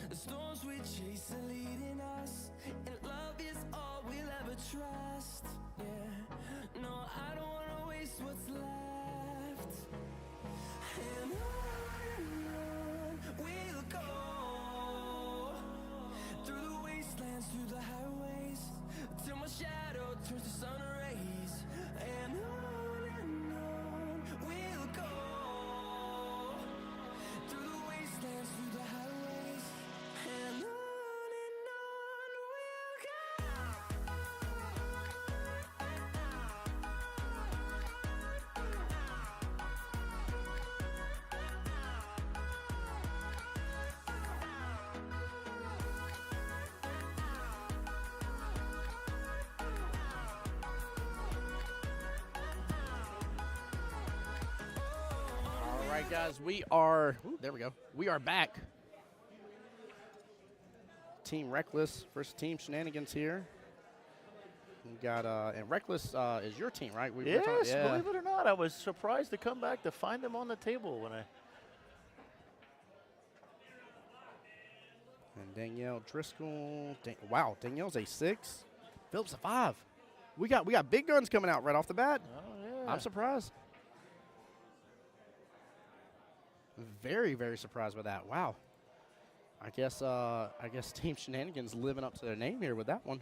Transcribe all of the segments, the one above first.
The storms we chase are leading us, and love is all we'll ever trust. Yeah, no, I don't wanna waste what's left. And on we'll go, through the wastelands, through the highways, till my shadow turns to sun rays. And on we'll go, through the wastelands, through the highways, and on we'll go. All right, guys, we are, there we go. We are back. Team Reckless versus Team Shenanigans here. We got, and Reckless is your team, right? Yes, believe it or not, I was surprised to come back to find them on the table when I. And Danielle Driscoll. Wow, Danielle's a 6. Phillips a 5. We got big guns coming out right off the bat. Oh yeah. I'm surprised. Very, very surprised by that. Wow. I guess Team Shenanigans living up to their name here with that one.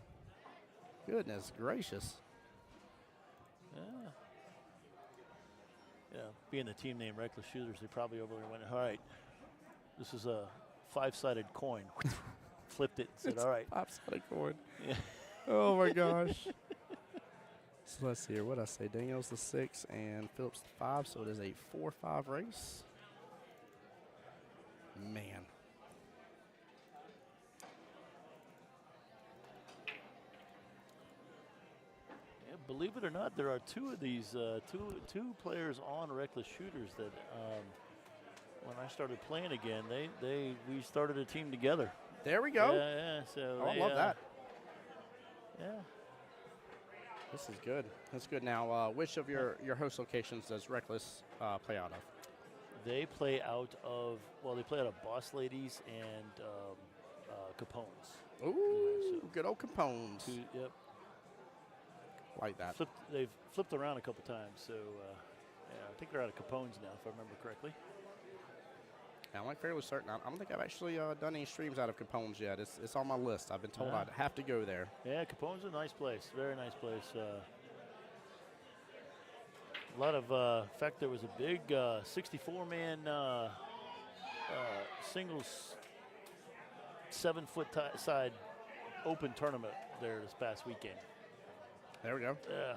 Goodness gracious. Yeah. Yeah, being the team name Reckless Shooters, they probably over there went, all right, this is a 5-sided coin. Flipped it and said, all right. 5-sided coin. Yeah. Oh my gosh. So let's see here. What I say? Danielle's the 6 and Phillips the 5. So it is a 4-5 race. Man. Yeah, believe it or not, there are two of these, two players on Reckless Shooters that when I started playing again, we started a team together. There we go. Yeah, so Oh, I love that. Yeah. This is good. That's good. Now, which of your host locations does Reckless play out of? They play out of, they play out of Boss Ladies and Capone's. Ooh, good old Capone's. Yep. Like that. They've flipped around a couple times, so yeah, I think they're out of Capone's now, if I remember correctly. Yeah, I'm like fairly certain. I don't think I've actually done any streams out of Capone's yet. It's on my list. I've been told I'd have to go there. Yeah, Capone's a nice place. Very nice place. A lot of, in fact, there was a big 64-man singles 7-foot side open tournament there this past weekend. There we go. Yeah.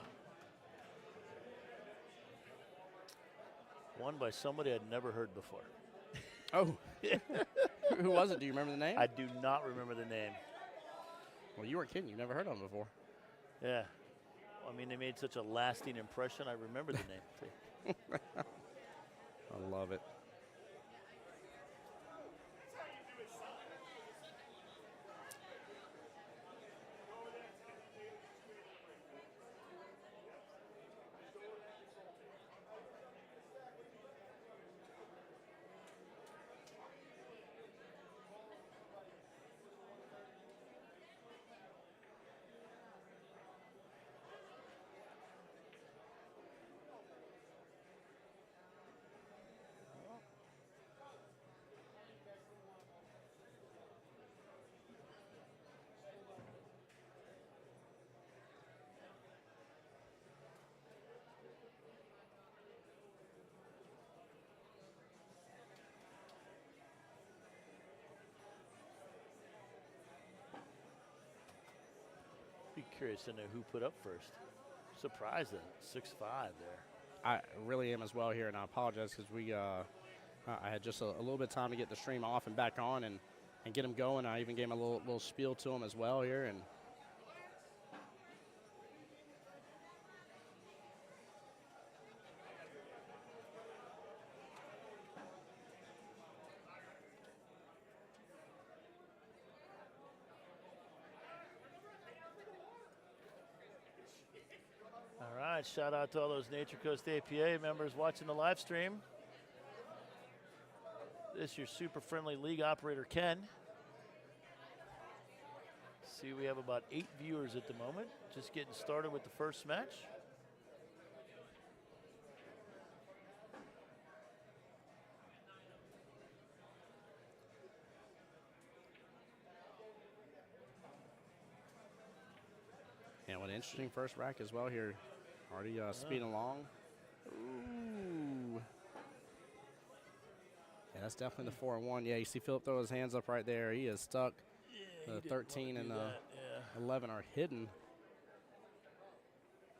Won by somebody I'd never heard before. Oh. Who was it? Do you remember the name? I do not remember the name. Well, you weren't kidding. You've never heard of them before. Yeah. I mean, they made such a lasting impression. I remember the name. I love it. Be curious to know who put up first. Surprised at 6'5" there. I really am as well here, and I apologize because I had just a little bit of time to get the stream off and back on and get them going. I even gave him a little spiel to him as well here. And All right, shout out to all those Nature Coast APA members watching the live stream. This is your super friendly league operator, Ken. See, we have about 8 viewers at the moment. Just getting started with the first match. And what an interesting first rack as well here. Already speeding along. Ooh. Yeah, that's definitely the 4-1. Yeah, you see Philip throw his hands up right there. He is stuck. The 13 and 11 are hidden.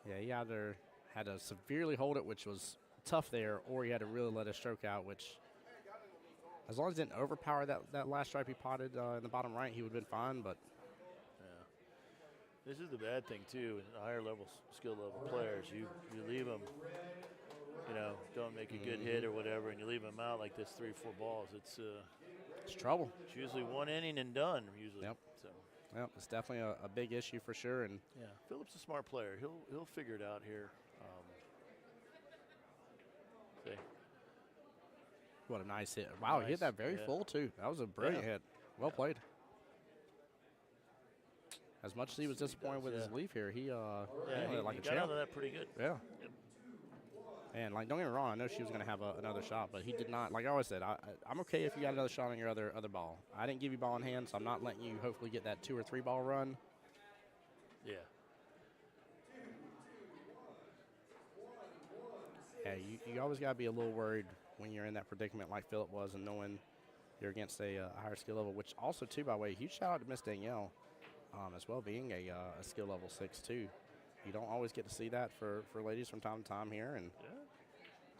Yeah, he either had to severely hold it, which was tough there, or he had to really let his stroke out, which, as long as he didn't overpower that last stripe he potted in the bottom right, he would have been fine, but. This is the bad thing, too, in higher level, skill level players. You leave them, don't make a good hit or whatever, and you leave them out like this 3-4 balls. It's trouble. It's usually one inning and done, usually. Yep. So. Yep, it's definitely a big issue for sure. And yeah, Philip's a smart player. He'll figure it out here. What a nice hit. Wow, he hit that very full, too. That was a brilliant hit. Well played. As much as he was disappointed with his leaf here, he hit like a champ. Got out of that pretty good. Yeah. Yep. And, don't get me wrong, I know she was going to have another shot, but he did not. Like I always said, I'm okay if you got another shot on your other ball. I didn't give you ball in hand, so I'm not letting you hopefully get that 2 or 3 ball run. Yeah. Yeah, you always got to be a little worried when you're in that predicament like Philip was, and knowing you're against a higher skill level, which also, too, by the way, huge shout out to Miss Danielle as well, being a skill level 6, too. You don't always get to see that for ladies from time to time here, and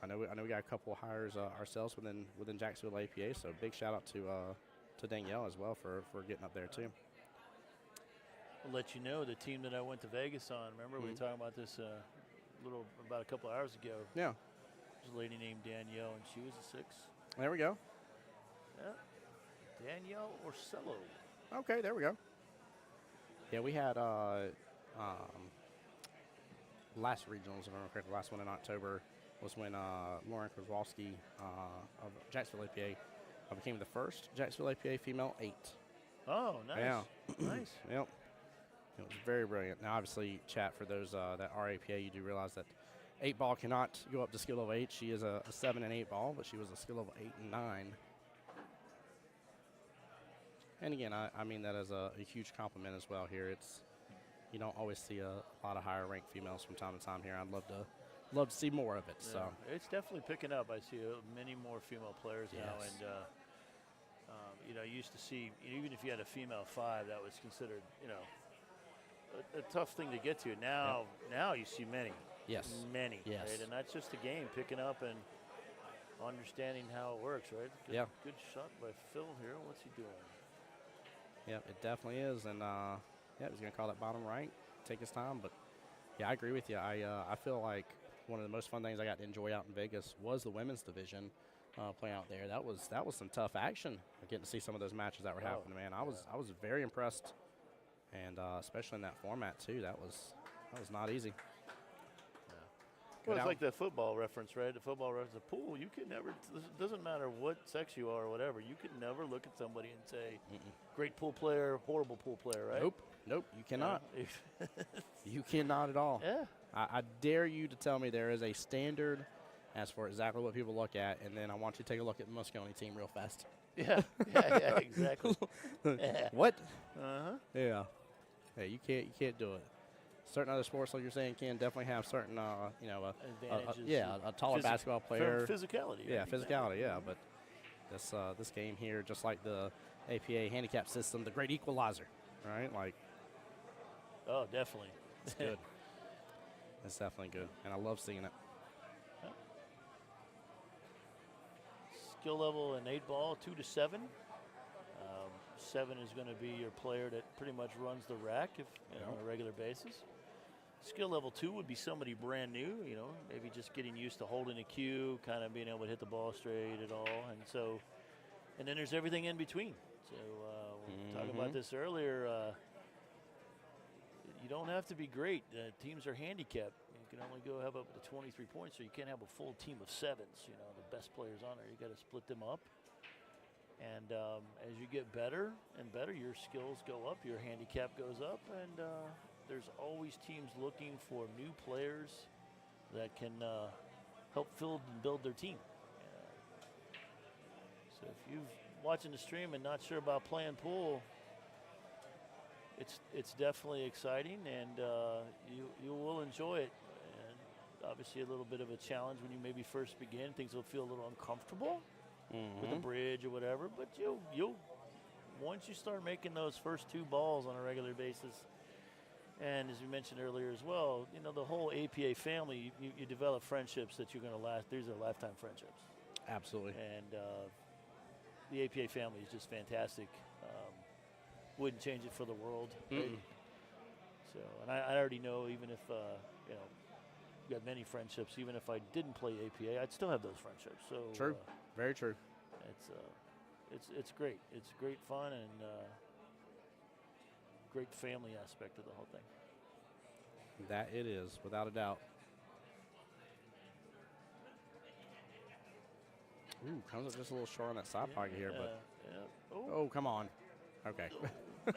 I know we got a couple of hires ourselves within Jacksonville APA, so big shout out to Danielle as well for getting up there too. I'll let you know the team that I went to Vegas on. Remember we were talking about this about a couple of hours ago. Yeah. There's a lady named Danielle, and she was a 6. There we go. Yeah. Danielle Orsello. Okay, there we go. Yeah, we had last regionals, if I remember correctly, the last one in October was when Lauren Kozlowski of Jacksonville APA became the first Jacksonville APA female 8. Oh, nice. Yeah. Nice. Yep. It was very brilliant. Now, obviously, chat, for those that are APA, you do realize that 8 ball cannot go up to skill level 8. She is a 7 and 8 ball, but she was a skill level 8 and 9. And again, I mean that as a huge compliment as well here. You don't always see a lot of higher ranked females from time to time here. I'd love to see more of it. Yeah, so it's definitely picking up. I see many more female players now, and you used to see, even if you had a female 5, that was considered a tough thing to get to. Now you see many. Yes. Many. Yes. Right? And that's just the game, picking up and understanding how it works, right? Good shot by Phil here. What's he doing? Yep, it definitely is, and he's going to call that bottom right, take his time, but yeah, I agree with you. I feel like one of the most fun things I got to enjoy out in Vegas was the women's division playing out there. That was some tough action. Getting to see some of those matches that were happening, man. I was very impressed, and especially in that format too. That was not easy. Well, it's like the football reference, right? The football reference, the pool, you could never, it doesn't matter what sex you are or whatever, you could never look at somebody and say, great pool player, horrible pool player, right? Nope, you cannot. You cannot at all. Yeah. I dare you to tell me there is a standard as for exactly what people look at, and then I want you to take a look at the Moscone team real fast. Yeah, exactly. Yeah. What? Uh-huh. Yeah. Hey, you can't do it. Certain other sports, like you're saying, can definitely have certain, advantages. A taller basketball player. Physicality. Yeah, physicality, yeah. But this game here, just like the APA handicap system, the great equalizer, right? Like. Oh, definitely. It's good. It's definitely good, and I love seeing it. Yeah. Skill level in 8 ball, 2 to 7. 7 is going to be your player that pretty much runs the rack on a regular basis. Skill level 2 would be somebody brand new, maybe just getting used to holding a cue, kind of being able to hit the ball straight at all. And then there's everything in between. So we were talking about this earlier. You don't have to be great. Teams are handicapped. You can only go have up to 23 points, so you can't have a full team of 7s. The best players on there. You got to split them up. And as you get better and better, your skills go up, your handicap goes up, and there's always teams looking for new players that can help fill and build their team. So if you're watching the stream and not sure about playing pool, it's definitely exciting, and you will enjoy it. And obviously a little bit of a challenge when you maybe first begin. Things will feel a little uncomfortable with the bridge or whatever, but you'll once you start making those first 2 balls on a regular basis, and as we mentioned earlier as well, you know, the whole APA family, you develop friendships that you're going to last. These are lifetime friendships. Absolutely. And the APA family is just fantastic. Wouldn't change it for the world. Right? So, and I already know, even if you know, got many friendships. Even if I didn't play APA, I'd still have those friendships. So true, very true. It's great. It's great fun and great family aspect of the whole thing. That it is, without a doubt. Ooh, comes up just a little short on that side pocket here, but oh, come on. Okay. Oh,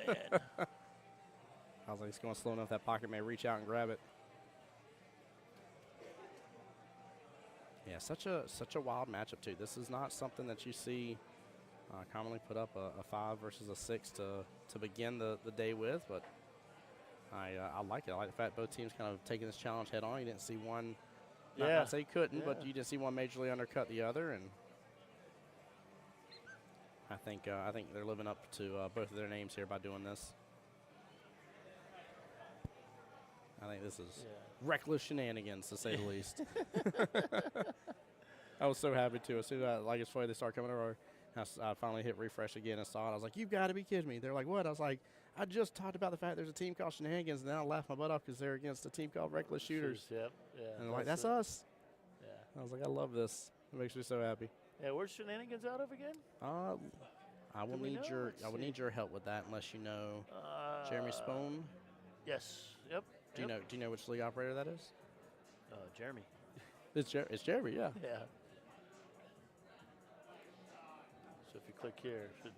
man. I was like, it's going slow enough that pocket may reach out and grab it. Yeah, such a wild matchup too. This is not something that you see commonly put up a 5 versus a 6 to begin the day with, but I like it. I like the fact both teams kind of taking this challenge head on. You didn't see one, not say couldn't, but you didn't see one majorly undercut the other, and I think they're living up to both of their names here by doing this. I think this is reckless shenanigans, to say the least. I was so happy too. As soon as it's funny they start coming over, I finally hit refresh again and saw it. I was like, "You've got to be kidding me!" They're like, "What?" I was like, "I just talked about the fact there's a team called Shenanigans, and then I laughed my butt off because they're against a team called Reckless Shooters." Yep. Yeah. And they're like, "That's us." Yeah. I was like, "I love this. It makes me so happy." Yeah. Where's Shenanigans out of again? I will need your help with that, unless you know Jeremy Spohn. Yes. Yep. Do you know which league operator that is? Jeremy. It's Jeremy, yeah. Yeah. So if you click here, it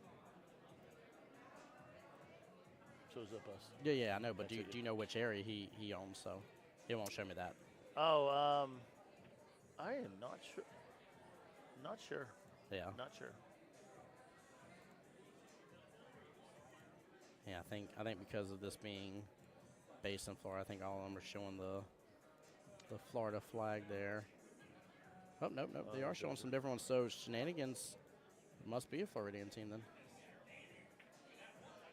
shows up us. Yeah, I know, but do you know which area he owns? So it won't show me that. Oh, I am not sure. Not sure. Yeah. Not sure. Yeah, I think because of this being based in Florida, I think all of them are showing the Florida flag there. Oh, nope. They are showing some different ones. So Shenanigans must be a Floridian team then.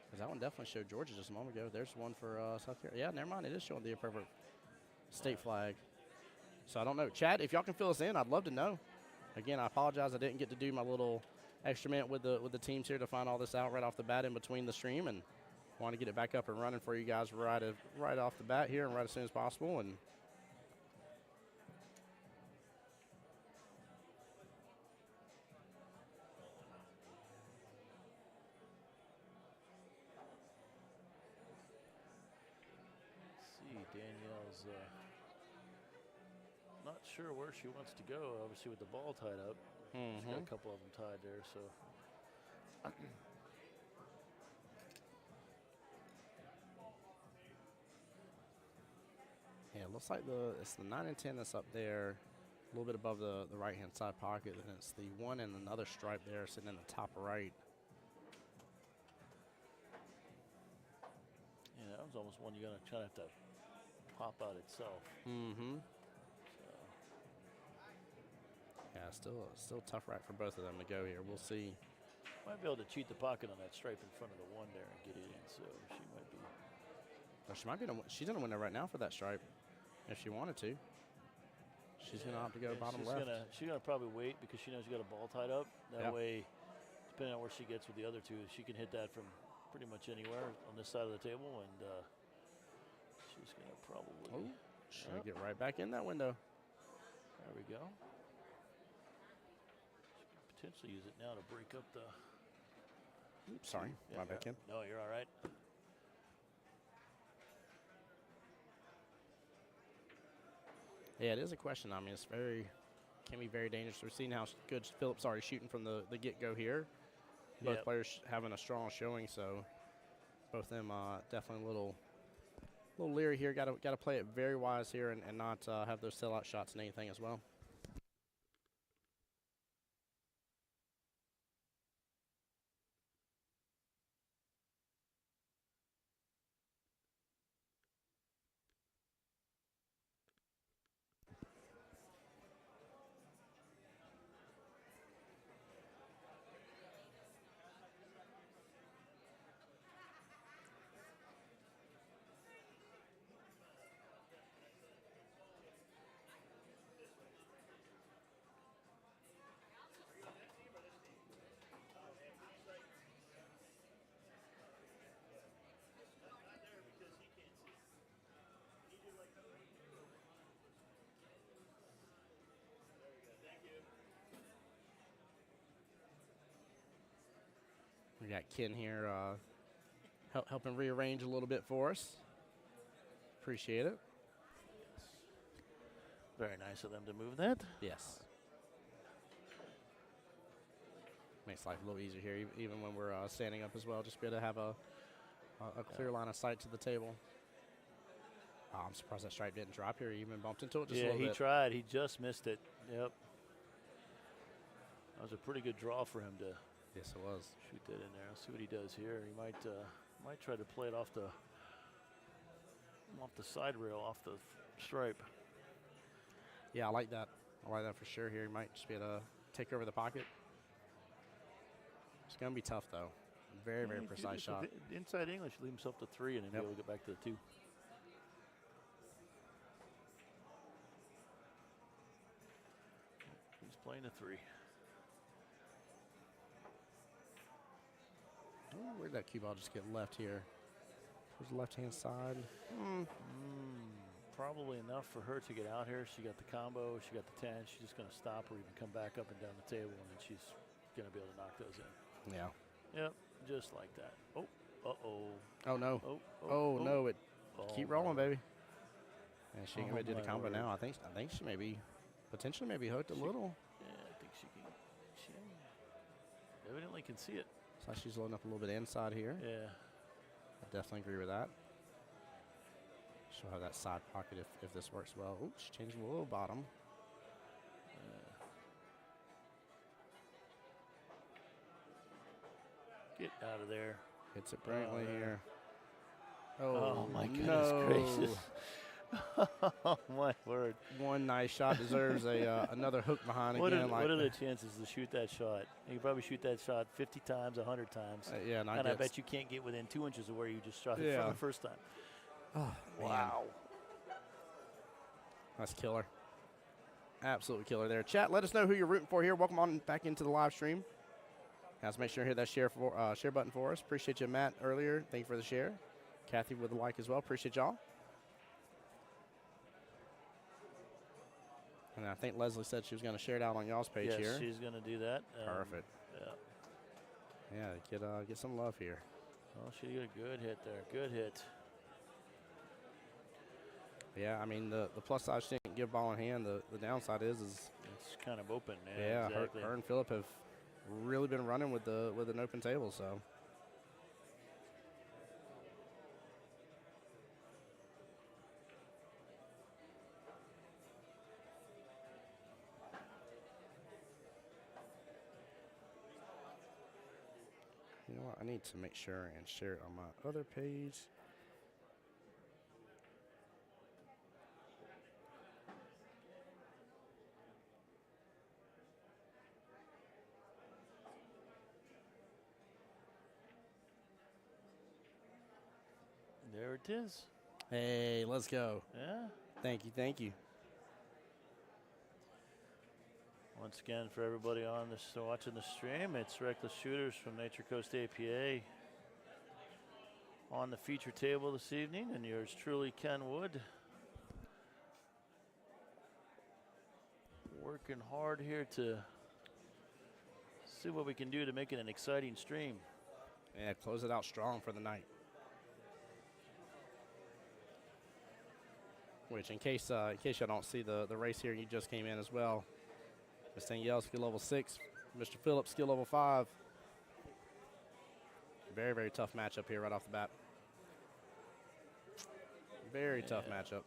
Because that one definitely showed Georgia just a moment ago. There's one for South Carolina. Yeah, never mind. It is showing the appropriate state flag. So I don't know. Chad, if y'all can fill us in, I'd love to know. Again, I apologize. I didn't get to do my little extra minute with the teams here to find all this out right off the bat in between the stream, and want to get it back up and running for you guys right off the bat here and right as soon as possible. And Danielle's not sure where she wants to go, obviously, with the ball tied up. She's got a couple of them tied there, so. yeah, it looks like it's the 9 and 10 that's up there, a little bit above the right-hand side pocket, and it's the 1 and another stripe there sitting in the top right. Yeah, that was almost one you're going to kind of have to pop out itself. Yeah, still a tough rack for both of them to go here. We'll see. Might be able to cheat the pocket on that stripe in front of the 1 there and get it in, so she might be. She's going to win there right now for that stripe if she wanted to. She's going to opt to go bottom left. She's going to probably wait because she knows she's got a ball tied up. That way, depending on where she gets with the other two, she can hit that from pretty much anywhere on this side of the table, and she's going to probably. She'll get right back in that window. There we go. She could potentially use it now to break up the. Oops, sorry, right back in. No, you're all right. Yeah, it is a question. I mean, can be very dangerous. We're seeing how good Phillips already shooting from the get-go here. both Yep. players having a strong showing, so both of them definitely a little leery here. Got to play it very wise here and not have those sellout shots and anything as well. We got Ken here helping rearrange a little bit for us. Appreciate it. Very nice of them to move that. Yes. Makes life a little easier here, even when we're standing up as well. Just be able to have a clear line of sight to the table. Oh, I'm surprised that stripe didn't drop here. He even bumped into it just a little bit. Yeah, he tried. He just missed it. Yep. That was a pretty good draw for him to Yes, it was. shoot that in there. Let's see what he does here. He might try to play it off the side rail, off the stripe. Yeah, I like that. I like that for sure here. He might just be able to take over the pocket. It's going to be tough, though. Very, very precise shot. Inside English, leave himself to 3 and then be able to get back to the 2. He's playing a 3. Oh, where'd that cue ball just get left here? Towards the left-hand side. Probably enough for her to get out here. She got the combo. She got the 10. She's just going to stop or even come back up and down the table, and then she's going to be able to knock those in. Yeah. Yep, just like that. Oh, uh-oh. Oh, no. Oh, No. It Oh, keep rolling, my. baby. And she can Oh, do the my combo word. now. I think she may be potentially maybe hooked a little. Yeah, I think she can. She evidently can see it. So she's loading up a little bit inside here. Yeah. I definitely agree with that. She'll have that side pocket if this works well. Ooh, she's changing a little bottom. Get out of there. Hits it brilliantly yeah. here. Oh, my goodness no. gracious. Oh, my word. One nice shot deserves another hook behind What again. are the chances to shoot that shot? You can probably shoot that shot 50 times, 100 times. Yeah, and I bet you can't get within 2 inches of where you just shot it from the first time. Oh, Wow. That's killer. Absolutely killer there. Chat, let us know who you're rooting for here. Welcome on back into the live stream. Guys, make sure to hit that share button for us. Appreciate you, Matt, earlier. Thank you for the share. Kathy with the like as well. Appreciate y'all. And I think Leslie said she was going to share it out on y'all's page here. Yes, she's going to do that. Perfect. Yeah. Yeah, get some love here. Well, she got a good hit there. Good hit. Yeah, I mean, the plus side, she didn't give ball in hand. The downside is It's kind of open. yeah, exactly. her and Phillip have really been running with an open table, so. You know what? I need to make sure and share it on my other page. There it is. Hey, let's go. Yeah. Thank you. Once again, for everybody on this watching the stream, it's Reckless Shooters from Nature Coast APA on the feature table this evening, and yours truly, Ken Wood. Working hard here to see what we can do to make it an exciting stream. Yeah, close it out strong for the night. Which, in case y'all don't see the race here, and you just came in as well. Miss Danielle, skill level 6. Mr. Phillips, skill level 5. Very, very tough matchup here right off the bat. Very tough matchup.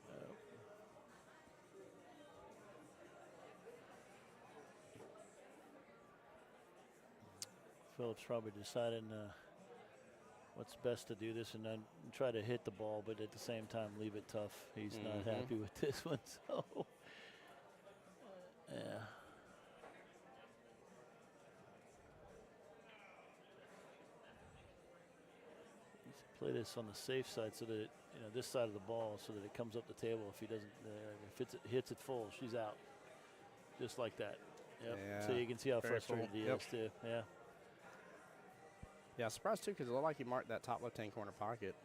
Phillips probably deciding what's best to do this and then try to hit the ball, but at the same time leave it tough. He's not happy with this one, so yeah. Play this on the safe side so that this side of the ball, so that it comes up the table. If he doesn't, if it hits it full, she's out, just like that. Yep. Yeah, so you can see how frustrated he is too. Yeah. Yeah, surprised too because it looked like he marked that top left-hand corner pocket.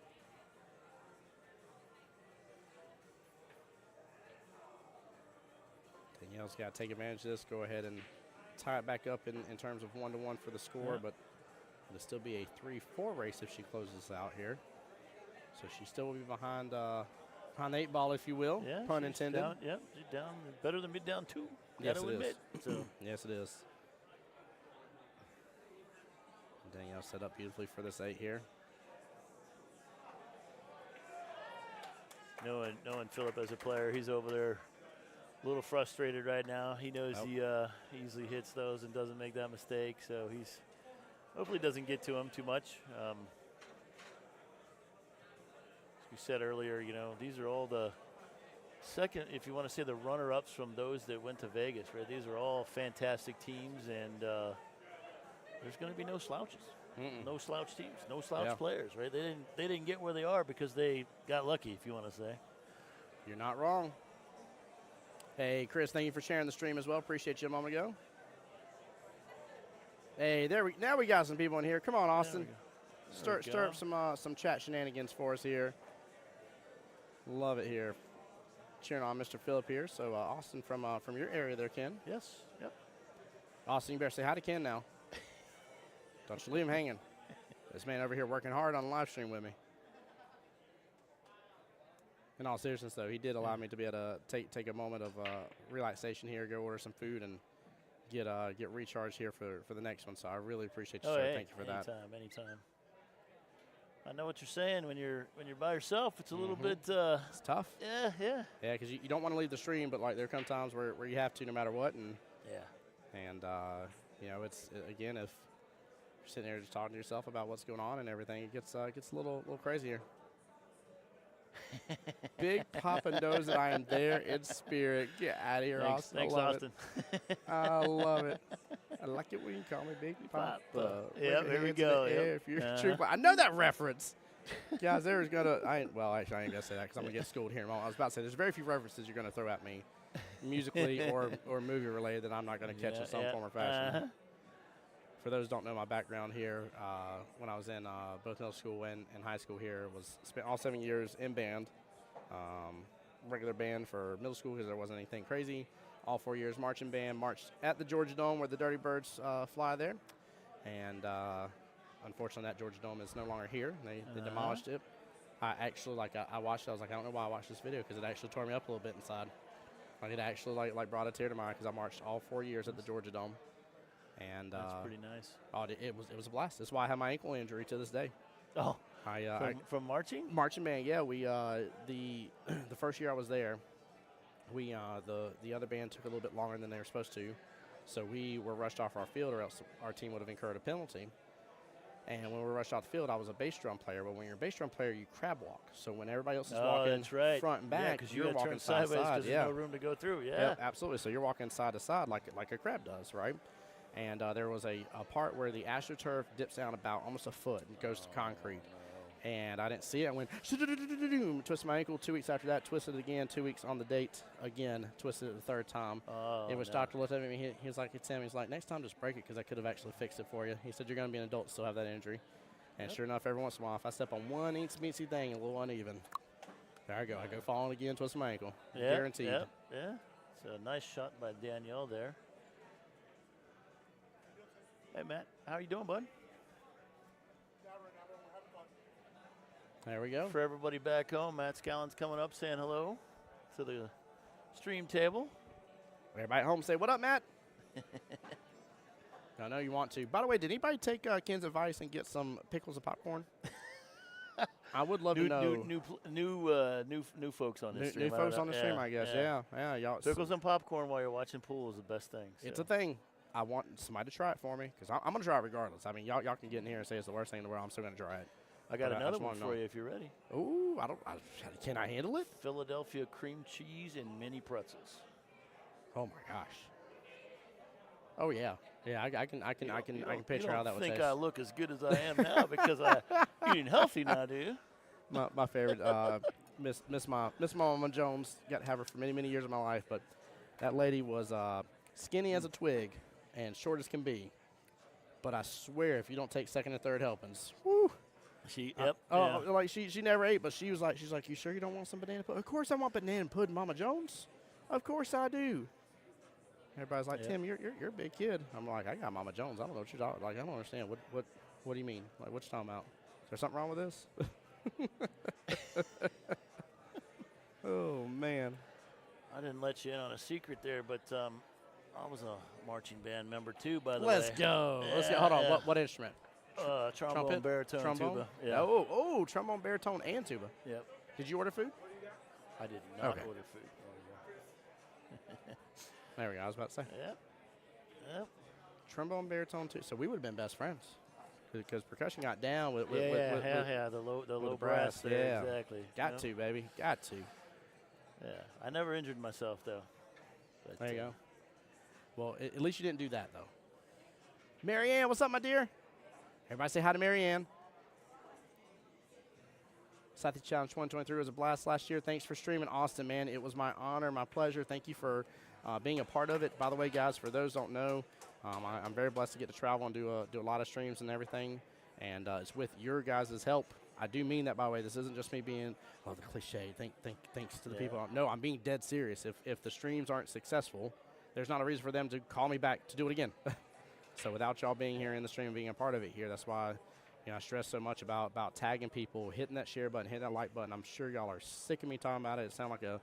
Danielle's got to take advantage of this. Go ahead and tie it back up in terms of 1-1 for the score, but it'll still be a 3-4 race if she closes out here. So she still will be behind the 8 ball, if you will. Yeah, pun intended. Down, yep, she's down. Better than be down 2. Yes, Gotta it admit. So. Yes, it is. Danielle set up beautifully for this 8 here. Knowing Phillip as a player, he's over there a little frustrated right now. He knows he easily hits those and doesn't make that mistake, so he's hopefully doesn't get to him too much. As we said earlier, these are all the second, if you want to say the runner-ups from those that went to Vegas, right? These are all fantastic teams, and there's going to be no slouches. No slouch teams, no slouch players, right? They didn't get where they are because they got lucky, if you want to say. You're not wrong. Hey, Chris, thank you for sharing the stream as well. Appreciate you a moment ago. Hey, now we got some people in here. Come on, Austin. Stir up some chat shenanigans for us here. Love it here. Cheering on Mr. Phillip here. So Austin from your area there, Ken. Yes. Yep. Austin, you better say hi to Ken now. Don't you leave him hanging. This man over here working hard on the live stream with me. In all seriousness, though, he did allow me to be able to take a moment of relaxation here, go order some food, and get recharged here for the next one. So I really appreciate you, sir. Hey, thank you for that. Anytime. I know what you're saying. When you're by yourself, it's a little bit. It's tough. Yeah. Yeah, because you don't want to leave the stream, but like there come times where you have to, no matter what, and it's again if you're sitting there just talking to yourself about what's going on and everything, it gets a little crazier. Big Papa knows that I am there in spirit. Get out of here, Austin. Thanks, Austin. I love it. I like it when you call me Big Papa. Yeah, here we go. If you're true, I know that reference. Guys, there's gonna. I ain't gonna say that because I'm gonna get schooled here in a moment. I was about to say there's very few references you're gonna throw at me, musically or movie related, that I'm not gonna catch in some form or fashion. For those who don't know my background here, when I was in both middle school and high school here, spent all 7 years in band, regular band for middle school because there wasn't anything crazy. All 4 years marching band, marched at the Georgia Dome where the Dirty Birds fly there. And unfortunately, that Georgia Dome is no longer here. They demolished it. I actually, I watched it. I was like, I don't know why I watched this video because it actually tore me up a little bit inside. Like, it actually, brought a tear to my eye because I marched all 4 years at the Georgia Dome. And that's pretty nice. Oh, it was a blast. That's why I have my ankle injury to this day. Oh, from marching? Marching band, yeah. We the first year I was there, we the other band took a little bit longer than they were supposed to, so we were rushed off our field, or else our team would have incurred a penalty. And when we were rushed off the field, I was a bass drum player. But when you're a bass drum player, you crab walk. So when everybody else is walking front and back, because you're walking side to side. There's no room to go through. Yeah, absolutely. So you're walking side to side like a crab does, right? And there was a part where the AstroTurf dips down about almost a foot and goes to concrete. And I didn't see it. I went, twisted my ankle. 2 weeks after that, twisted it again. 2 weeks on the date, again, twisted it the third time. In which doctor looked at me, he was like, hey, Sam, he's like, next time just break it because I could have actually fixed it for you. He said, you're going to be an adult and still have that injury. And sure enough, every once in a while, if I step on one eensy-meensy thing, a little uneven, there I go. I go falling again, twist my ankle. Guaranteed. Yeah. So a nice shot by Danielle there. Hey, Matt, how you doing, bud? There we go. For everybody back home, Matt Scallon's coming up saying hello to the stream table. Everybody at home say, what up, Matt? I know you want to. By the way, did anybody take Ken's advice and get some pickles and popcorn? I would love to know. New folks on this stream. New folks on the stream, I guess. Yeah, y'all. Pickles and popcorn while you're watching pool is the best thing. So. It's a thing. I want somebody to try it for me because I'm going to try it regardless. I mean, y'all can get in here and say it's the worst thing in the world. I'm still going to try it. I got another one for you if you're ready. Ooh, can I handle it? Philadelphia cream cheese and mini pretzels. Oh my gosh. Oh yeah, I can picture how that would taste. You don't think I look as good as I am now because I'm eating healthy now, do you? My favorite, Miss Mama Jones. Got to have her for many years of my life, but that lady was skinny as a twig and short as can be. But I swear, if you don't take second and third helpings, whoo. Like she never ate, but she's like, you sure you don't want some banana pudding? Of course I want banana pudding, Mama Jones. Of course I do. Everybody's like, Tim, you're a big kid. I'm like, I got Mama Jones. I don't know what you're talking. Like, I don't understand. What do you mean? Like, what you talking about? Is there something wrong with this? Oh man. I didn't let you in on a secret there, but I was a marching band member too. By the Let's way. Go. Yeah, Let's go. Hold on. What instrument? Trombone, Trumpet? baritone, trombone? tuba. Yeah. Oh, trombone, baritone, and tuba. Yep. Did you order food? I did not Okay. order food. There we go. I was about to say. Yep. Trombone, baritone, tuba. So we would have been best friends because percussion got down with The low brass there. Yeah. Exactly. Got to, baby. Got to. Yeah. I never injured myself though. But, There you go. Well, at least you didn't do that though. Marianne, what's up, my dear? Everybody say hi to Marianne. Southeast Challenge 2023 was a blast last year. Thanks for streaming, Austin, man. It was my honor, my pleasure. Thank you for being a part of it. By the way, guys, for those who don't know, I'm very blessed to get to travel and do a lot of streams and everything. And it's with your guys' help. I do mean that, by the way. This isn't just me being, the cliche. Thanks to the people. No, I'm being dead serious. If the streams aren't successful, there's not a reason for them to call me back to do it again. So without y'all being here in the stream and being a part of it here, that's why I stress so much about tagging people, hitting that share button, hitting that like button. I'm sure y'all are sick of me talking about it. It sounds like a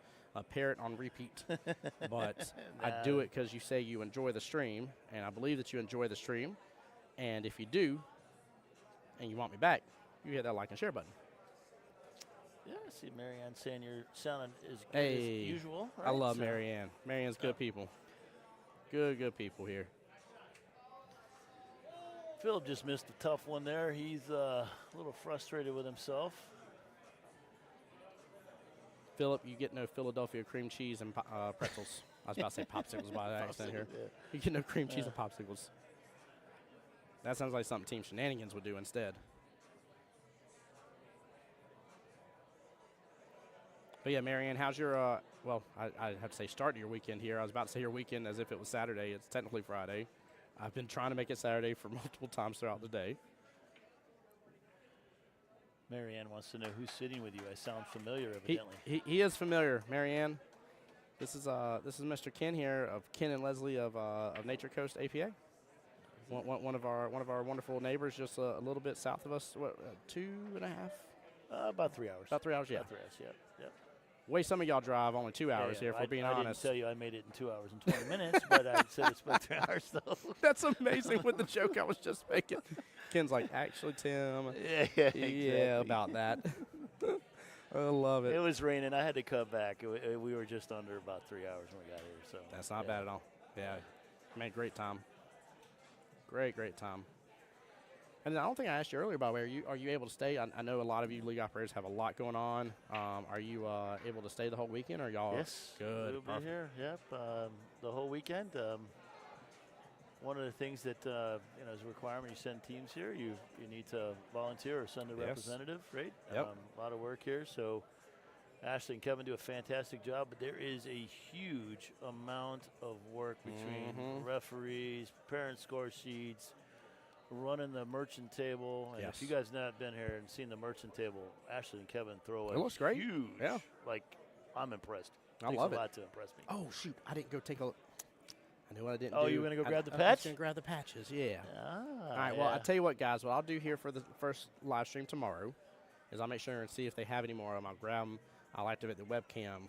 parrot on repeat. But I do it because you say you enjoy the stream, and I believe that you enjoy the stream. And if you do, and you want me back, you hit that like and share button. Yeah, I see Marianne saying you're sounding as good Hey, as usual. Right? I love Marianne. Marianne's good people. Good people here. Philip just missed a tough one there. He's a little frustrated with himself. Philip, you get no Philadelphia cream cheese and pretzels. I was about to say popsicles by accident here. Yeah. You get no cream cheese and popsicles. That sounds like something Team Shenanigans would do instead. But yeah, Marianne, how's your, I have to say start to your weekend here. I was about to say your weekend as if it was Saturday. It's technically Friday. I've been trying to make it Saturday for multiple times throughout the day. Marianne wants to know who's sitting with you. I sound familiar, evidently. He is familiar, Marianne. This is Mr. Ken here of Ken and Leslie of Nature Coast APA. One of our wonderful neighbors, just a little bit south of us. What, 2.5? About 3 hours. About 3 hours, yeah. About 3 hours, yep. Way some of y'all drive only 2 hours here, if we're being honest. I didn't tell you I made it in 2 hours and 20 minutes, but I said it's about 3 hours, though. That's amazing with the joke I was just making. Ken's like, actually, Tim. Yeah, exactly. Yeah, about that. I love it. It was raining. I had to cut back. We were just under about 3 hours when we got here. So that's not bad at all. Yeah, made great time. Great time. And I don't think I asked you earlier, by the way, are you able to stay? I know a lot of you league operators have a lot going on. Are you able to stay the whole weekend, or y'all? Yes, good. We'll be here. Yep, the whole weekend. One of the things that is a requirement, you send teams here. You need to volunteer or send a representative, right? Yep. A lot of work here. So Ashley and Kevin do a fantastic job, but there is a huge amount of work between referees, preparing score sheets, running the merchant table. And if you guys have not been here and seen the merchant table, Ashley and Kevin throw it. It looks great. Huge. Yeah. Like, I'm impressed. I love it. Takes a lot to impress me. Oh, shoot. I didn't go take a look. I knew what I didn't do. Oh, you were going to go grab the patch? I was going to grab the patches, yeah. All right, well, I'll tell you what, guys. What I'll do here for the first live stream tomorrow is I'll make sure and see if they have any more of them. I'll grab them. I'll activate the webcam,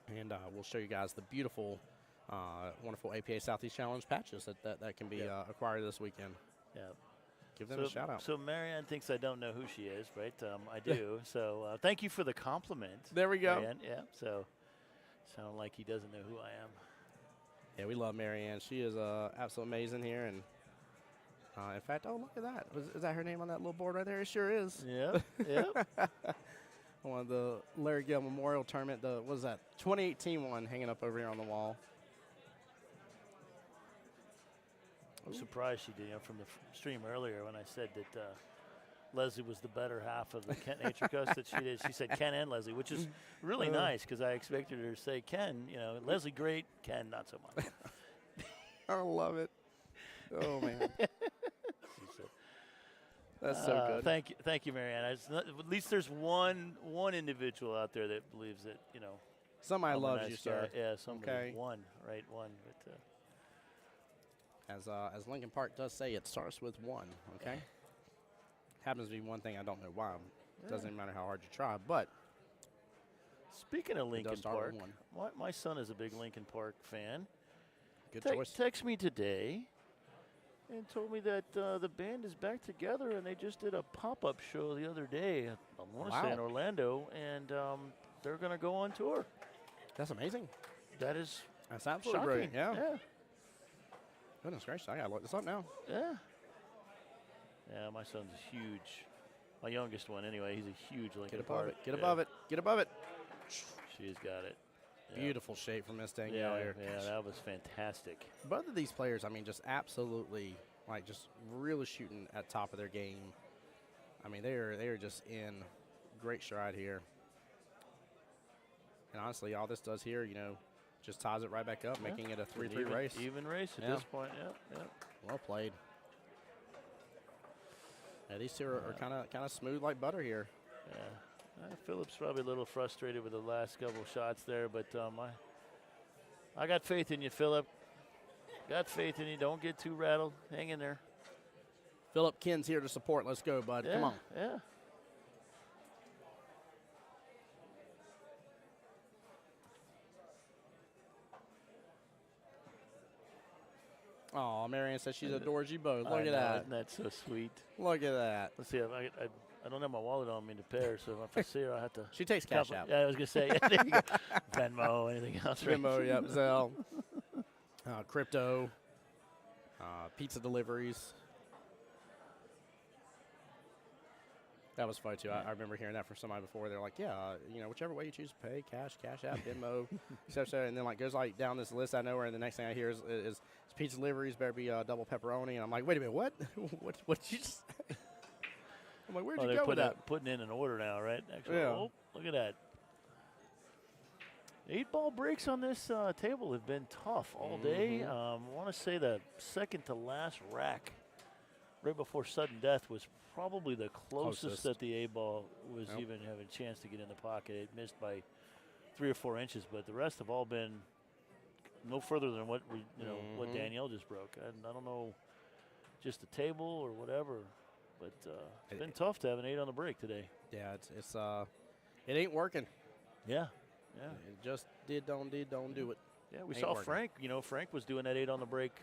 and we'll show you guys the beautiful wonderful APA Southeast Challenge patches that can be acquired this weekend. Yeah. Give them a shout out. So Marianne thinks I don't know who she is, right? I do. So thank you for the compliment. There we go. Marianne. Yeah. So sound like he doesn't know who I am. Yeah, we love Marianne. She is absolutely amazing here. And in fact, oh, look at that. Is that her name on that little board right there? It sure is. Yeah. Yeah. One of the Larry Gill Memorial Tournament, what was that, 2018 one hanging up over here on the wall. I'm surprised she did. From the stream earlier when I said that Leslie was the better half of the Kent Nature Coast, that she did. She said Ken and Leslie, which is really nice because I expected her to say Ken. Leslie great, Ken not so much. I love it. Oh man, that's so good. Thank you, Marianne. At least there's one individual out there that believes that somebody loves you, sir. Yeah, somebody. Okay. One. But as Lincoln Park does say, it starts with one. Okay. Happens to be one thing. I don't know why. It doesn't matter how hard you try. But speaking of Lincoln Park, one. my son is a big Lincoln Park fan. Good choice. Text me today and told me that the band is back together and they just did a pop-up show the other day. I want to say in Orlando, and they're going to go on tour. That's amazing. That's absolutely shocking. Brilliant. Yeah. Goodness gracious, I gotta look this up now. Yeah. Yeah, my son's huge. My youngest one, anyway. He's a huge Lincoln Park. Get above it. Get above it. She's got it. Yeah. Beautiful shape from Miss Danielle here. Yeah, that was fantastic. Both of these players, I mean, just absolutely, just really shooting at top of their game. I mean, they are just in great stride here. And honestly, all this does here, just ties it right back up, making it a 3-3 race. Even race at this point, yeah. Well played. Yeah, these two are kind of smooth like butter here. Yeah. Philip's probably a little frustrated with the last couple shots there, but I got faith in you, Philip. Got faith in you. Don't get too rattled. Hang in there. Philip Ken's here to support. Let's go, bud. Come on. Yeah. Oh, Marianne says she adores you both. Look at that. Isn't that so sweet? Look at that. Let's see. I don't have my wallet on me to pay her, so if I see her, I have to. She takes cash out. Yeah, I was going to say. Yeah, there you go. Venmo, anything else. Venmo, yep. Zelle. Crypto. Pizza deliveries. That was fun, too. I remember hearing that from somebody before. They're like, whichever way you choose to pay, cash app, Venmo, etc. And then goes down this list out of nowhere, and the next thing I hear is pizza deliveries better be double pepperoni. And I'm like, wait a minute, what? what did you just say? I'm like, where'd you go with that? Putting in an order now, right? Actually, yeah. Look at that. 8-ball breaks on this table have been tough all day. I want to say the second to last rack right before sudden death was probably the closest that the 8-ball was even having a chance to get in the pocket. It missed by 3 or 4 inches, but the rest have all been no further than what what Danielle just broke. I don't know, just the table or whatever, but it's been tough to have an 8 on the break today. Yeah, it ain't working. Yeah. It just don't do it. Yeah, we saw Frank. Frank was doing that 8 on the break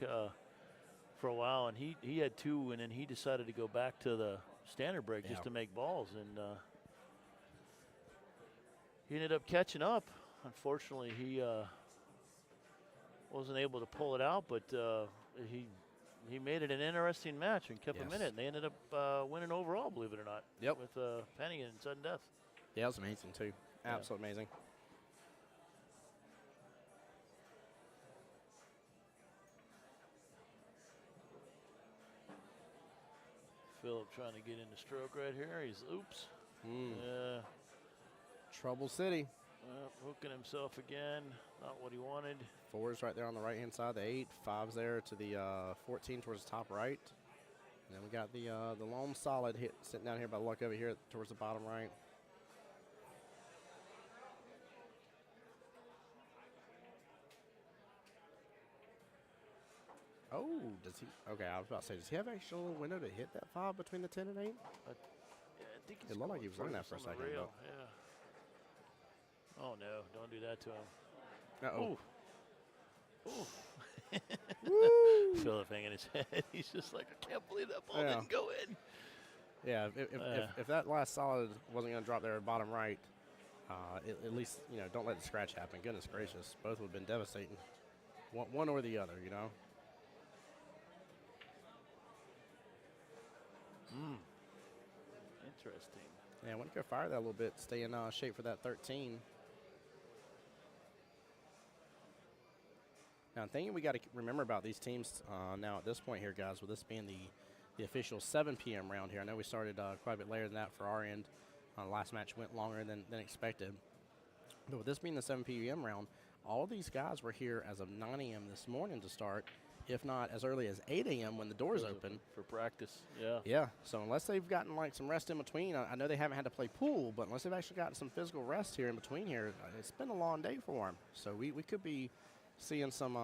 for a while, and he had 2, and then he decided to go back to the standard break just to make balls, and he ended up catching up. Unfortunately, he wasn't able to pull it out, but he made it an interesting match and kept him in it, and they ended up winning overall, believe it or not. Yep. With Penny and sudden death. Yeah, it was amazing too. Absolutely amazing. Philip trying to get into stroke right here. He's oops. Yeah. Trouble City. Hooking himself again. Not what he wanted. 4's right there on the right-hand side. The 8, 5's there to the 14 towards the top right. And then we got the lone solid hit sitting down here by luck over here towards the bottom right. Oh, does he? Okay, I was about to say, does he have actually a little window to hit that 5 between the 10 and 8? Yeah, I think it looked like he was running that for a second. Yeah. Oh no! Don't do that to him. Uh-oh. Philip hanging his head. He's just like, I can't believe that ball didn't go in. Yeah, if that last solid wasn't going to drop there at bottom right, at least, don't let the scratch happen. Goodness gracious. Both would have been devastating. One or the other, Interesting. Yeah, I want to go fire that a little bit, stay in shape for that 13. Now, the thing we got to remember about these teams now at this point here, guys, with this being the official 7 p.m. round here. I know we started quite a bit later than that for our end. The last match went longer than expected. But with this being the 7 p.m. round, all these guys were here as of 9 a.m. this morning to start, if not as early as 8 a.m. when the doors open. For practice, yeah. Yeah, so unless they've gotten like some rest in between, I know they haven't had to play pool, but unless they've actually gotten some physical rest here in between here, it's been a long day for them. So we could be seeing some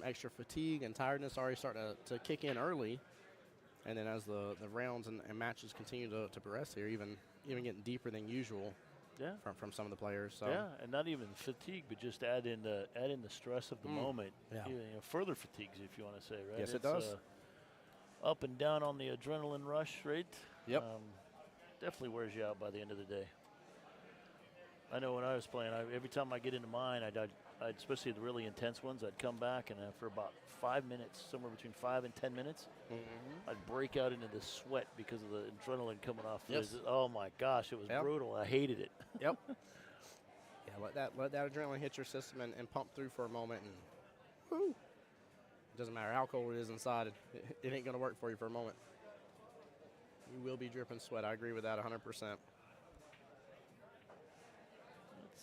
extra fatigue and tiredness already start to kick in early. And then as the rounds and matches continue to progress here, even getting deeper than usual from some of the players. So. Yeah, and not even fatigue, but just add in the stress of the moment. Yeah. Further fatigues, if you want to say, right? Yes, it does. Up and down on the adrenaline rush, right? Yep. Definitely wears you out by the end of the day. I know when I was playing, every time I get into mine, I'd especially the really intense ones, I'd come back, and after about 5 minutes, somewhere between 5 and 10 minutes, I'd break out into the sweat because of the adrenaline coming off. Yes. Oh my gosh, it was brutal. I hated it. Yep. Yeah, let that adrenaline hit your system and pump through for a moment, and whoo. It doesn't matter how cold it is inside, it ain't going to work for you for a moment. You will be dripping sweat. I agree with that 100%. Let's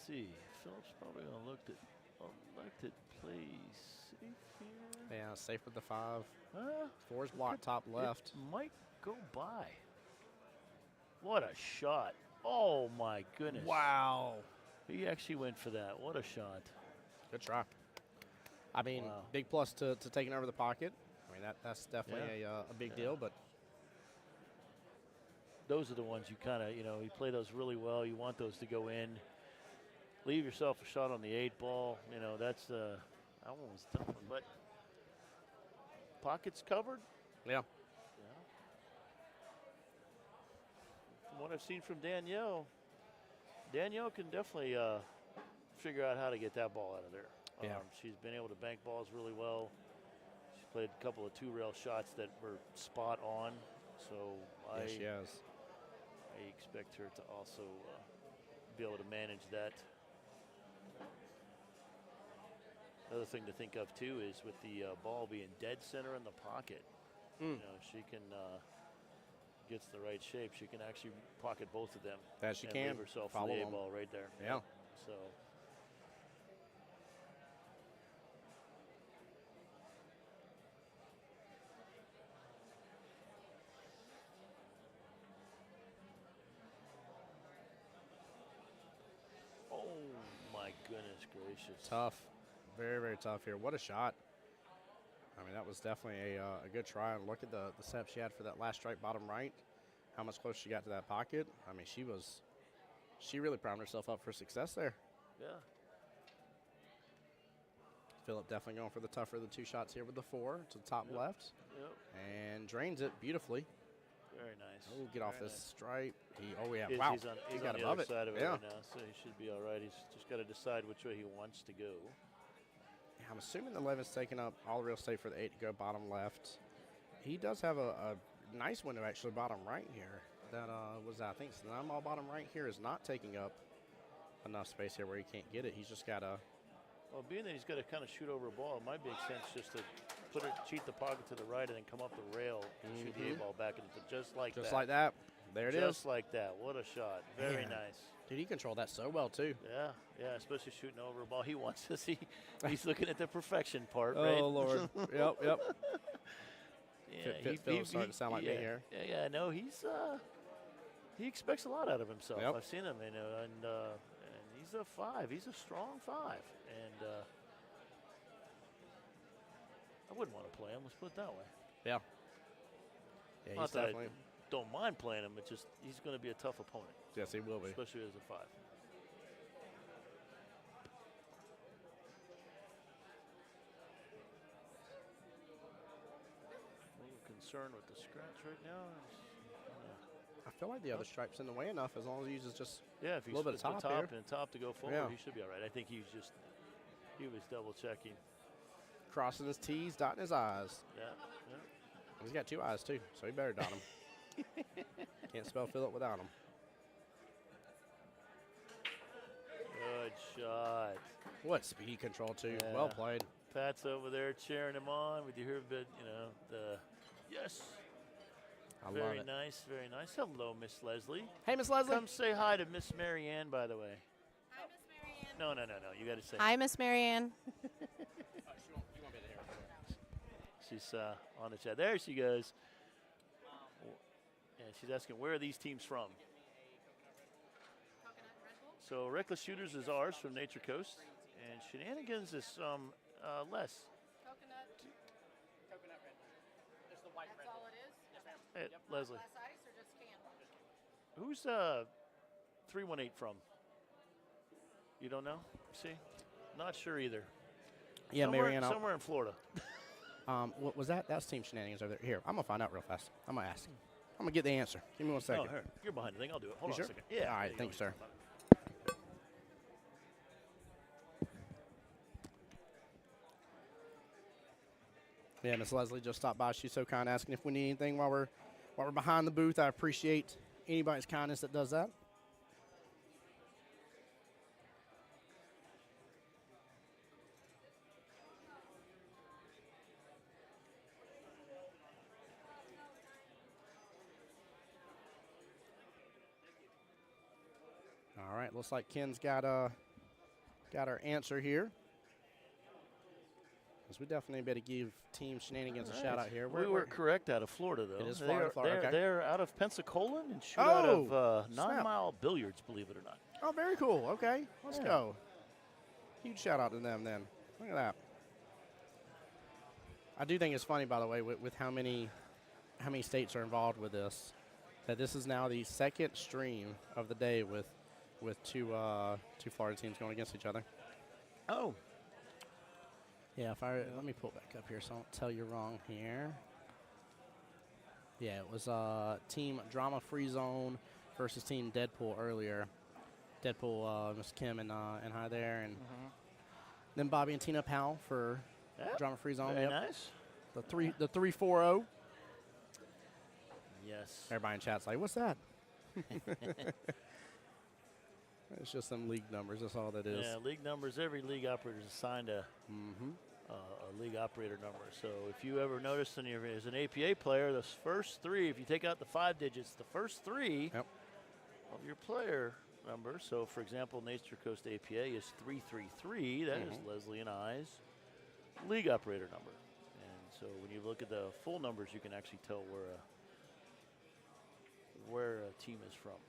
see. Phillips probably going to look at elected play safe here. Yeah, safe with the 5. 4's blocked top left. It might go by. What a shot. Oh, my goodness. Wow. He actually went for that. What a shot. Good try. I mean, big plus to taking over the pocket. I mean, that's definitely a big deal, but. Those are the ones you kind of, you play those really well. You want those to go in. Leave yourself a shot on the 8 ball. That's that one was a tough one, but pockets covered. Yeah. From what I've seen from Danielle can definitely figure out how to get that ball out of there. Yeah. She's been able to bank balls really well. She's played a couple of 2-rail shots that were spot on. So she has. I expect her to also be able to manage that. Another thing to think of too is with the ball being dead center in the pocket. She can gets the right shape. She can actually pocket both of them. That she can. Leave herself follow the them. A-ball right there. Yeah. So. Oh my goodness gracious. Tough. Very, very tough here. What a shot. I mean, that was definitely a good try. And look at the setup she had for that last strike bottom right. How much closer she got to that pocket. I mean, she really primed herself up for success there. Yeah. Phillip definitely going for the tougher of the 2 shots here with the 4 to the top left. Yep. And drains it beautifully. Very nice. Oh, get off this stripe. Wow. He's got on the above other it. side of it Yeah. right now, so he should be all right. He's just got to decide which way he wants to go. Yeah, I'm assuming the 11's taking up all the real estate for the 8 to go bottom left. He does have a nice window actually bottom right here. That I think the 9-ball bottom right here is not taking up enough space here where he can't get it. He's just got to. Well, being that he's got to kind of shoot over a ball, it might make sense just to cheat the pocket to the right and then come up the rail and shoot the A-ball back into just like that. Just like that. There it is. Just like that. What a shot. Very nice. Dude, he controlled that so well, too. Yeah, especially shooting over a ball. He wants to see. He's looking at the perfection part, right? Oh, Lord. Yep. Yeah, Phil's starting to sound like me here. Yeah, no, he expects a lot out of himself. Yep. I've seen him, and he's a 5. He's a strong 5, and I wouldn't want to play him. Let's put it that way. Yeah. Yeah, he's Not that definitely. I don't mind playing him. It's just he's going to be a tough opponent. Yes, he will be. Especially as a 5. concerned with the scratch right now. I feel like the other stripe's in the way enough as long as he uses just Yeah, if a you little bit of split top the here. top and top to go forward, Yeah. he should be all right. I think he was double checking. Crossing his T's, dotting his I's. Yeah. He's got 2 eyes too, so he better dot them. Can't spell Philip without him. Good shot. What speed control too. Yeah. Well played. Pat's over there cheering him on. With you hear a bit, the yes. I love Very it. nice, very nice. Hello, Miss Leslie. Hey, Miss Leslie. Come say hi to Miss Marianne, by the way. Hi, Miss Marianne. No. You got to say. Hi, Miss Marianne. She's on the chat. There she goes. And she's asking, where are these teams from? So Reckless Shooters is ours from Nature Coast, and Shenanigans is Les. Coconut. Coconut Red Bull. It's the white That's all it is? Hey, Leslie. Less ice or just canned? Who's 318 from? You don't know? See? Not sure either. Yeah, Marianne. Somewhere in Florida. What was that? That's Team Shenanigans over there. Here, I'm gonna find out real fast. I'm gonna ask. I'm gonna get the answer. Give me 1 second. Oh, here. You're behind the thing. I'll do it. Hold You on sure? a second. Yeah. All right. there Thank you, go. sir. Yeah, Miss Leslie just stopped by. She's so kind, asking if we need anything while we're behind the booth. I appreciate anybody's kindness that does that. All right, looks like Ken's got our answer here. Because we definitely better give Team Shenanigans a shout out here. We were correct out of Florida, though. It is Florida, okay. They're out of Pensacola and shoot out of snap. 9 Mile Billiards, believe it or not. Oh, very cool. Okay, let's Yeah. go. Huge shout out to them then. Look at that. I do think it's funny, by the way, with how many states are involved with this, that this is now the second stream of the day with two Florida teams going against each other. Oh. Yeah, let me pull back up here so I don't tell you wrong here. Yeah, it was Team Drama Free Zone versus Team Deadpool earlier. Deadpool, Miss Kim and hi there, and then Bobby and Tina Powell for Drama Free Zone. Very Yep. nice. The 3-4-0. Yes. Everybody in chat's like, what's that? It's just some league numbers. That's all that is. Yeah, league numbers. Every league operator is assigned a league operator number. So if you ever notice as an APA player, the first 3, if you take out the 5 digits, the first 3 of your player number. So, for example, Nature Coast APA is 333. That is Leslie and I's league operator number. And so when you look at the full numbers, you can actually tell where a team is from.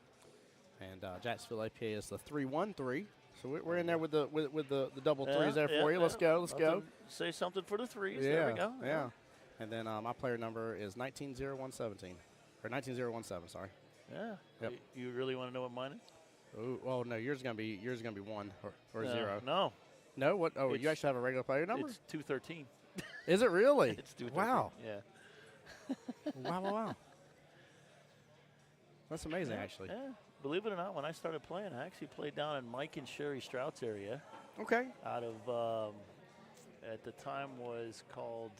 And Jacksonville APA is the 313. So we're in there with the double threes there for you. Let's go. Let's go. Say something for the threes. Yeah, There we go. Yeah. And then my player number is 190117. Or 19017, sorry. Yeah. Yep. You really want to know what mine is? Oh, well, no, yours is gonna be 1 or 0. No. No, what? Oh, you It's- actually have a regular player number? It's 213. Is it really? It's 213. Wow. Yeah. Wow. That's amazing, actually. Yeah. Believe it or not, when I started playing, I actually played down in Mike and Sherry Strout's area. Okay. Out of, at the time was called,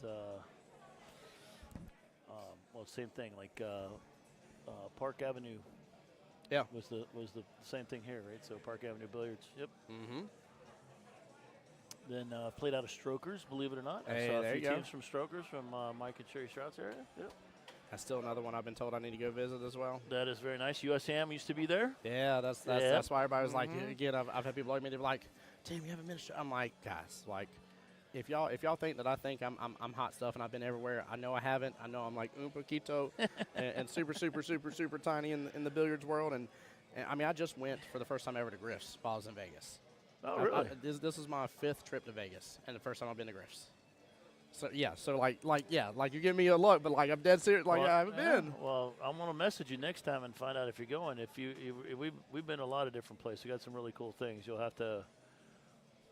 same thing, like Park Avenue. Yeah. Was the same thing here, right? So Park Avenue Billiards. Yep. Mm-hmm. Then played out of Strokers, believe it or not. Hey, I saw there a you few go. teams from Strokers from Mike and Sherry Strout's area. Yep. That's still another one I've been told I need to go visit as well. That is very nice. USAM used to be there. Yeah, that's why everybody was like, again, I've had people like me, they're like, Tim, you have a ministry. I'm like, guys, like, if y'all think that I think I'm hot stuff and I've been everywhere, I know I haven't. I know I'm like un poquito and super tiny in the billiards world. And I mean, I just went for the first time ever to Griff's while I was in Vegas. Oh, really? This is my 5th trip to Vegas and the first time I've been to Griff's. So yeah, like you're giving me a look, but like I'm dead serious. Like I haven't been. Well, I'm gonna message you next time and find out if you're going. If we've been a lot of different places. We got some really cool things. You'll have to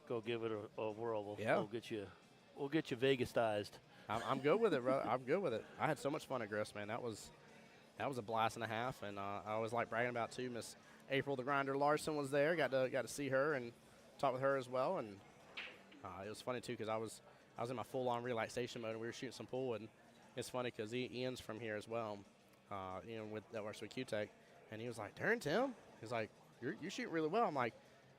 go give it a whirl. We'll get you Vegas-ized. I'm good with it, bro. I'm good with it. I had so much fun at Grist, man. That was a blast and a half, and I always like bragging about too. Miss April the Grinder Larson was there. Got to see her and talk with her as well, and it was funny too because I was in my full-on relaxation mode and we were shooting some pool, and it's funny because Ian's from here as well, that works with Q-Tech, and he was like, "Darn, Tim," he's like, "You're shooting really well." I'm like,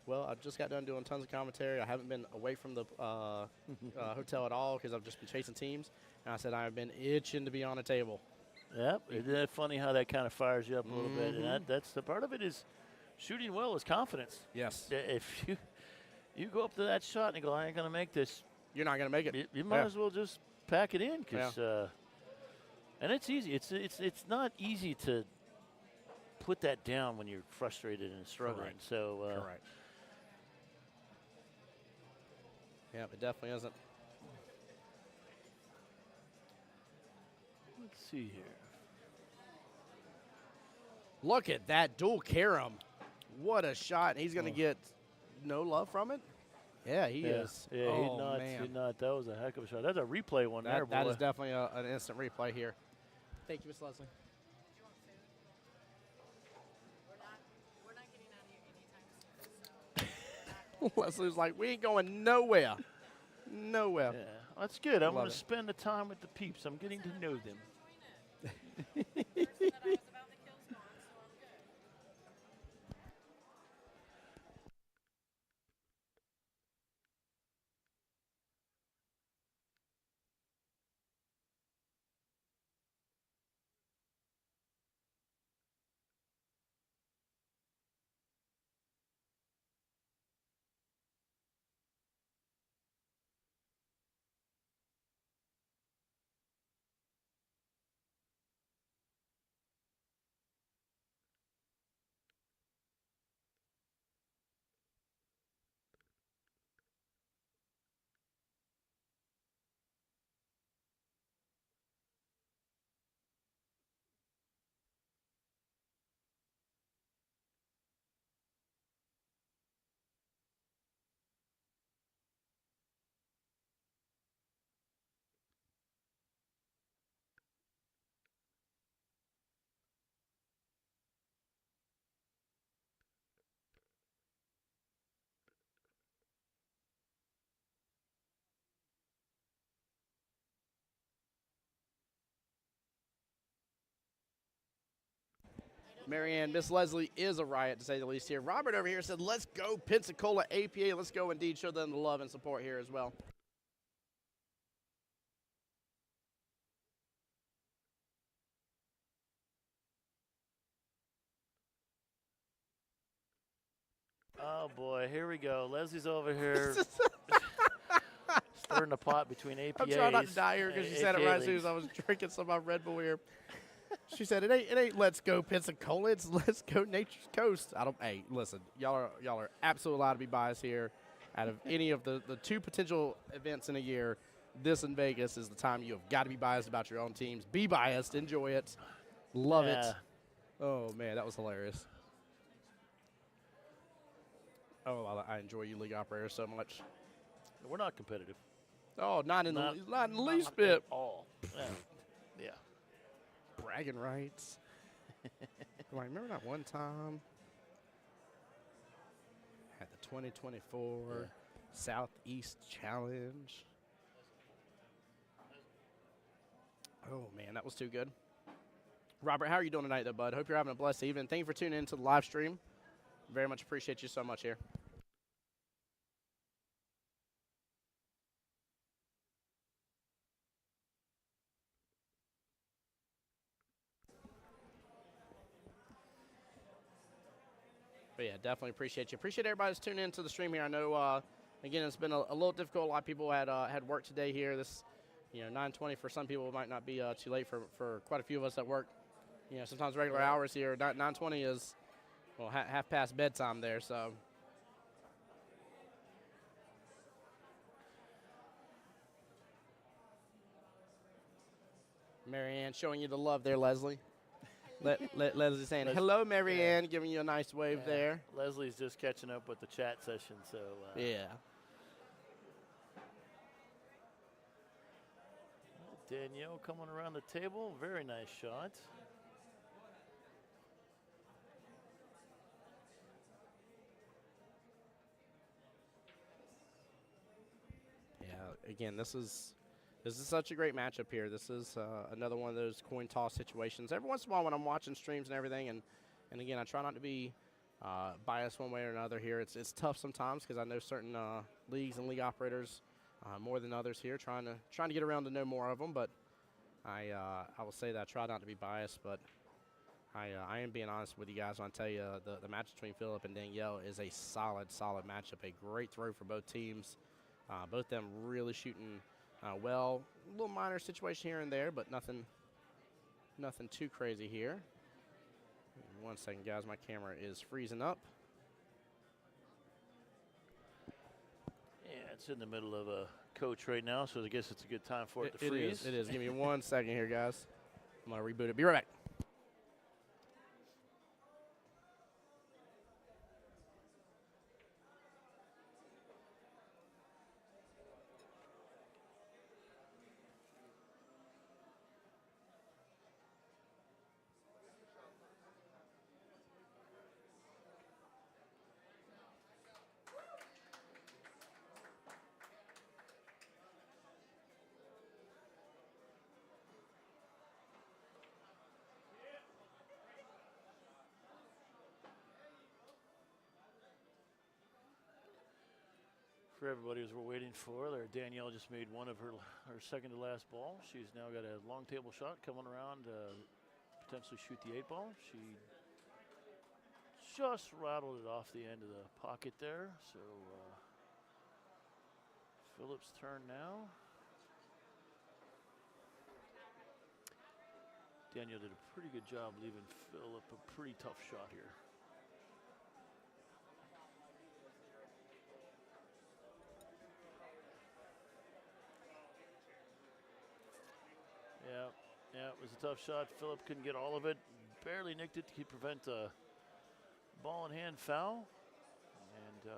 "Well, I just got done doing tons of commentary. I haven't been away from the hotel at all because I've just been chasing teams." And I said, "I've been itching to be on a table." Yep. Isn't that funny how that kind of fires you up a little bit? And that's the part of it is shooting well is confidence. Yes. If you go up to that shot and you go, "I ain't going to make this," you're not going to make it. You might as well just pack it in because and it's easy. It's not easy to put that down when you're frustrated and struggling. Correct. So correct. Yeah, it definitely isn't. Let's see here. Look at that dual carom. What a shot. And he's going to get no love from it? Yeah, he is. Yeah, oh, man. He not. That was a heck of a shot. That's a replay one there, boy. That is definitely an instant replay here. Thank you, Miss Leslie. Do you want food? We're not getting out of here anytime soon. Leslie's like, "We ain't going nowhere." Nowhere. Yeah, that's good. I'm going Love to it. spend the time with the peeps. I'm getting to know them. Person that I was about to kill spawn, so I'm good. Marianne, Miss Leslie is a riot, to say the least here. Robert over here said, "Let's go Pensacola APA. Let's go indeed. Show them the love and support here as well." Oh, boy. Here we go. Leslie's over here stirring the pot between APAs. I'm trying not to die here because she said it right as soon as I was drinking some of my Red Bull here. She said, it ain't let's go Pensacola, it's let's go Nature's Coast. Hey, listen, y'all are absolutely allowed to be biased here. Out of any of the two potential events in a year, this in Vegas is the time you have got to be biased about your own teams. Be biased, enjoy it, love it. Oh, man, that was hilarious. Oh, I enjoy you league operators so much. We're not competitive. Oh, not in the least bit. At all. Yeah. Bragging rights. Like, remember that one time at the 2024 Southeast Challenge? Oh, man, that was too good. Robert, how are you doing tonight, though, bud? Hope you're having a blessed evening. Thank you for tuning in to the live stream. Very much appreciate you so much here. But yeah, definitely appreciate you. Appreciate everybody that's tuning into the stream here. I know, again, it's been a little difficult. A lot of people had work today here. This, 9:20 for some people might not be too late for quite a few of us that work. Sometimes regular hours here. 9:20 is, well, half past bedtime there. So. Marianne showing you the love there, Leslie. Leslie saying, "Hello, Marianne," giving you a nice wave there. Leslie's just catching up with the chat session, so. Yeah. Danielle coming around the table. Very nice shot. Yeah, again, this is such a great matchup here. This is another one of those coin toss situations. Every once in a while when I'm watching streams and everything, and again, I try not to be biased one way or another here. It's tough sometimes because I know certain leagues and league operators more than others here, trying to get around to know more of them. But I will say that I try not to be biased, but I am being honest with you guys when I tell you the match between Philip and Danielle is a solid matchup. A great throw for both teams. Both them really shooting well. A little minor situation here and there, but nothing too crazy here. 1 second, guys. My camera is freezing up. Yeah, it's in the middle of a coach right now, so I guess it's a good time for it to freeze. It is. Give me 1 second here, guys. I'm going to reboot it. Be right back. For everybody as we're waiting for, there Danielle just made one of her second to last ball. She's now got a long table shot coming around to potentially shoot the 8-ball. She just rattled it off the end of the pocket there. So Phillips' turn now. Danielle did a pretty good job leaving Phillip a pretty tough shot here. Yeah, it was a tough shot. Phillip couldn't get all of it. Barely nicked it to prevent a ball in hand foul. And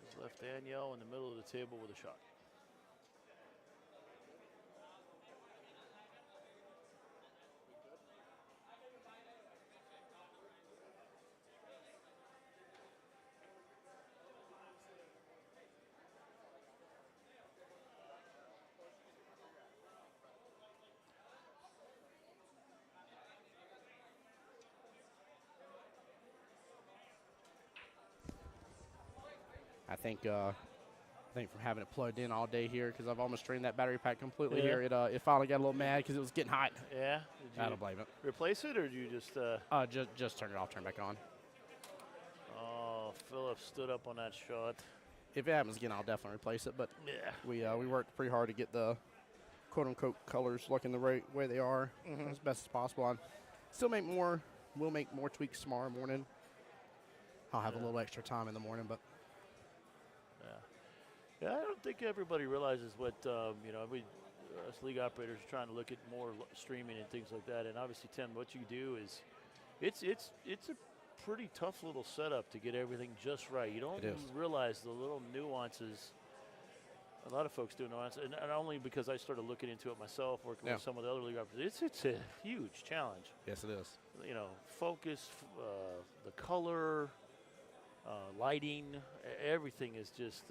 just left Danielle in the middle of the table with a shot. I think from having it plugged in all day here, because I've almost drained that battery pack completely here, it finally got a little mad because it was getting hot. Yeah? I don't blame it. Replace it, or did you just... Just turn it off, turn it back on. Oh, Phillip stood up on that shot. If it happens again, I'll definitely replace it. But yeah, we worked pretty hard to get the quote-unquote colors looking the right way they are as best as possible. I'll still make more. We'll make more tweaks tomorrow morning. I'll have a little extra time in the morning, but... Yeah, I don't think everybody realizes what, we, us league operators are trying to look at more streaming and things like that. And obviously, Tim, what you do is it's a pretty tough little setup to get everything just right. You don't realize the little nuances. A lot of folks do nuance, and only because I started looking into it myself, working with some of the other league operators. It's a huge challenge. Yes, it is. Focus, the color, lighting, everything is just,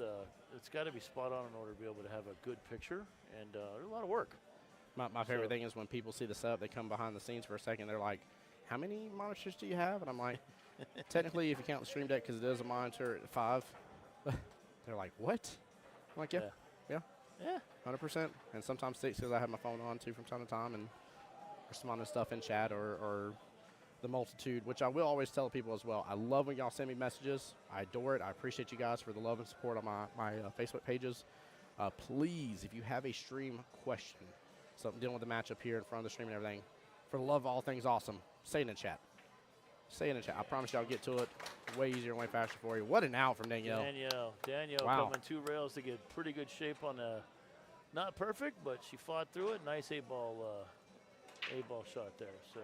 it's got to be spot on in order to be able to have a good picture, and there's a lot of work. My favorite thing is when people see the setup, they come behind the scenes for a second, they're like, how many monitors do you have? And I'm like, technically, if you count the stream deck, because it is a monitor at 5, they're like, what? I'm like, yeah, 100%. And sometimes 6 because I have my phone on, too, from time to time, and responding to stuff in chat or the multitude, which I will always tell people as well. I love when y'all send me messages. I adore it. I appreciate you guys for the love and support on my Facebook pages. Please, if you have a stream question, something dealing with the matchup here in front of the stream and everything, for the love of all things awesome, say it in the chat. Say it in the chat. I promise you I'll get to it way easier and way faster for you. What an out from Danielle. Danielle coming 2 rails to get pretty good shape on the, not perfect, but she fought through it. Nice 8-ball shot there. So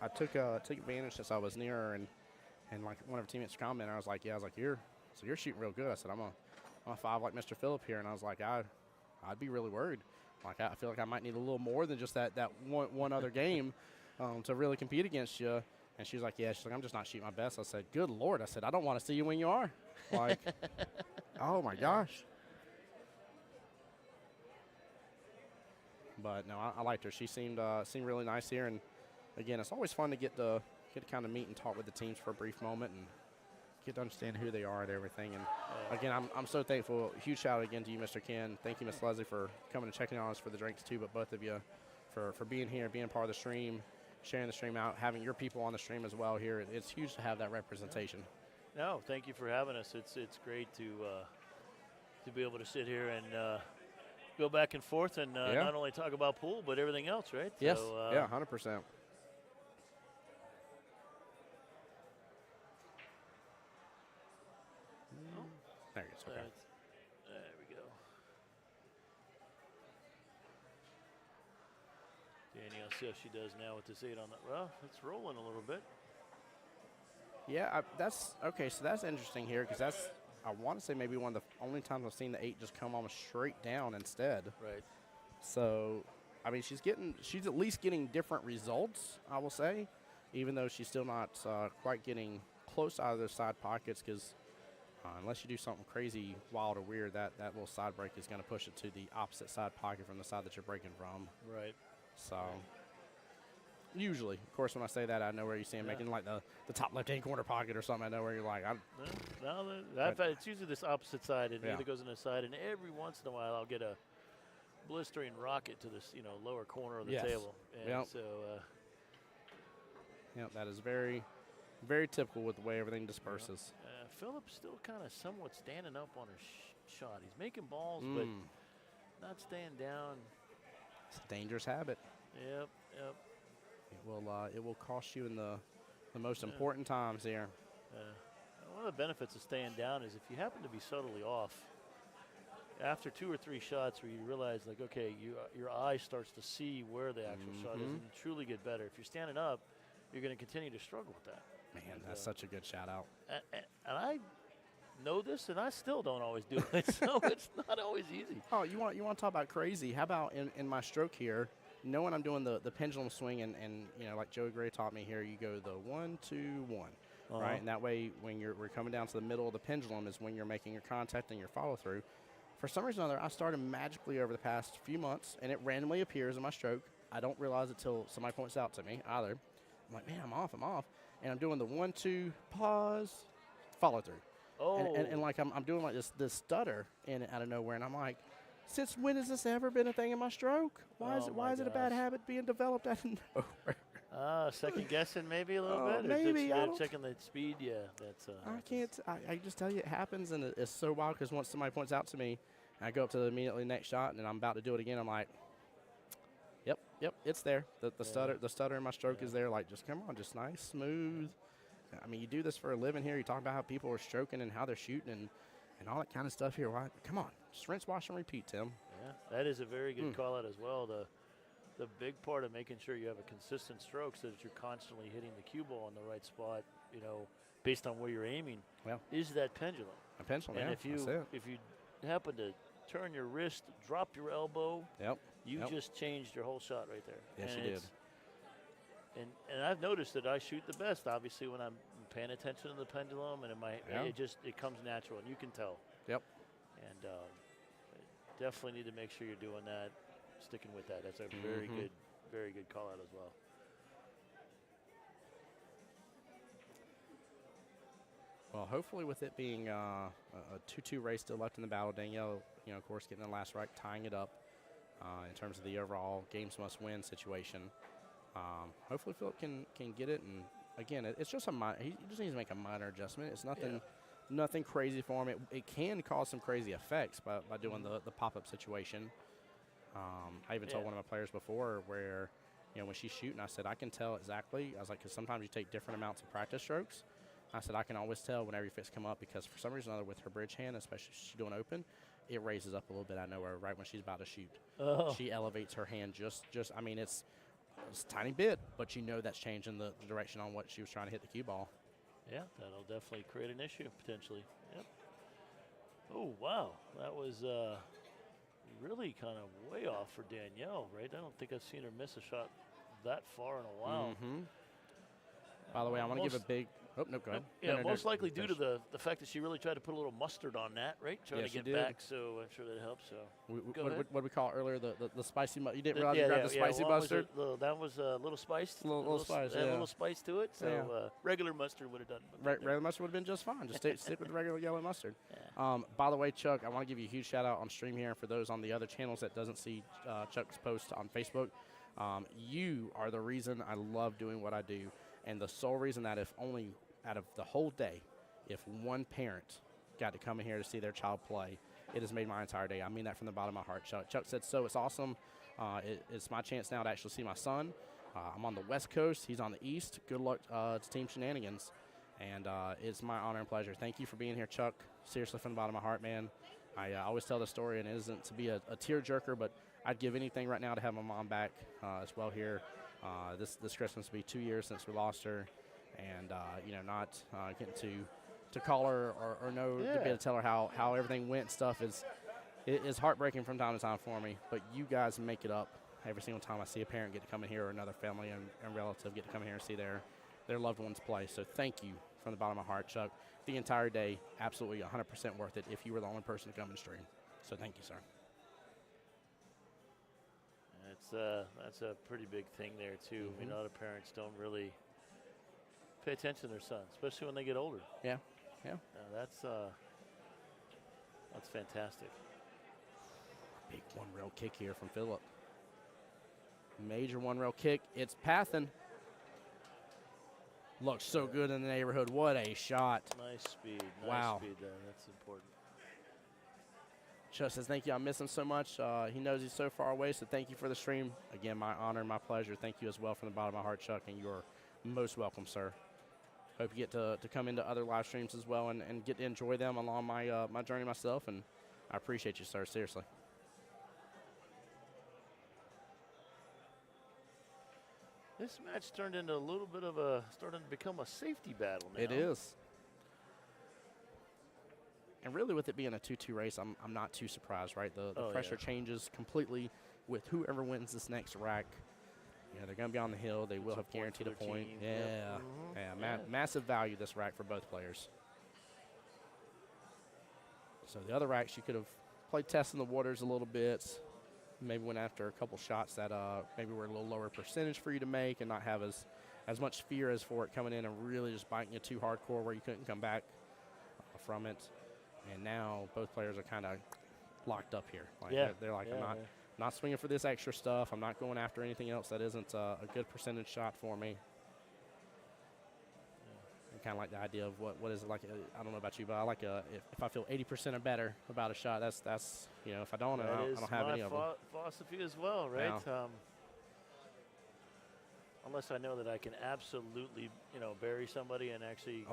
I took advantage since I was near her, and like one of her teammates commented, I was like, you're shooting real good. I said, I'm a 5 like Mr. Phillip here, and I was like, I'd be really worried. Like, I feel like I might need a little more than just that one other game to really compete against you. And she's like, yeah. She's like, I'm just not shooting my best. I said, good Lord. I said, I don't want to see you when you are. Like, oh, my gosh. But, no, I liked her. She seemed really nice here. And, again, it's always fun to get to kind of meet and talk with the teams for a brief moment and get to understand who they are and everything. And, again, I'm so thankful. Huge shout out again to you, Mr. Ken. Thank you, Miss Leslie, for coming and checking on us for the drinks, too. But both of you for being here, being part of the stream, sharing the stream out, having your people on the stream as well here. It's huge to have that representation. No, thank you for having us. It's great to be able to sit here and go back and forth and not only talk about pool, but everything else, right? Yes, So, yeah, 100%. There it is. Okay. There we go. Danielle, see how she does now with this 8 on that. Well, it's rolling a little bit. Yeah, that's okay. So that's interesting here because that's, I want to say, maybe one of the only times I've seen the 8 just come almost straight down instead. Right. So, I mean, she's at least getting different results, I will say, even though she's still not quite getting close out of those side pockets because unless you do something crazy, wild, or weird, that little side break is going to push it to the opposite side pocket from the side that you're breaking from. Right. So, usually, of course, when I say that, I know where you see him making like the top left-hand corner pocket or something. I know where you're like, it's usually this opposite side. It either goes on the side, and every once in a while I'll get a blistering rocket to this, lower corner of the table. And so, that is very, very typical with the way everything disperses. Philip's still kind of somewhat standing up on her shot. He's making balls, but not staying down. It's a dangerous habit. Yep. It will cost you in the most important times here. One of the benefits of staying down is if you happen to be subtly off, after 2 or 3 shots where you realize, like, okay, your eye starts to see where the actual shot is and you truly get better. If you're standing up, you're going to continue to struggle with that. Man, that's such a good shout out. And I know this, and I still don't always do it, so it's not always easy. Oh, you want to talk about crazy? How about in my stroke here, knowing I'm doing the pendulum swing, and like Joey Gray taught me here, you go the 1, 2, 1, right? And that way, when we're coming down to the middle of the pendulum is when you're making your contact and your follow through. For some reason or other, I started magically over the past few months, and it randomly appears in my stroke. I don't realize it till somebody points out to me either. I'm like, man, I'm off. And I'm doing the 1, 2, pause, follow through. Oh. And like I'm doing like this stutter out of nowhere, and I'm like, since when has this ever been a thing in my stroke? Why is it a bad habit being developed out of nowhere? Second guessing maybe a little bit? Maybe. Checking the speed, that's. I can't. I just tell you it happens, and it's so wild because once somebody points out to me, I go up to the immediately next shot, and I'm about to do it again. I'm like, yep, it's there. The stutter in my stroke is there. Like, just come on, just nice, smooth. I mean, you do this for a living here. You talk about how people are stroking and how they're shooting and all that kind of stuff here. Why? Come on, just rinse, wash, and repeat, Tim. Yeah, that is a very good call out as well. The big part of making sure you have a consistent stroke so that you're constantly hitting the cue ball in the right spot, based on where you're aiming, is that pendulum. A pendulum, and if you happen to turn your wrist, drop your elbow, you just changed your whole shot right there. Yes, and you did. And I've noticed that I shoot the best, obviously, when I'm paying attention to the pendulum, and it comes natural, and you can tell. Yep. And definitely need to make sure you're doing that, sticking with that. That's a very good call out as well. Well, hopefully with it being a 2-2 race still left in the battle, Danielle, of course, getting the last right, tying it up in terms of the overall games must win situation. Hopefully Philip can get it, and again, it's just he just needs to make a minor adjustment. It's nothing crazy for him. It can cause some crazy effects by doing the pop-up situation. I even told one of my players before where, when she's shooting, I said, I can tell exactly. I was like, because sometimes you take different amounts of practice strokes. I said, I can always tell whenever your fists come up because for some reason or other with her bridge hand, especially if she's doing open, it raises up a little bit. I know her right when she's about to shoot. She elevates her hand just I mean, it's a tiny bit, but that's changing the direction on what she was trying to hit the cue ball. Yeah, that'll definitely create an issue potentially. Yep. Oh, wow. That was really kind of way off for Danielle, right? I don't think I've seen her miss a shot that far in a while. Mm-hmm. By the way, I want to give a big. Oh no, go ahead. Yeah, No, most likely due to finish. the fact that she really tried to put a little mustard on that, right? Trying Yeah, to she get did. back, so I'm sure that helps. So Go ahead. What did we call it earlier? The spicy. You didn't realize you grabbed the spicy one was mustard. that was a little spiced. Little spice, A yeah. little spice to it. So Yeah. regular mustard would have done. Regular mustard would have been just fine. Just stick with the regular yellow mustard. Yeah. By the way, Chuck, I want to give you a huge shout out on stream here. For those on the other channels that doesn't see Chuck's post on Facebook, you are the reason I love doing what I do, and the sole reason that if only out of the whole day, if one parent got to come in here to see their child play, it has made my entire day. I mean that from the bottom of my heart. Chuck said so. It's awesome. It's my chance now to actually see my son. I'm on the West Coast. He's on the East. Good luck to Team Shenanigans. And it's my honor and pleasure. Thank you for being here, Chuck. Seriously, from the bottom of my heart, man. I always tell the story, and it isn't to be a tearjerker, but I'd give anything right now to have my mom back as well here. This Christmas will be 2 years since we lost her. And, not getting to call her or know to be able to tell her how everything went and stuff is heartbreaking from time to time for me. But you guys make it up every single time I see a parent get to come in here or another family and relative get to come in here and see their loved ones play. So thank you from the bottom of my heart, Chuck. The entire day, absolutely 100% worth it if you were the only person to come and stream. So thank you, sir. That's a pretty big thing there, too. Mm-hmm. I mean, a lot of parents don't really pay attention to their sons, especially when they get older. Yeah. That's fantastic. Big one-rail kick here from Phillip. Major one-rail kick. It's Pathin. Looks so good in the neighborhood. What a shot. Nice speed. Wow. Nice speed there. That's important. Chuck says, thank you. I miss him so much. He knows he's so far away, so thank you for the stream. Again, my honor and my pleasure. Thank you as well from the bottom of my heart, Chuck, and you're most welcome, sir. Hope you get to come into other live streams as well and get to enjoy them along my my journey myself, and I appreciate you, sir, seriously. This match turned into a little bit of starting to become a safety battle now. It is. And really, with it being a 2-2 race, I'm not too surprised, right? The pressure changes completely with whoever wins this next rack. Yeah, they're going to be on the hill. They will have guaranteed a point. Team. Yeah. Yep. Yeah, massive value this rack for both players. So the other racks, you could have played testing the waters a little bit. Maybe went after a couple shots that maybe were a little lower percentage for you to make and not have as much fear as for it coming in and really just biting you too hardcore where you couldn't come back from it. And now both players are kind of locked up here. Like they're like, I'm not swinging for this extra stuff. I'm not going after anything else that isn't a good percentage shot for me. I kind of like the idea of what is it like. I don't know about you, but I like if I feel 80% or better about a shot, that's if I don't, I don't have any of them. That is my philosophy as well, right? Yeah. Unless I know that I can absolutely bury somebody and actually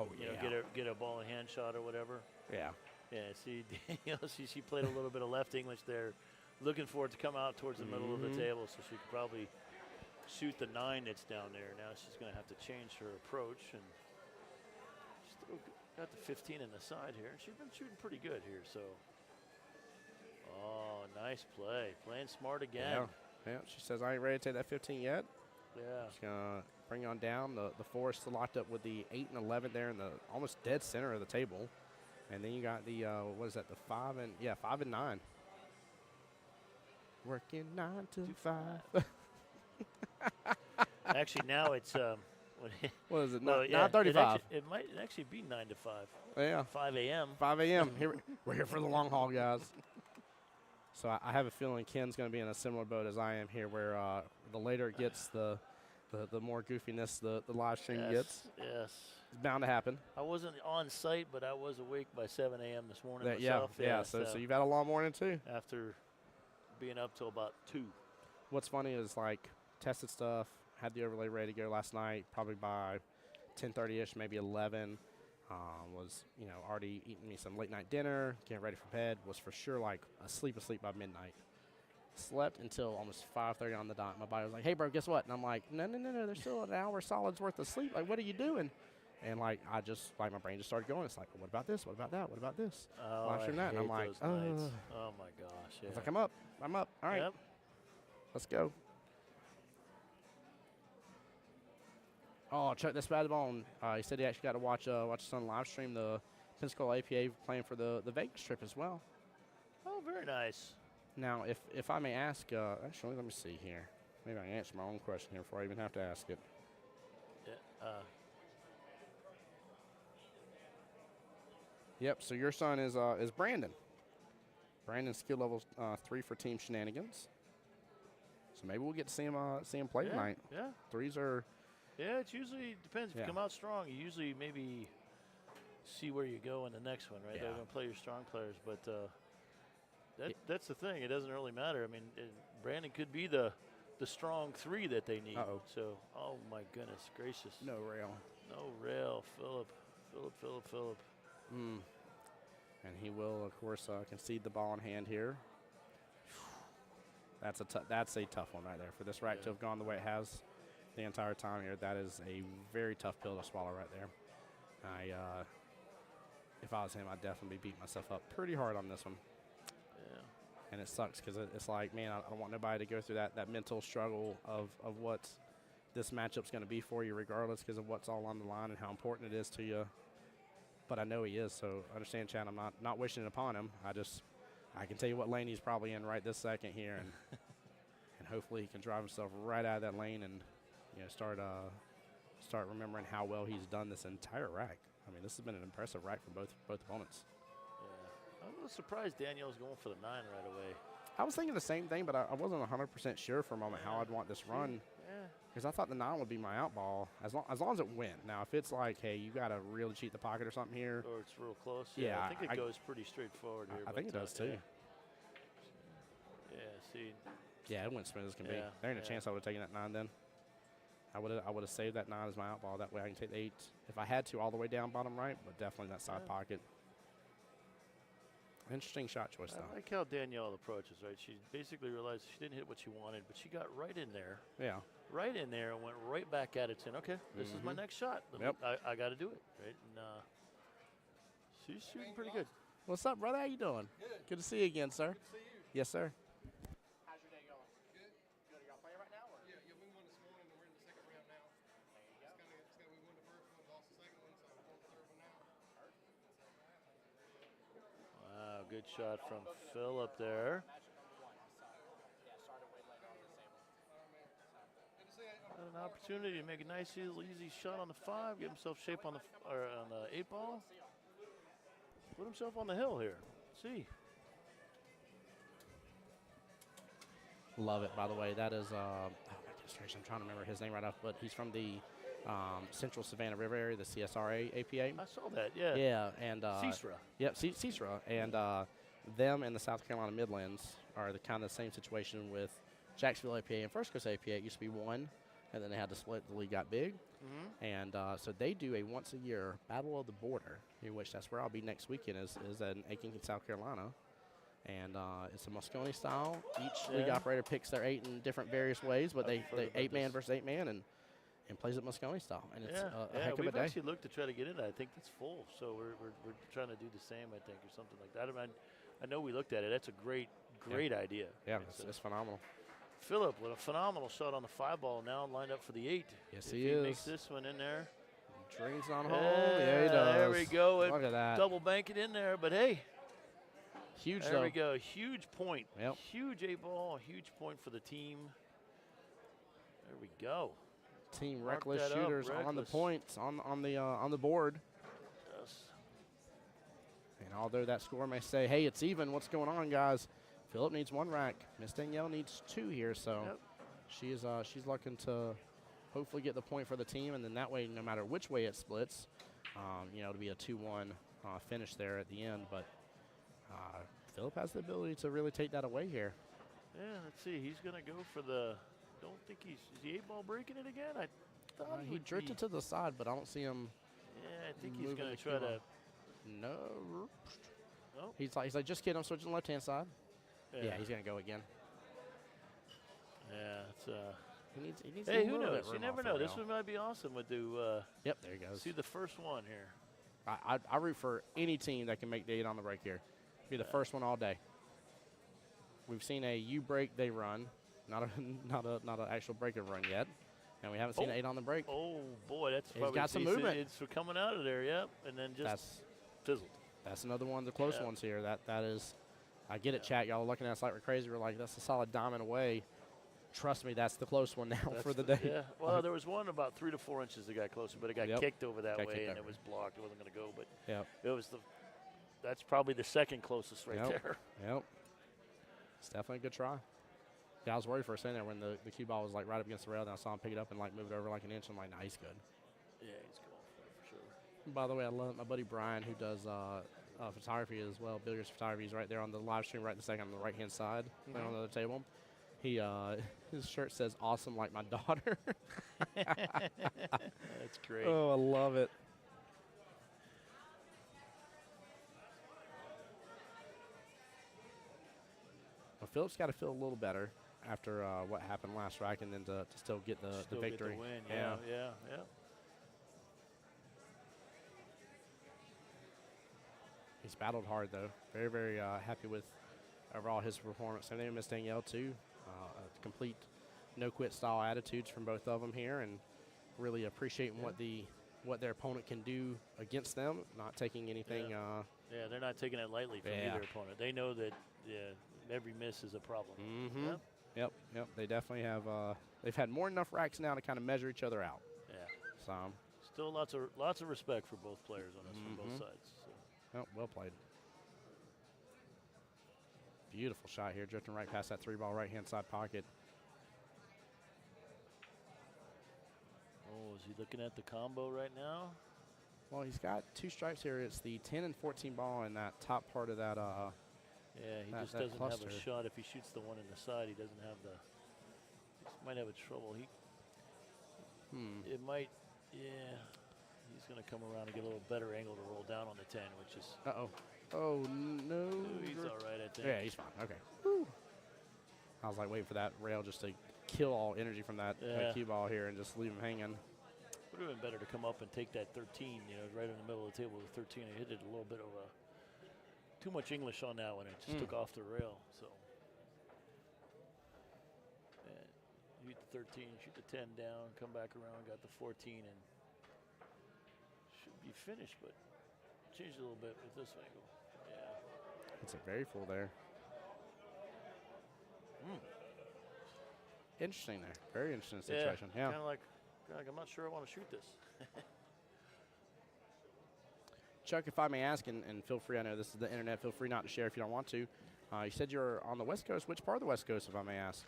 get a ball in hand shot or whatever. Yeah. Yeah. See, she played a little bit of left English there, looking for it to come out towards the middle of the table, so she could probably shoot the 9 that's down there. Now she's going to have to change her approach, and still got the 15 in the side here. She's been shooting pretty good here, so. Oh, nice play. Playing smart again. Yeah. She says, I ain't ready to take that 15 yet. Yeah. She's going to bring on down. The 4 is still locked up with the 8 and 11 there in the almost dead center of the table. And then you got the, what is that, the 5 and 9. Working 9 to 5. Actually, now it's what is it? Well, 9:35. It might actually be 9 to 5. Yeah. 5 a.m. 5 a.m. We're here for the long haul, guys. So I have a feeling Ken's going to be in a similar boat as I am here, where the later it gets, the more goofiness the live stream gets. Yes. It's bound to happen. I wasn't on site, but I was awake by 7 a.m. this morning myself. Yeah. So you've had a long morning too. After being up till about 2. What's funny is tested stuff. Had the overlay ready to go last night, probably by 10:30ish, maybe 11. Was already eating me some late night dinner, getting ready for bed. Was for sure asleep by midnight. Slept until almost 5:30 on the dot. My body was like, "Hey, bro, guess what?" And I'm like, "No. There's still an hour solid's worth of sleep. Like, what are you doing?" And like my brain just started going. It's like, what about this? What about that? What about this? Oh, Watching that, and I'm like, those nights. Oh my gosh! Yeah. It's like, I'm up. All right, Yep. let's go. Oh, Chuck, this bad bone. He said he actually got to watch his son live stream the Pensacola APA playing for the Vegas trip as well. Oh, very nice. Now, if I may ask, actually, let me see here. Maybe I can answer my own question here before I even have to ask it. Yeah. Yep. So your son is Brandon. Brandon's skill level 3 for team shenanigans. So maybe we'll get to see him play tonight. Yeah. Threes are. Yeah, it usually depends. If Yeah. you come out strong, you usually maybe see where you go in the next one, right? Yeah. They're going to play your strong players, but that's the thing. It doesn't really matter. I mean, Brandon could be the strong 3 that they need. Uh-oh. So, oh my goodness gracious. No rail. No rail. Phillip. And he will, of course, concede the ball in hand here. That's a tough one right there. For this rack to have gone the way it has the entire time here, that is a very tough pill to swallow right there. If I was him, I'd definitely beat myself up pretty hard on this one. Yeah. And it sucks because it's like, man, I don't want nobody to go through that mental struggle of what this matchup's going to be for you regardless because of what's all on the line and how important it is to you. But I know he is, so understand, Chad, I'm not wishing it upon him. I can tell you what lane he's probably in right this second here, and and hopefully he can drive himself right out of that lane and start remembering how well he's done this entire rack. I mean, this has been an impressive rack for both opponents. Yeah. I'm a little surprised Danielle's going for the 9 right away. I was thinking the same thing, but I wasn't 100% sure for a moment how I'd want this run. Yeah. Because I thought the 9 would be my out ball as long as it went. Now, if it's like, hey, you got to really cheat the pocket or something here. Or it's real close. Yeah, I think it goes pretty straightforward here. I think it does too. Yeah, see. Yeah, it went smooth as can be. Yeah, There ain't a chance I would have taken that 9 then. I would have saved that 9 as my out ball. That way I can take the 8 if I had to all the way down bottom right, but definitely that side pocket. Interesting shot choice, though. I like how Danielle approaches, right? She basically realized she didn't hit what she wanted, but she got right in there. Yeah. Right in there and went right back at it saying, okay, this is my next shot. Yep. I got to do it, right? And she's shooting pretty good. What's up, brother? How you doing? Good to see you again, sir. Good to see you. Yes, sir. How's your day going? Good. Good. Are y'all playing right now? Or? Yeah, we won this morning, and we're in the second round now. There you go. We won the first one, lost the second one, so we're on the third one now. Wow, good shot from Phil up there. Had an opportunity to make a nice, easy shot on the 5, get himself shape on the 8 ball. Put himself on the hill here. Let's see. Love it, by the way. That is, oh my goodness, I'm trying to remember his name right off, but he's from the Central Savannah River area, the CSRA APA. I saw that, yeah. Yeah, and CSRA. Yep, CSRA, and them and the South Carolina Midlands are the kind of the same situation with Jacksonville APA and First Coast APA. It used to be one, and then they had to split. The league got big, and so they do a once-a-year Battle of the Border, in which that's where I'll be next weekend. Is in Aiken, South Carolina, and it's a Moscone style. Each league operator picks their 8 in different various ways, but they 8-man versus 8-man and plays it Moscone style, and it's a heck of a we've day. actually looked to try to get into that. I think that's full, so we're trying to do the same, I think, or something like that. I know we looked at it. That's a great idea. Yeah, it's phenomenal. Phillip with a phenomenal shot on the 5 ball, now lined up for the 8. Yes, if he he is. makes this one in there. Drains on home. Yeah, he does. There we go. Look at that. Double bank it in there, but hey. Huge, There though. we go. Huge point. Yep. Huge 8 ball. Huge point for the team. There we go. Team Mark reckless that up, shooters on the reckless. points on the board. Yes. And although that score may say, hey, it's even, what's going on, guys? Phillip needs 1 rack. Miss Danielle needs 2 here, so she's looking to hopefully get the point for the team, and then that way, no matter which way it splits, it'll be a 2-1 finish there at the end. But Phillip has the ability to really take that away here. Yeah, let's see. He's going to go for the – don't think is the 8 ball breaking it again? I thought He would drifted be. to the side, but I don't see him. Yeah, I think he's moving going the to try key to on. No. Nope. He's like, just kidding, I'm switching the left-hand side. Yeah, he's going to go again. Yeah, it's He needs Hey, a who little knows? bit You room never off the know. This rail. one might be awesome. With Yep, there he goes. see the first one here. I root for any team that can make the 8 on the break here. Be the first one all day. We've seen a U break they run, not an actual breaker run yet, and we haven't seen an 8 on the break. Oh boy, that's He's probably got some decent. movement. It's for coming out of there, yep, and then just fizzled. That's another one of the close Yep. ones here. That is, I get it, chat. Y'all looking at us like we're crazy. We're like, that's a solid diamond away. Trust me, that's the close one now That's for the day. Yeah. Well, there was one about 3 to 4 inches that got closer, but it got Yep. kicked over that Got way, kicked and over. it was blocked. It wasn't going to go, but Yep. it was that's probably the second closest right Yep. there. Yep. It's definitely a good try. Yeah, I was worried for a second there when the cue ball was like right up against the rail, and I saw him pick it up and like move it over like an inch. I'm like, nah, he's good. Yeah, he's going for it for sure. By the way, I love my buddy Brian, who does photography as well, billiards photography. He's right there on the live stream right in the second on the right-hand side, right on the other table. He his shirt says "awesome" like my daughter. That's great. Oh, I love it. Well, Phillips got to feel a little better after what happened last rack, and then to still get the Still victory. Get the win. Yeah. He's battled hard, though. Very, very happy with overall his performance. And then Miss Danielle, too. A complete no-quit style attitudes from both of them here, and really appreciating what their opponent can do against them, not taking anything. Yeah, they're not taking it lightly from Yeah. either opponent. They know that every miss is a problem. Mm-hmm. Yep. Yep. They definitely have. They've had more than enough racks now to kind of measure each other out. Yeah. So, Still lots of respect for both players on this from both sides. So. oh, well played. Beautiful shot here, drifting right past that 3-ball right-hand side pocket. Oh, is he looking at the combo right now? Well, he's got 2 strikes here. It's the 10 and 14 ball in that top part of that. Yeah, he that just doesn't cluster. have a shot. If he shoots the one in the side, he doesn't have the. He might have a trouble. It might. Yeah, he's going to come around and get a little better angle to roll down on the 10, which is. Uh-oh. Oh, no. Ooh, he's all right, I think. Yeah, he's fine. Okay. Woo. I was like waiting for that rail just to kill all energy from that cue ball here and just leave him hanging. Would have been better to come up and take that 13, right in the middle of the table with 13. He hit it a little bit of too much English on that one. It just took off the rail. So, shoot the 13, shoot the 10 down, come back around, got the 14, and should be finished, but changed a little bit with this angle. Yeah. It's a very full there. Interesting there. Very interesting situation. Yeah. Kind of like, I'm not sure I want to shoot this. Chuck, if I may ask, and feel free, I know this is the internet, feel free not to share if you don't want to. You said you're on the West Coast. Which part of the West Coast, if I may ask?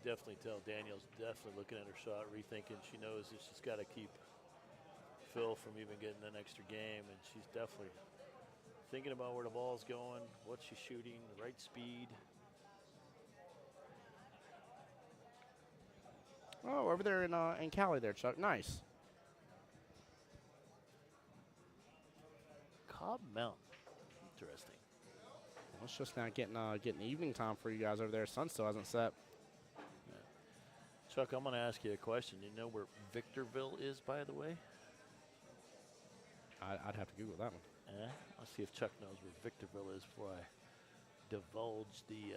Definitely tell Danielle's definitely looking at her shot, rethinking. She knows that she's got to keep Phil from even getting an extra game, and she's definitely thinking about where the ball's going, what she's shooting, the right speed. Oh, over there in Cali there, Chuck. Nice. Cobb Mountain. Interesting. Well, it's just now getting evening time for you guys over there. Sun still hasn't set. Chuck, I'm going to ask you a question. You know where Victorville is, by the way? I'd have to Google that one. I'll see if Chuck knows where Victorville is before I divulge the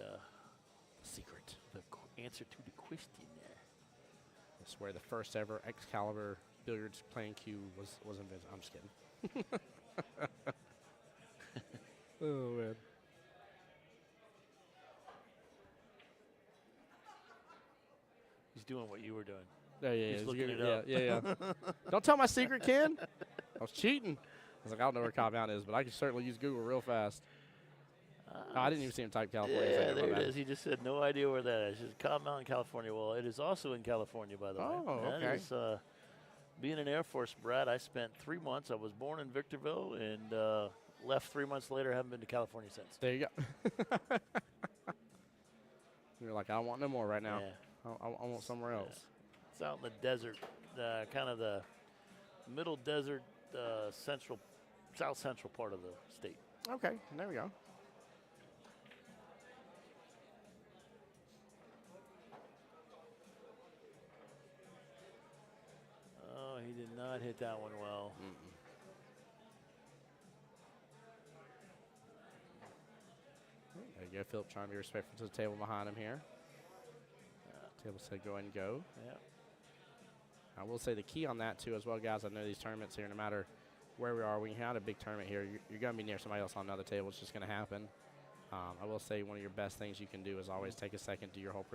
secret. The answer to the question there. It's where the first ever Excalibur billiards playing cue was invented. I'm just kidding. Oh, man. He's doing what you were doing. Yeah. He's looking it up. Yeah. Don't tell my secret, Ken. I was cheating. I was like, I don't know where Cobb Mountain is, but I can certainly use Google real fast. I didn't even see him type California. Yeah, there it is. He just said no idea where that is. It's Cobb Mountain, California. Well, it is also in California, by the way. Oh, okay. That is Being an Air Force brat, I spent 3 months. I was born in Victorville and left 3 months later. Haven't been to California since. There you go. You're like, I don't want no more right now. Yeah. I want somewhere else. Yeah. It's out in the desert, kind of the middle desert, south central part of the state. Okay, there we go. Oh, he did not hit that one well. There you go, Philip trying to be respectful to the table behind him here. Table said go ahead and go. Yeah. I will say the key on that too as well, guys. I know these tournaments here, no matter where we are, when you have a big tournament here, you're going to be near somebody else on another table. It's just going to happen. I will say one of your best things you can do is always take a second, do your whole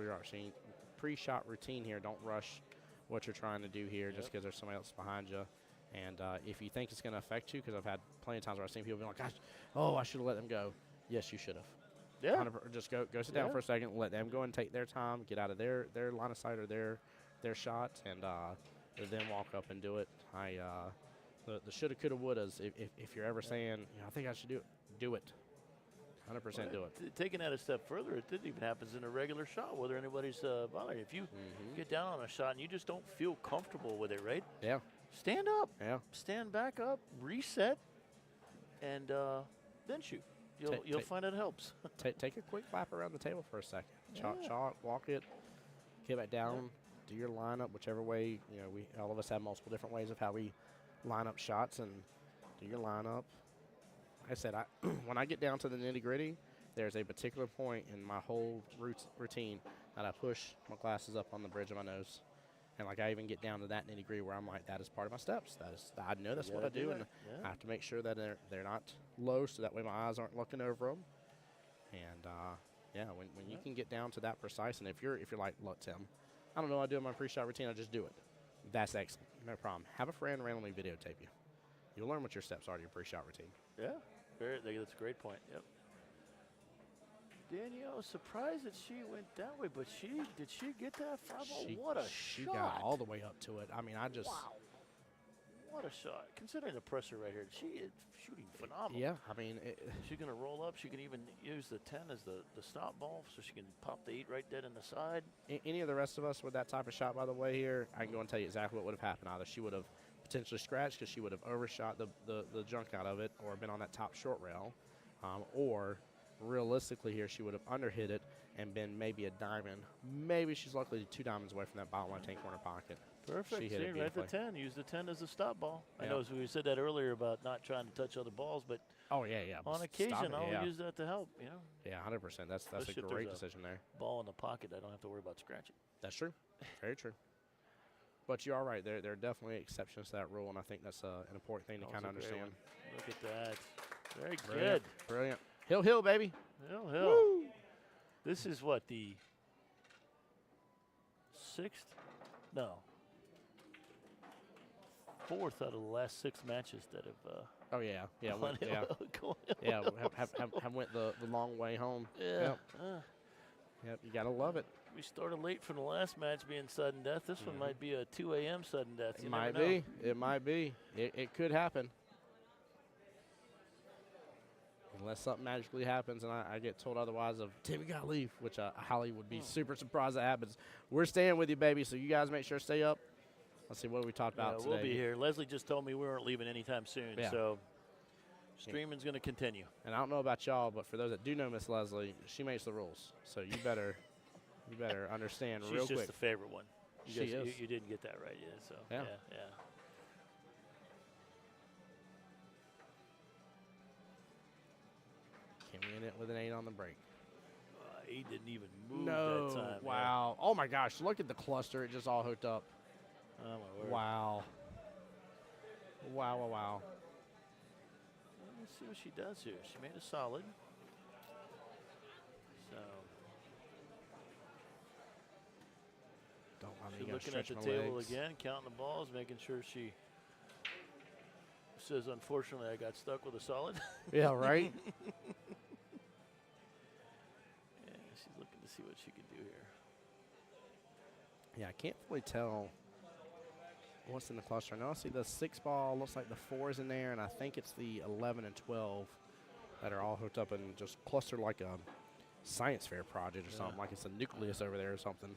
pre-shot routine here. Don't rush what you're trying to do here just because there's somebody else behind you. And if you think it's going to affect you, because I've had plenty of times where I've seen people be like, gosh, oh, I should have let them go. Yes, you should have. Yeah. 100%. Just go sit down for a second, let them go and take their time, get out of their line of sight or their shot, and then walk up and do it. The shoulda, coulda, wouldas. If you're ever saying, I think I should do it. 100% do it. Taking that a step further, it didn't even happen in a regular shot, whether anybody's bothering. If you get down on a shot and you just don't feel comfortable with it, right? Yeah. Stand up. Yeah. Stand back up, reset, and then shoot. You'll find it helps. Take a quick lap around the table for a second. Chalk, walk it, get back down, do your lineup, whichever way. We all of us have multiple different ways of how we line up shots, and do your lineup. Like I said, when I get down to the nitty-gritty, there's a particular point in my whole routine that I push my glasses up on the bridge of my nose. And I even get down to that nitty-gritty where I'm like, that is part of my steps. I know that's what I do, and I have to make sure that they're not low, so that way my eyes aren't looking over them. And when you can get down to that precise, and if you're like, look, Tim, I don't know what I do in my pre-shot routine, I just do it. That's excellent, no problem. Have a friend randomly videotape you. You'll learn what your steps are to your pre-shot routine. Yeah, that's a great point. Yep. Danielle, surprised that she went that way, but did she get that 5-0? What a shot. She got all the way up to it. I mean, wow. What a shot. Considering the pressure right here, she is shooting phenomenal. Yeah, I mean. She's going to roll up. She can even use the 10 as the stop ball, so she can pop the 8 right dead in the side. Any of the rest of us with that type of shot, by the way, here, I can go and tell you exactly what would have happened. Either she would have potentially scratched because she would have overshot the junk out of it or been on that top short rail, or realistically here, she would have underhit it and been maybe a diamond. Maybe she's luckily 2 diamonds away from that bottom left-hand corner pocket. Perfect. She hit it right the 10. Use the 10 as a stop ball. Yeah. I know we said that earlier about not trying to touch other balls, but on occasion I'll use that to help. Yeah, 100%. That's a great decision there. Ball in the pocket, I don't have to worry about scratching. That's true. Very true. But you are right. There are definitely exceptions to that rule, and I think that's an important thing to kind of understand. Look at that. Very Brilliant. good. Brilliant. Hill, baby. Hill. Woo. This is what, the 6th? No. 4th out of the last 6 matches that have. Oh yeah. Have went the long way home. Yeah. Yep. You gotta love it. We started late from the last match being sudden death. This one might be a 2 a.m. sudden death. It might be. It might be. It could happen. Unless something magically happens and I get told otherwise of, Tim, you gotta leave, which I highly would be super surprised that happens. We're staying with you, baby, so you guys make sure to stay up. Let's see, what do we talk about today? We'll be here. Leslie just told me we weren't leaving anytime soon, so streaming's going to continue. And I don't know about y'all, but for those that do know Miss Leslie, she makes the rules. So you better understand real quick. She's just the favorite one. She is. You didn't get that right yet, so yeah. Came in it with an 8 on the break. He didn't even move that time. Wow. Oh, my gosh. Look at the cluster. It just all hooked up. Oh, my word. Wow. Wow. Let's see what she does here. She made a solid. So. She's looking at the table again, counting the balls, making sure she says, unfortunately, I got stuck with a solid. Yeah, right? She's looking to see what she can do here. Yeah, I can't fully tell what's in the cluster? I know I see the 6 ball. Looks like the 4 is in there, and I think it's the 11 and 12 that are all hooked up and just clustered like a science fair project or something. Like it's a nucleus over there or something.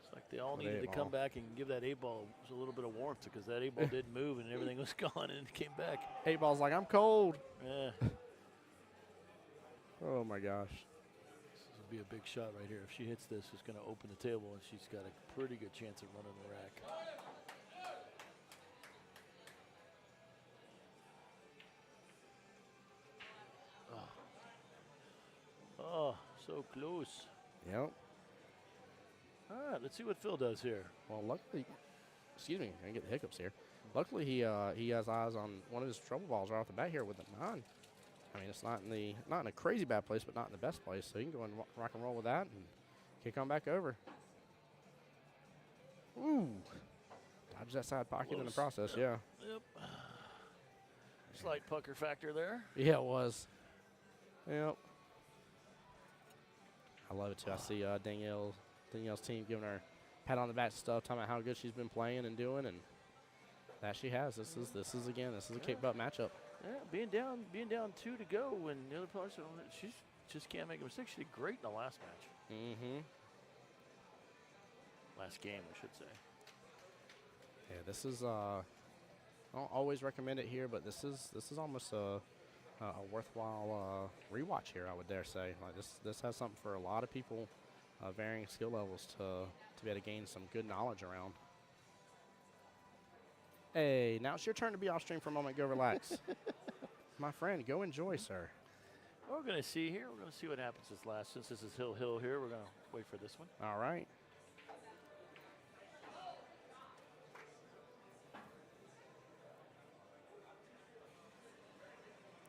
It's like they all With needed to 8 come ball. back and give that 8 ball a little bit of warmth because that 8 ball did move and everything was gone and it came back. 8 ball's like, I'm cold. Yeah. Oh, my gosh. This would be a big shot right here. If she hits this, it's going to open the table, and she's got a pretty good chance of running the rack. Oh, so close. Yep. All right, let's see what Phil does here. Well, luckily, excuse me, I get the hiccups here. Luckily, he has eyes on one of his trouble balls right off the bat here with the 9. I mean, it's not in a crazy bad place, but not in the best place. So he can go and rock and roll with that and kick on back over. Ooh, dodge that side pocket in the process. Yeah. Yep. Slight pucker factor there. Yeah, it was. Yep. I love it too. I see Danielle's team giving her a pat on the back and stuff, talking about how good she's been playing and doing, and that she has. This is a kick butt matchup. Yeah, being down 2 to go when the other players, she just can't make a mistake. She did great in the last match. Mm-hmm. Last game, I should say. Yeah, this is. I don't always recommend it here, but this is almost a worthwhile rewatch here. I would dare say. Like this has something for a lot of people, varying skill levels to be able to gain some good knowledge around. Hey, now it's your turn to be off stream for a moment. Go relax. My friend, go enjoy, sir. We're going to see here. We're going to see what happens this last. Since this is Hill here, we're going to wait for this one. All right.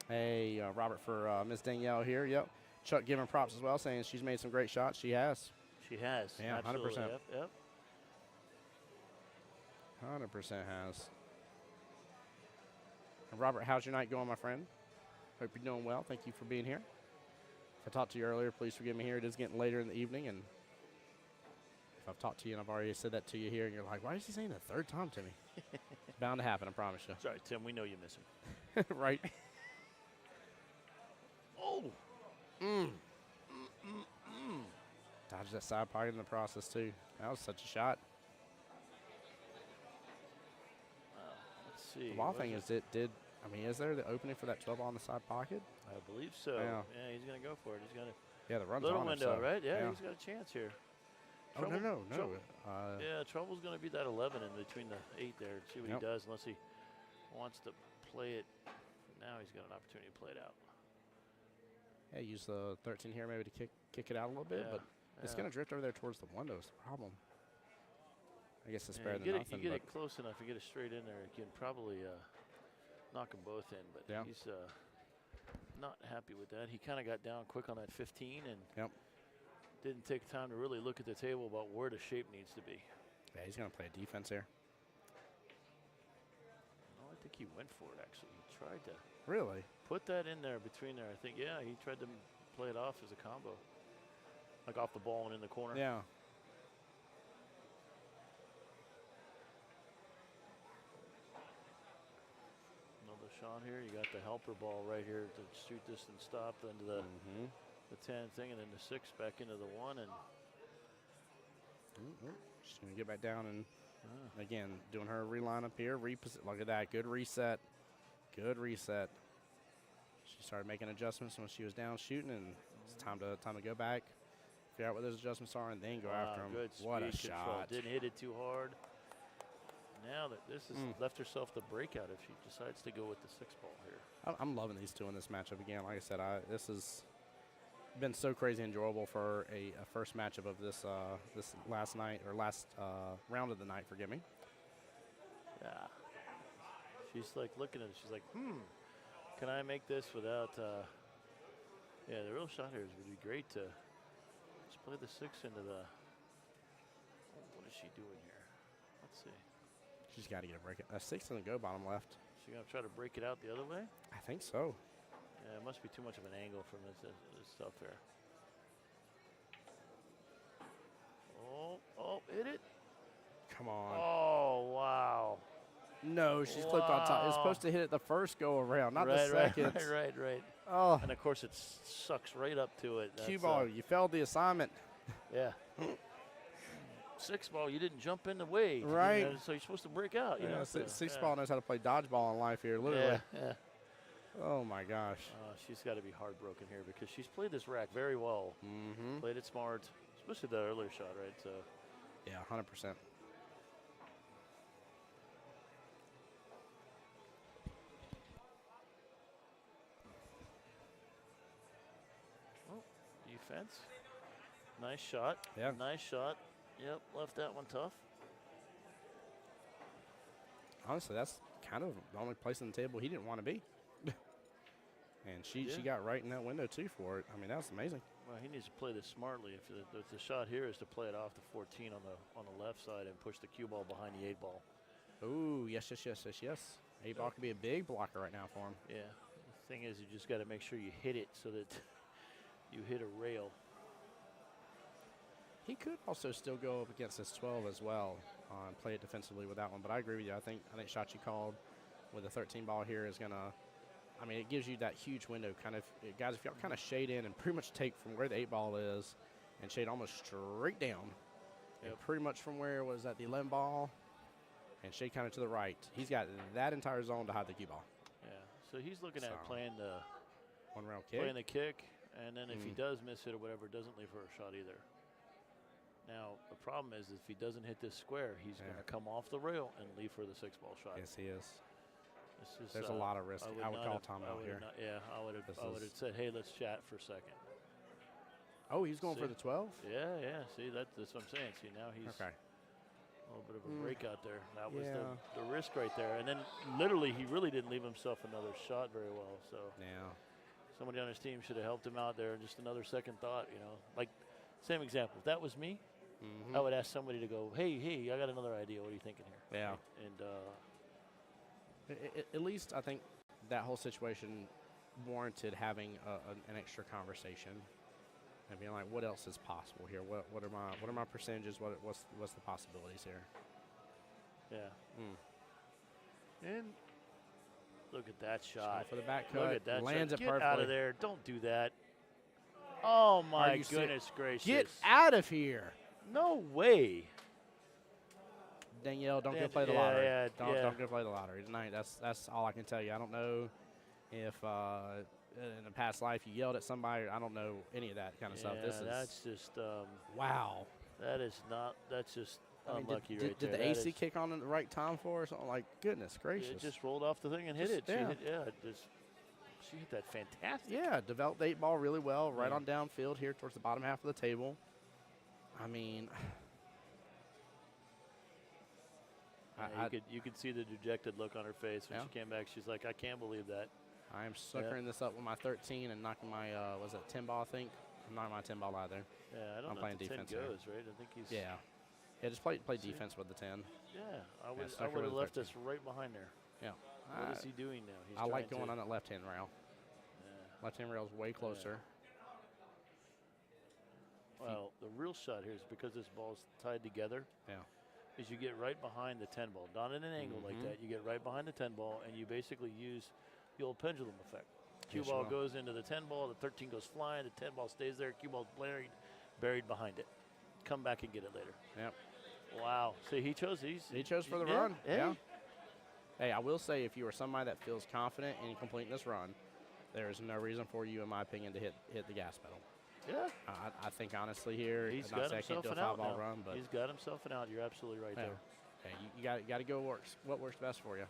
Hey, Robert for Miss Danielle here. Yep. Chuck giving props as well, saying she's made some great shots. She has. She has. Yeah, absolutely. 100%. Yep. 100% has. And Robert, how's your night going, my friend? Hope you're doing well. Thank you for being here. If I talked to you earlier, please forgive me here. It is getting later in the evening, and if I've talked to you and I've already said that to you here, and you're like, why is he saying the 3rd time to me? It's bound to happen, I promise you. Sorry, Tim. We know you miss him. Right? Oh. Dodged that side pocket in the process, too. That was such a shot. Let's see. The wild thing is, is there the opening for that 12 on the side pocket? I believe so. Yeah. Yeah, he's going to go for it. He's going to. Yeah, the run's Little on it, window, so, right? Yeah, he's got a chance here. Oh, no. Yeah, trouble's going to be that 11 in between the 8 there. See what he does, unless he wants to play it. Now he's got an opportunity to play it out. Yeah, use the 13 here maybe to kick it out a little bit, but it's going to drift over there towards the window is the problem. I guess it's better than nothing. You get it close enough, you get it straight in there, you can probably knock them both in, but he's not happy with that. He kind of got down quick on that 15 and didn't take time to really look at the table about where the shape needs to be. Yeah, he's going to play a defense here. No, I think he went for it, actually. He tried to Really? put that in there between there. I think, yeah, he tried to play it off as a combo. Like off the ball and in the corner. Yeah. Another shot here. You got the helper ball right here to shoot this and stop into the 10 thing, and then the 6 back into the 1. And Just going to get back down and, again, doing her reline up here. Look at that. Good reset. Good reset. She started making adjustments when she was down shooting, and it's time to go back, figure out what those adjustments are, and then go after them. Good What a speed control. shot. Didn't hit it too hard. Now that this has left herself the breakout if she decides to go with the 6 ball here. I'm loving these two in this matchup again. Like I said, this has been so crazy enjoyable for a first matchup of this this last round of the night. Forgive me. Yeah. She's like looking at it. She's like, can I make this without? Yeah, the real shot here would be great to just play the 6 into the. What is she doing here? Let's see. She's got to get a break. A 6 doesn't go bottom left. She gonna try to break it out the other way? I think so. Yeah, it must be too much of an angle from this stuff there. Oh, hit it. Come on. Oh, wow. no, she's clipped on top. It's supposed to hit it the first go around, not the second. Right. Oh, And of course, it sucks right up to it. cue ball, you failed the assignment. Yeah. 6 ball, you didn't jump in the way. Right. So you're supposed to break out. You know, so, Six ball knows how to play dodgeball in life here, literally. Yeah. Oh, my gosh. She's got to be heartbroken here because she's played this rack very well. Mm-hmm. Played it smart, especially the earlier shot, right? So. Yeah, 100%. Defense. Nice shot. Yeah. Nice shot. Yep, left that one tough. Honestly, that's kind of the only place on the table he didn't want to be. And she got right in that window, too, for it. I mean, that's amazing. Well, he needs to play this smartly. If the shot here is to play it off the 14 on the left side and push the cue ball behind the 8 ball. Ooh, yes. 8 ball could be a big blocker right now for him. Yeah. The thing is, you just got to make sure you hit it so that you hit a rail. He could also still go up against this 12 as well and play it defensively with that one. But I agree with you. I think shot you called with the 13 ball here is going to, I mean, it gives you that huge window. Kind of, guys, if y'all kind of shade in and pretty much take from where the 8 ball is and shade almost straight down. Yep. And pretty much from where was that the 11 ball and shade kind of to the right. He's got that entire zone to hide the cue ball. Yeah. So he's looking at playing the one round kick. Playing the kick, and then if he does miss it or whatever, doesn't leave for a shot either. Now, the problem is if he doesn't hit this square, he's going to come off the rail and leave for the 6 ball shot. Yes, he is. This is, there's a lot of risk. I would call timeout here. I would have said, hey, let's chat for a second. Oh, he's going for the 12? Yeah. See, that's what I'm saying. See, now he's okay. A little bit of a break out there. That was the risk right there. And then literally he really didn't leave himself another shot very well. So somebody on his team should have helped him out there. Just another second thought, you know. Like, same example. If that was me, I would ask somebody to go, hey, I got another idea. What are you thinking here? Yeah. And at least I think that whole situation warranted having an extra conversation and being like, what else is possible here? What are my percentages? What's the possibilities here? Yeah. And look at that shot. For the back cut. Look at that Lands shot. it Get perfectly. out of there. Don't do that. Oh, my goodness gracious. Get out of here. No way. Danielle, don't go play the lottery. Don't go play the lottery tonight. That's all I can tell you. I don't know if in a past life you yelled at somebody. I don't know any of that kind of stuff. That's just wow. That's just unlucky right there. Did the AC kick on at the right time for us? I'm like, goodness gracious. It just rolled off the thing and hit it. She hit that fantastic. Yeah, developed the 8 ball really well, right on downfield here towards the bottom half of the table. I mean, you could see the dejected look on her face when she came back. She's like, I can't believe that. I am suckering this up with my 13 and knocking my, was it 10 ball, I think? I'm knocking my 10 ball either. Yeah, I don't know playing if the 10 defense goes, right? I think he's... Yeah, just play defense with the 10. Yeah, I would have left us right behind there. Yeah. What is he doing now? He's I like going on that left-hand rail. Yeah. Left-hand rail is way closer. Well, the real shot here is because this ball's tied together. Yeah. Is you get right behind the 10 ball, not in an angle like that. You get right behind the 10 ball, and you basically use the old pendulum effect. Cue ball goes into the 10 ball, the 13 goes flying, the 10 ball stays there, cue ball's buried behind it. Come back and get it later. Yep. Wow. See, he chose these. He chose for the run. Yeah. Hey, I will say, if you are somebody that feels confident in completing this run, there is no reason for you, in my opinion, to hit the gas pedal. Yeah. I think, honestly, here, he's got himself an out now. Run, but he's got himself an out. You're absolutely right there. Hey, you got to go what works best for you.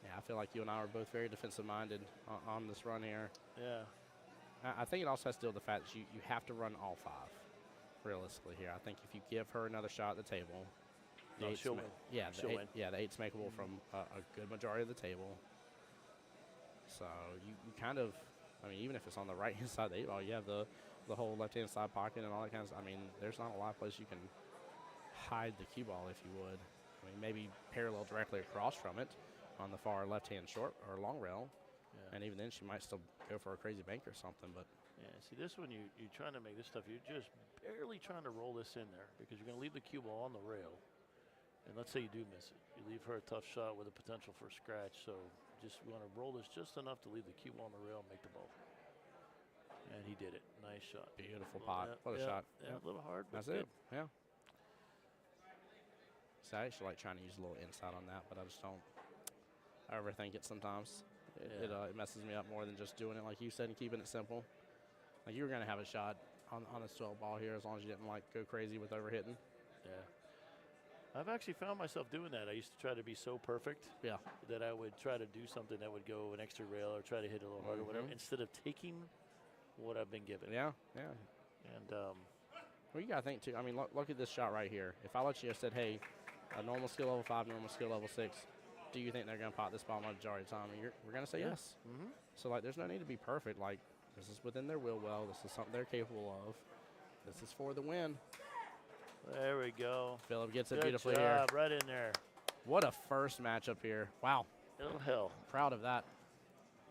Yeah, I feel like you and I are both very defensive-minded on this run here. Yeah. I think it also has to deal with the fact that you have to run all 5, realistically here. I think if you give her another shot at the table, she'll win. Yeah, the 8's makeable from a good majority of the table. So you kind of, I mean, even if it's on the right-hand side of the 8 ball, you have the whole left-hand side pocket and all that kind of stuff. I mean, there's not a lot of places you can hide the cue ball, if you would. I mean, maybe parallel directly across from it on the far left-hand short or long rail. Yeah. And even then, she might still go for a crazy bank or something. But see, this one, you're trying to make this stuff. You're just barely trying to roll this in there because you're going to leave the cue ball on the rail. And let's say you do miss it. You leave her a tough shot with a potential for a scratch. So just want to roll this just enough to leave the cue on the rail and make the ball. And he did it. Nice shot. Beautiful pot. Yeah, What a shot. Yeah, a little hard, but That's good. it. Yeah. So I actually like trying to use a little inside on that, but I just don't. I overthink it sometimes. It messes me up more than just doing it like you said and keeping it simple. Like you were going to have a shot on this 12 ball here as long as you didn't like go crazy with overhitting. Yeah. I've actually found myself doing that. I used to try to be so perfect that I would try to do something that would go an extra rail or try to hit a little harder, whatever, instead of taking what I've been given. Yeah, yeah. And well, you got to think, too. I mean, look at this shot right here. If I let you have said, hey, a normal skill level 5, normal skill level 6, do you think they're going to pot this ball majority of the time? And we're going to say yes. Mm-hmm. So, like, there's no need to be perfect. Like, this is within their will well. This is something they're capable of. This is for the win. There we go. Phillip gets it Good beautifully job, here. right in there. What a first matchup here. Wow. Oh, hell. Proud of that.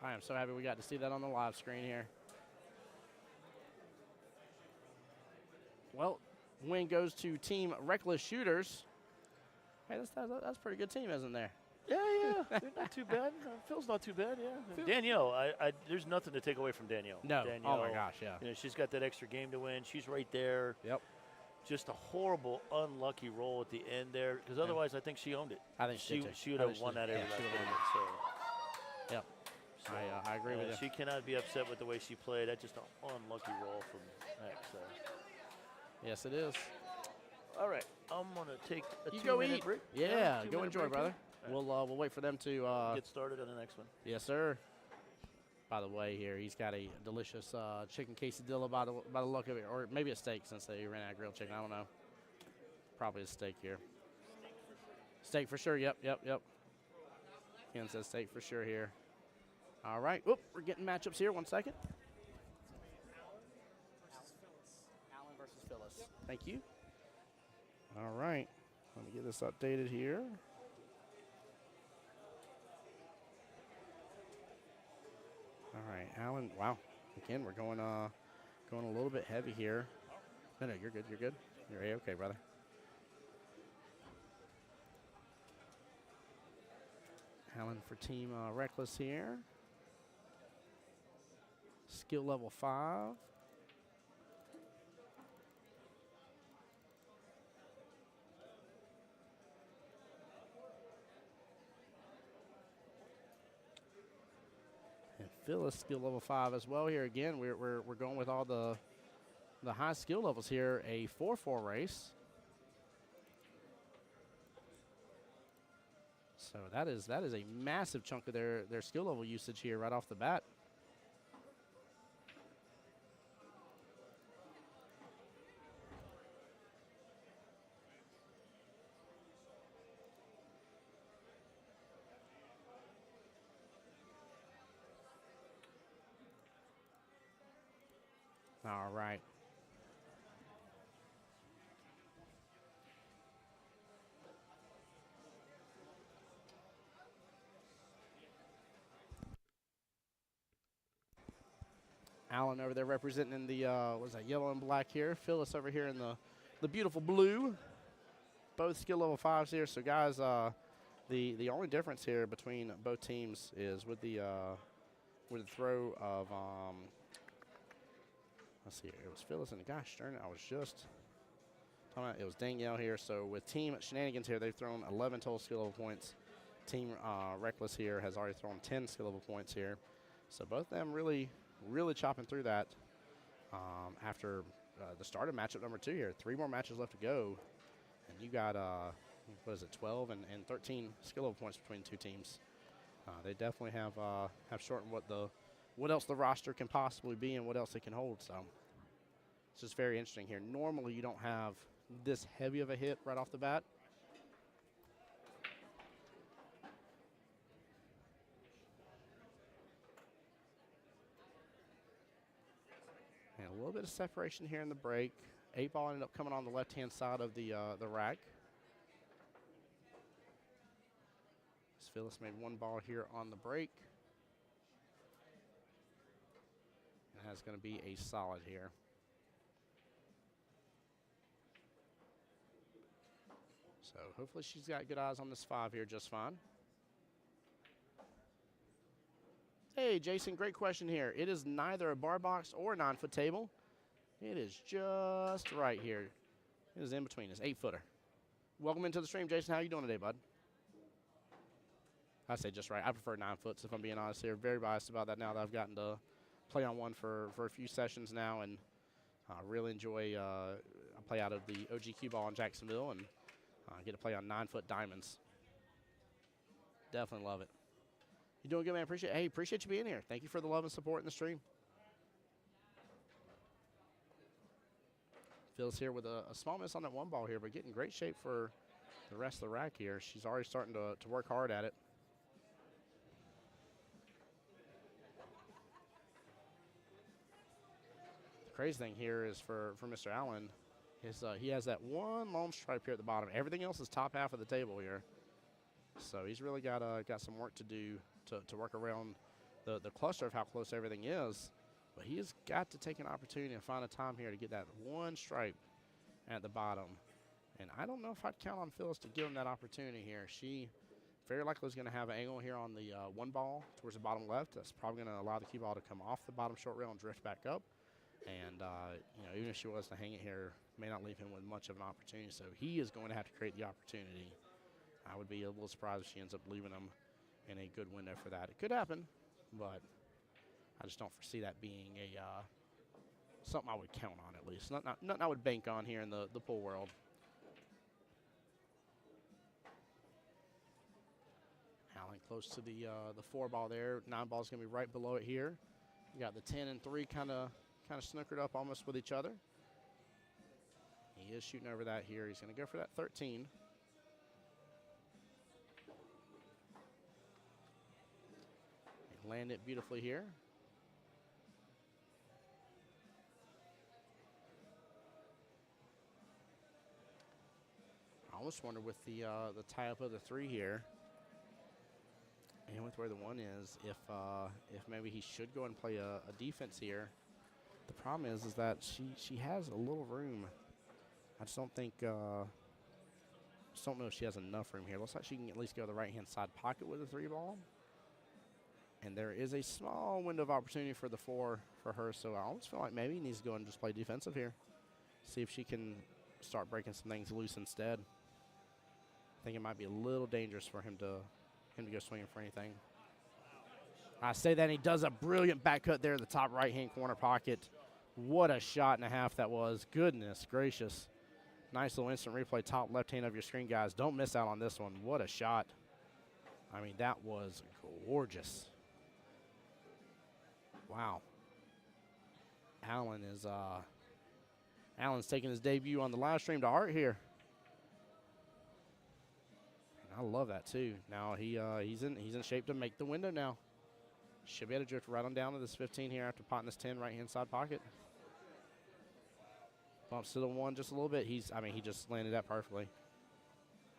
I am so happy we got to see that on the live screen here. Well, win goes to Team Reckless Shooters. Hey, that's a pretty good team, isn't there? Yeah. They're not too bad. Phil's not too bad, yeah. Danielle, there's nothing to take away from Danielle. No. Danielle, Oh, my gosh, yeah. You know, she's got that extra game to win. She's right there. Yep. Just a horrible, unlucky roll at the end there, because otherwise I think she owned it. I think she would have won that every last moment. So. Yep. So, I agree with you. She cannot be upset with the way she played. That's just an unlucky roll from Heck. So. Yes, it is. All right, I'm gonna take a You go 2-minute eat. break. Yeah, go 2-minute enjoy, break brother. here. We'll wait for them to Get started on the next one. Yes, sir. By the way, here he's got a delicious chicken quesadilla by the look of it, or maybe a steak since they ran out of grilled chicken. I don't know. Probably a steak here. Steak for sure. Yep. Ken says steak for sure here. All right. Whoop, we're getting matchups here. 1 second. Allen versus Phyllis. Thank you. All right. Let me get this updated here. All right, Allen. Wow. Again, we're going a little bit heavy here. No, you're good. You're A-okay, brother. Allen for Team Reckless here. Skill level 5. And Phyllis skill level 5 as well here. Again, we're going with all the high skill levels here. A 4-4 race. So that is a massive chunk of their skill level usage here right off the bat. All right. Allen over there representing in the yellow and black here. Phyllis over here in the beautiful blue. Both skill level 5s here. So guys, the only difference here between both teams is with the throw of let's see here. It was Phyllis and gosh darn it, I was just talking about it was Danielle here. So with Team Shenanigans here, they've thrown 11 total skill level points. Team Reckless here has already thrown 10 skill level points here. So both of them really chopping through that after the start of matchup number 2 here. 3 more matches left to go. And you got, 12 and 13 skill level points between the two teams. They definitely have shortened what else the roster can possibly be and what else they can hold. So it's just very interesting here. Normally you don't have this heavy of a hit right off the bat. And a little bit of separation here in the break. 8 ball ended up coming on the left-hand side of the rack. Phyllis made 1 ball here on the break. And that's going to be a solid here. So hopefully she's got good eyes on this 5 here just fine. Hey, Jason, great question here. It is neither a bar box or a 9-foot table. It is just right here. It is in between. It's 8-footer. Welcome into the stream, Jason. How you doing today, bud? I say just right. I prefer 9-foots, if I'm being honest here. Very biased about that now that I've gotten to play on one for a few sessions now, and really enjoy. I play out of the OG cue ball in Jacksonville, and get to play on 9-foot diamonds. Definitely love it. You doing good, man? Appreciate you being here. Thank you for the love and support in the stream. Phil's here with a small miss on that one ball here, but getting great shape for the rest of the rack here. She's already starting to work hard at it. The crazy thing here is for Mr. Allen, he has that one lone stripe here at the bottom. Everything else is top half of the table here. So he's really got some work to do to work around the cluster of how close everything is. But he has got to take an opportunity and find a time here to get that one stripe at the bottom. And I don't know if I'd count on Phyllis to give him that opportunity here. She very likely is going to have an angle here on the one ball towards the bottom left. That's probably going to allow the cue ball to come off the bottom short rail and drift back up. And even if she was to hang it here, may not leave him with much of an opportunity. So he is going to have to create the opportunity. I would be a little surprised if she ends up leaving him in a good window for that. It could happen, but I just don't foresee that being something I would count on, at least. Nothing I would bank on here in the pool world. Allen close to the 4 ball there. 9 ball is going to be right below it here. You got the 10 and 3 kind of snookered up almost with each other. He is shooting over that here. He's going to go for that 13. Land it beautifully here. I almost wonder with the tie up of the 3 here, and with where the 1 is, if maybe he should go and play a defense here. The problem is that she has a little room. I just don't think. Just don't know if she has enough room here. Looks like she can at least go to the right-hand side pocket with a 3 ball. And there is a small window of opportunity for the 4 for her, so I almost feel like maybe he needs to go and just play defensive here. See if she can start breaking some things loose instead. I think it might be a little dangerous for him to go swinging for anything. I say that, and he does a brilliant back cut there in the top right-hand corner pocket. What a shot and a half that was. Goodness gracious. Nice little instant replay, top left-hand of your screen, guys. Don't miss out on this one. What a shot. I mean, that was gorgeous. Wow. Allen's taking his debut on the live stream to Art here. And I love that too. Now he's in shape to make the window now. Should be able to drift right on down to this 15 here after potting this 10 right-hand side pocket. Bumps to the 1 just a little bit. He just landed that perfectly.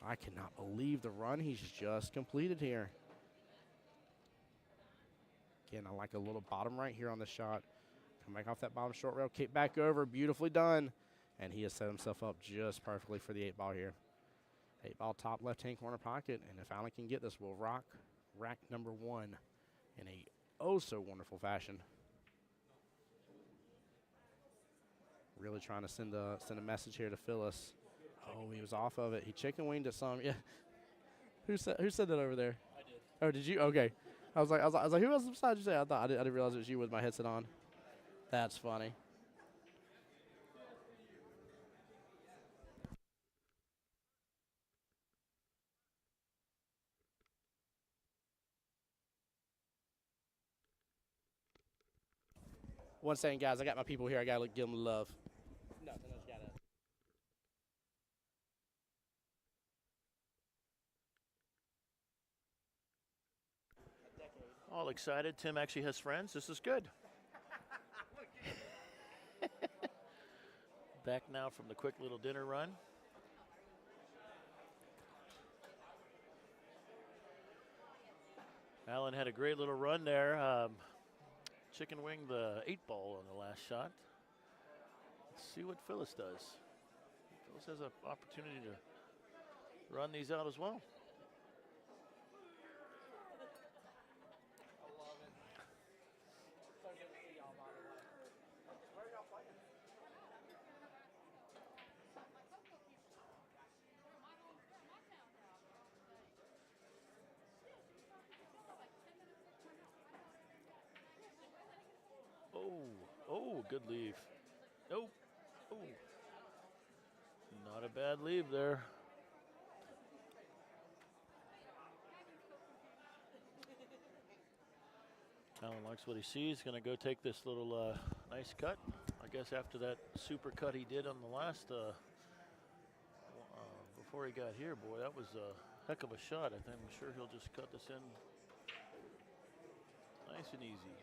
I cannot believe the run he's just completed here. Again, I like a little bottom right here on the shot. Come back off that bottom short rail, kick back over, beautifully done. And he has set himself up just perfectly for the 8 ball here. 8 ball top left-hand corner pocket, and if Allen can get this, we'll rock rack number 1 in a oh-so-wonderful fashion. Really trying to send a message here to Phyllis. Oh, he was off of it. He chicken winged at some. Yeah. Who said that over there? I did. Oh, did you? Okay. I was like, who else beside you? Say, I didn't realize it was you with my headset on. That's funny. One second, guys. I got my people here. I gotta give them love. Nothing. I just gotta. All excited. Tim actually has friends. This is good. Back now from the quick little dinner run. Allen had a great little run there. Chicken wing the 8 ball on the last shot. Let's see what Phyllis does. Phyllis has an opportunity to run these out as well. Oh, good leave. Nope. Oh, not a bad leave there. Allen likes what he sees. Going to go take this little nice cut. I guess after that super cut he did on the last, before he got here, boy, that was a heck of a shot. I'm sure he'll just cut this in nice and easy.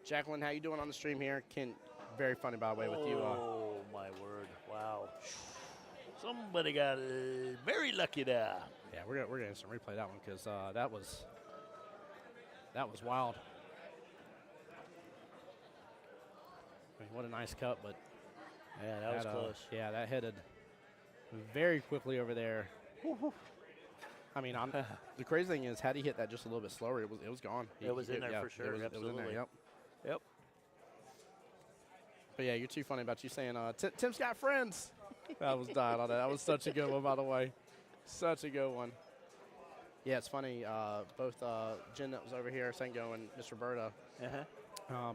Jacqueline, how you doing on the stream here? Very funny, by the way, with you. Oh, my word. Wow. Somebody got very lucky there. Yeah, we're gonna instant replay that one because that was wild. I mean, what a nice cut, but yeah, that was close. Yeah, that headed very quickly over there. I mean, the crazy thing is, had he hit that just a little bit slower, it was gone. It was in there for sure. It was in there. Yep. Yep. But yeah, you're too funny about you saying Tim's got friends. I was dying on that. That was such a good one, by the way. Such a good one. Yeah, it's funny. Both Jen that was over here, Sango, and Miss Roberta,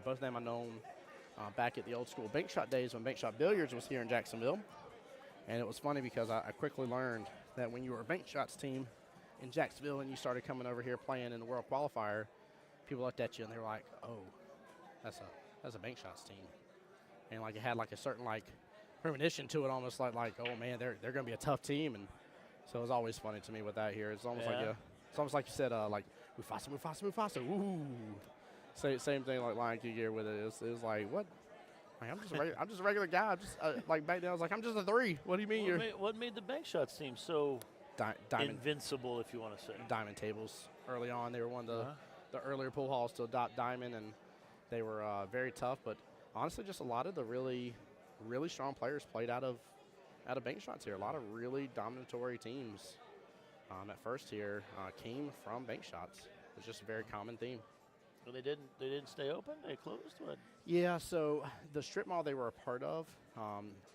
both of them I known back at the old school bank shot days when bank shot billiards was here in Jacksonville. And it was funny because I quickly learned that when you were a bank shots team in Jacksonville and you started coming over here playing in the World Qualifier, people looked at you and they were like, "Oh, that's a bank shots team," and like it had like a certain like premonition to it, almost like oh man, they're going to be a tough team. And so it was always funny to me with that here. It's almost like you said like Mufasa, woo. Same thing like Lion King here with it. It was like what? Like, I'm just a regular guy. I'm just like back then I was like I'm just a 3. What do you mean what made the bank shots team so diamond, invincible, if you want to say? Diamond tables early on. They were one of the earlier pool halls to adopt diamond, and they were very tough. But honestly, just a lot of the really, really strong players played out of bank shots here. A lot of really dominatory teams at first here came from bank shots. It's just a very common theme. Well, they didn't stay open. They closed. What? Yeah. So the strip mall they were a part of,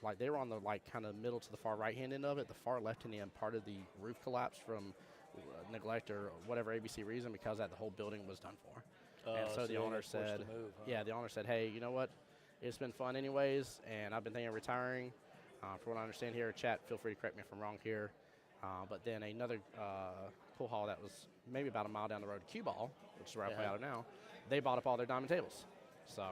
like they were on the like kind of middle to the far right hand end of it. The far left hand end, part of the roof collapsed from neglect or whatever ABC reason, because the whole building was done for. And so the owner said, the owner said, hey, you know what? It's been fun anyways, and I've been thinking of retiring. From what I understand here, chat, feel free to correct me if I'm wrong here. But then another pool hall that was maybe about a mile down the road, Cue Ball, which is where I play out of now, they bought up all their diamond tables. So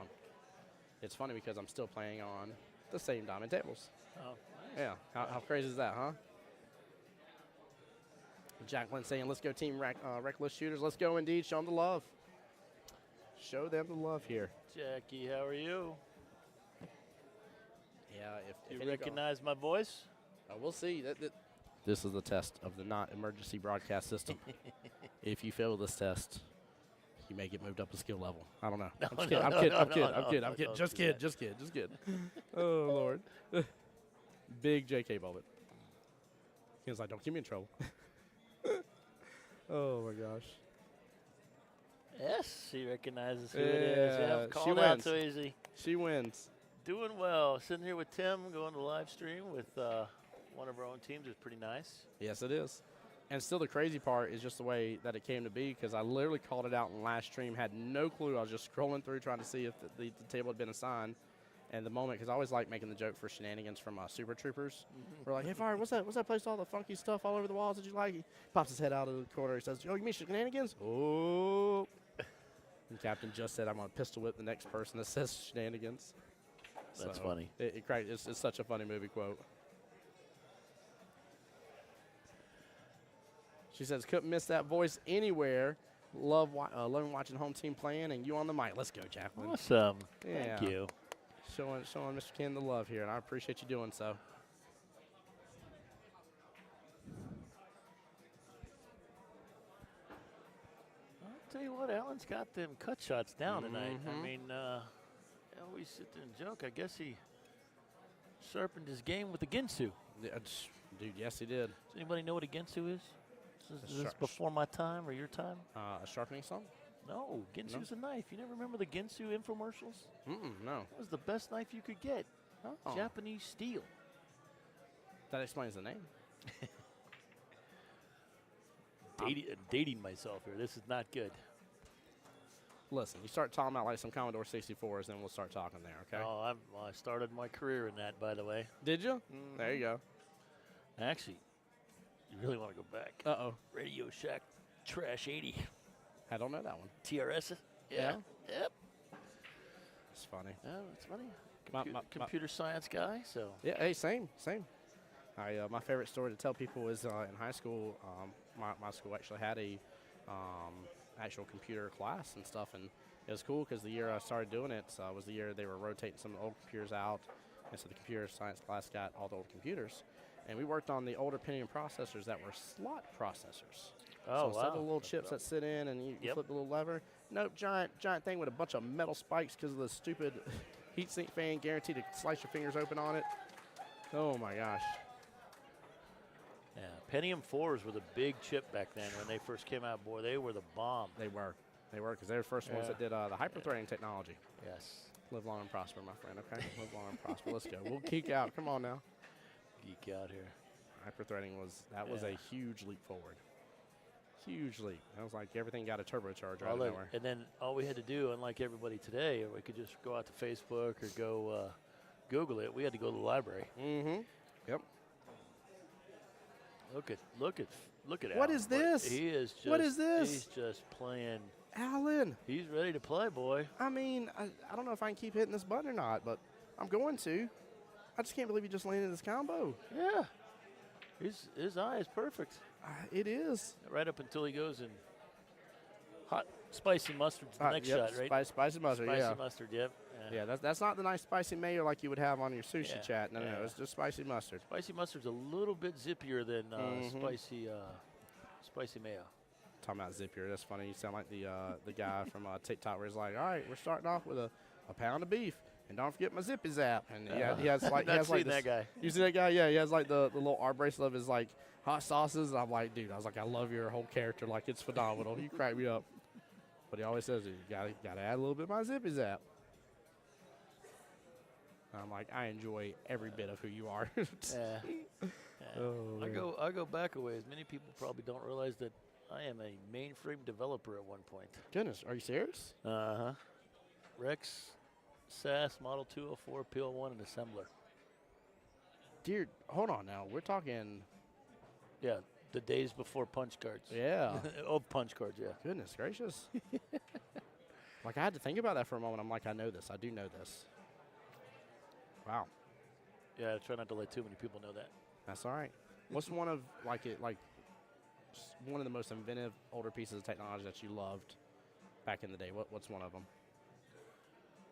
it's funny because I'm still playing on the same diamond tables. Oh, nice. Yeah, how crazy is that, huh? Jacqueline saying, let's go team Reckless Shooters. Let's go indeed. Show them the love. Show them the love here. Jackie, how are you? Yeah, if you recognize my voice? We'll see. This is the test of the not emergency broadcast system. If you fail this test, you may get moved up a skill level. I don't know. I'm kidding. Just kidding. Oh, Lord. Big JK Bullet. He was like, don't get me in trouble. Oh, my gosh. Yes, she recognizes who it is. Yeah, called out so easy. She wins. Doing well. Sitting here with Tim, going to live stream with one of our own teams is pretty nice. Yes, it is. And still the crazy part is just the way that it came to be, because I literally called it out in last stream, had no clue. I was just scrolling through trying to see if the table had been assigned. And the moment, because I always like making the joke for shenanigans from Super Troopers. We're like, hey, Fire, what's that place with all the funky stuff all over the walls that you like? He pops his head out of the corner. He says, oh, you mean shenanigans? Oh. And Captain just said, I'm going to pistol whip the next person that says shenanigans. That's funny. It's such a funny movie quote. She says, couldn't miss that voice anywhere. Loving watching home team playing, and you on the mic. Let's go, Jacqueline. Awesome. Yeah. Thank you. Showing Mr. Ken the love here, and I appreciate you doing so. I'll tell you what, Alan's got them cut shots down tonight. I mean, I always sit there and joke. I guess he sharpened his game with the Ginsu. Yeah, Dude, yes, he did. Does anybody know what a Ginsu is? Is this before my time or your time? A sharpening saw? No, Ginsu's a knife. You never remember the Ginsu infomercials? No. That was the best knife you could get. Oh. Japanese steel. That explains the name. Dating myself here. This is not good. Listen, you start talking about like some Commodore 64s, then we'll start talking there, okay? Oh, I started my career in that, by the way. Did you? There you go. Actually, you really want to go back. Uh-oh. Radio Shack Trash 80. I don't know that one. TRS? Yeah? Yep. It's funny. Yeah, it's funny. My- Computer science guy, so. Yeah, hey, same. My favorite story to tell people is in high school, my school actually had a actual computer class and stuff, and it was cool because the year I started doing it was the year they were rotating some of the old computers out, and so the computer science class got all the old computers, and we worked on the older Pentium processors that were slot processors. Oh, so instead of wow. the little chips that sit in and you flip the little lever, nope, giant thing with a bunch of metal spikes because of the stupid heatsink fan, guaranteed to slice your fingers open on it. Oh my gosh. Yeah, Pentium 4s were the big chip back then when they first came out. Boy, they were the bomb. They were because they were the first ones that did the hyper-threading technology. Yes. Live long and prosper, my friend, okay? Live long and prosper. Let's go. We'll geek out. Come on now. Geek out here. Hyper-threading was a huge leap forward. Huge leap. That was like everything got a turbocharger out of nowhere. And then all we had to do, unlike everybody today, we could just go out to Facebook or go Google it. We had to go to the library. Mm-hmm. Yep. Look at What Alan. is this? He is just. What is this? He's just playing. Alan. He's ready to play, boy. I mean, I don't know if I can keep hitting this button or not, but I'm going to. I just can't believe he just landed this combo. Yeah. His eye is perfect. It is. Right up until he goes in hot spicy mustard's the next yep, shot, right? Spicy mustard, Spicy yeah. mustard, yep. Yeah, that's not the nice spicy mayo like you would have on your sushi Yeah, chat. No, yeah. it's just spicy mustard. Spicy mustard's a little bit zippier than spicy mayo. Talking about zippier, that's funny. You sound like the guy from TikTok where he's like, all right, we're starting off with a pound of beef. And don't forget my zippy zap. And he has like, that guy. You see that guy? Yeah, he has like the little arm bracelet of his like hot sauces. And I'm like, dude, I love your whole character. Like, it's phenomenal. You crack me up. But he always says, you gotta add a little bit of my zippy zap. I'm like, I enjoy every bit of who you are. Yeah. Oh, I go back a ways. Many people probably don't realize that I am a mainframe developer at one point. Goodness, are you serious? Uh-huh. Rex, SAS, Model 204, PL1, and assembler. Dude, hold on now. We're talking. Yeah, the days before punch cards. Yeah. Of punch cards, yeah. Goodness gracious. Like, I had to think about that for a moment. I'm like, I know this. I do know this. Wow. Yeah, try not to let too many people know that. That's all right. What's one of one of the most inventive older pieces of technology that you loved back in the day? What's one of them?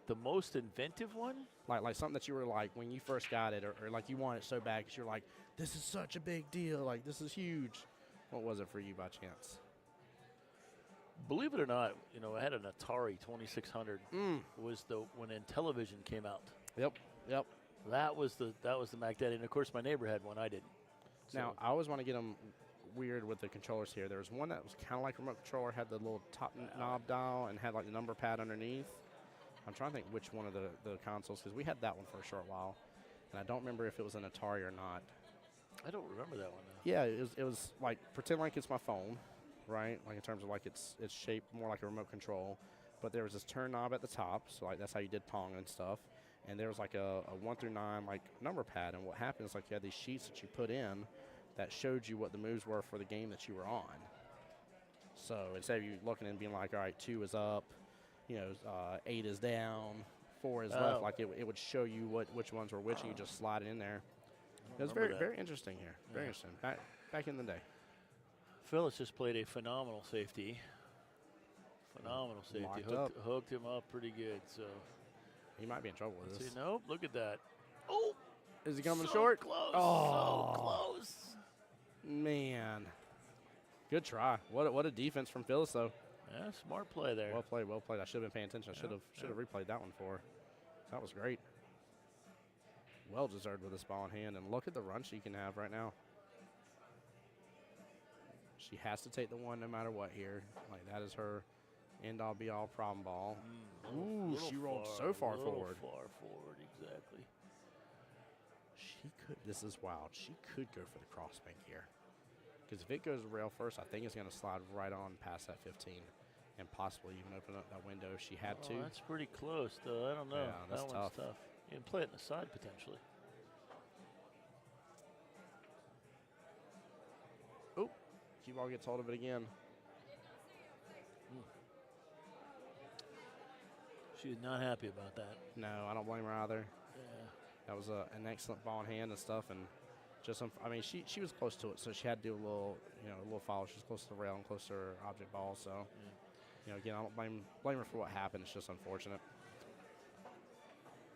The most inventive one? Like something that you were like when you first got it, or like you want it so bad because you're like, this is such a big deal. Like, this is huge. What was it for you by chance? Believe it or not, I had an Atari 2600. Was when Intellivision came out. Yep. That was the Mac Daddy, and of course my neighbor had one. I didn't. So Now I always want to get them weird with the controllers here. There was one that was kind of like a remote controller, had the little top knob dial, and had like the number pad underneath. I'm trying to think which one of the consoles, because we had that one for a short while, and I don't remember if it was an Atari or not. I don't remember that one. Yeah, it was like, pretend like it's my phone, right? Like in terms of like it's shaped more like a remote control, but there was this turn knob at the top, so like that's how you did Pong and stuff. And there was like a 1 through 9 like number pad, and what happened is like you had these sheets that you put in that showed you what the moves were for the game that you were on. So instead of you looking and being like, all right, 2 is up, 8 is down, 4 is left, like it would show you which ones were which, and you just slide it in there. It was very interesting here. Very interesting. Back in the day. Phyllis just played a phenomenal safety. Hooked him up pretty good. So He might be in trouble with this. Nope, look at that. Oh, is he coming so short? Close. Oh, so close. Man, good try. What a defense from Phyllis though. Yeah, smart play there. Well played. I should have been paying attention. I should have replayed that one for her. That was great. Well deserved with this ball in hand, and look at the run she can have right now. She has to take the one no matter what here. Like, that is her end-all, be-all problem ball. Ooh, she rolled so far forward. Far forward, exactly. She could. This is wild. She could go for the crossbank here. Because if it goes rail first, I think it's going to slide right on past that 15 and possibly even open up that window if she had to. That's pretty close, though. I don't know. Yeah, that's that one's tough. You can play it in the side, potentially. Oh, cue ball gets hold of it again. She was not happy about that. No, I don't blame her either. Yeah. That was an excellent ball in hand and stuff, and just I mean, she was close to it, so she had to do a little follow. She was close to the rail and close to her object ball. So, again, I don't blame her for what happened. It's just unfortunate.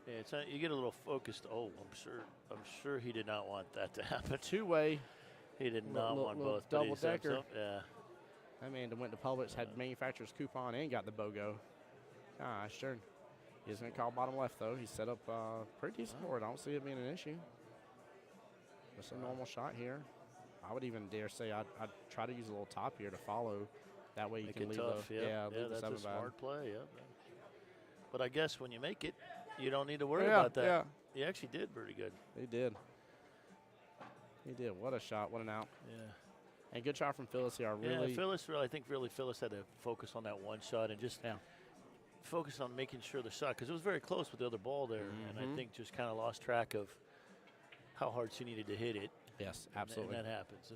Yeah, it's you get a little focused. Oh, I'm sure he did not want that to happen. Two-way. He did not want both. Double decker. Yeah. That man went to Publix, had manufacturer's coupon, and got the BOGO. Gosh, darn. He's going to call bottom left, though. He's set up pretty decent for it. I don't see it being an issue. Just a normal shot here. I would even dare say I'd try to use a little top here to follow. That way you Make can it leave tough, leave the that's 7 a smart play, But I guess when you make it, you don't need to worry Yeah, about that. yeah. He actually did pretty good. He did. He did. What a shot. What an out. Yeah. And good shot from Phyllis here. I think Phyllis had to focus on that one shot and just focus on making sure the shot, because it was very close with the other ball there, and I think just kind of lost track of how hard she needed to hit it. Yes, absolutely. And that happens.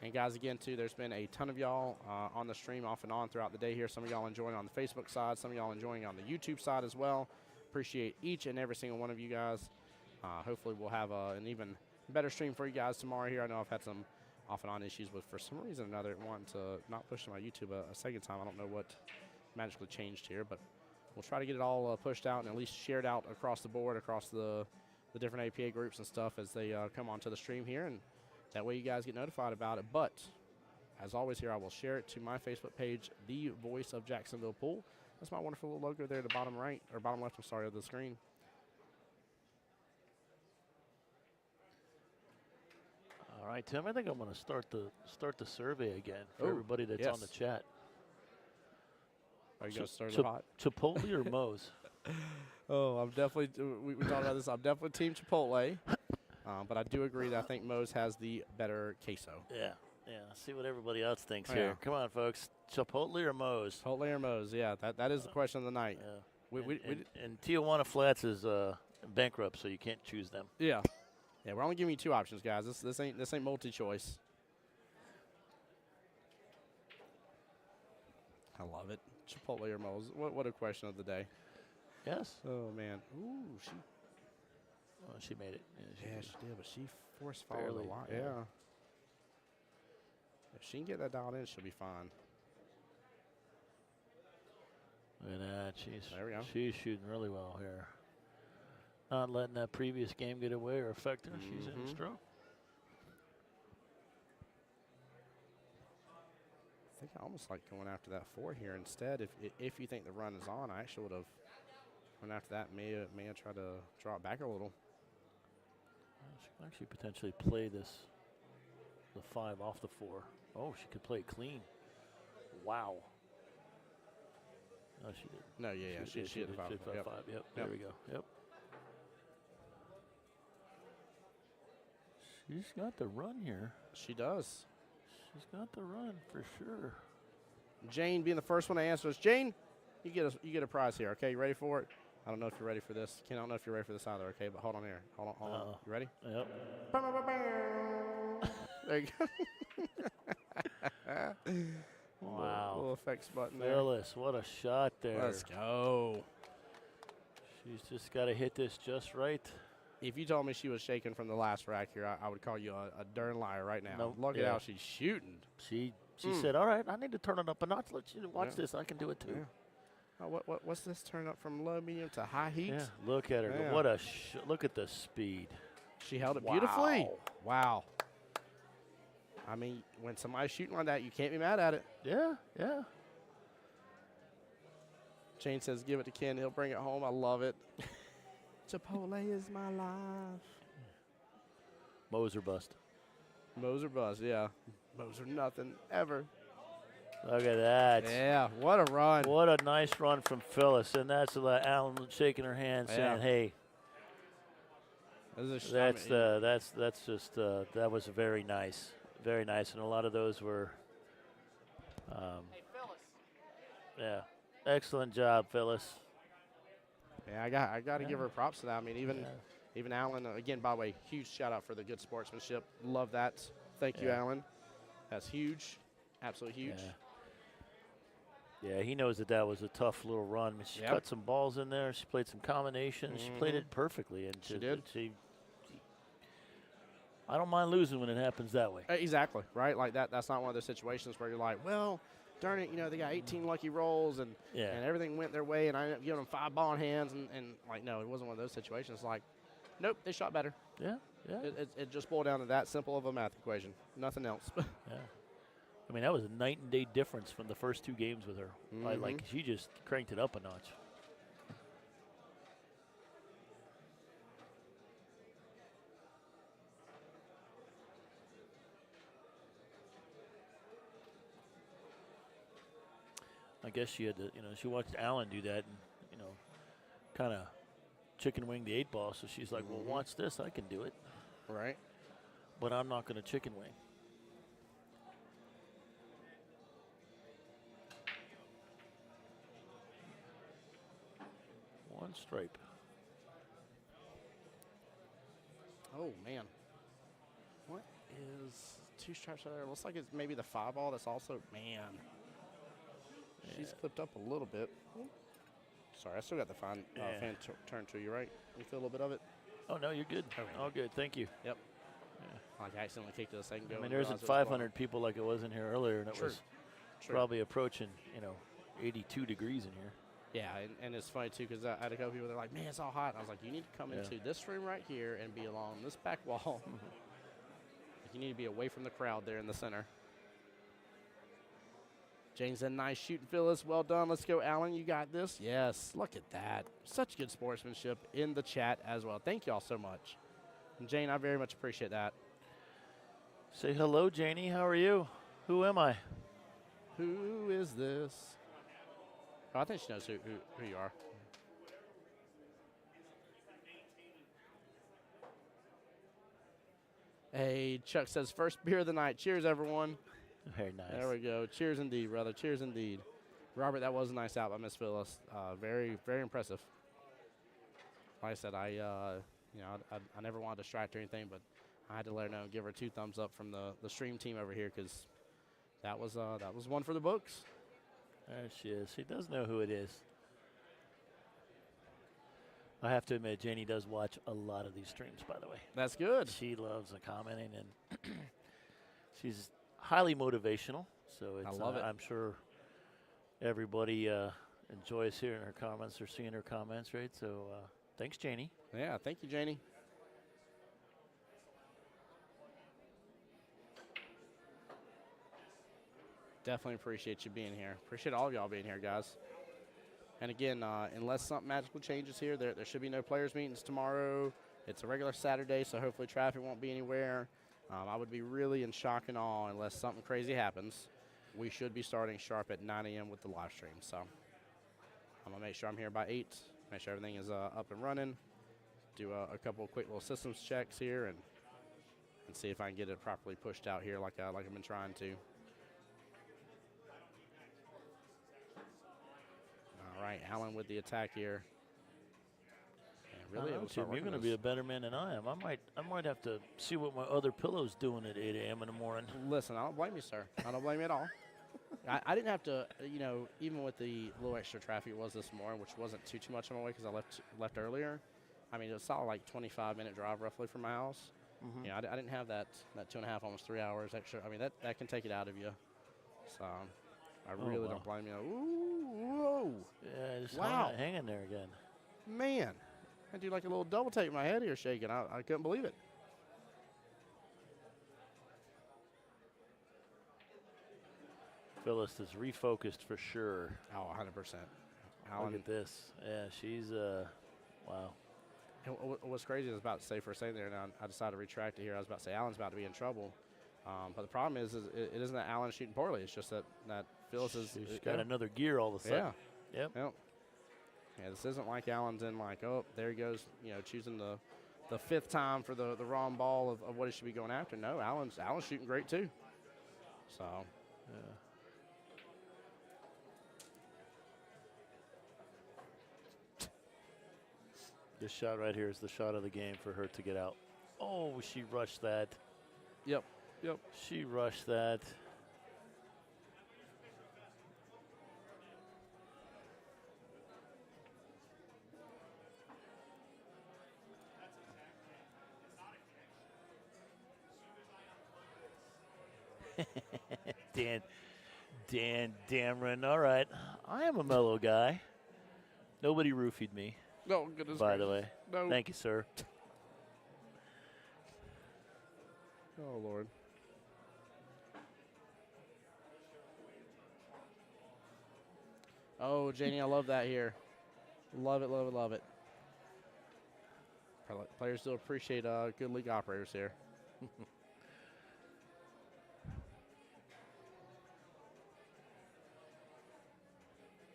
And guys, again, too, there's been a ton of y'all on the stream off and on throughout the day here. Some of y'all enjoying on the Facebook side, some of y'all enjoying on the YouTube side as well. Appreciate each and every single one of you guys. Hopefully we'll have an even better stream for you guys tomorrow here. I know I've had some off and on issues with, for some reason or another, wanting to not push to my YouTube a second time. I don't know what magically changed here, but we'll try to get it all pushed out and at least shared out across the board, across the different APA groups and stuff as they come onto the stream here, and that way you guys get notified about it. But as always here, I will share it to my Facebook page, The Voice of Jacksonville Pool. That's my wonderful little logo there at the bottom right, or bottom left, I'm sorry, of the screen. All right, Tim, I think I'm going to start the survey again for everybody that's on the chat. Are you going to start it hot? Chipotle or Moe's? Oh, I'm definitely, we talked about this, I'm definitely Team Chipotle. But I do agree that I think Moe's has the better queso. Yeah. See what everybody else thinks here. Come on, folks. Chipotle or Moe's? Chipotle or Moe's, yeah. That is the question of the night. Yeah. And Tijuana Flats is bankrupt, so you can't choose them. Yeah. Yeah, we're only giving you 2 options, guys. This ain't multi-choice. I love it. Chipotle or Moe's. What a question of the day. Yes. Oh, man. Ooh, she made it. Yeah, she did, but she force followed a lot. Yeah. If she can get that dialed in, she'll be fine. Look at that. There we go. She's shooting really well here. Not letting that previous game get away or affect her. She's in stroke. I think I almost like going after that 4 here instead. If you think the run is on, I actually would have went after that. May have tried to draw it back a little. She can actually potentially play the 5 off the 4. Oh, she could play it clean. Wow. No, she did. No, yeah. She hit the 5. Yep. There we go. Yep. She's got the run here. She does. She's got the run for sure. Jane being the first one to answer us. Jane, you get a prize here. Okay, you ready for it? I don't know if you're ready for this. Ken, I don't know if you're ready for this either. Okay, but hold on here. Hold on. You ready? Yep. There you go. Wow. Little effects button there. Phyllis, what a shot there. Let's go. She's just got to hit this just right. If you told me she was shaking from the last rack here, I would call you a darn liar right now. No, Look at how she's shooting. She said, all right, I need to turn it up a notch. Let you watch this. I can do it too. Yeah. Oh, what's this? Turn up from low, medium to high heat? Yeah, look at her. Yeah. What a look at the speed. She held it beautifully. Wow. I mean, when somebody's shooting like that, you can't be mad at it. Yeah. Jane says, give it to Ken. He'll bring it home. I love it. Chipotle is my life. Moser bust. Moser buzz, yeah. Moser nothing ever. Look at that. Yeah, what a run. What a nice run from Phyllis. And that's Alan shaking her hand saying, hey, that was very nice. Very nice. And a lot of those were, Hey, Phyllis. yeah, excellent job, Phyllis. Yeah, I got to give her props to that. I mean, even Alan, again, by the way, huge shout out for the good sportsmanship. Love that. Thank you, Alan. That's huge. Absolutely huge. Yeah, he knows that was a tough little run. She cut some balls in there. She played some combinations. She played it perfectly. And she did. I don't mind losing when it happens that way. Exactly, right? Like that's not one of those situations where you're like, well, darn it, they got 18 lucky rolls and everything went their way and I ended up giving them 5 ball in hands and like, no, it wasn't one of those situations. Like, nope, they shot better. Yeah. It just boiled down to that simple of a math equation. Nothing else. Yeah. I mean, that was a night and day difference from the first 2 games with her. Like she just cranked it up a notch. I guess she had to, she watched Alan do that and, kind of chicken wing the 8 ball. So she's like, well, watch this. I can do it. Right. But I'm not going to chicken wing. One stripe. Oh, man. What is 2 stripes right there? Looks like it's maybe the 5 ball that's also, man. She's clipped up a little bit. Sorry, I still got the fan turn to you, right? You feel a little bit of it? Oh, no, you're good. Okay. All good. Thank you. Yep. Like I accidentally kicked it a second ago. I mean, there isn't 500 people like it was in here earlier, and it was probably approaching, 82 degrees in here. Yeah, and it's funny, too, because I had a couple people that are like, man, it's all hot. And I was like, you need to come into this room right here and be along this back wall. You need to be away from the crowd there in the center. James said, nice shooting, Phyllis. Well done. Let's go, Alan. You got this? Yes. Look at that. Such good sportsmanship in the chat as well. Thank you all so much. And Jane, I very much appreciate that. Say hello, Janie. How are you? Who am I? Who is this? Oh, I think she knows who you are. Hey, Chuck says, first beer of the night. Cheers, everyone. Very nice. There we go. Cheers indeed, brother. Cheers indeed. Robert, that was a nice out by Miss Phyllis. Very, very impressive. Like I said, I never wanted to distract or anything, but I had to let her know and give her 2 thumbs up from the stream team over here because that was one for the books. There she is. She does know who it is. I have to admit, Janie does watch a lot of these streams, by the way. That's good. She loves the commenting, and she's highly motivational. So it's, I love it. I'm sure everybody enjoys hearing her comments or seeing her comments, right? So thanks, Janie. Yeah, thank you, Janie. Definitely appreciate you being here. Appreciate all of y'all being here, guys. And again, unless something magical changes here, there should be no players' meetings tomorrow. It's a regular Saturday, so hopefully traffic won't be anywhere. I would be really in shock and awe unless something crazy happens. We should be starting sharp at 9 a.m. with the live stream. So I'm going to make sure I'm here by 8, make sure everything is up and running, do a couple of quick little systems checks here, and see if I can get it properly pushed out here like I've been trying to. All right, Allen with the attack here. Really, Tim, you're going to be a better man than I am. I might have to see what my other pillow's doing at 8 a.m. in the morning. Listen, I don't blame you, sir. I don't blame you at all. I didn't have to, even with the little extra traffic it was this morning, which wasn't too much on my way because I left earlier. I mean, it was solid like 25-minute drive roughly from my house. Mm-hmm. I didn't have that 2.5, almost 3 hours extra. I mean, that can take it out of you. So I really don't blame you. Ooh, whoa. Yeah, just hang in there again. Man. I do like a little double take in my head here shaking. I couldn't believe it. Phyllis is refocused for sure. Oh, 100%. Look at this. Yeah, she's, wow. What's crazy is I was about to say for a second there, and I decided to retract it here. I was about to say Allen's about to be in trouble. But the problem is it isn't that Allen's shooting poorly. It's just that Phyllis is. She's got another gear all of a sudden. Yeah. Yep. Yeah, this isn't like Allen's in like, oh, there he goes, choosing the fifth time for the wrong ball of what he should be going after. No, Allen's shooting great too. So. Yeah. This shot right here is the shot of the game for her to get out. Oh, she rushed that. Yep. She rushed that. Dan Dameron. All right. I am a mellow guy. Nobody roofied me, No, goodness. by the way. No. Thank you, sir. Oh, Lord. Oh, Janie, I love that here. Love it, love it, love it. Players still appreciate good league operators here.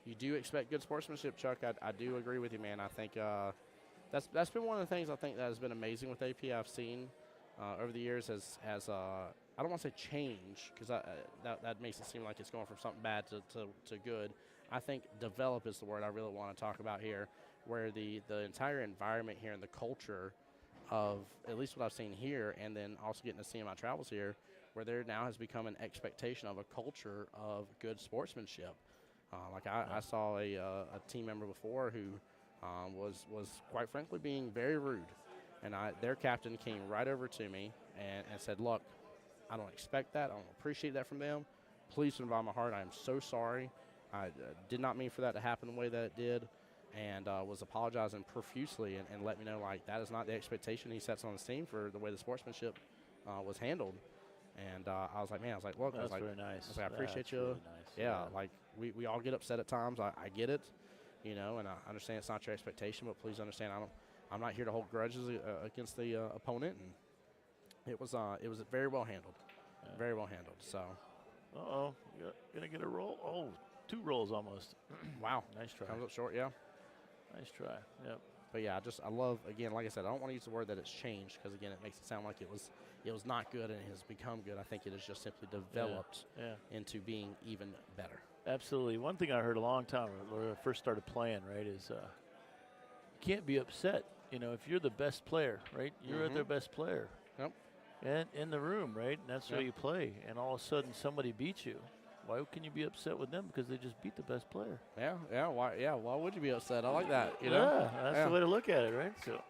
You do expect good sportsmanship, Chuck. I do agree with you, man. I think that's been one of the things I think that has been amazing with AP. I've seen over the years has I don't want to say change because that makes it seem like it's going from something bad to good. I think develop is the word I really want to talk about here, where the entire environment here and the culture of at least what I've seen here, and then also getting to see in my travels here, where there now has become an expectation of a culture of good sportsmanship. I saw a team member before who was quite frankly being very rude, and their captain came right over to me and said, "Look, I don't expect that. I don't appreciate that from them. Please, from the bottom of my heart, I am so sorry. I did not mean for that to happen the way that it did," and was apologizing profusely and let me know like that is not the expectation he sets on his team for the way the sportsmanship was handled. And I was like, man, look, That's very nice. I appreciate That's you. really nice. Yeah, like we all get upset at times. I get it, and I understand it's not your expectation, but please understand I'm not here to hold grudges against the opponent. And it was very well handled, very well handled. So. Uh-oh, you're gonna get a roll. Oh, 2 rolls almost. Wow, Nice try. comes up short. Yeah. Nice try. Yep. But yeah, I love, again, like I said, I don't want to use the word that it's changed because again it makes it sound like it was not good and it has become good. I think it has just simply developed into being even better. Absolutely. One thing I heard a long time when I first started playing, right, is you can't be upset. If you're the best player, right, you're their best player. Yep. And in the room, right, and that's how you play. And all of a sudden somebody beats you. Why can you be upset with them? Because they just beat the best player. Yeah. Why would you be upset? I like that. Yeah, that's the way to look at it, right? So.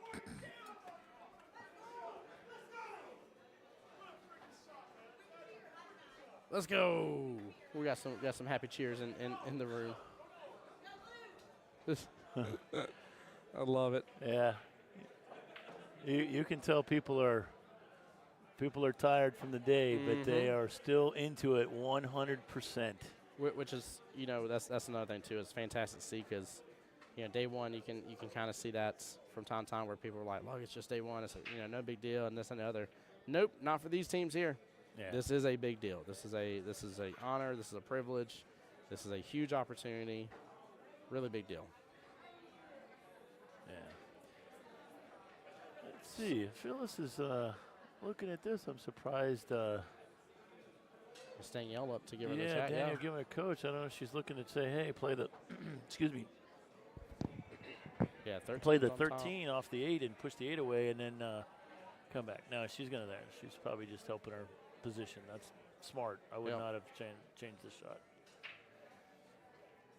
Let's go. We got some happy cheers in the room. I love it. Yeah. You can tell people are tired from the day, but they are still into it 100%. Which is, that's another thing too. It's fantastic to see because, day one you can kind of see that from time to time where people are like, look, it's just day one. It's no big deal and this and the other. Nope, not for these teams here. Yeah. This is a big deal. This is a honor. This is a privilege. This is a huge opportunity. Really big deal. Yeah. Let's see. Phyllis is looking at this. I'm surprised. Danielle up to give her the chat. Daniel giving a coach. I don't know if she's looking to say, hey, play the, excuse me. Yeah, 13. Play the 13 off the 8 and push the 8 away and then come back. No, she's going to there. She's probably just helping her position. That's smart. I would not have changed the shot.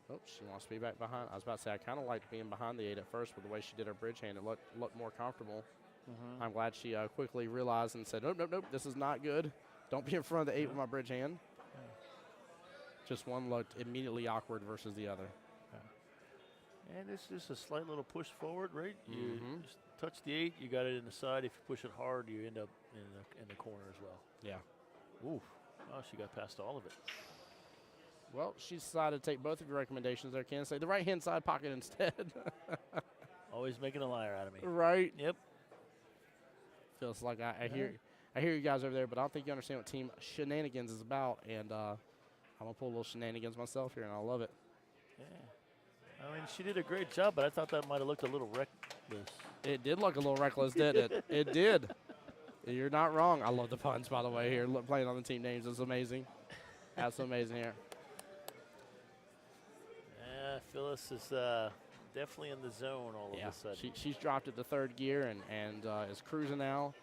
Oh, she wants to be back behind. I was about to say, I kind of liked being behind the 8 at first with the way she did her bridge hand. It looked more comfortable. I'm glad she quickly realized and said, nope, this is not good. Don't be in front of the 8 with my bridge hand. Just one looked immediately awkward versus the other. And it's just a slight little push forward, right? You just touch the 8, you got it in the side. If you push it hard, you end up in the corner as well. Yeah. Ooh. Oh, she got past all of it. Well, she decided to take both of your recommendations there, Ken. Say the right-hand side pocket instead. Always making a liar out of me. Right. Yep. Feels like I hear you guys over there, but I don't think you understand what Team Shenanigans is about. And I'm going to pull a little shenanigans myself here, and I love it. Yeah. I mean, she did a great job, but I thought that might have looked a little reckless. It did look a little reckless, didn't it? It did. You're not wrong. I love the puns, by the way, here. Playing on the team names is amazing. That's amazing here. Yeah, Phyllis is definitely in the zone all of a sudden. She's dropped it to third gear and is cruising now.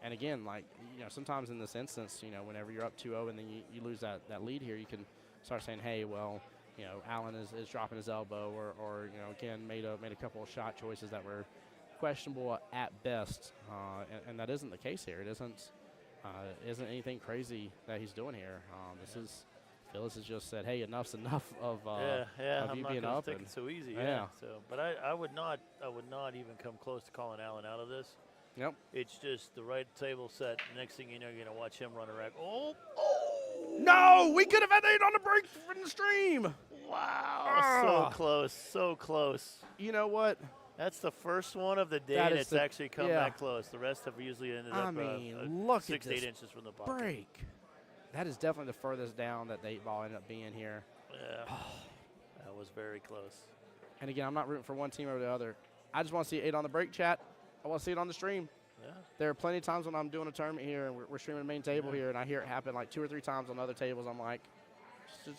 And again, like, sometimes in this instance, whenever you're up 2-0 and then you lose that lead here, you can start saying, hey, well, Allen is dropping his elbow or again, made a couple of shot choices that were questionable at best. And that isn't the case here. It isn't anything crazy that he's doing here. Phyllis has just said, hey, enough's enough of I'm you not being gonna up. take it so easy. Yeah. So, but I would not even come close to calling Allen out of this. Yep. It's just the right table set. Next thing you know, you're gonna watch him run a rack. Oh! No, we could have had 8 on the break in the stream. Wow, so close, so close. You know what? That's the first one of the day That is that's the- actually come yeah. that close. The rest have usually ended I up mean, look 6 at to 8 this inches from the pocket. break. That is definitely the furthest down that the 8-ball ended up being here. Yeah, that was very close. And again, I'm not rooting for one team over the other. I just want to see 8 on the break, chat. I want to see it on the stream. Yeah. There are plenty of times when I'm doing a tournament here and we're streaming the main table here, and I hear it happen like 2 or 3 times on other tables. I'm like,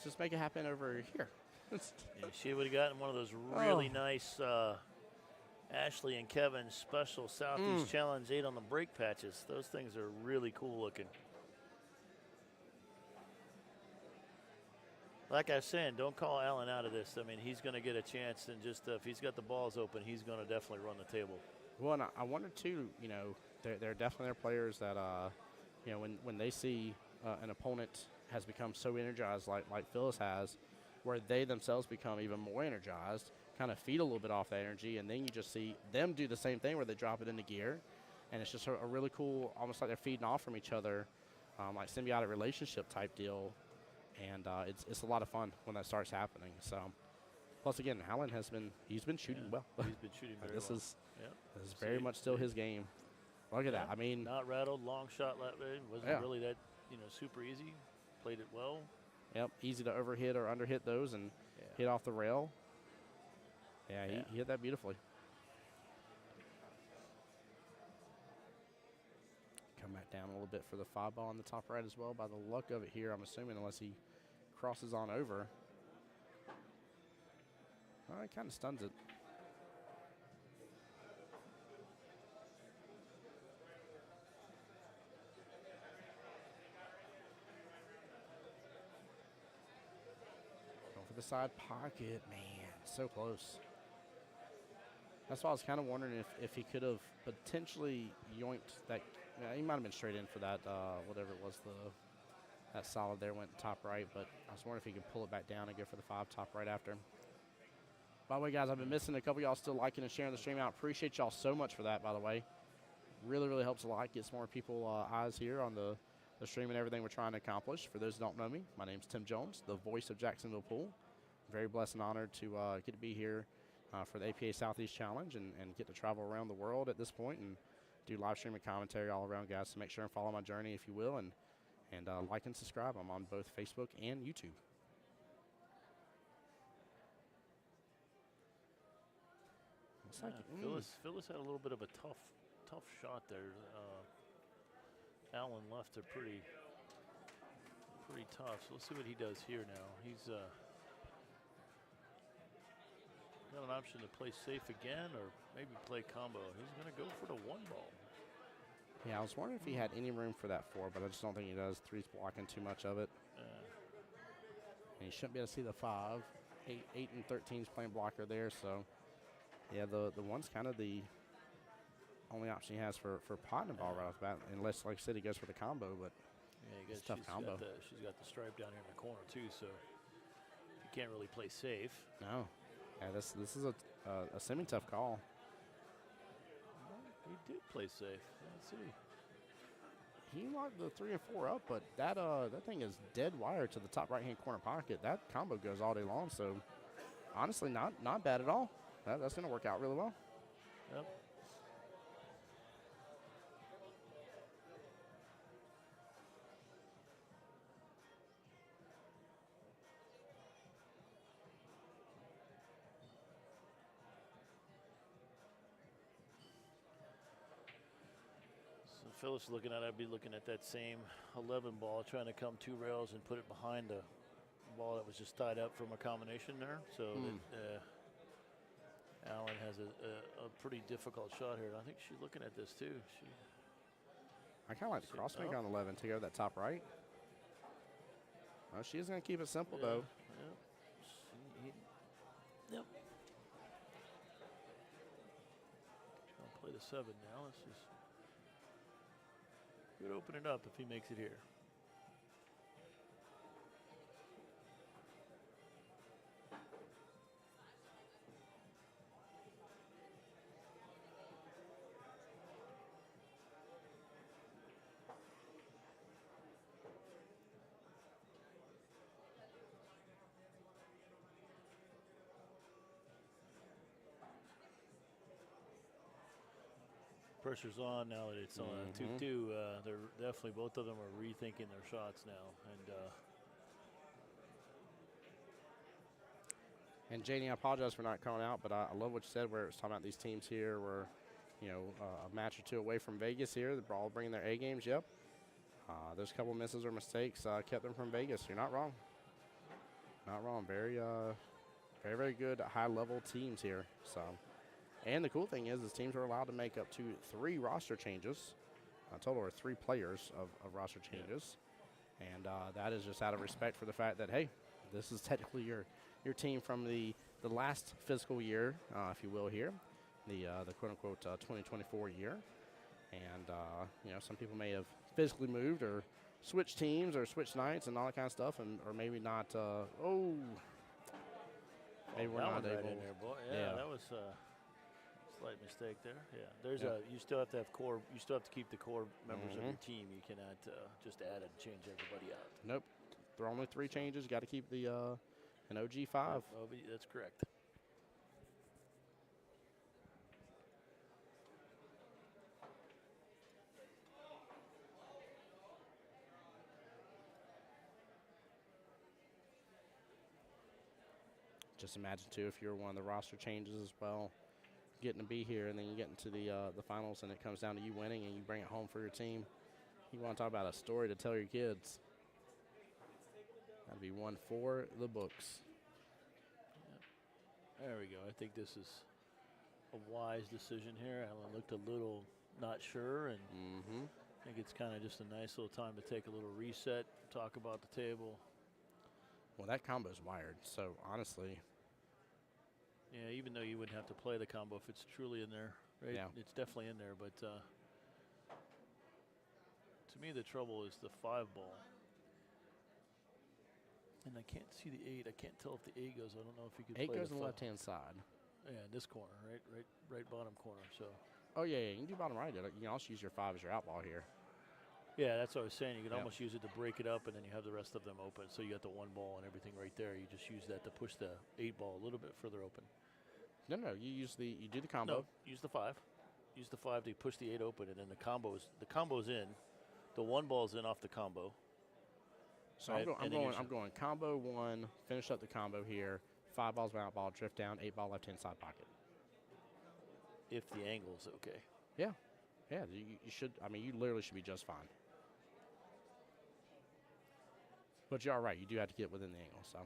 just make it happen over here. Yeah, she would have gotten one of those really nice Ashley and Kevin's special Southeast Challenge 8 on the brake patches. Those things are really cool looking. Like I was saying, don't call Allen out of this. I mean, he's going to get a chance, and just if he's got the balls open, he's going to definitely run the table. Well, and I wonder too. There are definitely players that when they see an opponent has become so energized, like Phyllis has, where they themselves become even more energized, kind of feed a little bit off that energy, and then you just see them do the same thing where they drop it into gear, and it's just a really cool, almost like they're feeding off from each other, like symbiotic relationship type deal, and it's a lot of fun when that starts happening. So. Plus, again, Allen he's been shooting well. He's been shooting very well. This is very much still his game. Look at that. I mean, not rattled, long shot. Wasn't really that super easy. Played it well. Yep, easy to overhit or underhit those and hit off the rail. Yeah, he hit that beautifully. Come back down a little bit for the 5-ball on the top right as well. By the luck of it here, I'm assuming, unless he crosses on over. Oh, it kind of stuns it. Going for the side pocket, man, so close. That's why I was kind of wondering if he could have potentially yoinked that. He might have been straight in for that, whatever it was, that solid there went top right, but I was wondering if he could pull it back down and go for the 5 top right after. By the way, guys, I've been missing a couple of y'all still liking and sharing the stream out. Appreciate y'all so much for that, by the way. Really, really helps a lot. Gets more people eyes here on the stream and everything we're trying to accomplish. For those who don't know me, my name's Tim Jones, the voice of Jacksonville Pool. Very blessed and honored to get to be here for the APA Southeast Challenge and get to travel around the world at this point and do live stream and commentary all around, guys. So make sure and follow my journey if you will, and like and subscribe. I'm on both Facebook and YouTube. Phyllis had a little bit of a tough shot there. Allen left her pretty tough. So let's see what he does here now. He's got an option to play safe again, or maybe play combo. He's going to go for the 1-ball. Yeah, I was wondering if he had any room for that 4, but I just don't think he does. 3's blocking too much of it. And you shouldn't be able to see the 5. 8 and 13's playing blocker there, so. Yeah, the 1's kind of the only option he has for potting the ball right off the bat, unless, like I said, he goes for the combo. But yeah, it's a tough combo. She's got the stripe down here in the corner too, so you can't really play safe. No, yeah, this is a semi-tough call. He did play safe. Let's see. He locked the 3 and 4 up, but that thing is dead wire to the top right-hand corner pocket. That combo goes all day long, so honestly, not bad at all. That's going to work out really well. Yep. So Phyllis looking at, I'd be looking at that same 11 ball, trying to come 2 rails and put it behind the ball that was just tied up from a combination there. So that, Allen has a pretty difficult shot here. I think she's looking at this too. I kind of like the cross make on 11 to go that top right. Well, she is going to keep it simple, though. Yep. Trying to play the 7 now. Let's just could open it up if he makes it here. Pressure's on now that it's on a 2-2. They're definitely, both of them are rethinking their shots now. And Janie, I apologize for not calling out, but I love what you said where it's talking about these teams here were, a match or 2 away from Vegas here. They're all bringing their A games, yep. There's a couple misses or mistakes kept them from Vegas. You're not wrong. Not wrong. Very, very good high-level teams here. So. And the cool thing is teams are allowed to make up to 3 roster changes. A total of 3 players of roster changes. Yeah. And that is just out of respect for the fact that, hey, this is technically your team from the last fiscal year, if you will, here. The quote-unquote 2024 year. And, some people may have physically moved or switched teams or switched nights and all that kind of stuff, or maybe not, maybe we're not able. Right in there, boy. Yeah, that was slight mistake there. Yeah, there's you still have to have core. You still have to keep the core members of your team. You cannot just add and change everybody out. Nope. There are only 3 changes. Got to keep the an OG 5. That's correct. Just imagine too if you're one of the roster changes as well, getting to be here, and then you get into the finals, and it comes down to you winning, and you bring it home for your team. You want to talk about a story to tell your kids? That'd be one for the books. Yep. There we go. I think this is a wise decision here. Allen looked a little not sure, and I think it's kind of just a nice little time to take a little reset, talk about the table. Well, that combo's wired, so honestly. Yeah, even though you wouldn't have to play the combo if it's truly in there, right? Yeah. It's definitely in there, but to me the trouble is the 5 ball. And I can't see the 8. I can't tell if the 8 goes. I don't know if you could play 8 goes the on the left-hand side. Yeah, this corner, right bottom corner, so. Oh, yeah, you can do bottom right. You can also use your 5 as your out ball here. Yeah, that's what I was saying. You can almost use it to break it up, and then you have the rest of them open. So you got the 1 ball and everything right there. You just use that to push the 8 ball a little bit further open. No, you do the combo. No, use the 5. Use the 5 to push the 8 open, and then the combo's in. The 1 ball's in off the combo. So right? I'm going combo 1, finish up the combo here. 5 balls out ball, drift down, 8 ball left-hand side pocket. If the angle's okay. Yeah, you should. I mean, you literally should be just fine. But you are right. You do have to get within the angle. So.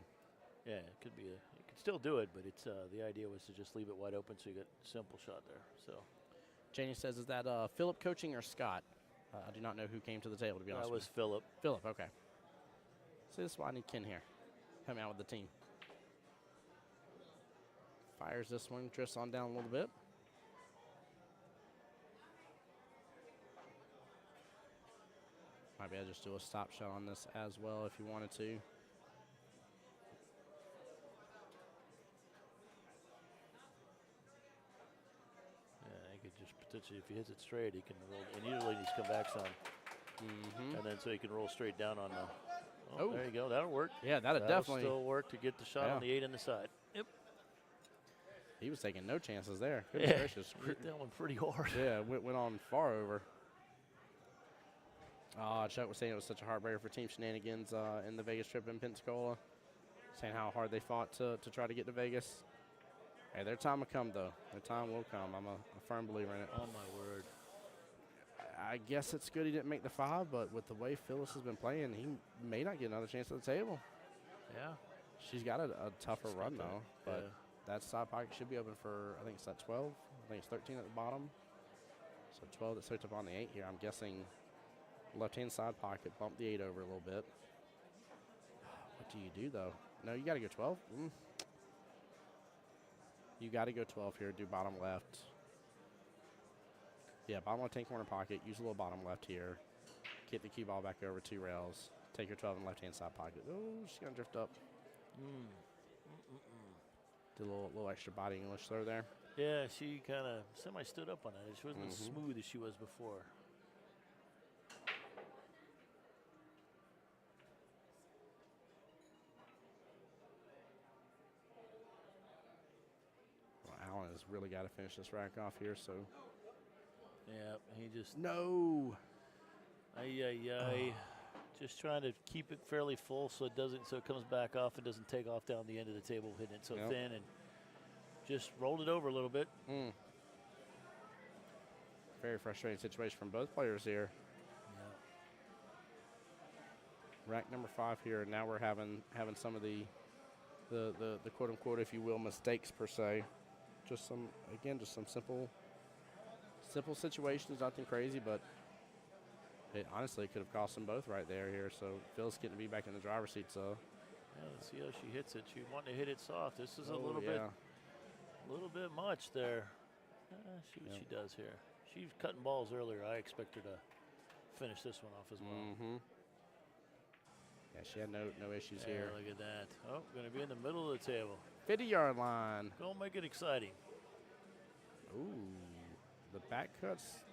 Yeah, it could be. You could still do it, but it's the idea was to just leave it wide open so you get a simple shot there. So. Janie says, "Is that Philip coaching or Scott?" I do not know who came to the table, to be honest. That was Philip. Philip, okay. See, this is why I need Ken here. Help me out with the team. Fires this one, drifts on down a little bit. Might be able to just do a stop shot on this as well if you wanted to. Yeah, he could just potentially, if he hits it straight, he can roll. And usually he's come back some. And then so he can roll straight down on the. Oh, there you go. That'll work. Yeah, that'll definitely still work to get the shot on the 8 on the side. Yep. He was taking no chances there. Goodness gracious. Hit that one pretty hard. Yeah, went on far over. Chuck was saying it was such a heartbreaker for Team Shenanigans in the Vegas trip in Pensacola, saying how hard they fought to try to get to Vegas. Hey, their time will come, though. Their time will come. I'm a firm believer in it. Oh, my word. I guess it's good he didn't make the 5, but with the way Phyllis has been playing, he may not get another chance at the table. Yeah. She's got a tougher She's run, got though. But that side pocket should be open for, I think it's at 12. I think it's 13 at the bottom. So 12 that's hooked up on the 8 here. I'm guessing left-hand side pocket, bump the 8 over a little bit. What do you do, though? No, you got to go 12. You got to go 12 here. Do bottom left. Yeah, bottom left-hand corner pocket. Use a little bottom left here. Get the cue ball back over 2 rails. Take your 12 in left-hand side pocket. Oh, she's going to drift up. Do a little extra body English throw there. Yeah, she kind of semi-stood up on that. She wasn't as smooth as she was before. Well, Allen has really got to finish this rack off here, so. Yeah, he just. No. Just trying to keep it fairly full so it comes back off and doesn't take off down the end of the table, hitting it so thin, and just rolled it over a little bit. Very frustrating situation from both players here. Yeah. Rack number 5 here, and now we're having some of the quote unquote, if you will, mistakes per se. Just some simple situations, nothing crazy, but it honestly could have cost them both right there here. So Phil's getting to be back in the driver's seat. So yeah, let's see how she hits it. She wanted to hit it soft. This is a little bit much there. See what she does here. She was cutting balls earlier. I expect her to finish this one off as well. Yeah, she had no issues here. Look at that. Oh, going to be in the middle of the table. 50-yard line. Don't make it exciting. Ooh, the back cuts.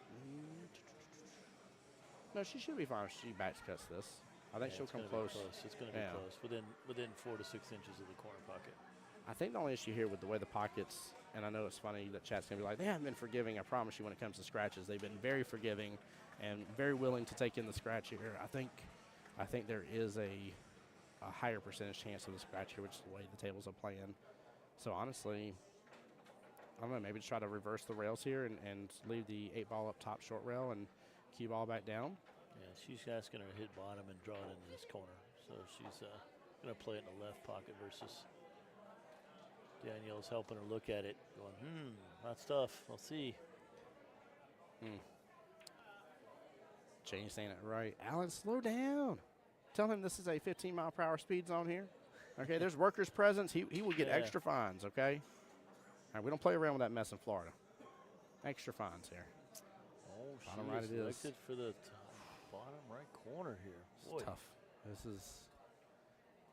No, she should be fine if she back cuts this. I think she'll come close. It's going to be close, within 4 to 6 inches of the corner pocket. I think the only issue here with the way the pockets, and I know it's funny that chat's going to be like, they haven't been forgiving. I promise you when it comes to scratches. They've been very forgiving and very willing to take in the scratch here. I think there is a higher percentage chance of the scratch here, which is the way the tables are playing. So honestly, I don't know, maybe just try to reverse the rails here and leave the 8-ball up top short rail and cue ball back down. Yeah, she's asking her to hit bottom and draw it into this corner. So she's going to play it in the left pocket versus Danielle's helping her look at it, going, that's tough. We'll see. Jane's saying it right. Alan, slow down. Tell him this is a 15-mile-per-hour speed zone here. Okay, there's workers' presence. He will get extra fines, okay? All right, we don't play around with that mess in Florida. Extra fines here. Oh, bottom she right is it is. selected for the bottom right corner here. Boy. It's tough. This is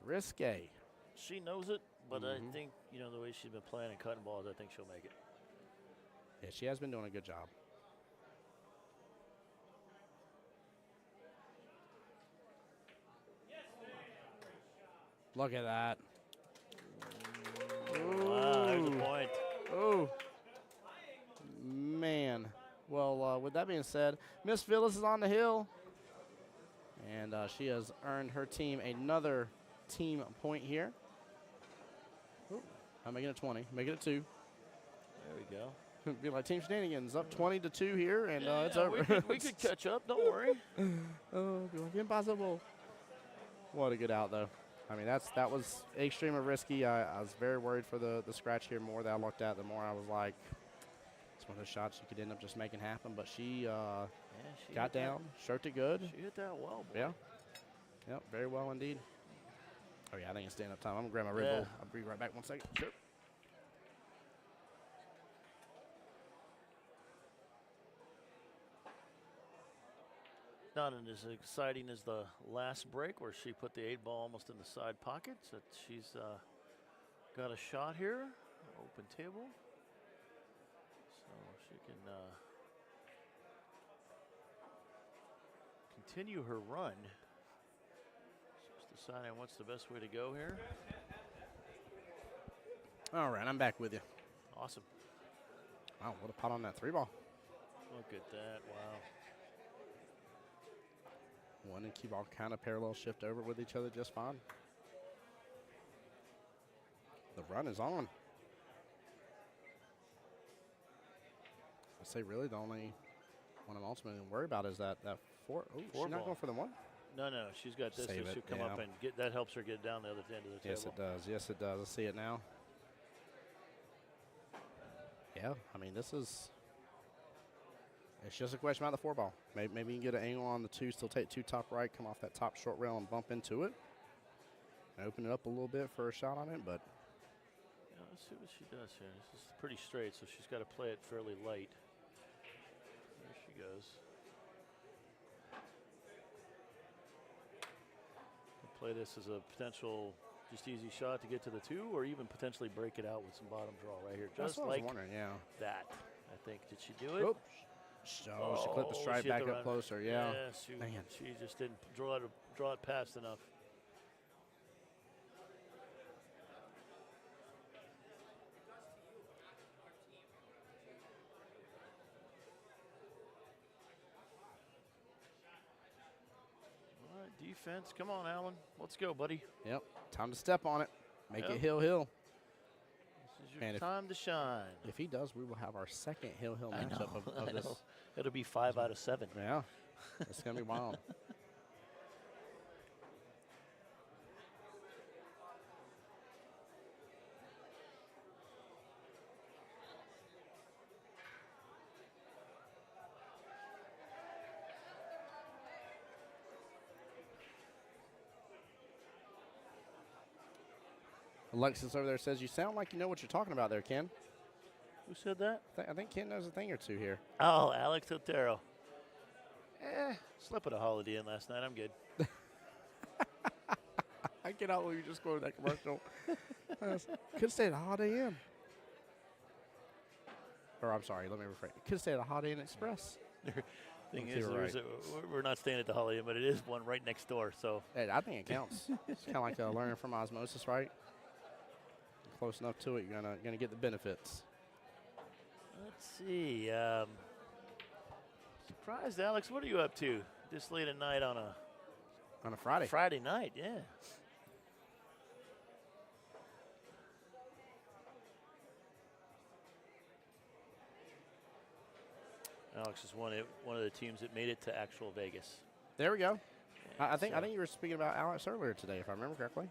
risque. She knows it, but I think, the way she's been playing and cutting balls, I think she'll make it. Yeah, she has been doing a good job. Look at that. Wow, there's a point. Oh, man. Well, with that being said, Miss Phyllis is on the hill. And she has earned her team another team point here. Ooh, I'm making it 20. Making it 2. There we go. Be like Team Shenanigans up 20-2 here, and it's over. We could catch up. Don't worry. Oh, be like impossible. What a good out, though. I mean, that was extremely risky. I was very worried for the scratch here. More that I looked at, the more I was like, it's one of those shots you could end up just making happen. But she got down, stroked it good. She hit that well, boy. Yeah. Yep, very well indeed. Oh, yeah, I think it's stand-up time. I'm going to grab my Red Bull. I'll be right back 1 second. Sure. Not as exciting as the last break where she put the 8-ball almost in the side pocket. So she's got a shot here, open table. So she can continue her run. She's deciding what's the best way to go here. All right, I'm back with you. Awesome. Wow, what a pot on that 3-ball. Look at that. Wow. 1 and cue ball kind of parallel shift over with each other just fine. The run is on. I say really the only one I'm ultimately worried about is that 4. Oh, she's Four not ball. going for the 1? No, she's got this. Save So it, she'll come yeah. up and get that. Helps her get down the other end of the Yes, table. it does. Yes, it does. I see it now. Yeah, I mean, this is. It's just a question about the 4-ball. Maybe you can get an angle on the 2, still take 2 top right, come off that top short rail and bump into it. And open it up a little bit for a shot on it, but. Yeah, let's see what she does here. This is pretty straight, so she's got to play it fairly light. There she goes. Play this as a potential just easy shot to get to the 2, or even potentially break it out with some bottom draw right here. That's Just what like I was wondering, yeah. that, I think. Did she do it? Oops. Oh, she clipped the stride she hit back the up run. closer, yeah. Man. She just didn't draw it past enough. All right, defense. Come on, Alan. Let's go, buddy. Yep, time to step on it. Make Yep. it hill. This is your Man, time to shine. If he does, we will have our second hill I matchup know, of I this. know. It'll be 5 out of 7. Yeah, it's going to be wild. Alexis over there says, you sound like you know what you're talking about there, Ken. Who said that? I think Ken knows a thing or two here. Oh, Alex Otero. Slept at a Holiday Inn last night. I'm good. I get out when you just quoted that commercial. Could stay at a Holiday Inn. Or I'm sorry, let me rephrase. Could stay at a Holiday Inn Express. Thing Okay, is, right. we're not staying at the Holiday Inn, but it is one right next door. So Hey, I think it counts. It's kind of like learning from osmosis, right? Close enough to it, you're gonna get the benefits. let's see. Surprised, Alex. What are you up to this late at night on a On a Friday. Friday night? Yeah. Alex is one of the teams that made it to actual Vegas. There we go. I think so- you were speaking about Alex earlier today, if I remember correctly.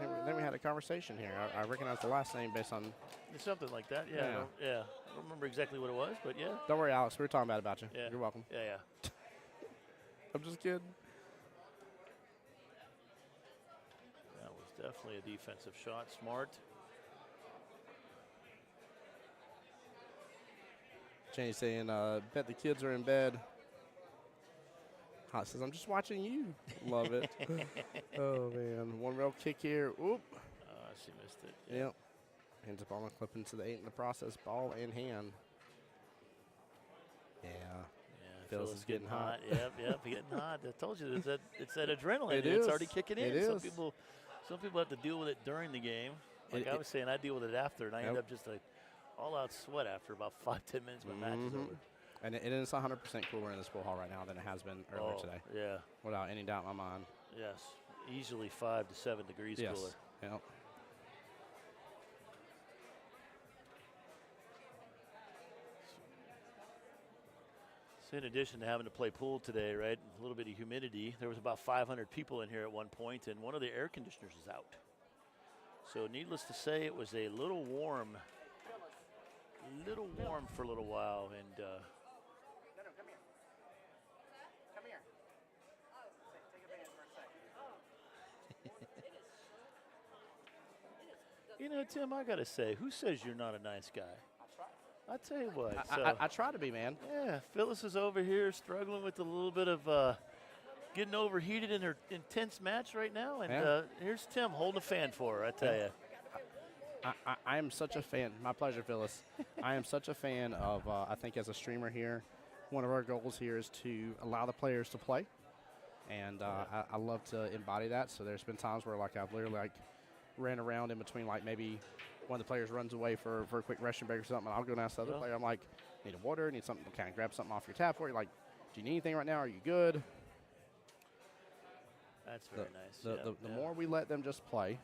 Then we had a conversation here. I recognize the last name based on. Something like that. Yeah. Yeah. I don't remember exactly what it was, but yeah. Don't worry, Alex. We were talking about you. Yeah. You're welcome. Yeah. I'm just kidding. That was definitely a defensive shot. Smart. Jenny saying, bet the kids are in bed. Hot says, I'm just watching you. Love it. Oh, man. One real kick here. Oop. She missed it. Yep. Ends up on a clip into the 8 in the process. Ball in hand. Yeah. Phyllis is getting hot. Yep, getting hot. I told you it's that adrenaline. It It's is. already kicking in. It Some is. people have to deal with it during the game. Like I was saying, I deal with it after, and I end Yep. up just like all-out sweat after about 5-10 minutes when match is over. And it is 100% cooler in this pool hall right now than it has been earlier today. Yeah. Without any doubt in my mind. Yes. Easily 5 to 7 degrees Yes. cooler. Yep. So in addition to having to play pool today, right, a little bit of humidity, there was about 500 people in here at one point, and one of the air conditioners is out. So needless to say, it was a little warm for a little while, and No, come here. Come here. Take a band for a second. you know, Tim, I gotta say, who says you're not a nice guy? I tell you what. I try to be, man. Yeah, Phyllis is over here struggling with a little bit of getting overheated in her intense match right now, and here's Tim holding a fan for her. I tell you. I am such a fan. My pleasure, Phyllis. I am such a fan of, I think as a streamer here, one of our goals here is to allow the players to play. And I love to embody that. So there's been times where like I've literally like ran around in between, like maybe one of the players runs away for a quick restroom break or something, and I'll go and ask the other player, I'm like, need a water, need something, kind of grab something off your tab for you. Like, do you need anything right now? Are you good? That's very nice. The more we let them just play,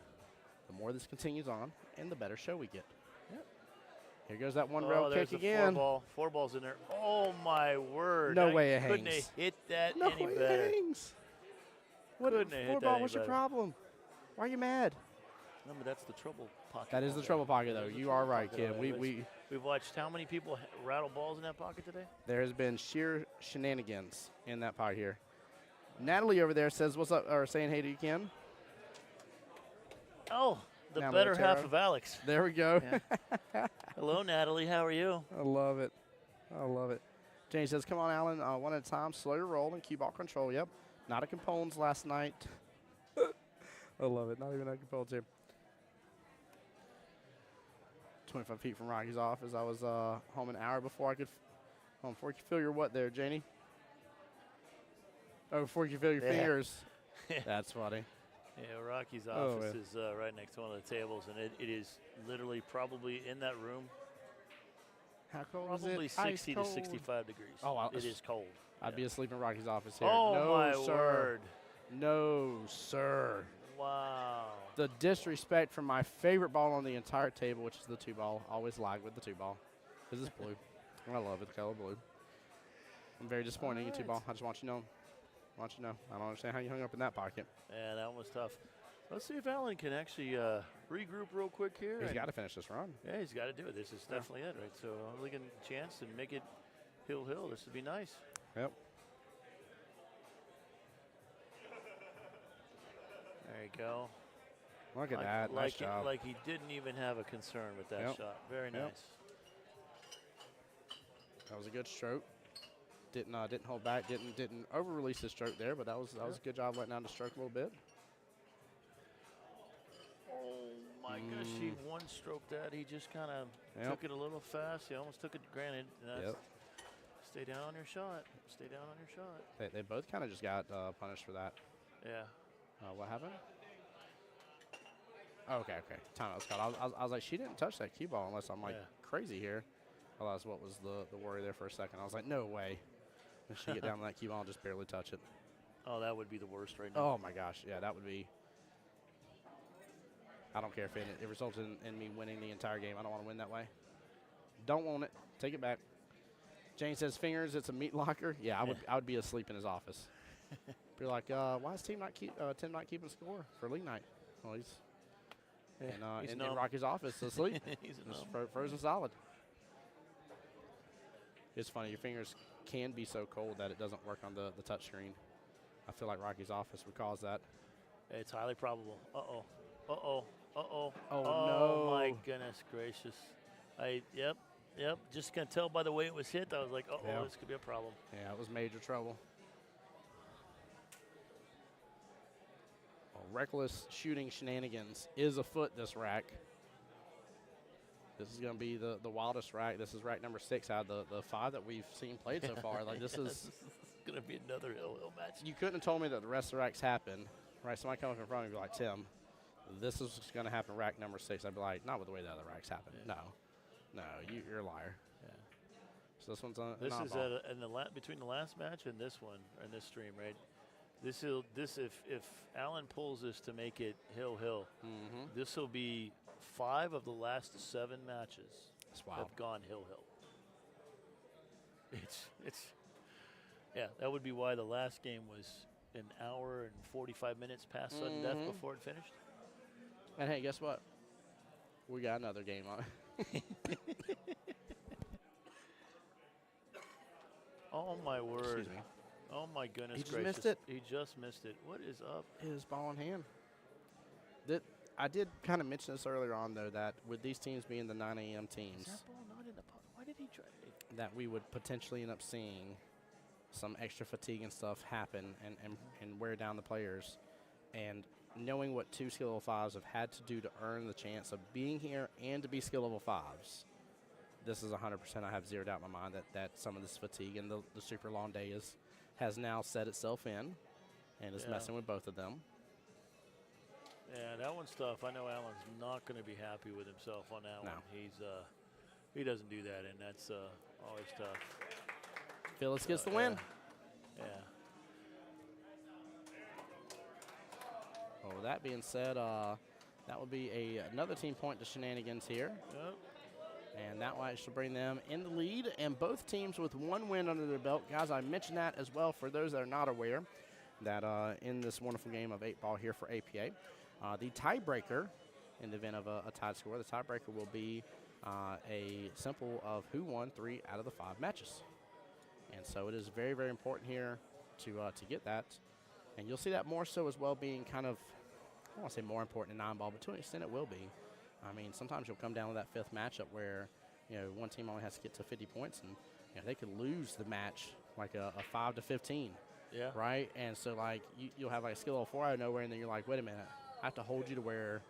the more this continues on, and the better show we get. Yep. Here goes that one rail there's kick the again. Four balls in there. Oh, my word. No way it couldn't hangs. have hit that No, any it better. hangs. What, Couldn't have hit four that ball, any what's your better. problem? Why are you mad? Remember, that's the trouble pocket. That is ball the there. trouble pocket, though. That is the You trouble are right, pocket. kid. We've watched how many people rattle balls in that pocket today? There has been sheer shenanigans in that pocket here. Natalie over there says, what's up, or saying hey to you, Ken. Oh, the Natalie better Otero. half of Alex. There we go. Yeah. Hello, Natalie. How are you? I love it. I love it. Jane says, come on, Alan. One at a time. Slow your roll and cue ball control. Yep. Not a components last night. I love it. Not even a components here. 25 feet from Rocky's office. I was home an hour before I could before you could feel your what there, Janie? Oh, before you could feel your fingers. That's funny. Yeah, Rocky's Oh, office man. is right next to one of the tables, and it is literally probably in that room, How cold probably is it? 60 Ice to cold. 65 degrees. Oh, it is cold. I'd Yeah. be asleep in Rocky's office here. Oh, no, my sir. word. No, sir. Wow. The disrespect from my favorite ball on the entire table, which is the 2-ball. Always lag with the 2-ball because it's blue. I love it, the color blue. I'm very disappointed in All right. 2-ball. I just want you to know. I don't understand how you hung up in that pocket. Yeah, that one was tough. Let's see if Alan can actually regroup real quick here. He's and- got to finish this run. Yeah, he's got to do it. This is definitely it, right? So really get a chance to make it hill. This would be nice. Yep. There you go. Look at that. Nice job. Like he didn't even have a concern with that Yep. shot. Very Yep. nice. That was a good stroke. Didn't hold back. Didn't over release his stroke there, but that was a good job letting down the stroke a little bit. Oh my gosh, he one stroked that. He just kind of Yep. took it a little fast. He almost took it granted. And that's Yep. Stay down on your shot. Stay down on your shot. They both kind of just got punished for that. Yeah. What happened? Oh, okay. Timeout was called. I was like, she didn't touch that cue ball unless I'm like Yeah. crazy here. Well, that's what was the worry there for a second. I was like, no way. And she get down on that cue ball and just barely touch it. Oh, that would be the worst right now. Oh my gosh, yeah, that would be. I don't care if it results in me winning the entire game. I don't want to win that way. Don't want it. Take it back. Jane says fingers. It's a meat locker. Yeah, I would be asleep in his office. Be like, why is Tim not keeping score for league night? Well, he's in numb. Rocky's office asleep. He's Just numb. frozen solid. It's funny. Your fingers can be so cold that it doesn't work on the touch screen. I feel like Rocky's office would cause that. It's highly probable. Uh-oh. Uh-oh. Uh-oh. Oh, Oh, no. my goodness gracious. Yep. Just can tell by the way it was hit. I was like, uh-oh, Yeah. this could be a problem. Yeah, it was major trouble. Reckless shooting shenanigans is afoot this rack. This is going to be the wildest rack. This is rack number 6 out of the 5 that we've seen played so far. Like this is, going to be another hill match. you couldn't have told me that the rest of the racks happened. Right, somebody come up in front of me and be like, Tim, this is going to happen rack number 6. I'd be like, not with the way the other racks happen. Yeah. No, you're a liar. Yeah. So this one's on. This is between the last match and this one, and this stream, right? If Alan pulls this to make it hill, Mm-hmm. this will be 5 of the last 7 matches That's wild. have gone hill. It's yeah, that would be why the last game was an hour and 45 minutes past sudden death Mhm. before it finished. And hey, guess what? We got another game on. Oh my word! Excuse me. Oh my goodness He just gracious! missed it. He just missed it. What is up? His ball in hand. I did kind of mention this earlier on, though, that with these teams being the 9 a.m. Is teams, that ball not in the pot? Why did he try it? that we would potentially end up seeing some extra fatigue and stuff happen and wear down the players. And knowing what 2 skill level 5s have had to do to earn the chance of being here and to be skill level 5s, this is 100%. I have zero doubt in my mind that some of this fatigue and the super long day has now set itself in and is Yeah. messing with both of them. Yeah, that one's tough. I know Allen's not going to be happy with himself on that No. one. He doesn't do that, and that's always tough. Phyllis gets the win. Yeah. Well, with that being said, that will be another team point to Shenanigans here. Yep. And that will actually bring them in the lead, and both teams with 1 win under their belt. Guys, I mentioned that as well for those that are not aware, that in this wonderful game of 8-ball here for APA, the tiebreaker, in the event of a tied score, the tiebreaker will be a simple of who won 3 out of the 5 matches. And so it is very, very important here to get that. And you'll see that more so as well being kind of, I don't want to say more important in 9-ball, but to an extent it will be. I mean, sometimes you'll come down to that 5th matchup where, one team only has to get to 50 points, and they could lose the match like a 5 to 15. Yeah. Right? And so, like, you'll have like a skill level 4 out of nowhere, and then you're like, wait a minute, I have to hold you to where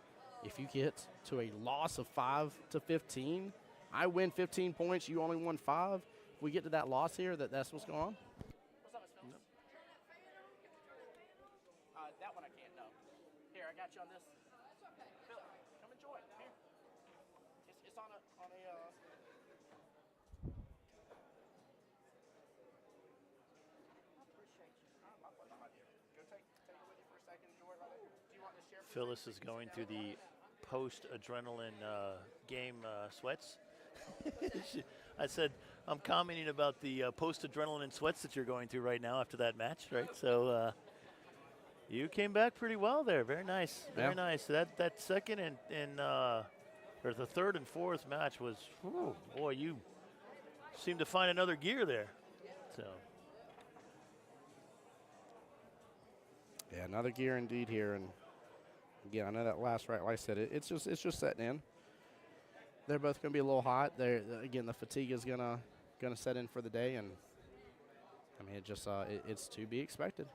if you get to a loss of 5 to 15, I win 15 points, you only won 5. If we get to that loss here, that's what's going on. What's up, Miss Phillips? That one I can't, no. Here, I got you on this. Phil, come enjoy it. Here. It's on a Phyllis is going through the post-adrenaline game sweats. I said, I'm commenting about the post-adrenaline sweats that you're going through right now after that match, right? So you came back pretty well there. Very nice. Very nice. That second or the third and fourth match was, whew, boy, you seemed to find another gear there. So. Yeah, another gear indeed here, and again, I know that last right, like I said, it's just setting in. They're both going to be a little hot. Again, the fatigue is gonna set in for the day, and I mean, it's to be expected.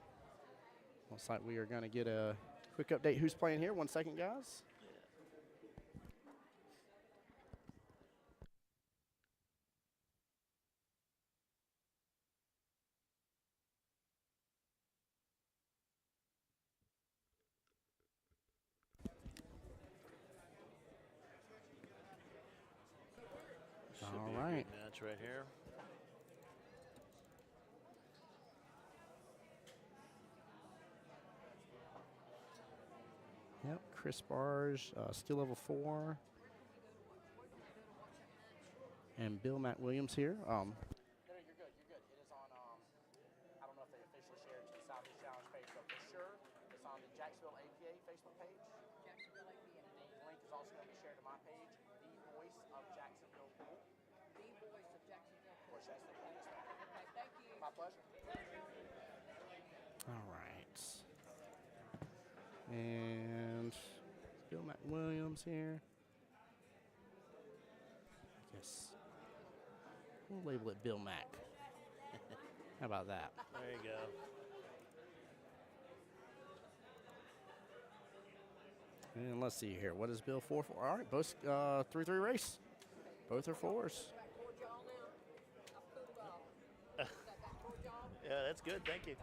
Looks like we are going to get a quick update. Who's playing here? 1 second, guys. Should be a good match right here. Yep, Chris Barge, skill level 4. And Bill Matt Williams here. No, you're good. It is on, I don't know if they officially shared to the Southeast Challenge page, but for sure, it's on the Jacksonville APA Facebook page. Jacksonville APA. The link is also going to be shared to my page, The Voice of Jacksonville Pool. The Voice of Jacksonville. Or should I say Pool? Okay, thank you. My pleasure. All right. And Bill Matt Williams here. I guess we'll label it Bill Mack. How about that? There you go. And let's see here. What is Bill 4 for? All right, both 3-3 race. Both are 4s. Yeah, that's good. Thank you.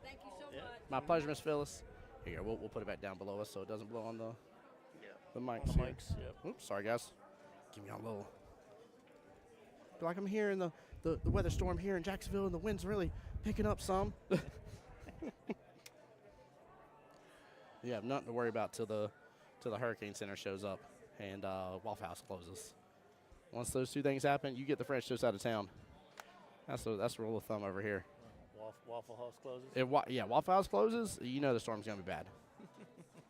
Thank you so Yeah. much. My pleasure, Miss Phyllis. Here, we'll put it back down below us so it doesn't blow on the mics. On the here. mics, yep. Oops, sorry guys. Give me a little. Feel like I'm here in the weather storm here in Jacksonville, and the wind's really picking up some. You have nothing to worry about till the Hurricane Center shows up and Waffle House closes. Once those two things happen, you get the French toast out of town. That's the rule of thumb over here. Waffle House closes? If Waffle House closes, you know the storm's gonna be bad.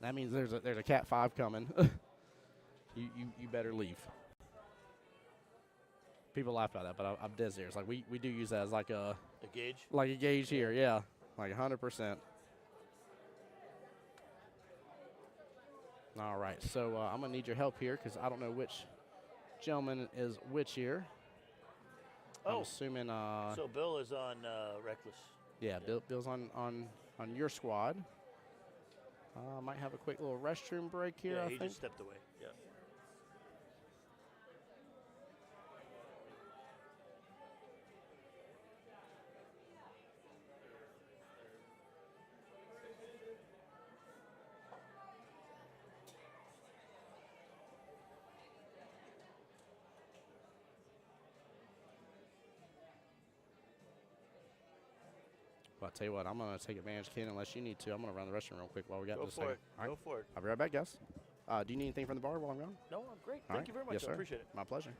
That means there's a Cat 5 coming. you better leave. People laugh about that, but I'm dead serious. Like we do use that as like a gauge? Like a gauge here, yeah. Like 100%. All right, so I'm gonna need your help here because I don't know which gentleman is which here. I'm assuming. So Bill is on Reckless. Yeah, Bill's on your squad. Might have a quick little restroom break here. Yeah, I he think. just stepped away. Yeah. Well, I'll tell you what, I'm going to take advantage, Ken, unless you need to. I'm going to run the restroom real quick while we got Go this for second. it. All right. Go for it. I'll be right back, guys. Do you need anything from the bar while I'm gone? No, I'm great. All Thank right. you very much. Yes, I sir. appreciate it. My pleasure.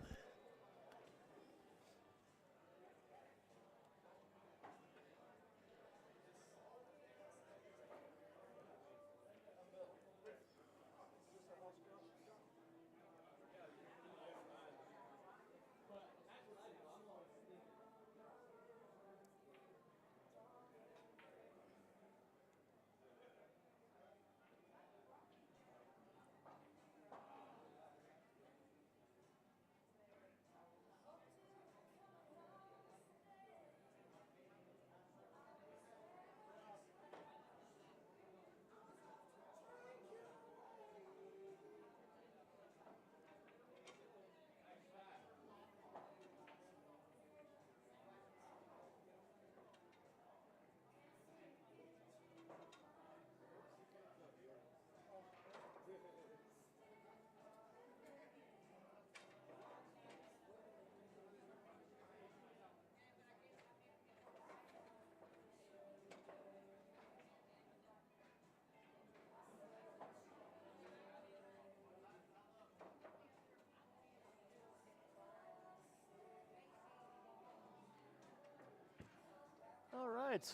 All right.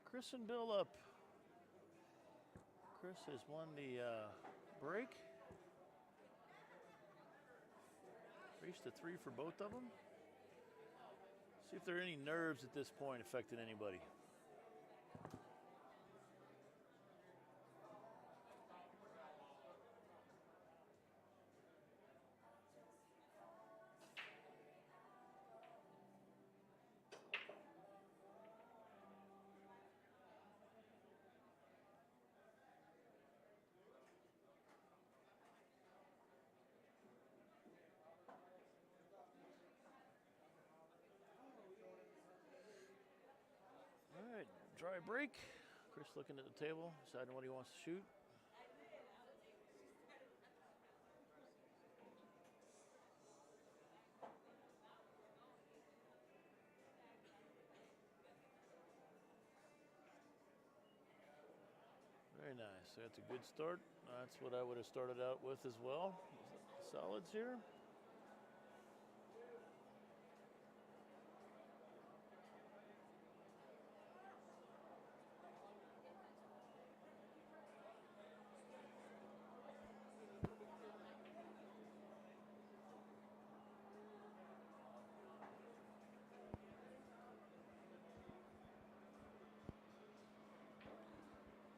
Chris and Bill up. Chris has won the break. Reached a 3 for both of them. See if there are any nerves at this point affecting anybody. All right, dry break. Chris looking at the table, deciding what he wants to shoot. Very nice. That's a good start. That's what I would have started out with as well. Solids here.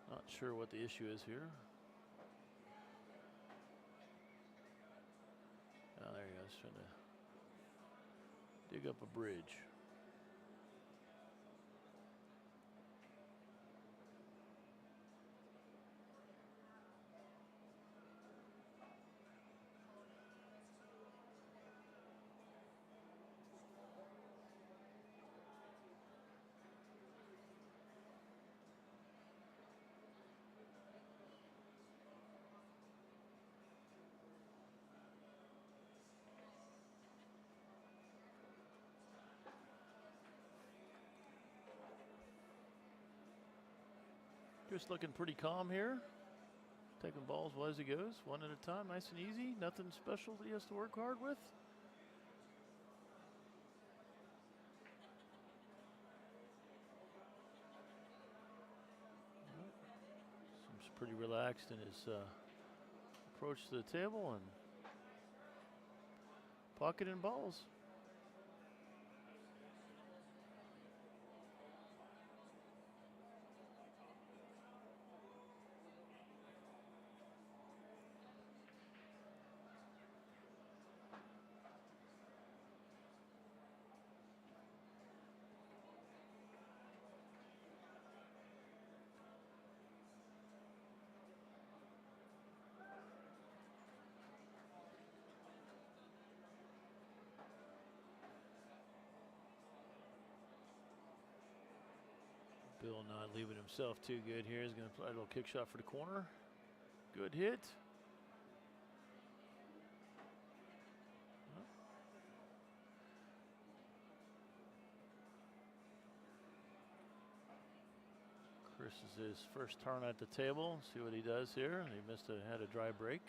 Not sure what the issue is here. Oh, there he goes, trying to dig up a bridge. Just looking pretty calm here. Taking balls as he goes, one at a time, nice and easy. Nothing special that he has to work hard with. Seems pretty relaxed in his approach to the table and pocketing balls. Bill not leaving himself too good here. He's going to play a little kick shot for the corner. Good hit. Chris is his first turn at the table. See what he does here. He had a dry break.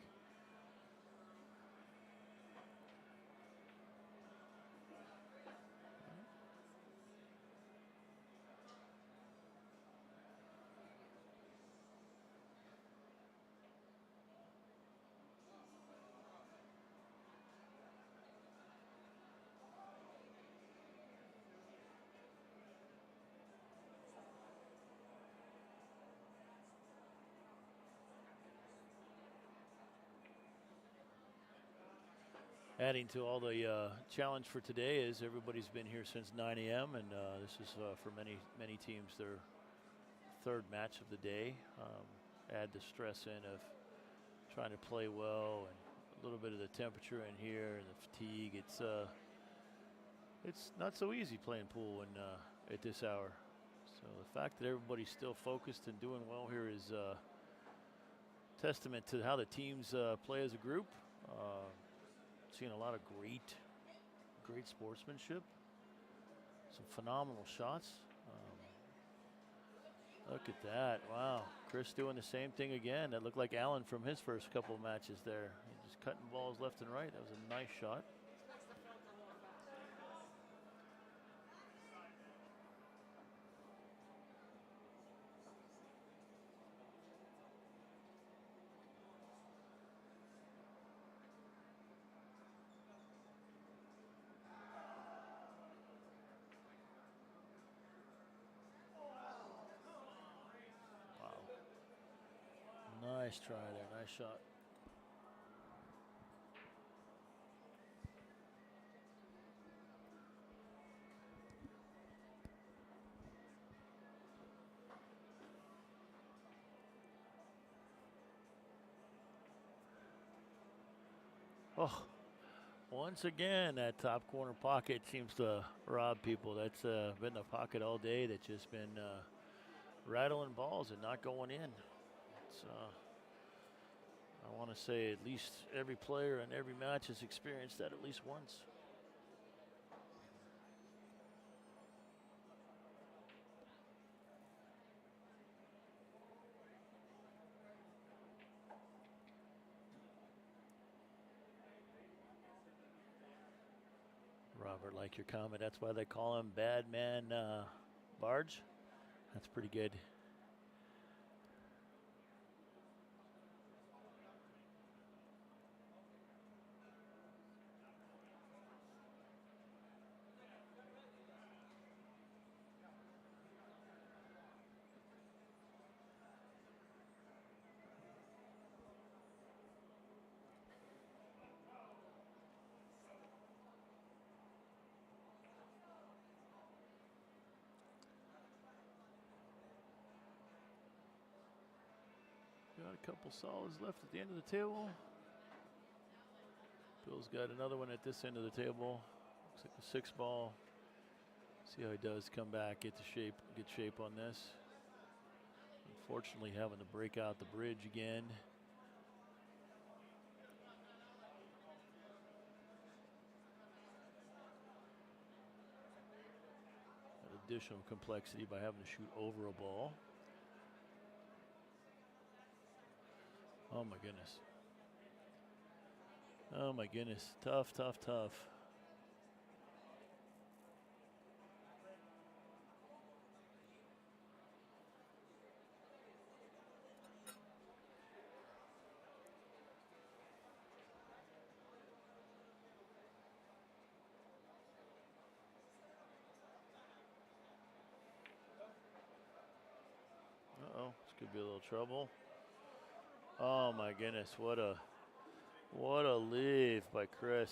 Adding to all the challenge for today is everybody's been here since 9 a.m. and this is for many teams their third match of the day. Add the stress in of trying to play well and a little bit of the temperature in here and the fatigue. It's not so easy playing pool at this hour. So the fact that everybody's still focused and doing well here is testament to how the teams play as a group. Seeing a lot of great sportsmanship, some phenomenal shots. Look at that, wow. Chris doing the same thing again. That looked like Allen from his first couple of matches there. He just cutting balls left and right. That was a nice shot. Nice try there, nice shot. Oh, once again, that top corner pocket seems to rob people. That's been the pocket all day that's just been rattling balls and not going in. It's I want to say at least every player in every match has experienced that at least once. Robert, like your comment, that's why they call him Bad Man Barge. That's pretty good. Got a couple solids left at the end of the table. Bill's got another one at this end of the table. Looks like a 6 ball. See how he does come back, get shape on this. Unfortunately, having to break out the bridge again. Additional complexity by having to shoot over a ball. Oh my goodness. Oh my goodness. Tough, tough, tough. Uh-oh, this could be a little trouble. Oh my goodness, what a leave by Chris.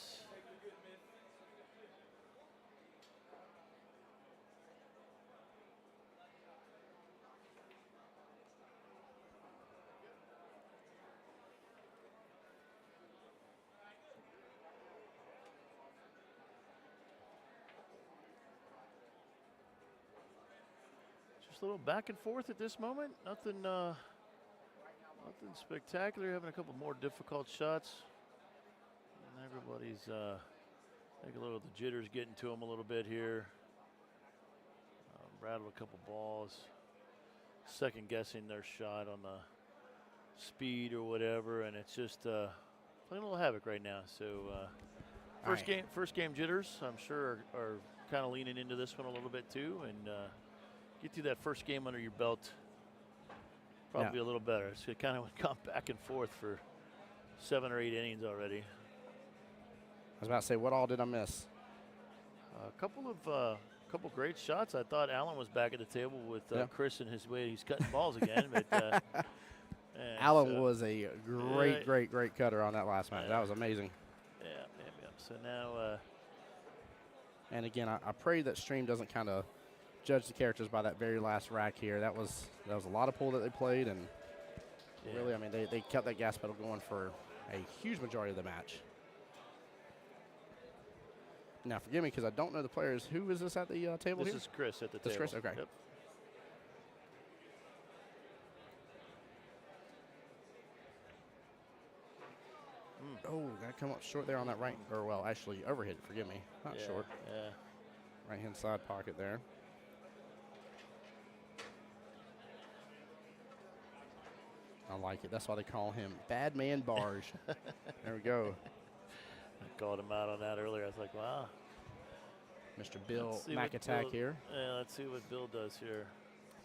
Just a little back and forth at this moment. Nothing spectacular. Having a couple more difficult shots. And everybody's, I think a little of the jitters getting to him a little bit here. Rattled a couple balls. second guessing their shot on the speed or whatever, and it's just playing a little havoc right now. So first game jitters, I'm sure, are kind of leaning into this one a little bit too, and get through that first game under your belt. Probably a little better. So it kind of gone back and forth for 7 or 8 innings already. I was about to say, what all did I miss? A couple great shots. I thought Allen was back at the table with Chris and his way he's cutting balls again. But Allen was a great cutter on that last match. That was amazing. Yeah. So now, and again, I pray that stream doesn't kind of judge the characters by that very last rack here. That was a lot of pull that they played, and really, I mean, they kept that gas pedal going for a huge majority of the match. Now, forgive me because I don't know the players. Who is this at the table here? This is Chris at the table. This is Chris? Okay. Yep. Oh, got to come up short there on that right, or well, actually overhit, forgive me. Not short. Yeah. Right-hand side pocket there. I like it. That's why they call him Bad Man Barge. There we go. I called him out on that earlier. I was like, wow. Mr. Bill McAttack here. Yeah, let's see what Bill does here.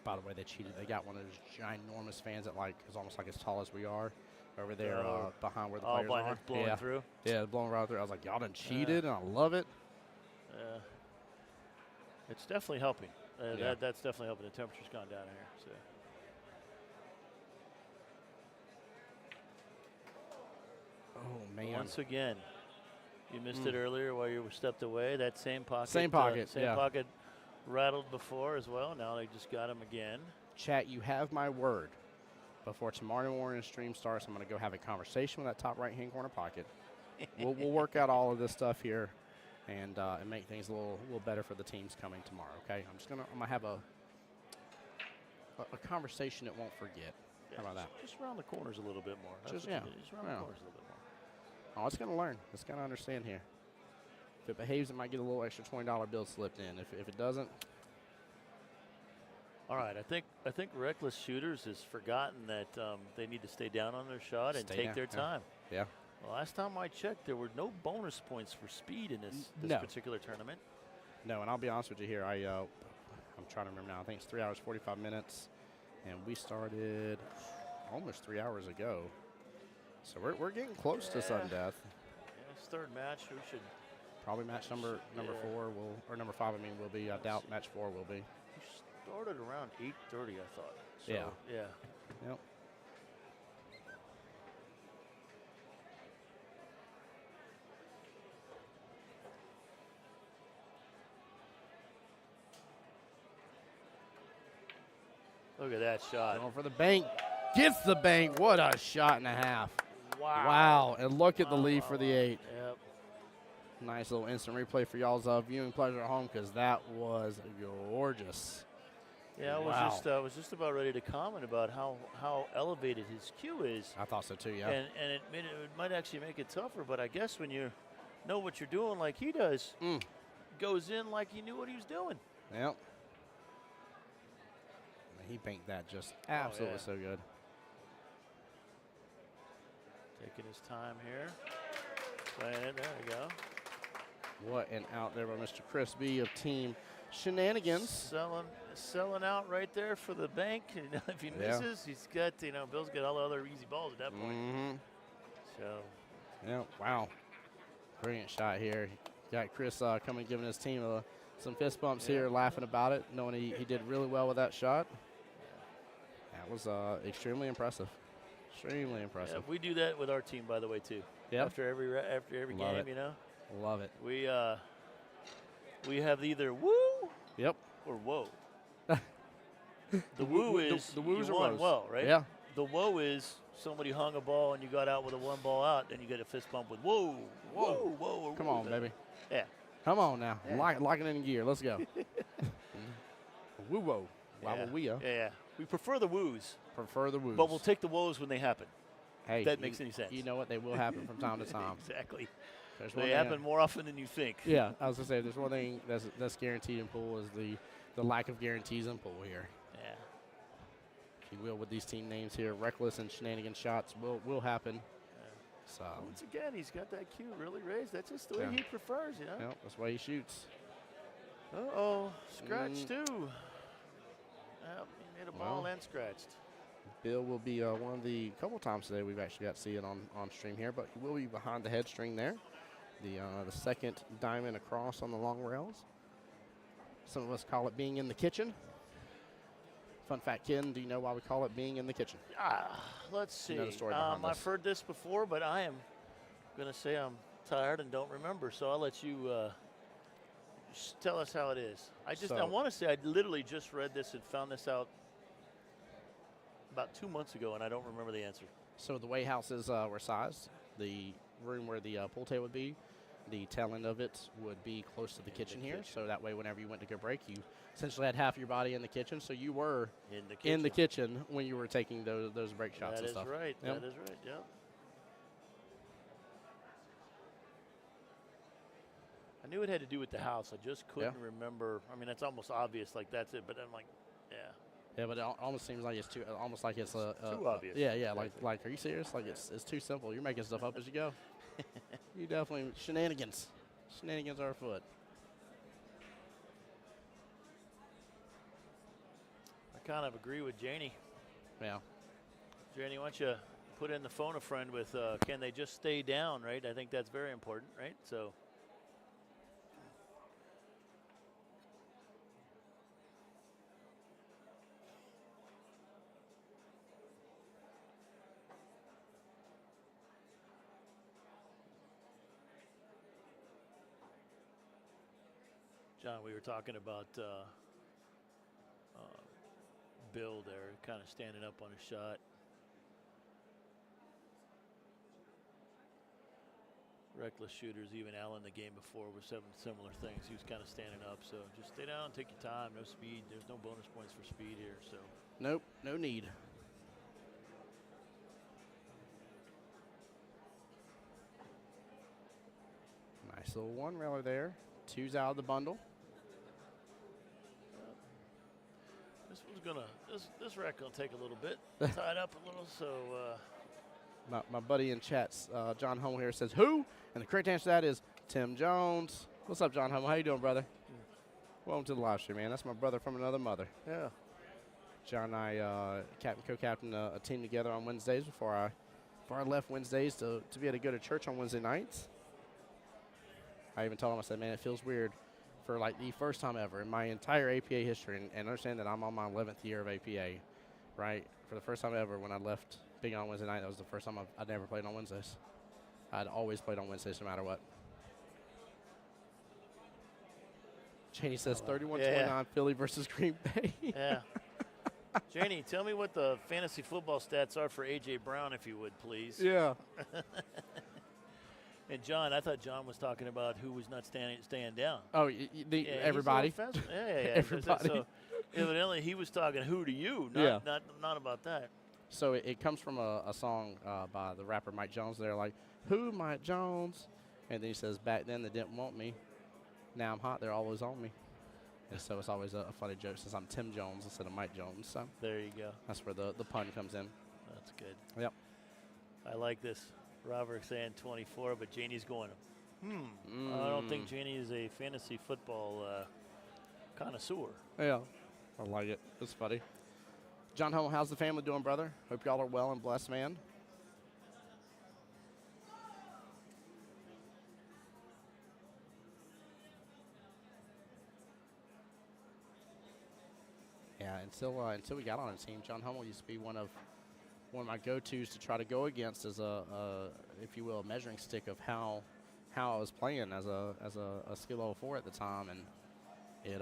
By the way, they cheated. They got one of those ginormous fans that is almost like as tall as we are over there behind where the players are. Blowing through. Yeah, blowing right through. I was like, y'all done cheated, and I love it. Yeah. It's definitely helping. That's definitely helping. The temperature's gone down here. So. Oh, man. Once again, you missed it earlier while you were stepped away. That same pocket. Same pocket, Same pocket rattled before as well. Now they just got him again. Chat, you have my word. Before tomorrow morning stream starts, I'm going to go have a conversation with that top right-hand corner pocket. We'll work out all of this stuff here and make things a little better for the teams coming tomorrow, okay? I'm gonna have a conversation that won't forget. How about that? Just round the corners a little bit more. Just round the corners a little bit more. Oh, it's going to learn. It's going to understand here. If it behaves, it might get a little extra $20 bill slipped in. If it doesn't. All right, I think Reckless Shooters has forgotten that they need to stay down on their shot and take their time. Yeah. Well, last time I checked, there were no bonus points for speed in this particular tournament. No, and I'll be honest with you here. I'm trying to remember now. I think it's 3 hours, 45 minutes, and we started almost 3 hours ago. So we're getting close to sudden death. Yeah, it's third match. We should probably match number 4 or number 5. I mean, will be. I doubt match 4 will be. We started around 8:30, I thought. So, yeah. Yep. Look at that shot. Going for the bank. Gets the bank. What a shot and a half. Wow. And look at the lead for the 8. Yep. Nice little instant replay for y'all's viewing pleasure at home because that was gorgeous. Yeah, I was just about ready to comment about how elevated his cue is. I thought so too, yeah. And it might actually make it tougher, but I guess when you know what you're doing like he does, goes in like he knew what he was doing. Yep. He banked that just absolutely so good. Taking his time here. Playing it. There we go. What an out there by Mr. Chris B of Team Shenanigans. Selling out right there for the bank. If he misses, he's got, Bill's got all the other easy balls at that point. Mm-hmm. So. Yeah, wow. Brilliant shot here. Got Chris coming giving his team some fist bumps here, laughing about it, knowing he did really well with that shot. That was extremely impressive. Extremely impressive. Yeah, we do that with our team, by the way, too. Yeah. After every Love game, it. Love it. We have either woo. Yep. Or whoa. The woo is the woos you are won woes. well, right? Yeah. The whoa is somebody hung a ball and you got out with a 1 ball out, then you get a fist bump with whoa. Come on, baby. Yeah. Come on now. Yeah. Lock it in gear. Let's go. Woo-whoa. Yeah. We prefer the woos. Prefer the woos. But we'll take the woes when they happen. Hey, if that makes any sense. You know what? They will happen from time to time. Exactly. They happen more often than you think. Yeah, I was going to say, there's one thing that's guaranteed in pool is the lack of guarantees in pool here. Yeah. if you will, with these team names here. Reckless and shenanigan shots will happen. So Once again, he's got that cue really raised. That's just the way he prefers, you know? yeah, that's the way he shoots. Uh-oh, scratched too. Yep, he made a ball and scratched. Bill will be one of the couple times today we've actually got to see it on stream here, but he will be behind the head string there. The second diamond across on the long rails. Some of us call it being in the kitchen. Fun fact, Ken, do you know why we call it being in the kitchen? Let's see. You know the story behind this. I've heard this before, but I am going to say I'm tired and don't remember, so I'll let you tell us how it is. I want to say I literally just read this and found this out about 2 months ago, and I don't remember the answer. So the way houses were sized, the room where the pool table would be, the tail end of it would be close to the kitchen here. So that way, whenever you went to go break, you essentially had half your body in the kitchen. So you were in the kitchen when you were taking those break shots and stuff. That is right. Yep. That is right. Yep. I knew it had to do with the house. I just couldn't remember. I mean, that's almost obvious. Like that's it. But I'm like, yeah. Yeah, but it almost seems like it's too obvious. Yeah. Like, are you serious? Like, it's too simple. You're making stuff up as you go. You definitely shenanigans. Shenanigans are afoot. I kind of agree with Janie. Yeah. Janie, why don't you put in the phone a friend with can they just stay down, right? I think that's very important, right? So. John, we were talking about Bill there, kind of standing up on a shot. Reckless shooters, even Allen the game before was having similar things. He was kind of standing up, so just stay down, take your time, no speed. There's no bonus points for speed here, so. Nope, no need. Nice little one railer there. Two's out of the bundle. This rack gonna take a little bit, tied up a little, so. My buddy in chats, John Hummel here says, who? And the correct answer to that is Tim Jones. What's up, John Hummel? How you doing, brother? Welcome to the live stream, man. That's my brother from another mother. Yeah. John and I co-captained a team together on Wednesdays before I left Wednesdays to be able to go to church on Wednesday nights. I even told him, I said, man, it feels weird for like the first time ever in my entire APA history, and understand that I'm on my 11th year of APA, right? For the first time ever when I left being on Wednesday night, that was the first time I'd never played on Wednesdays. I'd always played on Wednesdays no matter what. Janie says 31-29 Philly versus Green Bay. Yeah. Janie, tell me what the fantasy football stats are for A.J. Brown, if you would, please. Yeah. And John, I thought John was talking about who was not staying down. Oh, everybody. Yeah. Everybody. So evidently he was talking who to you, not about that. So it comes from a song by the rapper Mike Jones. They're like, who, Mike Jones? And then he says, back then they didn't want me. Now I'm hot, they're always on me. And so it's always a funny joke since I'm Tim Jones instead of Mike Jones. So there you go. That's where the pun comes in. That's good. Yep. I like this. Robert saying 24, but Janie's going, I don't think Janie is a fantasy football connoisseur. Yeah, I like it. It's funny. John Hummel, how's the family doing, brother? Hope y'all are well and blessed, man. Yeah, until we got on the team, John Hummel used to be one of my go-tos to try to go against as a if you will, a measuring stick of how I was playing as a skill level 4 at the time, and it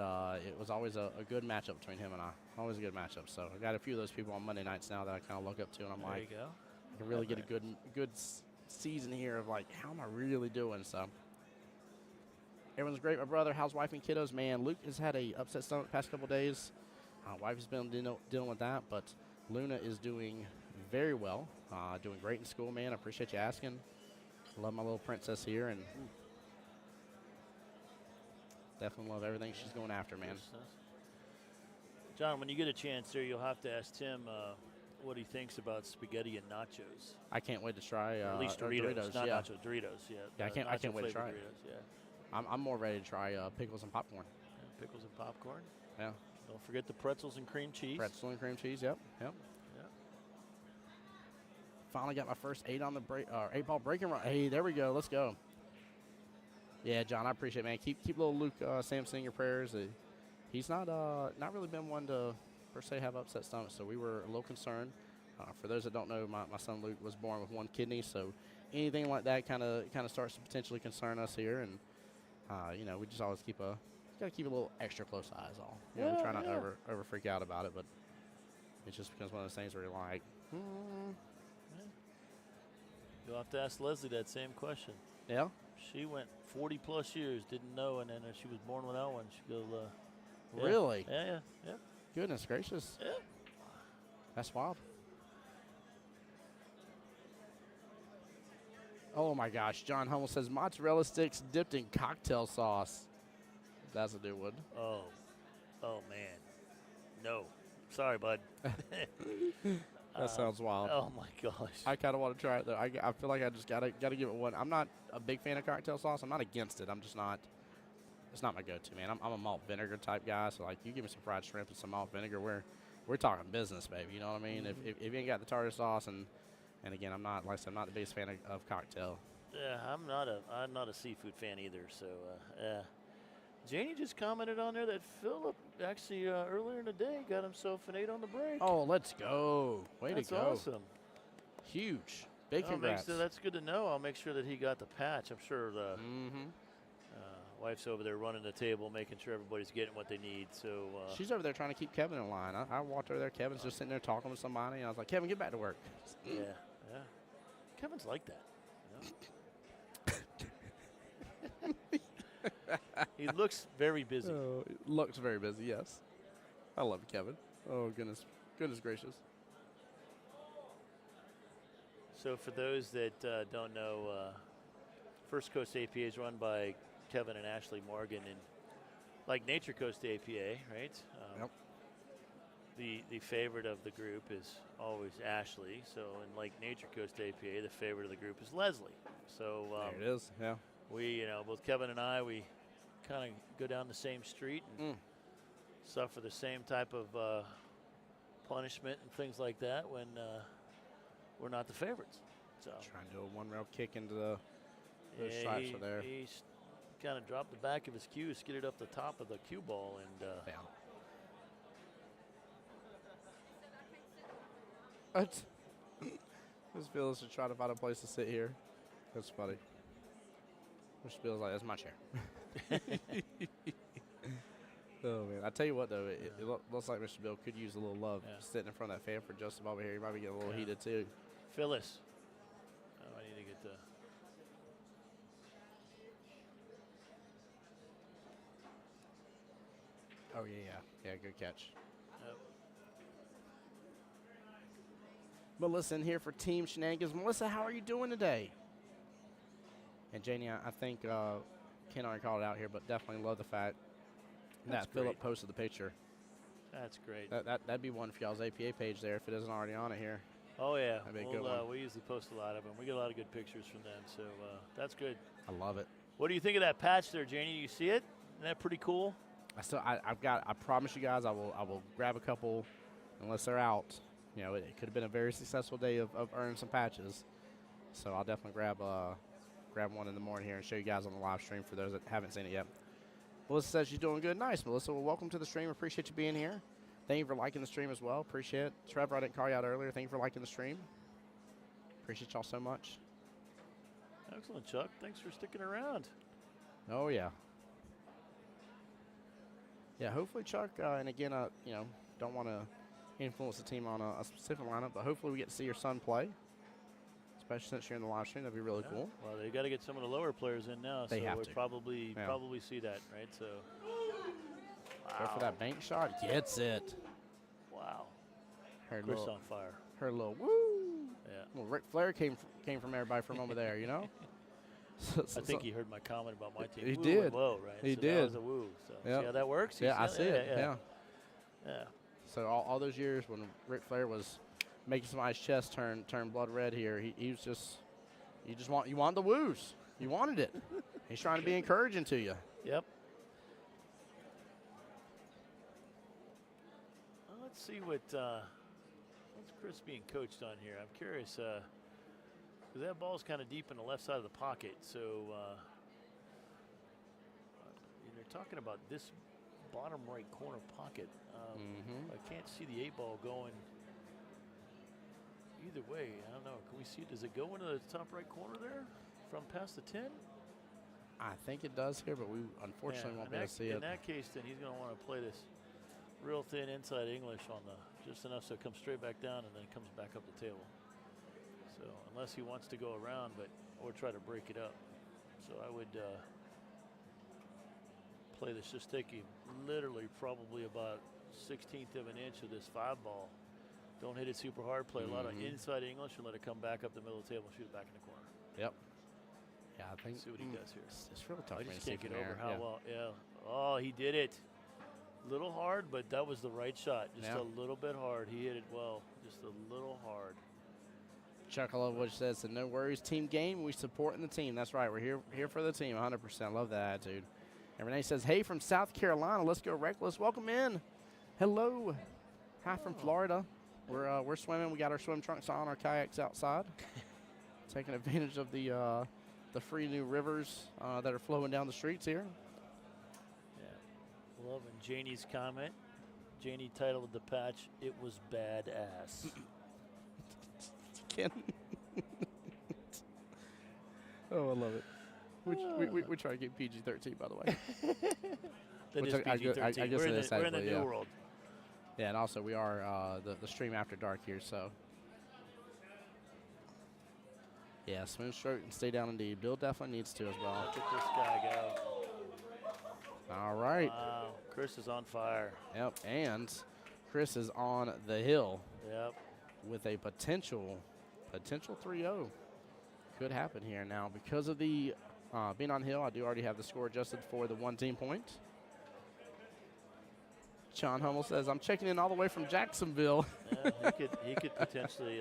was always a good matchup between him and I. Always a good matchup. So I got a few of those people on Monday nights now that I kind of look up to, and I'm like, there you go. I can really get a good season here of like, how am I really doing? So everyone's great. My brother, how's wife and kiddos? Man, Luke has had a upset stomach the past couple days. Wife has been dealing with that, but Luna is doing very well. Doing great in school, man. I appreciate you asking. Love my little princess here, and definitely love everything she's going after, man. John, when you get a chance there, you'll have to ask Tim what he thinks about spaghetti and nachos. I can't wait to try. Or at least or Doritos, not yeah. nachos. Doritos, yeah. Yeah, I can't wait to try it. Doritos, yeah. I'm more ready to try pickles and popcorn. Yeah, pickles and popcorn. Yeah. Don't forget the pretzels and cream cheese. Pretzel and cream cheese. Yep. Yeah. Finally got my first 8-ball breaking run. Hey, there we go. Let's go. Yeah, John, I appreciate it, man. Keep little Luke Sampson in your prayers. He's not really been one to per se have upset stomach, so we were a little concerned. For those that don't know, my son Luke was born with one kidney, so anything like that kind of starts to potentially concern us here, and we just always gotta keep a little extra close eyes on. We try not to over freak out about it, but it just becomes one of those things where you're like, You'll have to ask Leslie that same question. yeah. She went 40-plus years, didn't know, and then she was born without one. She goes, Really? Yeah. Goodness gracious. Yeah. That's wild. Oh my gosh, John Hummel says mozzarella sticks dipped in cocktail sauce. That's a new one. Oh man. No. Sorry, bud. That sounds wild. Oh my gosh. I kind of want to try it though. I feel like I just gotta give it one. I'm not a big fan of cocktail sauce. I'm not against it. I'm just not. It's not my go-to, man. I'm a malt vinegar type guy. So like, you give me some fried shrimp and some malt vinegar, we're talking business, baby. You know what I mean? Mm-hmm. If you ain't got the tartar sauce and again, I'm not like I said, I'm not the biggest fan of cocktail. Yeah, I'm not a seafood fan either. So yeah. Janie just commented on there that Philip actually earlier in the day got himself an 8 on the break. Oh, let's go! Way That's to go! Awesome. Huge, big Well, congrats. that's good to know. I'll make sure that he got the patch. I'm sure the wife's over there running the table, making sure everybody's getting what they need. So She's over there trying to keep Kevin in line. I walked over there. Kevin's just sitting there talking with somebody, and I was like, "Kevin, get back to work." yeah. Kevin's like that. You know? He looks very busy. Oh, it looks very busy. Yes, I love Kevin. Oh goodness gracious. So for those that don't know, First Coast APA is run by Kevin and Ashley Morgan, and like Nature Coast APA, right? Yep. The favorite of the group is always Ashley. So in like Nature Coast APA, the favorite of the group is Leslie. So There it is. Yeah. we, both Kevin and I, we kind of go down the same street and suffer the same type of punishment and things like that when we're not the favorites. So Trying to do a one-rail kick into those stripes are there. He's kind of dropped the back of his cue, skidded up the top of the cue ball, and Yeah. What? This feels to try to find a place to sit here. That's funny. This feels like that's my chair. Oh man, I tell you what though, it looks like Mr. Bill could use a little love sitting in front of that fan for Joseph over here. He might be getting a little heated too. Phyllis. Oh, I need to get the. Oh yeah, good catch. Yep. Melissa in here for Team Shenanigans. Melissa, how are you doing today? And Janie, I think Ken already called it out here, but definitely love the fact That's that Philip great. posted the picture. That's great. That'd be one for y'all's APA page there if it isn't already on it here. Oh yeah, That'd be a good one. we usually post a lot of them. We get a lot of good pictures from them, so that's good. I love it. What do you think of that patch there, Janie? Do you see it? Isn't that pretty cool? I promise you guys, I will grab a couple unless they're out. It could have been a very successful day of earning some patches. So I'll definitely grab one in the morning here and show you guys on the live stream for those that haven't seen it yet. Melissa says she's doing good. Nice, Melissa. Well, welcome to the stream. Appreciate you being here. Thank you for liking the stream as well. Appreciate it. Trevor, I didn't call you out earlier. Thank you for liking the stream. Appreciate y'all so much. Excellent, Chuck. Thanks for sticking around. Oh, yeah. Yeah, hopefully, Chuck, and again, don't want to influence the team on a specific lineup, but hopefully we get to see your son play, especially since you're in the live stream. That'd be really cool. Well, they got to get some of the lower players in now, They so have we'll to. probably see that, right? So, Go for that bank shot. Gets it. wow, Her Chris little, on fire. her little woo. Yeah, Well, Ric Flair came from everybody for a moment there, I think he heard my comment about my team. He Woo did. and whoa, right? He so did. That was a woo. So Yep. see how that works? Yeah, I see it. Yeah. Yeah. So all those years when Ric Flair was making somebody's chest turn blood red here, he was just you wanted the woos. You wanted it. He's trying to be encouraging to you. Yep. Well, let's see what's Chris being coached on here. I'm curious because that ball's kind of deep in the left side of the pocket. So they're talking about this bottom right corner pocket. I can't see the 8-ball going either way. I don't know. Can we see? Does it go into the top right corner there from past the 10? I think it does here, but we unfortunately won't be able to see it. In that case, then he's going to want to play this real thin inside English on just enough so it comes straight back down and then comes back up the table. So unless he wants to go around, or try to break it up. So I would play this. Just take him literally probably about 1/16 of an inch of this 5-ball. Don't hit it super hard. Play a lot of inside English and let it come back up the middle of the table and shoot it back in the corner. Yep. Yeah, I think. See what he does here. It's really tough. I for me just to see can't get from over there. how well. Yeah. Oh, he did it. Little hard, but that was the right shot. Just a little bit hard. He hit it well. Just a little hard. Chuck Lovewich says, so no worries, team game. We supporting the team. That's right. We're here for the team, 100%. Love that attitude. And Renee says, hey, from South Carolina. Let's go Reckless. Welcome in. Hello. Hi from Florida. We're swimming. We got our swim trunks on, our kayaks outside. Taking advantage of the free new rivers that are flowing down the streets here. Yeah. Loving Janie's comment. Janie titled the patch, "It was badass." Oh, I love it. We try to get PG-13, by the way. That is PG-13. I guess we're it is in the technically, new world. Yeah, and also we are the stream after dark here, so. Yeah, smooth stroke and stay down indeed. Bill definitely needs to as well. Look at this guy go. All right. Wow, Chris is on fire. Yep, and Chris is on the hill. Yep. With a potential 3-0. Could happen here now. Because of the being on hill, I do already have the score adjusted for the 1-team point. John Hummel says, I'm checking in all the way from Jacksonville. Yeah, he could potentially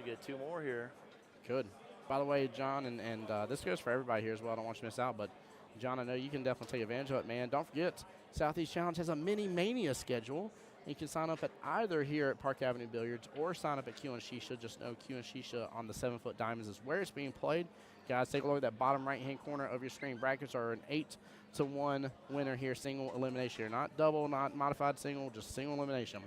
get 2 more here. Could. By the way, John, and this goes for everybody here as well. I don't want you to miss out, but John, I know you can definitely take advantage of it, man. Don't forget, Southeast Challenge has a mini mania schedule. You can sign up at either here at Park Avenue Billiards or sign up at Q and Shisha. Just know Q and Shisha on the 7-foot diamonds is where it's being played. Guys, take a look at that bottom right-hand corner of your screen. Brackets are an 8-to-1 winner here, single elimination here. Not double, not modified single, just single elimination.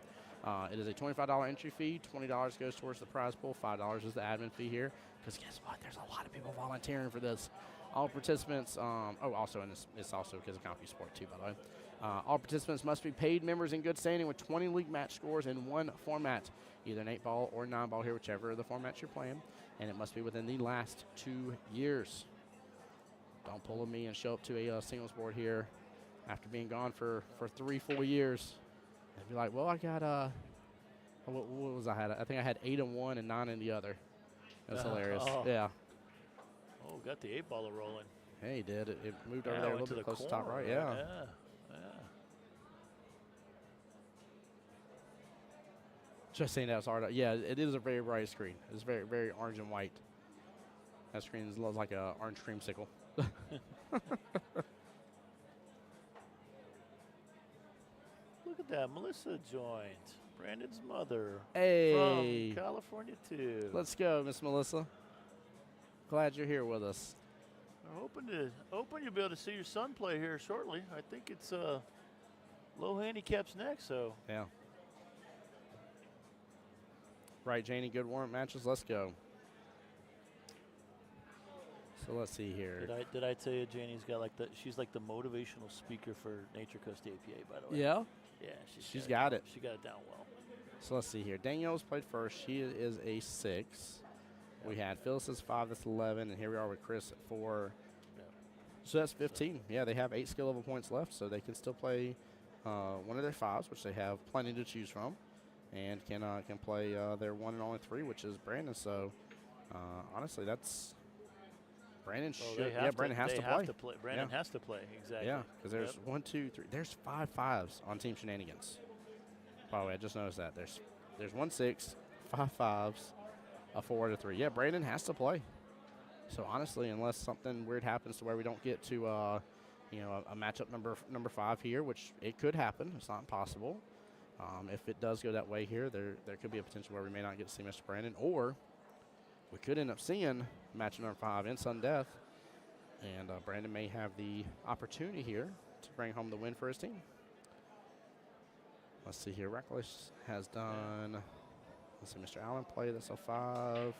It is a $25 entry fee. $20 goes towards the prize pool. $5 is the admin fee here. Because guess what? There's a lot of people volunteering for this. All participants, also, and it's also because of CompuSport too, by the way. All participants must be paid members in good standing with 20 league match scores in one format, either an 8-ball or 9-ball here, whichever of the formats you're playing, and it must be within the last 2 years. Don't pull a me and show up to a singles board here after being gone for 3 full years. And be like, well, I got what was I had? I think I had 8 in one and 9 in the other. That's hilarious. Yeah. Oh, got the 8-baller rolling. Hey, he did. It moved over there a little bit close to the top right. Yeah. Just saying that was hard. Yeah, it is a very bright screen. It's very, very orange and white. That screen is like an orange creamsicle. Look at that. Melissa joined. Brandon's mother. Hey. From California, too. Let's go, Miss Melissa. Glad you're here with us. We're hoping you'll be able to see your son play here shortly. I think it's low handicaps next, so. Yeah. Right, Janie, good warrant matches. Let's go. So let's see here. Did I tell you Janie's got she's like the motivational speaker for Nature Coast APA, by the way. Yeah? Yeah, she's got it. She got it down well. So let's see here. Danielle's played first. She is a 6. We had Phyllis is 5, that's 11, and here we are with Chris at 4. Yeah. So that's 15. Yeah, they have 8 skill level points left, so they can still play one of their 5s, which they have plenty to choose from, and can play their one and only 3, which is Brandon. So honestly, that's Brandon should. Yeah, Brandon has to play. Brandon has to play, exactly. Yeah, because there's 1, 2, 3. There's 5 5s on Team Shenanigans. By the way, I just noticed that there's 1 6, 5 5s, a 4 and a 3. Yeah, Brandon has to play. So honestly, unless something weird happens to where we don't get to a matchup number 5 here, which it could happen. It's not impossible. If it does go that way here, there could be a potential where we may not get to see Mr. Brandon, or we could end up seeing match number 5 in sudden death, and Brandon may have the opportunity here to bring home the win for his team. Let's see here. Reckless has done. Let's see, Mr. Allen play. That's a 5.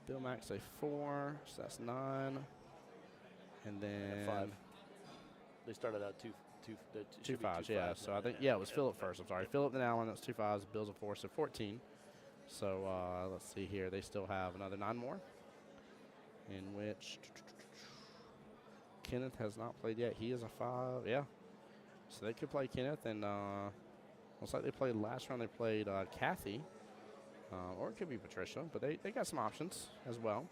Bill Max a 4, so that's 9. And then 5. They started out two 5s, yeah. So I think, yeah, it was Phillip first. I'm sorry. Phillip then Allen, that's 2 5s. Bill's a 4, so 14. So let's see here. They still have another 9 more, in which Kenneth has not played yet. He is a 5, yeah. So they could play Kenneth, and looks like they played last round. They played Kathy, or it could be Patricia, but they got some options as well.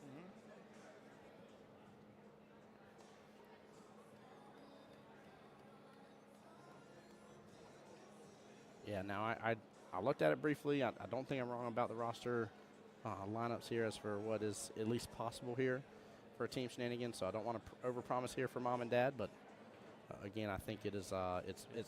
Yeah, now I looked at it briefly. I don't think I'm wrong about the roster lineups here as for what is at least possible here for Team Shenanigans. So I don't want to overpromise here for Mom and Dad, but again, I think it is I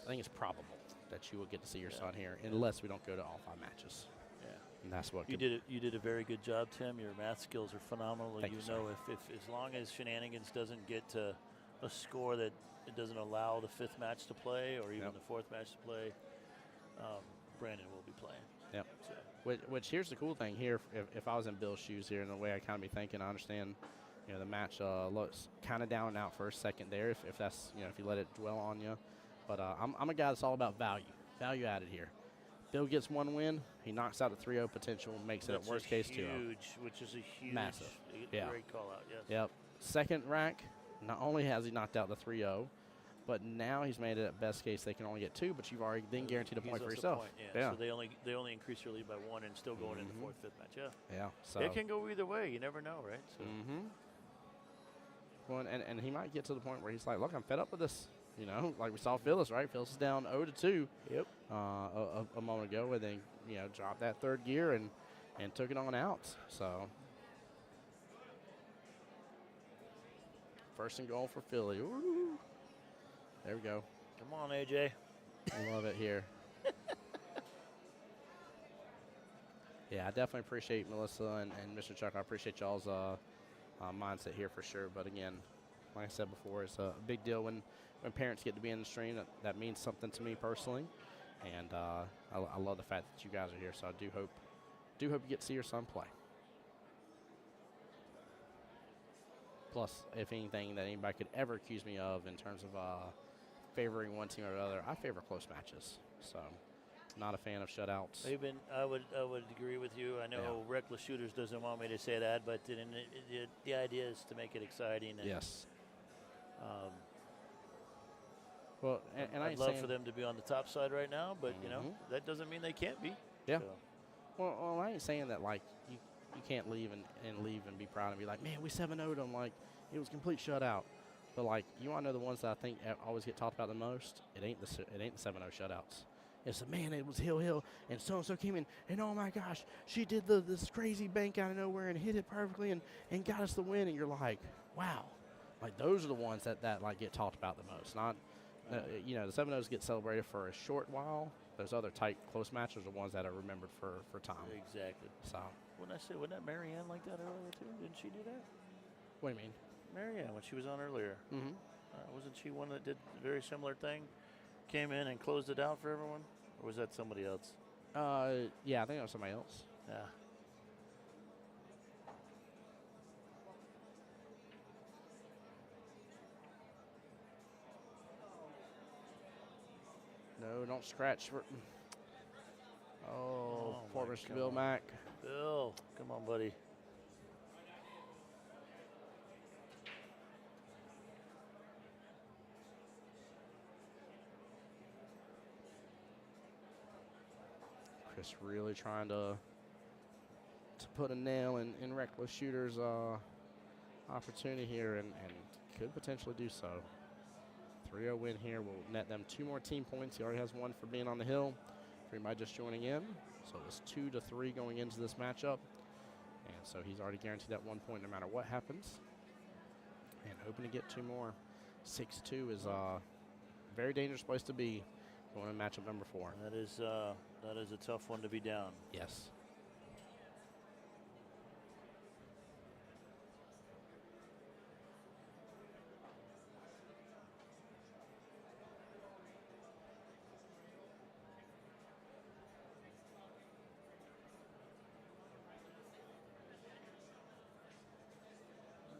think it's probable that you will get to see your son here, unless we don't go to all 5 matches. Yeah, and that's what you did a very good job, Tim. Your math skills are phenomenal. Thank you, know, if as long as Shenanigans doesn't get to a score that it doesn't allow the 5th match to play, or even the 4th match to play, Brandon will be playing. Yep. So. Which here's the cool thing here. If I was in Bill's shoes here, and the way I kind of be thinking, I understand. The match looks kind of down and out for a second there. If that's if you let it dwell on you, but I'm a guy that's all about value added here. Bill gets 1 win, he knocks out the 3-0 potential, makes it at worst case 2-0. Which is a huge, massive. Great call out. Yes. Yep. Second rack, not only has he knocked out the 3-0, but now he's made it at best case they can only get 2, but you've already then guaranteed a point for yourself. Yeah. So they only increase your lead by 1 and still going into 4th, 5th match. Yeah. Yeah. So it can go either way. You never know, right? So. Well, and he might get to the point where he's like, look, I'm fed up with this. Like we saw Phyllis, right? Phyllis is down 0-2. Yep. A moment ago, and then dropped that 3rd gear and took it on out. So 1st and goal for Philly. Ooh. There we go. Come on, AJ. I love it here. Yeah, I definitely appreciate Melissa and Mr. Chuck. I appreciate y'all's mindset here for sure. But again, like I said before, it's a big deal when parents get to be in the stream. That means something to me personally, and I love the fact that you guys are here. So I do hope you get to see your son play. Plus, if anything that anybody could ever accuse me of in terms of favoring one team or another, I favor close matches. So, not a fan of shutouts. I would agree with you. I know Reckless Shooters doesn't want me to say that, but the idea is to make it exciting. And, yes. Well, and I'd love for them to be on the top side right now, but that doesn't mean they can't be. Yeah. So. Well, I ain't saying that like you can't leave and leave and be proud and be like, man, we 7-0'd them, like it was a complete shutout. But like, you want to know the ones that I think always get talked about the most? It ain't the 7-0 shutouts. It's man, it was Hill, and so came in, and oh my gosh, she did this crazy bank out of nowhere and hit it perfectly and got us the win. And you're like, wow, like those are the ones that like get talked about the most. Not, the 7-0s get celebrated for a short while. Those other tight, close matches are the ones that are remembered for time. Exactly. So. Wasn't that Marianne like that earlier too? Didn't she do that? What do you mean? Marianne, when she was on earlier. Mm-hmm. Wasn't she one that did a very similar thing? Came in and closed it out for everyone? Or was that somebody else? Yeah, I think it was somebody else. Yeah. No, don't scratch. Poor Mr. Bill Mack. Bill, come on, buddy. Chris really trying to put a nail in Reckless Shooter's opportunity here and could potentially do so. 3-0 win here will net them 2 more team points. He already has 1 for being on the hill. for anybody just joining in. So it's 2-3 going into this matchup. And so he's already guaranteed that 1 point no matter what happens. And hoping to get 2 more. 6-2 is a very dangerous place to be going in matchup number 4. That is a tough one to be down. Yes.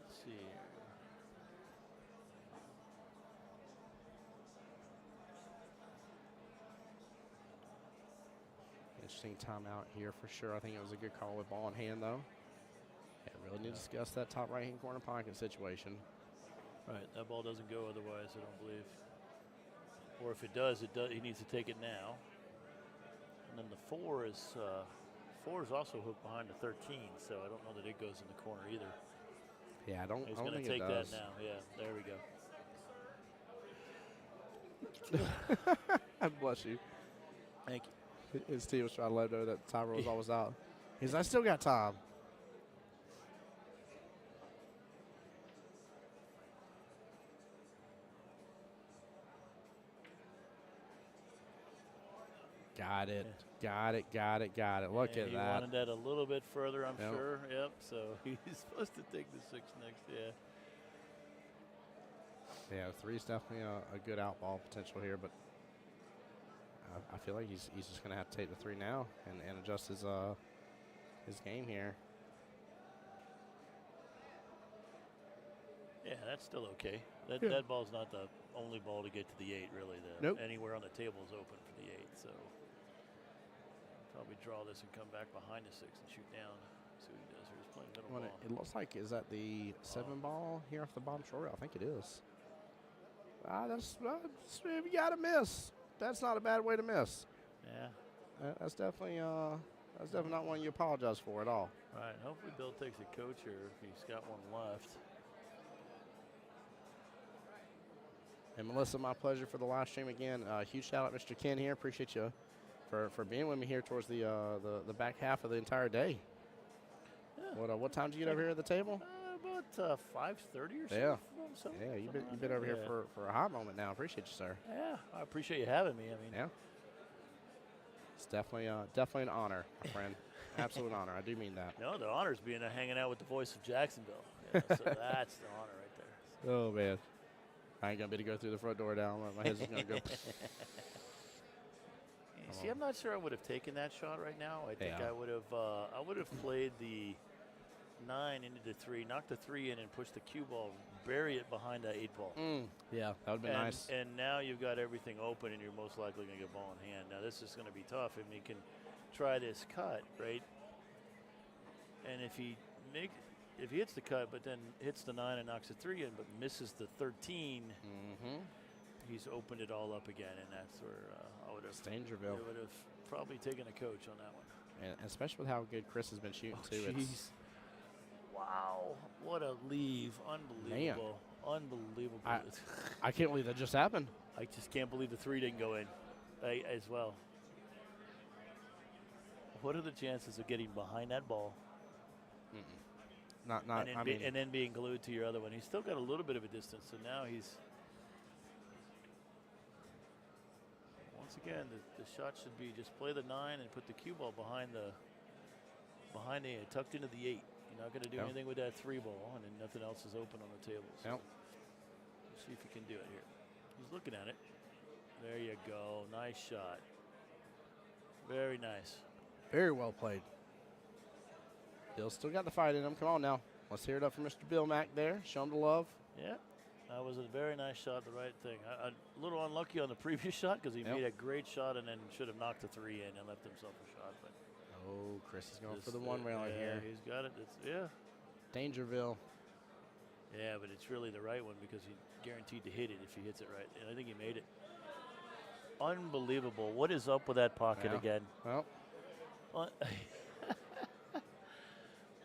Let's see here. Interesting timeout here for sure. I think it was a good call with ball in hand, though. Yeah, really need to discuss that top right-hand corner pocket situation. Right, that ball doesn't go otherwise, I don't believe. Or if it does, he needs to take it now. And then the 4 is also hooked behind the 13, so I don't know that it goes in the corner either. Yeah, I don't He's think going to it take does. that now. Yeah, there we go. Bless you. Thank you. His team was trying to let him know that the timer was almost out. He's I still got time. Got it. Got it. Got it. Got it. Look Yeah, at he that. wanted that a little bit further, I'm Yep. sure. Yep, so he's supposed to take the 6 next, yeah. Yeah, 3 is definitely a good out ball potential here, but I feel like he's just going to have to take the 3 now and adjust his game here. Yeah, that's still okay. That, Yeah. that ball's not the only ball to get to the 8, really. Nope. Anywhere on the table is open for the 8, so probably draw this and come back behind the 6 and shoot down. See what he does here. He's playing middle Well, ball. it looks like, is that the 7 ball here off the bottom short? I think it is. That's if you got to miss. That's not a bad way to miss. Yeah, That's definitely not one you apologize for at all. right. Hopefully Bill takes a coach here if he's got one left. And Melissa, my pleasure for the live stream again. Huge shout out, Mr. Ken here. Appreciate you for being with me here towards the back half of the entire day. Yeah. What time did you get over here at the table? About 5:30 or so. Yeah. Something, Yeah, you've been something over like here that. for a hot moment now. Appreciate you, sir. Yeah, I appreciate you having me. I mean, Yeah. It's definitely an honor, my friend. Absolute honor. I do mean that. no, the honor's being hanging out with the voice of Jacksonville. Yeah, so that's the honor right there. Oh man, I ain't gonna be able to go through the front door now. My head's just gonna go. See, I'm not sure I would have taken that shot right now. I think Yeah. I would have played the 9 into the 3, knock the 3 in, and push the cue ball, bury it behind that 8 ball. Yeah, that would be nice. And now you've got everything open, and you're most likely going to get ball in hand. Now this is going to be tough. I mean, you can try this cut, right? And if he hits the cut, but then hits the 9 and knocks the 3 in, but misses the 13, he's opened it all up again, and that's where I would have. Dangerville. I would have probably taken a coach on that one. And especially with how good Chris has been shooting too. Jeez. Wow, what a leave. Unbelievable. Unbelievable. I can't believe that just happened. I just can't believe the 3 didn't go in as well. What are the chances of getting behind that ball Not. and then being glued to your other one? He's still got a little bit of a distance, so now he's. Once again, the shot should be just play the 9 and put the cue ball behind the tucked into the 8. You're not going to do anything with that 3 ball, and then nothing else is open on the table. So let's see if he can do it here. He's looking at it. There you go. Nice shot. Very nice. Very well played. Bill's still got the fight in him. Come on now. Let's hear it up for Mr. Bill Mack there. Show him the love. Yeah, that was a very nice shot, the right thing. A little unlucky on the previous shot because he made a great shot and then should have knocked the 3 in and left himself a shot. But Oh, Chris is going for the one railer here. He's got it. Dangerville. Yeah, but it's really the right one because he's guaranteed to hit it if he hits it right. And I think he made it. Unbelievable. What is up with that pocket again? Well,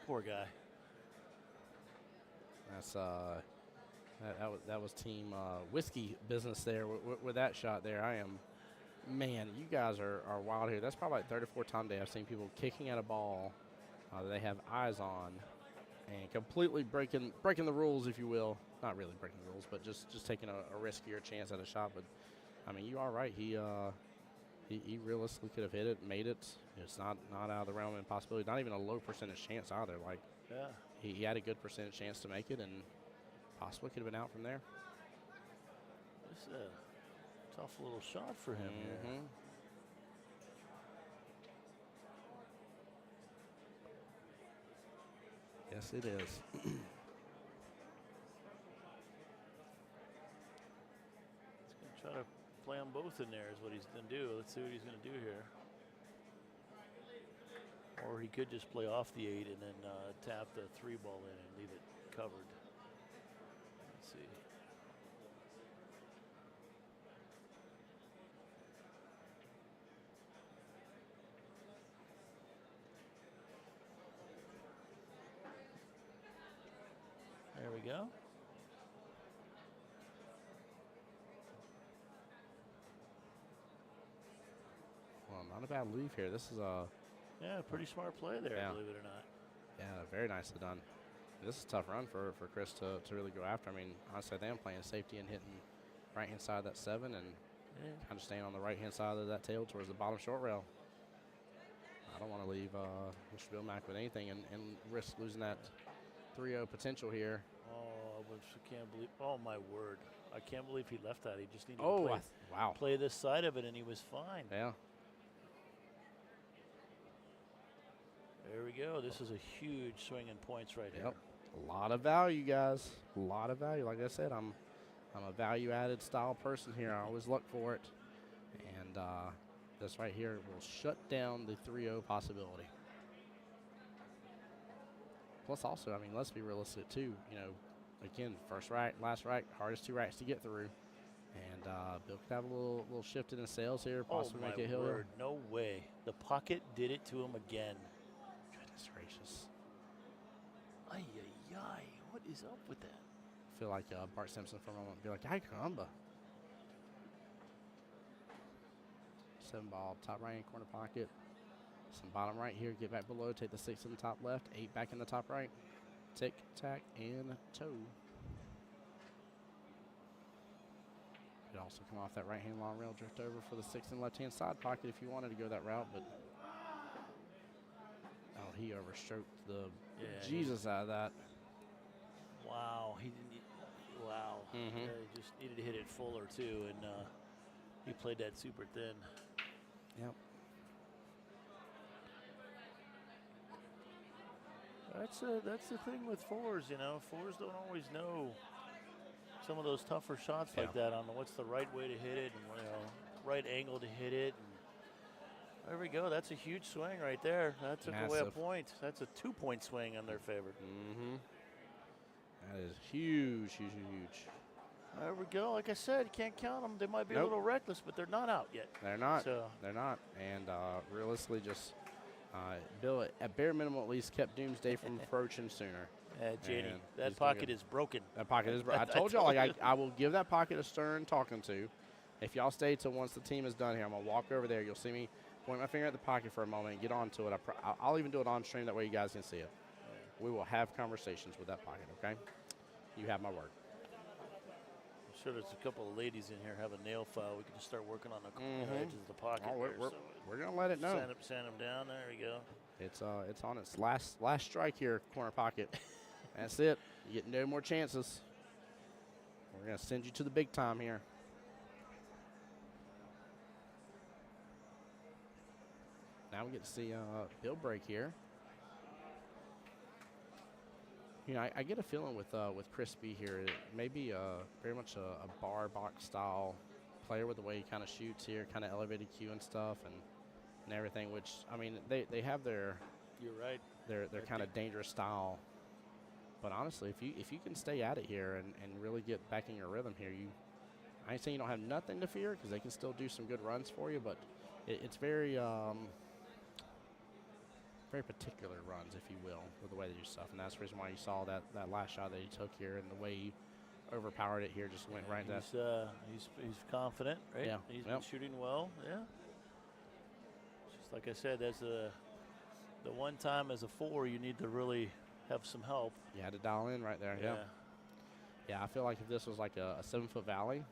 Poor guy. that's that was team whiskey business there with that shot there. I am Man, you guys are wild here. That's probably like third or fourth time today I've seen people kicking at a ball that they have eyes on and completely breaking the rules, if you will. Not really breaking the rules, but just taking a riskier chance at a shot. But, I mean, you are right. He realistically could have hit it, made it. It's not out of the realm of impossibility. Not even a low percentage chance either. Like, Yeah. he had a good percentage chance to make it and possibly could have been out from there. This is a tough little shot for him here. Mhm. Yes, it is. He's going to try to play them both in there is what he's going to do. Let's see what he's going to do here. Or he could just play off the 8 and then tap the 3 ball in and leave it covered. Let's see. There we go. Well, not a bad leave here. This is a Yeah, pretty smart play there, Yeah. believe it or not. very nicely done. This is a tough run for Chris to really go after. I mean, honestly, they am playing safety and hitting right hand side of that 7 and Yeah. kind of staying on the right hand side of that tail towards the bottom short rail. I don't want to leave Mr. Bill Mack with anything and risk losing that 3-0 potential here. Oh, I can't believe. Oh my word! I can't believe he left that. He just needed Oh, to wow. play this side of it, and he was fine. Yeah. There we go. This is a huge swing in points right here. Yep. A lot of value, guys. A lot of value. Like I said, I'm a value-added style person here. I always look for it. And this right here will shut down the 3-0 possibility. Plus, also, I mean, let's be realistic, too. You know, again, first right, last right, hardest 2 rights to get through. And Bill could have a little shift in his sails here, possibly Oh make my it hill. word! No way. The pocket did it to him again. Goodness gracious. Ay ay ay! What is up with that? I feel like Bart Simpson for a moment. Be like, ay caramba. 7 ball, top right hand corner pocket. Some bottom right here, get back below, take the 6 in the top left, 8 back in the top right. Tick, tack, and toe. Could also come off that right hand long rail, drift over for the 6 in left hand side pocket if you wanted to go that route, but oh, he overstroked the Jesus out of that. Wow, he didn't. Wow. Mhm. Yeah, he just needed to hit it fuller too, and he played that super thin. Yep. That's the thing with 4s, you know. 4s don't always know some of those tougher shots like that on what's the right way to hit it and, you know, right angle to hit it. And there we go. That's a huge swing right there. That took away a Massive. point. That's a 2-point swing in their favor. Mm-hmm. That is huge, huge, huge. There we go. Like I said, you can't count them. They might be a Nope. little reckless, but they're not out yet. They're not. So They're not. And realistically, just Bill, at bare minimum, at least kept Doomsday from approaching sooner. JD, And that he's doing pocket good. is broken. That pocket is. I told y'all, like I will give that pocket a stern talking to. If y'all stay till once the team is done here, I'm gonna walk over there. You'll see me point my finger at the pocket for a moment and get onto it. I'll even do it on stream. That way you guys can see it. We will have conversations with that pocket. Okay. You have my word. I'm sure there's a couple of ladies in here have a nail file. We can just start working on the edges of the pocket. Oh, there, we're gonna let it know. Sand them down. There we go. It's on its last strike here, corner pocket. That's it. You get no more chances. We're gonna send you to the big time here. Now we get to see Bill break here. You know, I get a feeling with Chris B here, it may be very much a bar box style player with the way he kind of shoots here, kind of elevated cue and stuff, and everything. Which I mean, they have their You're right. their kind of dangerous style. But honestly, if you can stay at it here and really get back in your rhythm here, I ain't saying you don't have nothing to fear because they can still do some good runs for you. But it's very very particular runs, if you will, with the way they do stuff. And that's the reason why you saw that last shot that he took here and the way overpowered it here. Just went right into that. He's confident, right? Yeah. He's been shooting well. Yeah. Just like I said, that's the one time as a 4 you need to really have some help. You had to dial in right there. Yeah. Yeah, I feel like if this was like a 7-foot valley,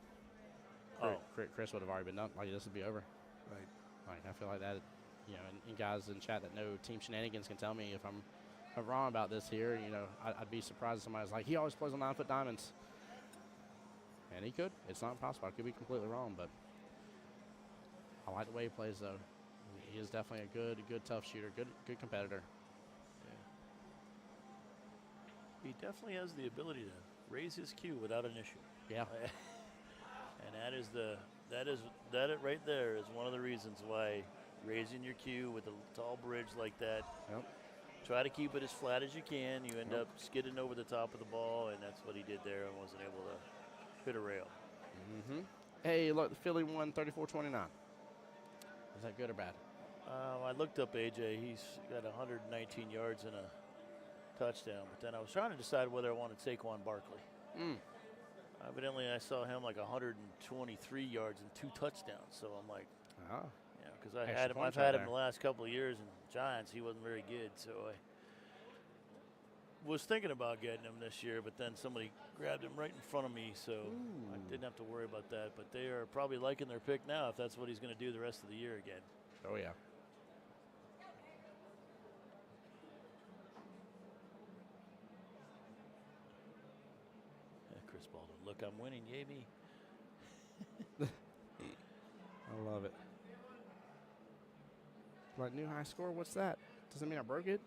Chris would have already been done. Like, this would be over. Right. Like, I feel like that, you know, and guys in chat that know team shenanigans can tell me if I'm wrong about this here. You know, I'd be surprised if somebody's like, he always plays on 9-foot diamonds. And he could. It's not impossible. I could be completely wrong, but I like the way he plays, though. He is definitely a good tough shooter, good competitor. Yeah. He definitely has the ability to raise his cue without an issue. Yeah. And that right there is one of the reasons why raising your cue with a tall bridge like that. Yep. Try to keep it as flat as you can. You end up skidding over the top of the ball, and that's what he did there, and wasn't able to hit a rail. Mm-hmm. Hey, look, the Philly won 34-29. Is that good or bad? I looked up AJ. He's got 119 yards and a touchdown. But then I was trying to decide whether I wanted Saquon Barkley. Evidently, I saw him like 123 yards and 2 touchdowns. So I'm like, yeah, because I've had him the last couple of years in Giants. He wasn't very good. So I was thinking about getting him this year, but then somebody grabbed him right in front of me, so I didn't have to worry about that. But they are probably liking their pick now if that's what he's going to do the rest of the year again. Oh, yeah. Chris Baldwin, look, I'm winning, yay me. I love it. Like, new high score, what's that? Doesn't mean I broke it?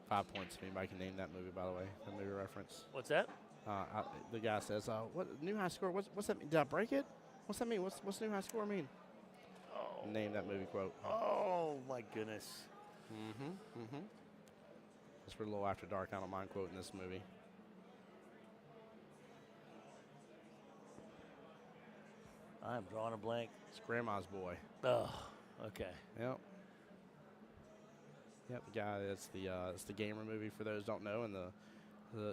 5 points if anybody can name that movie, by the way, the movie reference. What's that? The guy says, what new high score? What's that mean? Did I break it? What's that mean? What's new high score mean? Oh. Name that movie quote. Oh, my goodness. It's for a little after dark. I don't mind quoting this movie. I'm drawing a blank. It's Grandma's Boy. Oh, okay. Yep. Yep, the guy, it's the gamer movie for those who don't know, and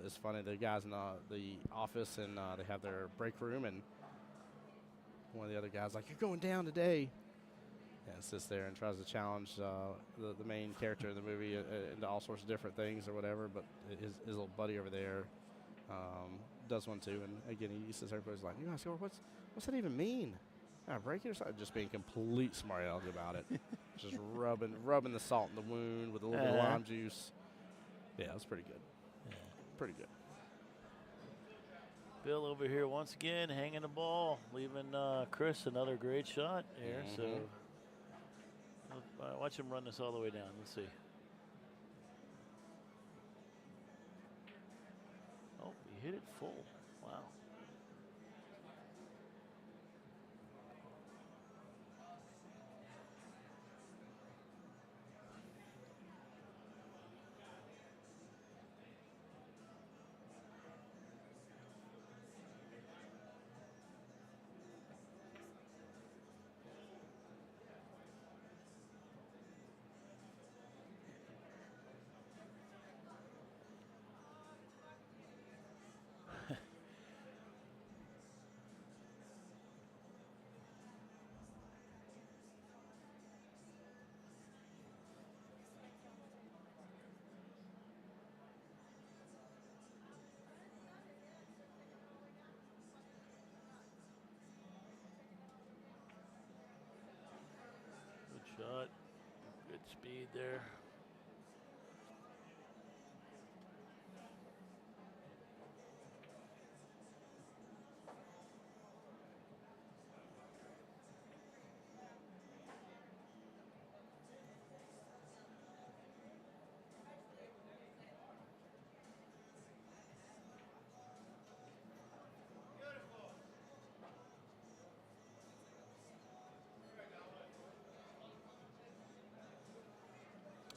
it's funny, the guys in the office, and they have their break room, and one of the other guys like, you're going down today. And sits there and tries to challenge the main character of the movie into all sorts of different things or whatever, but his little buddy over there does one too, and again, he sits there and goes like, new high score, what's that even mean? I break it or something? Just being complete smart aleck about it. Just rubbing the salt in the wound with a little bit of lime juice. Yeah, it was pretty good. Yeah. Pretty good. Bill over here once again hanging the ball, leaving Chris another great shot here. So watch him run this all the way down. Let's see. Oh, he hit it full. Wow. Shot, good speed there.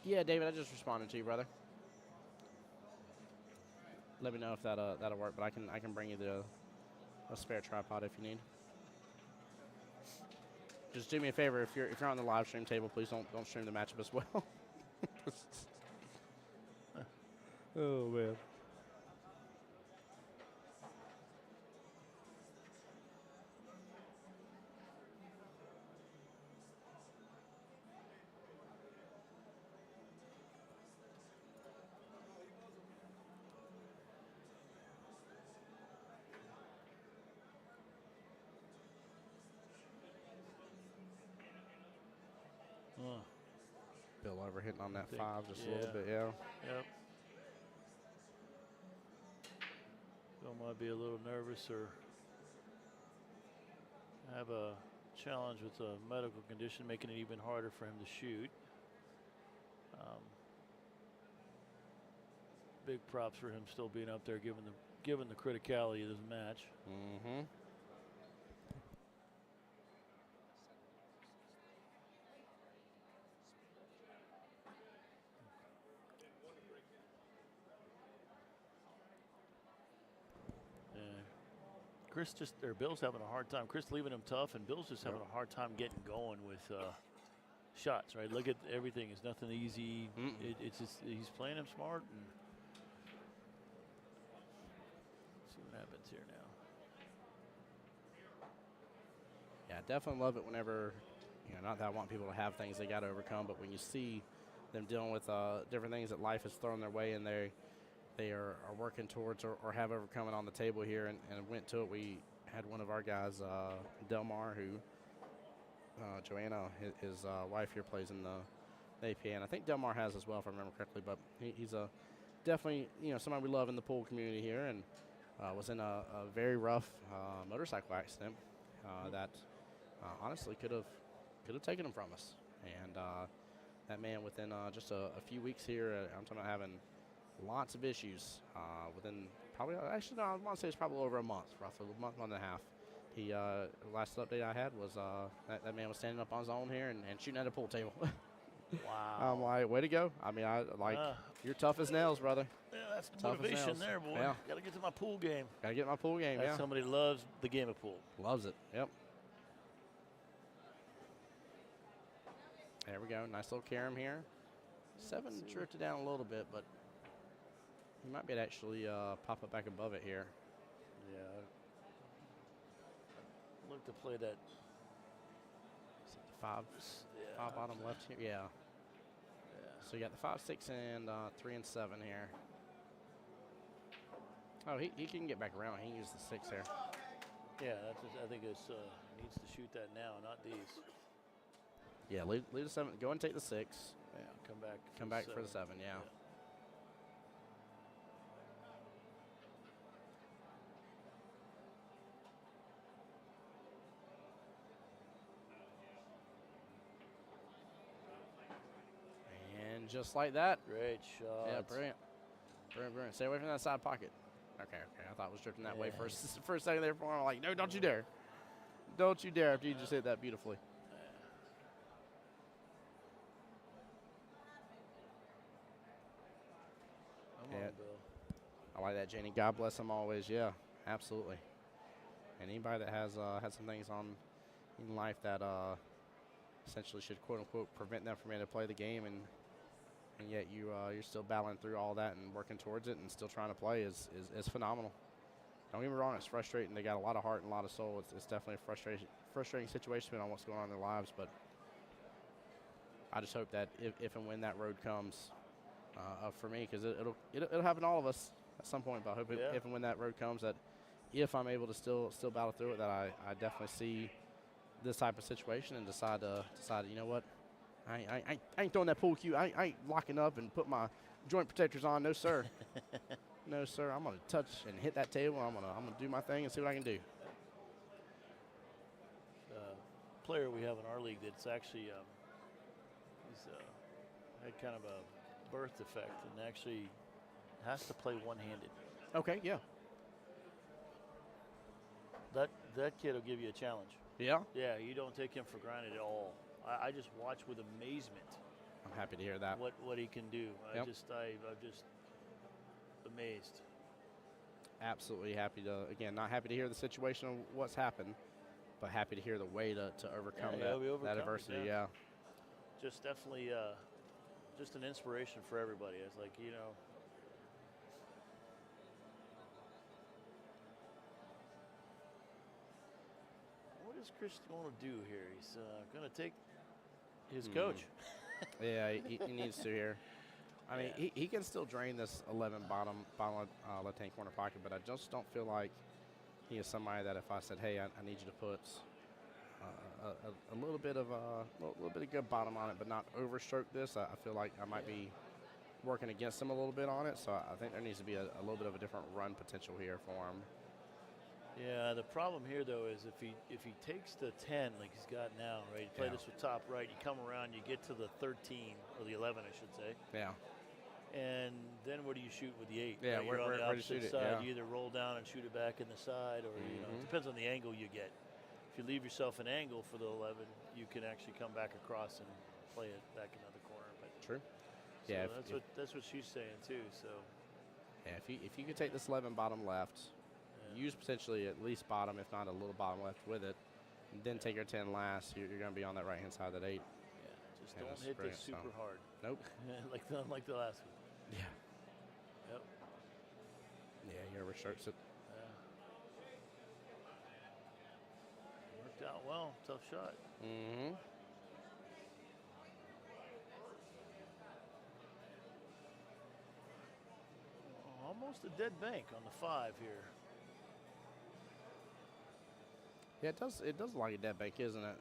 Yeah, David, I just responded to you, brother. Let me know if that'll work, but I can bring you a spare tripod if you need. Just do me a favor, if you're on the live stream table, please don't stream the matchup as well. Oh man. little overhitting on that think, 5 just a little bit, yeah. Yep. Bill might be a little nervous or have a challenge with a medical condition, making it even harder for him to shoot. Big props for him still being up there, given the criticality of this match. Mm-hmm. Bill's having a hard time. Chris leaving him tough, and Bill's just having a hard time getting going with shots. Right? Look at everything. It's nothing easy. It's just he's playing him smart. And see what happens here now. Yeah, I definitely love it whenever, not that I want people to have things they got to overcome, but when you see them dealing with different things that life has thrown their way and they are working towards or have overcome it on the table here and went to it. We had one of our guys, Delmar, who Joanna, his wife here, plays in the APA, and I think Delmar has as well, if I remember correctly. But he's a definitely somebody we love in the pool community here, and was in a very rough motorcycle accident that honestly could have taken him from us. And that man, within just a few weeks here, I'm talking about having lots of issues within probably, actually, no, I want to say it's probably over a month, roughly a month and a half. He, last update I had was that man was standing up on his own here and shooting at a pool table. Wow. I'm like, way to go. I mean, you're tough as nails, brother. Yeah, that's the Tough as motivation nails. there, boy. Yeah. Got to get to my pool game. Gotta get my pool game, That's yeah. somebody loves the game of pool. Loves it, yep. There we go, nice little carom here. 7 drifted down a little bit, but he might be able to actually pop it back above it here. Yeah. Look to play that. Is it the 5 bottom left here? Yeah. So you got the 5, 6, and 3 and 7 here. Oh, he can get back around. He can use the 6 here. Yeah, I think it's needs to shoot that now, not these. Yeah, lead the 7. Go and take the 6. Yeah, come back. Come back for the 7, yeah. And just like that. Great shot. Yeah, brilliant. Brilliant. Stay away from that side pocket. Okay. I thought it was drifting that way for a second there. I'm like, no, don't you dare. Don't you dare after you just hit that beautifully. Come on, Bill. I like that, Janie. God bless them always. Yeah, absolutely. And anybody that has some things on in life that essentially should quote unquote prevent them from being able to play the game, and yet you're still battling through all that and working towards it and still trying to play is phenomenal. Don't get me wrong, it's frustrating. They got a lot of heart and a lot of soul. It's definitely a frustrating situation depending on what's going on in their lives, but I just hope that if and when that road comes for me, because it'll happen to all of us at some point, but I hope if and when that road comes, that if I'm able to still battle through it, that I definitely see this type of situation and decide, you know what, I ain't throwing that pool cue. I ain't locking up and put my joint protectors on. No, sir. No, sir. I'm going to touch and hit that table. I'm gonna do my thing and see what I can do. Player we have in our league that's actually he's had kind of a birth defect and actually has to play one-handed. Okay, yeah. That kid will give you a challenge. Yeah? Yeah, you don't take him for granted at all. I just watch with amazement. I'm happy to hear that. What he can do. Yep. I'm just amazed. Absolutely happy to, again, not happy to hear the situation of what's happened, but happy to hear the way to overcome that adversity. Yeah. Just definitely just an inspiration for everybody. It's like, what is Chris going to do here? He's going to take his coach. Yeah, he needs to here. I mean, he can still drain this 11 bottom left-hand corner pocket, but I just don't feel like he is somebody that if I said, hey, I need you to put a little bit of little bit of good bottom on it, but not overstroke this. I feel like I might be working against him a little bit on it, so I think there needs to be a little bit of a different run potential here for him. Yeah, the problem here though is if he takes the 10 like he's got now, right? You play this with top right, you come around, you get to the 13 or the 11, I should say. Yeah. And then what do you shoot with the 8? Yeah, right? where You're on the do you shoot opposite it? side. Yeah. You either roll down and shoot it back in the side, or you know, it depends on the angle you get. If you leave yourself an angle for the 11, you can actually come back across and play it back in the corner. But True. so Yeah, that's what she's saying too. So yeah, if you could take this 11 bottom left, use potentially at least bottom, if not a little bottom left with it, and then take your 10 last, you're going to be on that right hand side of that 8. yeah, just Yeah, don't that's hit brilliant, this super so. hard. Nope. like the last one. Yeah. Yep. Yeah, he overstrokes it. Worked out well. Tough shot. Mm-hmm. Almost a dead bank on the 5 here. Yeah, it does look like a dead bank, isn't it?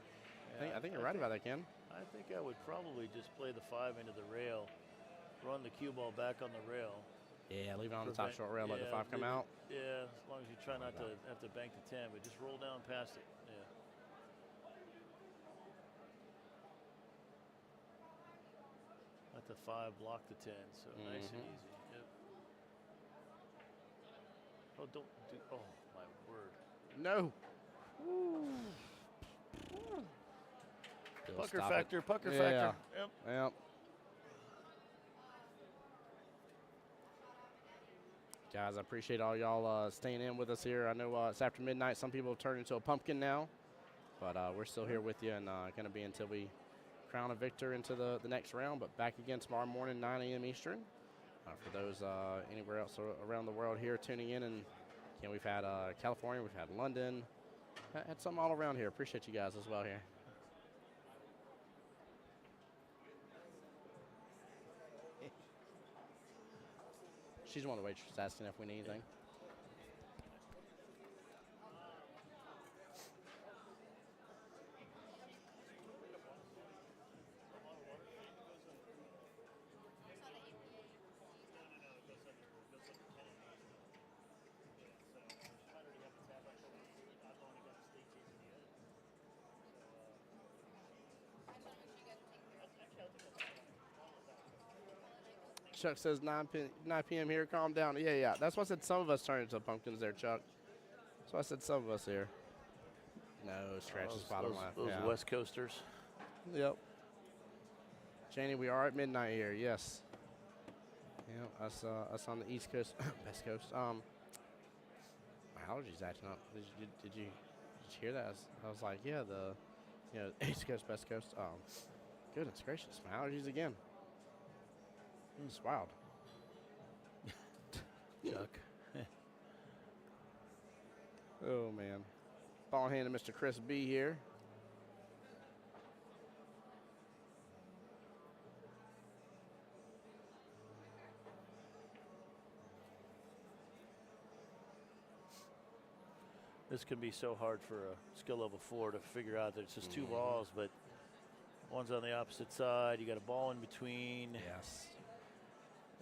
Yeah, I think you're right about that, Ken. I think I would probably just play the 5 into the rail, run the cue ball back on the rail. Yeah, leave it on the top short rail, let the 5 come out. Yeah, as long as you try not to have to bank the 10, but just roll down past it. Yeah. Let the 5 block the 10, so nice and easy. Yep. Oh, don't do. Oh, my word. No. Pucker factor, pucker factor. Yep. Yep. Guys, I appreciate all y'all staying in with us here. I know it's after midnight. Some people have turned into a pumpkin now, but we're still here with you and going to be until we crown a victor into the next round. But back again tomorrow morning, 9 a.m. Eastern. For those anywhere else around the world here tuning in, and again, we've had California, we've had London, had some all around here. Appreciate you guys as well here. She's one of the waitresses asking if we need anything. Chuck says 9 p.m. here. Calm down. Yeah. That's why I said some of us turned into pumpkins there, Chuck. That's why I said some of us here. No, scratches bottom left. Those Yeah. West Coasters. Yep. Janie, we are at midnight here. Yes. Yeah, us on the East Coast, West Coast. My allergies acting up. Did you hear that? I was like, yeah, East Coast, West Coast. Goodness gracious, my allergies again. It's wild. Chuck. Oh, man. Ball in hand to Mr. Chris B here. This can be so hard for a skill level 4 to figure out that it's just 2 balls, but one's on the opposite side. You got a ball in between. Yes.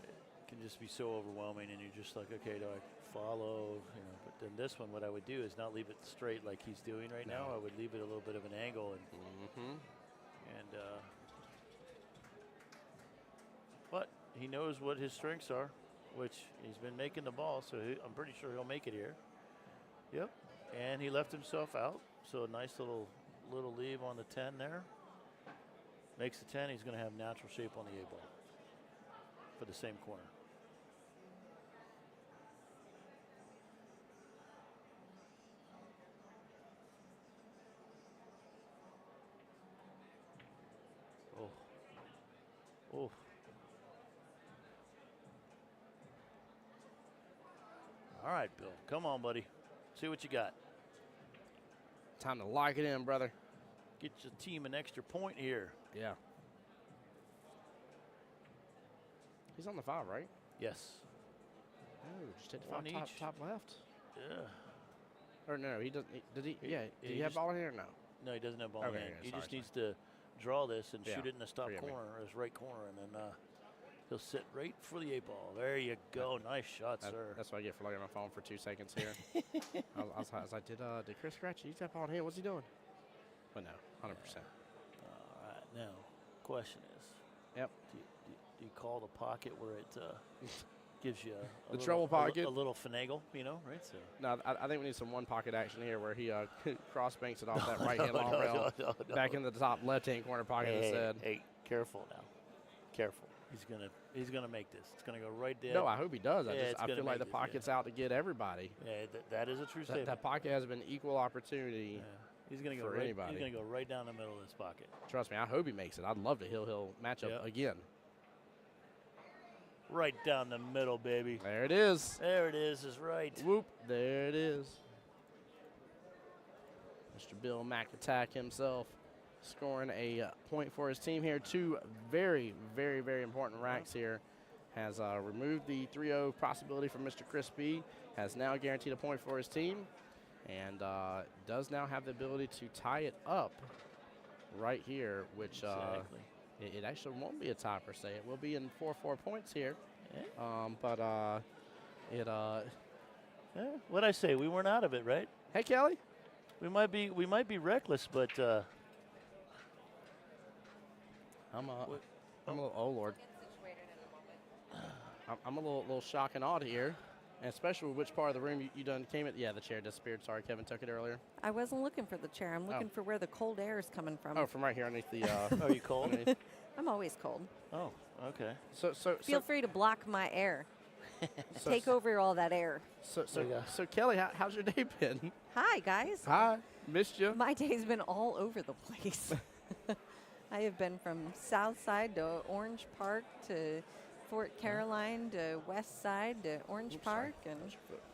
It can just be so overwhelming, and you're just like, okay, do I follow? You know, but then this one, what I would do is not leave it straight like he's doing right now. I would leave it a little bit of an angle, and but he knows what his strengths are, which he's been making the ball, so I'm pretty sure he'll make it here. Yep, and he left himself out, so a nice little leave on the 10 there. Makes the 10. He's going to have natural shape on the 8 ball for the same corner. Oh. All right, Bill. Come on, buddy. See what you got. Time to lock it in, brother. Get your team an extra point here. Yeah. He's on the 5, right? Yes. Oh, just hit the One 5 each. top left. Yeah. Or no, he doesn't. Did he? Yeah. Did he he have just- ball in here or no? No, he doesn't have ball Okay, in hand. yeah, He sorry, just needs to draw this and Yeah, shoot it in the stop forgive me. corner or his right corner, and then he'll sit right for the 8-ball. There you go. Nice shot, sir. That's what I get for looking at my phone for 2 seconds here. I was like, did Chris scratch? Use that ball in hand. What's he doing? But no, 100%. All right, now, question is, Yep. do you call the pocket where it gives you a The little, trouble pocket? a little finagle, right? So. No, I think we need some one pocket action here where he cross banks it off that right hand long rail back in the top left hand corner pocket instead. Hey, careful now. Careful. He's gonna make this. It's gonna go right there. No, I hope he does. it's I gonna feel like make the it, pocket's out to get everybody. Yeah, that is a true statement. That pocket has been equal opportunity. Yeah. He's gonna go for right. anybody. He's gonna go right down the middle of this pocket. Trust me, I hope he makes it. I'd love to hill matchup Yep. again. Right down the middle, baby. There it is. There it is. Is right. Whoop. There it is. Mr. Bill McAttack himself scoring a point for his team here. 2 very, very, very important racks here. Has removed the 3-0 possibility from Mr. Chris B. Has now guaranteed a point for his team. And does now have the ability to tie it up right here, which Exactly. it actually won't be a tie per se. It will be in 4 points here. Yeah. But What'd I say? We weren't out of it, right? hey, Kelly. We might be reckless, but I'm a little, oh Lord. Get situated in a moment. I'm a little shocked and awed here, and especially with which part of the room you done came in. Yeah, the chair disappeared. Sorry, Kevin took it earlier. I wasn't looking for the chair. I'm looking for where the cold air is coming from. Oh, from right here underneath the. are you cold? underneath. I'm always cold. Oh, okay. Feel free to block my air. so, Take over all that air. so Kelly, how's your day been? Hi, guys. Hi, missed you. My day's been all over the place. I have been from South Side to Orange Park to Fort Caroline to West Side to Orange Park. And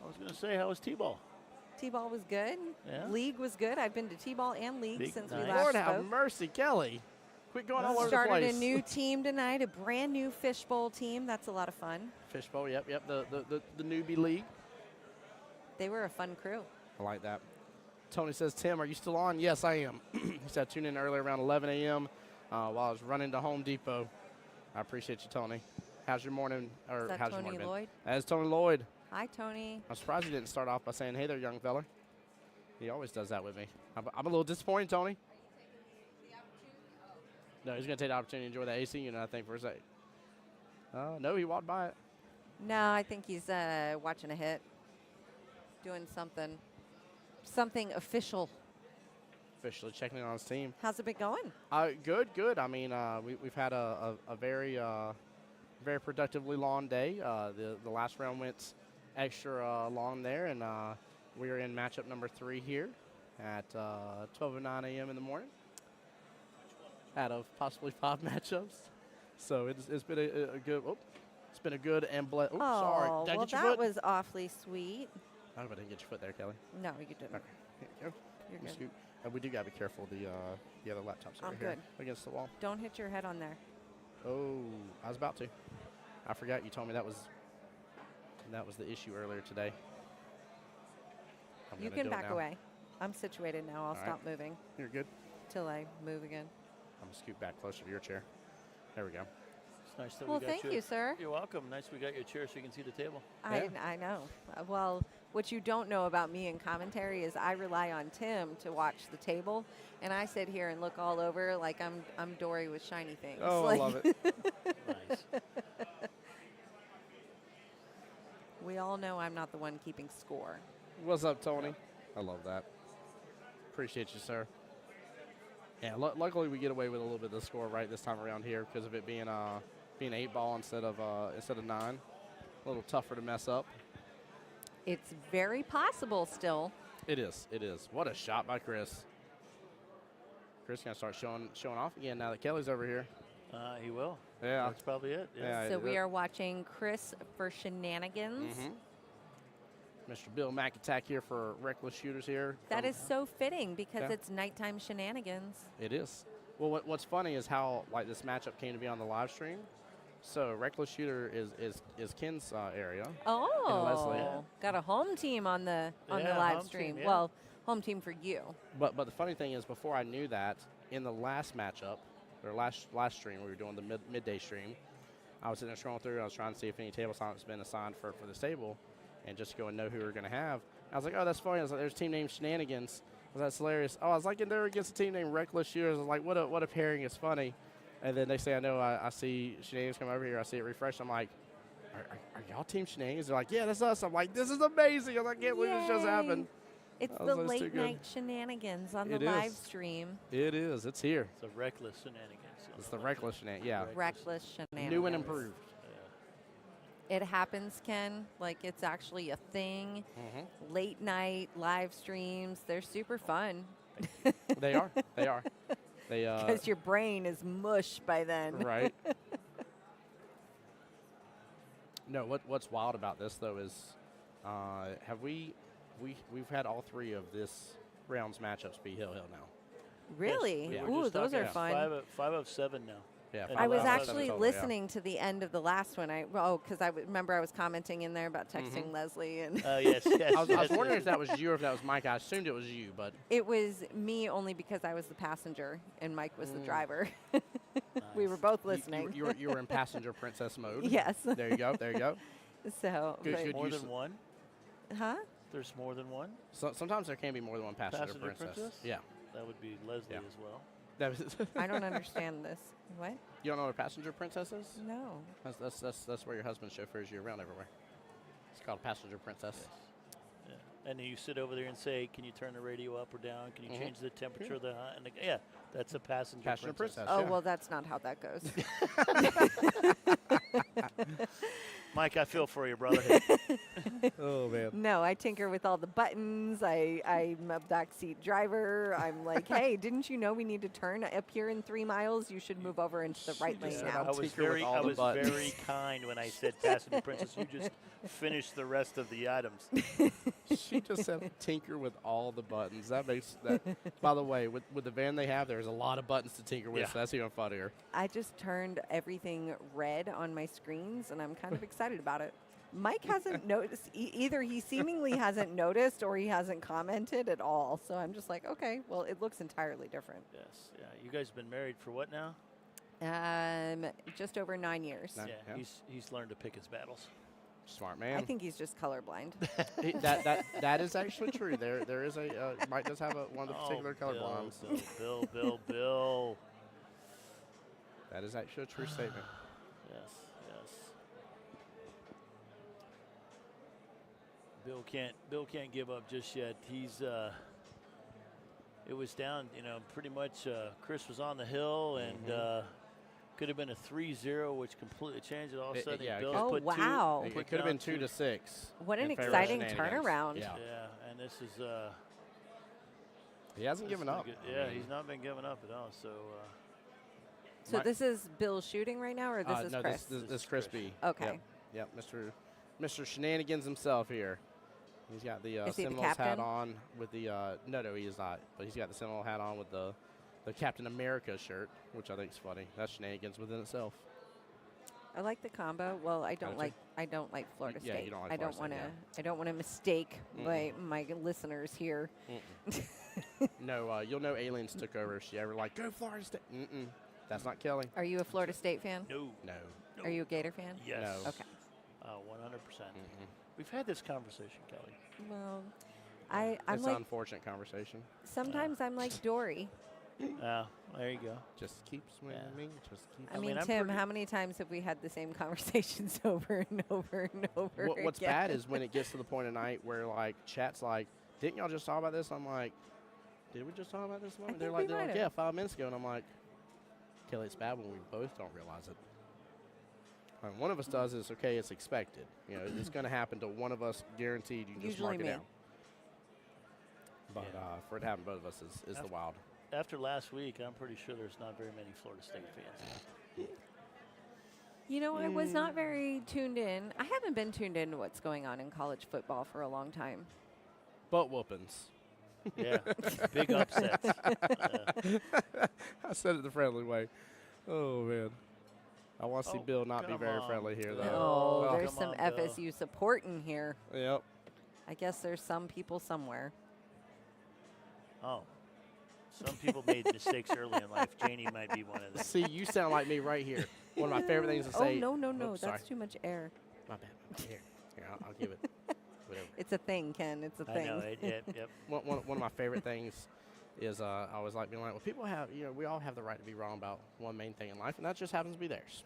I was gonna say, how was T-ball? T-ball was good. Yeah? League was good. I've been to T-ball and league League, since nice. we last Lord have spoke. mercy, Kelly. Quit going all over the Started place. a new team tonight, a brand new fishbowl team. That's a lot of fun. Fishbowl. Yep. The newbie league. They were a fun crew. I like that. Tony says, Tim, are you still on? Yes, I am. He said, tune in early around 11 a.m. While I was running to Home Depot. I appreciate you, Tony. How's your morning? Or Is that how's your Tony morning been? Lloyd? That's Tony Lloyd. Hi, Tony. I'm surprised he didn't start off by saying, hey there, young fella. He always does that with me. I'm a little disappointed, Tony. No, he's going to take the opportunity to enjoy the AC unit, I think, for a sec. No, he walked by it. No, I think he's watching a hit, doing something official. Officially checking in on his team. How's it been going? Good. I mean, we've had a very very productively long day. The last round went extra long there, and we are in matchup number 3 here at 12:09 a.m. in the morning. Out of possibly 5 matchups, so it's been a good. Oh, it's been a good and sorry. Did I well, get your that foot? was awfully sweet. I hope I didn't get your foot there, Kelly. No, you didn't. Okay. Here you go. You're Let me good. scoot. We do gotta be careful. The other laptops are I'm right here good. against the wall. Don't hit your head on there. Oh, I was about to. I forgot you told me that was the issue earlier today. I'm You gonna can do it back now. away. I'm situated now. I'll right. stop moving You're good. till I move again. I'm gonna scoot back closer to your chair. There we go. It's nice that Well, we got thank you, sir. You're welcome. Nice we got your chair so you can see the table. Yeah. I know. Well, what you don't know about me in commentary is I rely on Tim to watch the table, and I sit here and look all over like I'm Dory with shiny things. Oh, Like, I love it. Nice. We all know I'm not the one keeping score. What's up, Tony? I love that. Appreciate you, sir. Yeah, luckily we get away with a little bit of the score right this time around here because of it being 8-ball instead of 9. A little tougher to mess up. It's very possible still. It is. What a shot by Chris. Chris gonna start showing off again now that Kelly's over here. He will. Yeah. That's probably it. Yeah. So we are watching Chris for shenanigans. Mr. Bill McAttack here for Reckless Shooters here. That from- is so fitting because Yeah. it's nighttime shenanigans. It is. Well, what's funny is how like this matchup came to be on the live stream. So Reckless Shooter is Ken's area. Oh, Leslie. got a home team on the Yeah, live home stream. team, yeah. Well, home team for you. But the funny thing is, before I knew that, in the last matchup, or last stream, we were doing the midday stream, I was sitting there scrolling through. I was trying to see if any table assignments been assigned for this table, and just to go and know who we were going to have. I was like, oh, that's funny. I was like, there's a team named Shenanigans. I was like, that's hilarious. Oh, I was like, and they're against a team named Reckless Shooters. I was like, what a pairing. It's funny. And then they say, I see Shenanigans come over here. I see it refresh. I'm like, are y'all Team Shenanigans? They're like, yeah, that's us. I'm like, this is amazing. I can't believe this just Yay. happened. It's I was the like, it's too late good. night shenanigans on the It live is. stream. It is. It's here. It's a reckless shenanigans. It's the Reckless Shenanigans. Yeah. Reckless shenanigans. New and improved. Yeah. It happens, Ken. Like, it's actually a thing. Mm-hmm. Late night live streams. They're super fun. They are. They are. They Because your brain is mush by then. right. No, what's wild about this though is, have we've had all three of this round's matchups be Hill now. Really? Yes, Yeah. we were Ooh, just those talking are fun. Five of 7 now. Yeah. And I was Wow, that's actually total, yeah. listening to the end of the last one. Because I remember I was commenting in there about texting Leslie, and Oh, yes, yes. I was yes, wondering yes. if that was you or if that was Mike. I assumed it was you, but it was me only because I was the passenger and Mike was the Mm. driver. We were both listening. You were in passenger princess mode. Yes. There you go. There you go. So, Good, but- good. More use than it. one? huh? There's more than one? So, sometimes there can be more than one passenger, Passenger princess? Yeah. That would be Leslie Yeah. as well. That was I don't understand this. What? You don't know what a passenger princess is? No. That's where your husband chauffeurs you around everywhere. It's called passenger princess. Yeah. And then you sit over there and say, can you turn the radio up or down? Can you Mhm. change the temperature of the and yeah, that's a passenger, Passenger princess. Oh, yeah. well, that's not how that goes. Mike, I feel for you, brother. Oh man. No, I tinker with all the buttons. I'm a backseat driver. I'm like, hey, didn't you know we need to turn up here in 3 miles? You should move over into the right lane said now. I was tinker with very, all I the was buttons. very kind when I said passenger princess. You just finished the rest of the items. She just said tinker with all the buttons. That makes that. By the way, with the van they have, there's a lot of buttons to tinker with. Yeah. So that's even funnier. I just turned everything red on my screens, and I'm kind of excited about it. Mike hasn't noticed. Either he seemingly hasn't noticed or he hasn't commented at all. So I'm just like, okay, well, it looks entirely different. Yes. Yeah. You guys been married for what now? Just over 9 years. Nice. Yeah. Yeah. He's learned to pick his battles. Smart I man. think he's just colorblind. That is actually true. There is a Mike does have one of the particular color blondes. Bill. That is actually a true statement. Yes, yes. Bill can't give up just yet. He's it was down, pretty much Chris was on the hill and could have been a 3-0 which completely changed it all of a sudden. yeah, it Bill's Oh, put wow. two, It put could have down been 2-6. What an in favor of exciting Shenanigans. turnaround. Yeah. Yeah, and this is He hasn't given this is up. good. I Yeah, mean, he's not been giving up at all. So So My- this is Bill shooting right now, or this is no, Chris? This This is is Chris Chris. B. Okay. Yep. Mr. Shenanigans himself here. He's got the Is he the Seminoles hat captain? on with the no, he is not. But he's got the Seminole hat on with the Captain America shirt, which I think is funny. That's Shenanigans within itself. I like the combo. Well, I don't do like Florida Yeah, State. you don't like I don't Florida want State, to. I don't want to mistake my listeners here. No, you'll know aliens took over if she ever like go Florida State. That's not Kelly. Are you a Florida State fan? no. No. Are you a Gator fan? Yes. No. Okay. 100%. We've had this conversation, Kelly. Well, I'm It's like an unfortunate conversation. sometimes I'm like Dory. There you go. Just keep swimming. Just keep. I I mean, mean, I'm Tim, pretty- how many times have we had the same conversations over and over and over What's again? bad is when it gets to the point of night where like chat's like, didn't y'all just talk about this? I'm like, did we just talk about this? Moment? They're think we like, might have. yeah, 5 minutes ago, and I'm like, Kelly, it's bad when we both don't realize it. When one of us does, it's okay. It's expected. It's going to happen to one of us. Guaranteed. You can just mark Usually it me. down. But Yeah. for it to happen to both of us is the wild. After last week, I'm pretty sure there's not very many Florida State fans. You know, I was not very tuned in. I haven't been tuned in to what's going on in college football for a long time. Butt whoopings. Yeah, big upsets. I said it the friendly way. Oh man, I want to see Oh, Bill not be come very on, friendly here Bill. though. Oh, Oh, there's come some on, Bill. FSU support in here. Yep. I guess there's some people somewhere. Oh. Some people made mistakes early in life. Janie might be one of them. See, you sound like me right here. One of my favorite things to say. Oh, no. Oops, sorry. That's too much air. My bad. Here, I'll give it. Whatever. It's a thing, Ken. It's a I thing. know. Yep. One of my favorite things is I always like being like, well, people have, we all have the right to be wrong about one main thing in life, and that just happens to be theirs.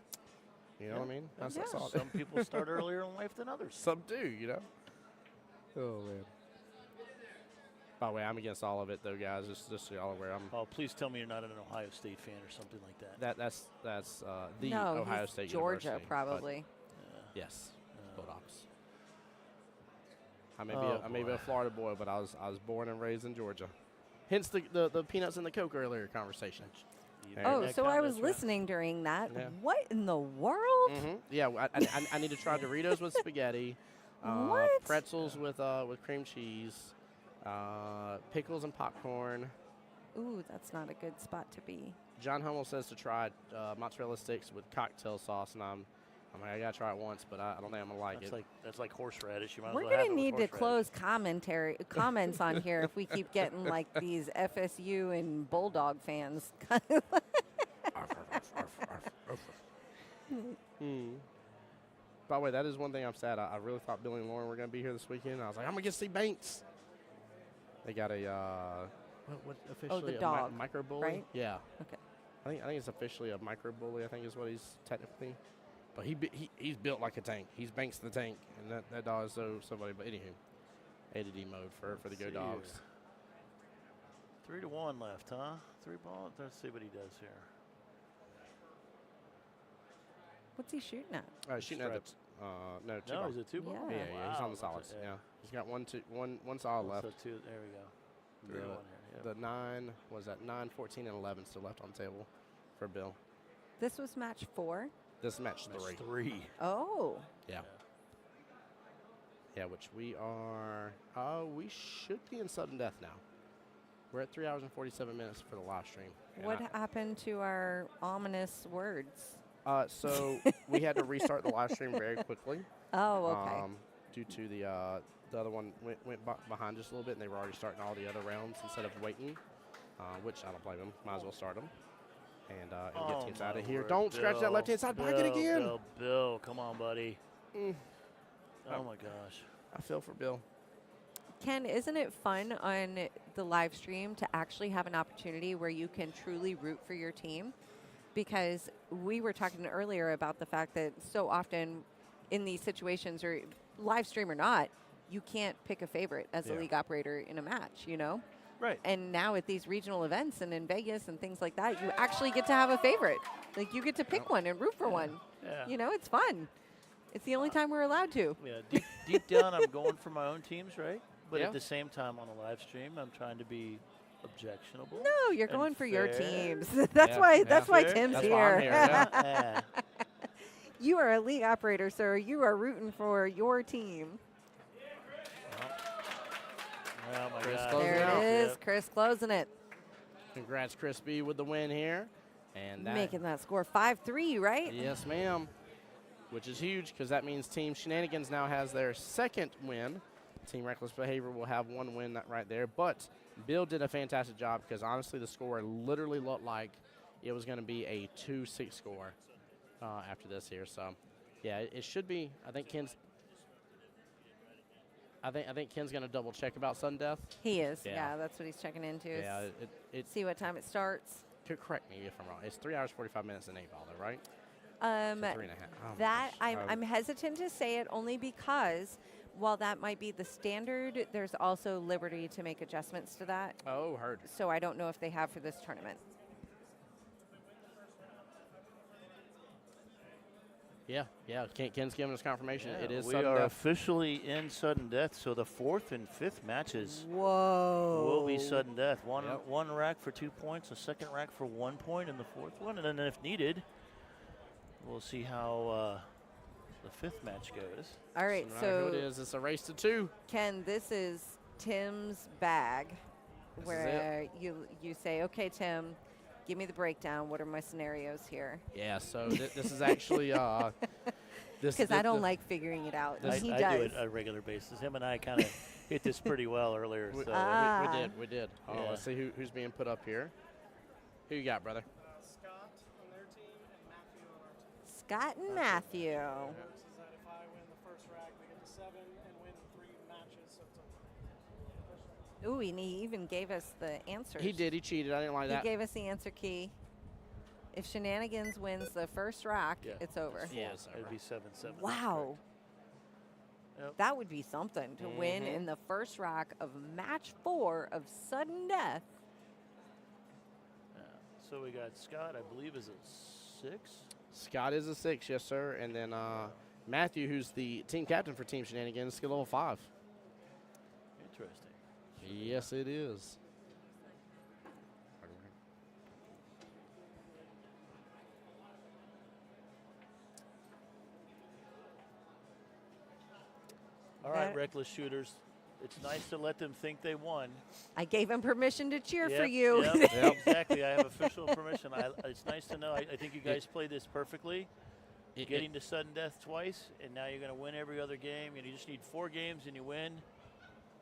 You know what I mean? That's all. Some people start earlier in life than others. Some do, Oh, man. By the way, I'm against all of it, though, guys. Just so y'all aware. Oh, please tell me you're not an Ohio State fan or something like that. That's the No, Ohio he's State Georgia, University, but probably. yes, No. Bulldogs. I may be boy. a Florida boy, but I was born and raised in Georgia. Hence the peanuts and the Coke earlier conversation. Oh, That so I kind was of- listening during that. Yeah. What in the world? Mm-hmm. Yeah, I need to try Doritos with spaghetti, What? pretzels with cream cheese, pickles and popcorn. Ooh, that's not a good spot to be. John Hummel says to try mozzarella sticks with cocktail sauce, and I'm like, I gotta try it once, but I don't think I'm gonna like it. That's like horseradish. You might We're as well have gonna it with need to horseradish. close comments on here if we keep getting like these FSU and Bulldog fans. By the way, that is one thing I'm sad. I really thought Billy and Lauren were going to be here this weekend. I was like, I'm going to get to see Banks. They got a, what officially? the dog, micro bully? right? Yeah. Okay. I think it's officially a micro bully, I think is what he's technically. But he's built like a tank. He's Banks the tank. And that dog is so funny. But anywho, ADD mode for the Go See Dogs. here. 3-1 left, huh? 3 ball. Let's see what he does here. What's he shooting at? Shooting at the, no, 2 No, ball. is it 2 ball? Yeah. Yeah, he's on the solids. Yeah. He's got one solid left. So 2. There we go. 3-1 here. Yep. The 9, was that 9, 14, and 11 still left on the table for Bill. This was match 4. This is match That's 3. 3. Oh. Yeah. Yeah, which we are, we should be in sudden death now. We're at 3 hours and 47 minutes for the live stream. And What happened to our ominous words? So we had to restart the live stream very quickly. Oh, okay. Due to the other one went behind just a little bit, and they were already starting all the other rounds instead of waiting, which I don't blame them. Might as well start them. And get teams out of here. Don't scratch that left-hand side pocket again. Bill, come on, buddy. Mm. Oh, my gosh. I feel for Bill. Ken, isn't it fun on the live stream to actually have an opportunity where you can truly root for your team? Because we were talking earlier about the fact that so often in these situations, or live stream or not, you can't pick a favorite as a league operator in a match, Right. And now at these regional events and in Vegas and things like that, you actually get to have a favorite. Like you get to pick one and root for one. Yeah. It's fun. It's the only time we're allowed to. Yeah, deep down, I'm going for my own teams, right? But Yeah. at the same time, on the live stream, I'm trying to be objectionable. No, you're and going for your fair. teams. That's why Fair. Tim's That's here. why I'm here, yeah. Yeah. You are a league operator, sir. You are rooting for your team. Oh, my Chris God. closing There out. it is. Yep. Chris closing it. Congrats, Crispy, with the win here. And that, Making that score 5-3, right? yes, ma'am. Which is huge because that means Team Shenanigans now has their second win. Team Reckless Behavior will have one win right there. But Bill did a fantastic job because, honestly, the score literally looked like it was going to be a 2-6 score after this here. So, yeah, it should be. I think Ken's going to double check about sudden death. He is. Yeah. Yeah, that's what he's checking into. is Yeah, it see what time it starts. correct me if I'm wrong. It's 3 hours 45 minutes in 8 ball, though, right? So 3.5. Oh, my That gosh. I'm hesitant to say it only because while that might be the standard, there's also liberty to make adjustments to that. Oh, heard. So I don't know if they have for this tournament. Yeah. Ken's giving us confirmation. Yeah, It is we sudden are death. officially in sudden death, so the 4th and 5th matches Whoa. will be sudden death. Yep. One rack for 2 points, a second rack for 1 point in the 4th one, and then if needed, we'll see how the 5th match goes. All right, No matter who it so is, it's a race to 2. Ken, this is Tim's bag, This is where you say, okay, Tim, give me the breakdown. What are my scenarios here? Yeah, so this is actually Because I don't like figuring it out. I he do does. it on a regular basis. Him and I kind of hit this pretty well earlier. We, So we did. Oh, Yeah. let's see who's being put up here. Who you got, brother? Scott on their team and Matthew on our team. Scott and Matthew. This is that if I win the first rack, we get to 7 and win 3 matches. So it's a Ooh, and he even gave us the answers. He did. He cheated. I didn't like He that. gave us the answer key. If Shenanigans wins the first rack, Yeah. it's over. Yeah, it's it'd over. be 7-7. that's Wow. Yep. That would be something to win in the first rack of match 4 of sudden death. Yeah. So we got Scott, I believe, is a 6. Scott is a 6, yes, sir. And then Matthew, who's the team captain for Team Shenanigans, skill level 5. Interesting. Yes, it is. All right, That- reckless shooters. It's nice to let them think they won. I gave him permission to cheer for Yep, you. Yep, exactly. I have official permission. It's nice to know. I think you guys played this perfectly. Getting to sudden death twice, and now you're going to win every other game. And you just need 4 games, and you win.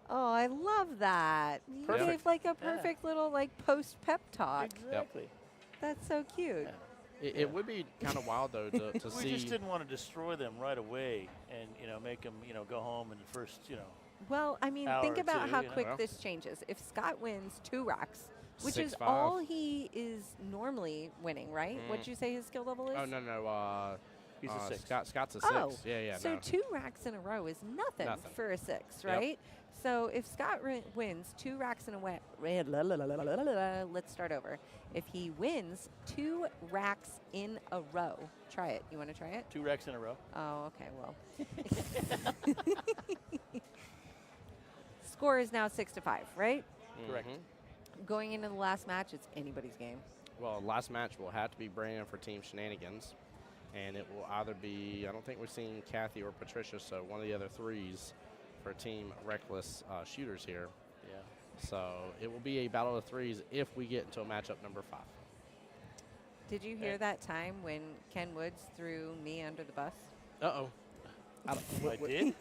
Oh, I love that. You Perfect. gave like a perfect little like post pep talk. Exactly. That's so cute. Yeah. It would be kind of wild, though, to We see. just didn't want to destroy them right away, and make them go home in the first Well, I mean, hour think or about two, how you know. quick Well. this changes. If Scott wins 2 racks, which is 6-5. all he is normally winning, right? What'd you say his skill level is? Oh, no. He's a 6. Scott's a 6. Oh, Yeah. so no. 2 racks in a row is nothing, Nothing. for a 6, Yep. right? So if Scott wins 2 racks in a way, let's start over. If he wins 2 racks in a row, try it. You want to try it? 2 racks in a row. Oh, okay. Well, score is now 6-5, right? Correct. Going into the last match, it's anybody's game. Well, last match will have to be Brandon for Team Shenanigans. And it will either be, I don't think we've seen Kathy or Patricia, so one of the other 3s for Team Reckless shooters here. Yeah. So it will be a battle of 3s if we get into a matchup number 5. Did you hear that time when Ken Woods threw me under the bus? Uh-oh. I did?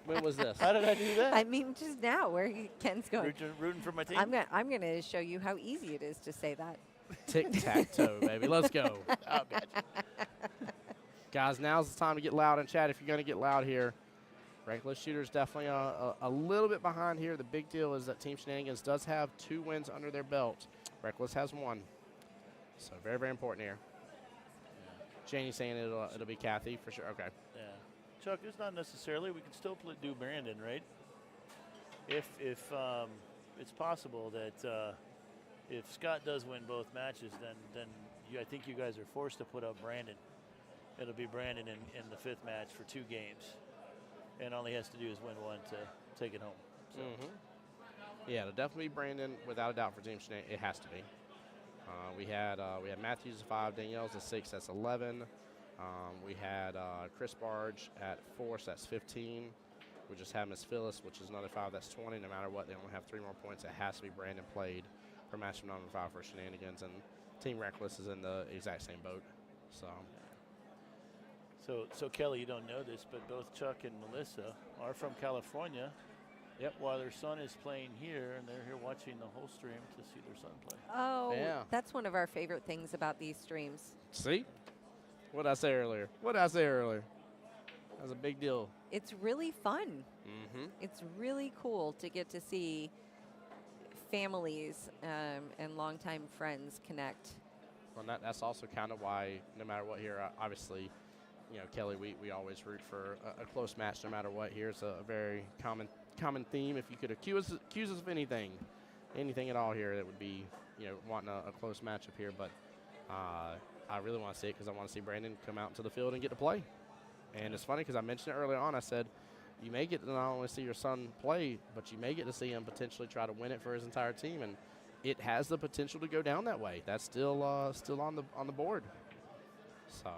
When was this? How did I do that? I mean, just now, where Ken's going. Rooting for my team. I'm gonna show you how easy it is to say that. Tic-tac-toe, baby. Let's go. Oh, gotcha. Guys, now's the time to get loud in chat if you're going to get loud here. Reckless Shooters definitely a little bit behind here. The big deal is that Team Shenanigans does have 2 wins under their belt. Reckless has 1. So very, very important here. Janie's saying it'll be Kathy for sure. Okay. Yeah. Chuck, it's not necessarily. We can still do Brandon, right? If it's possible that if Scott does win both matches, then I think you guys are forced to put up Brandon. It'll be Brandon in the 5th match for 2 games, and all he has to do is win 1 to take it home. So. Yeah, it'll definitely be Brandon without a doubt for Team Shenanigans. It has to be. We had Matthews at 5, Danielle's at 6. That's 11. We had Chris Barge at 4, so that's 15. We just had Miss Phyllis, which is another 5. That's 20. No matter what, they only have 3 more points. It has to be Brandon played for match number 5 for Shenanigans, and Team Reckless is in the exact same boat. So Kelly, you don't know this, but both Chuck and Melissa are from California. Yep. While their son is playing here, and they're here watching the whole stream to see their son play. Oh, Yeah. that's one of our favorite things about these streams. See? What did I say earlier? That's a big deal. It's really fun. Mm-hmm. It's really cool to get to see families and longtime friends connect. Well, that's also kind of why, no matter what here, obviously, Kelly, we always root for a close match no matter what. Here's a very common theme. If you could accuse us of anything at all here, that would be, wanting a close matchup here. But I really want to see it because I want to see Brandon come out into the field and get to play. And it's funny because I mentioned it earlier on. I said, you may get to not only see your son play, but you may get to see him potentially try to win it for his entire team. And it has the potential to go down that way. That's still on the board. So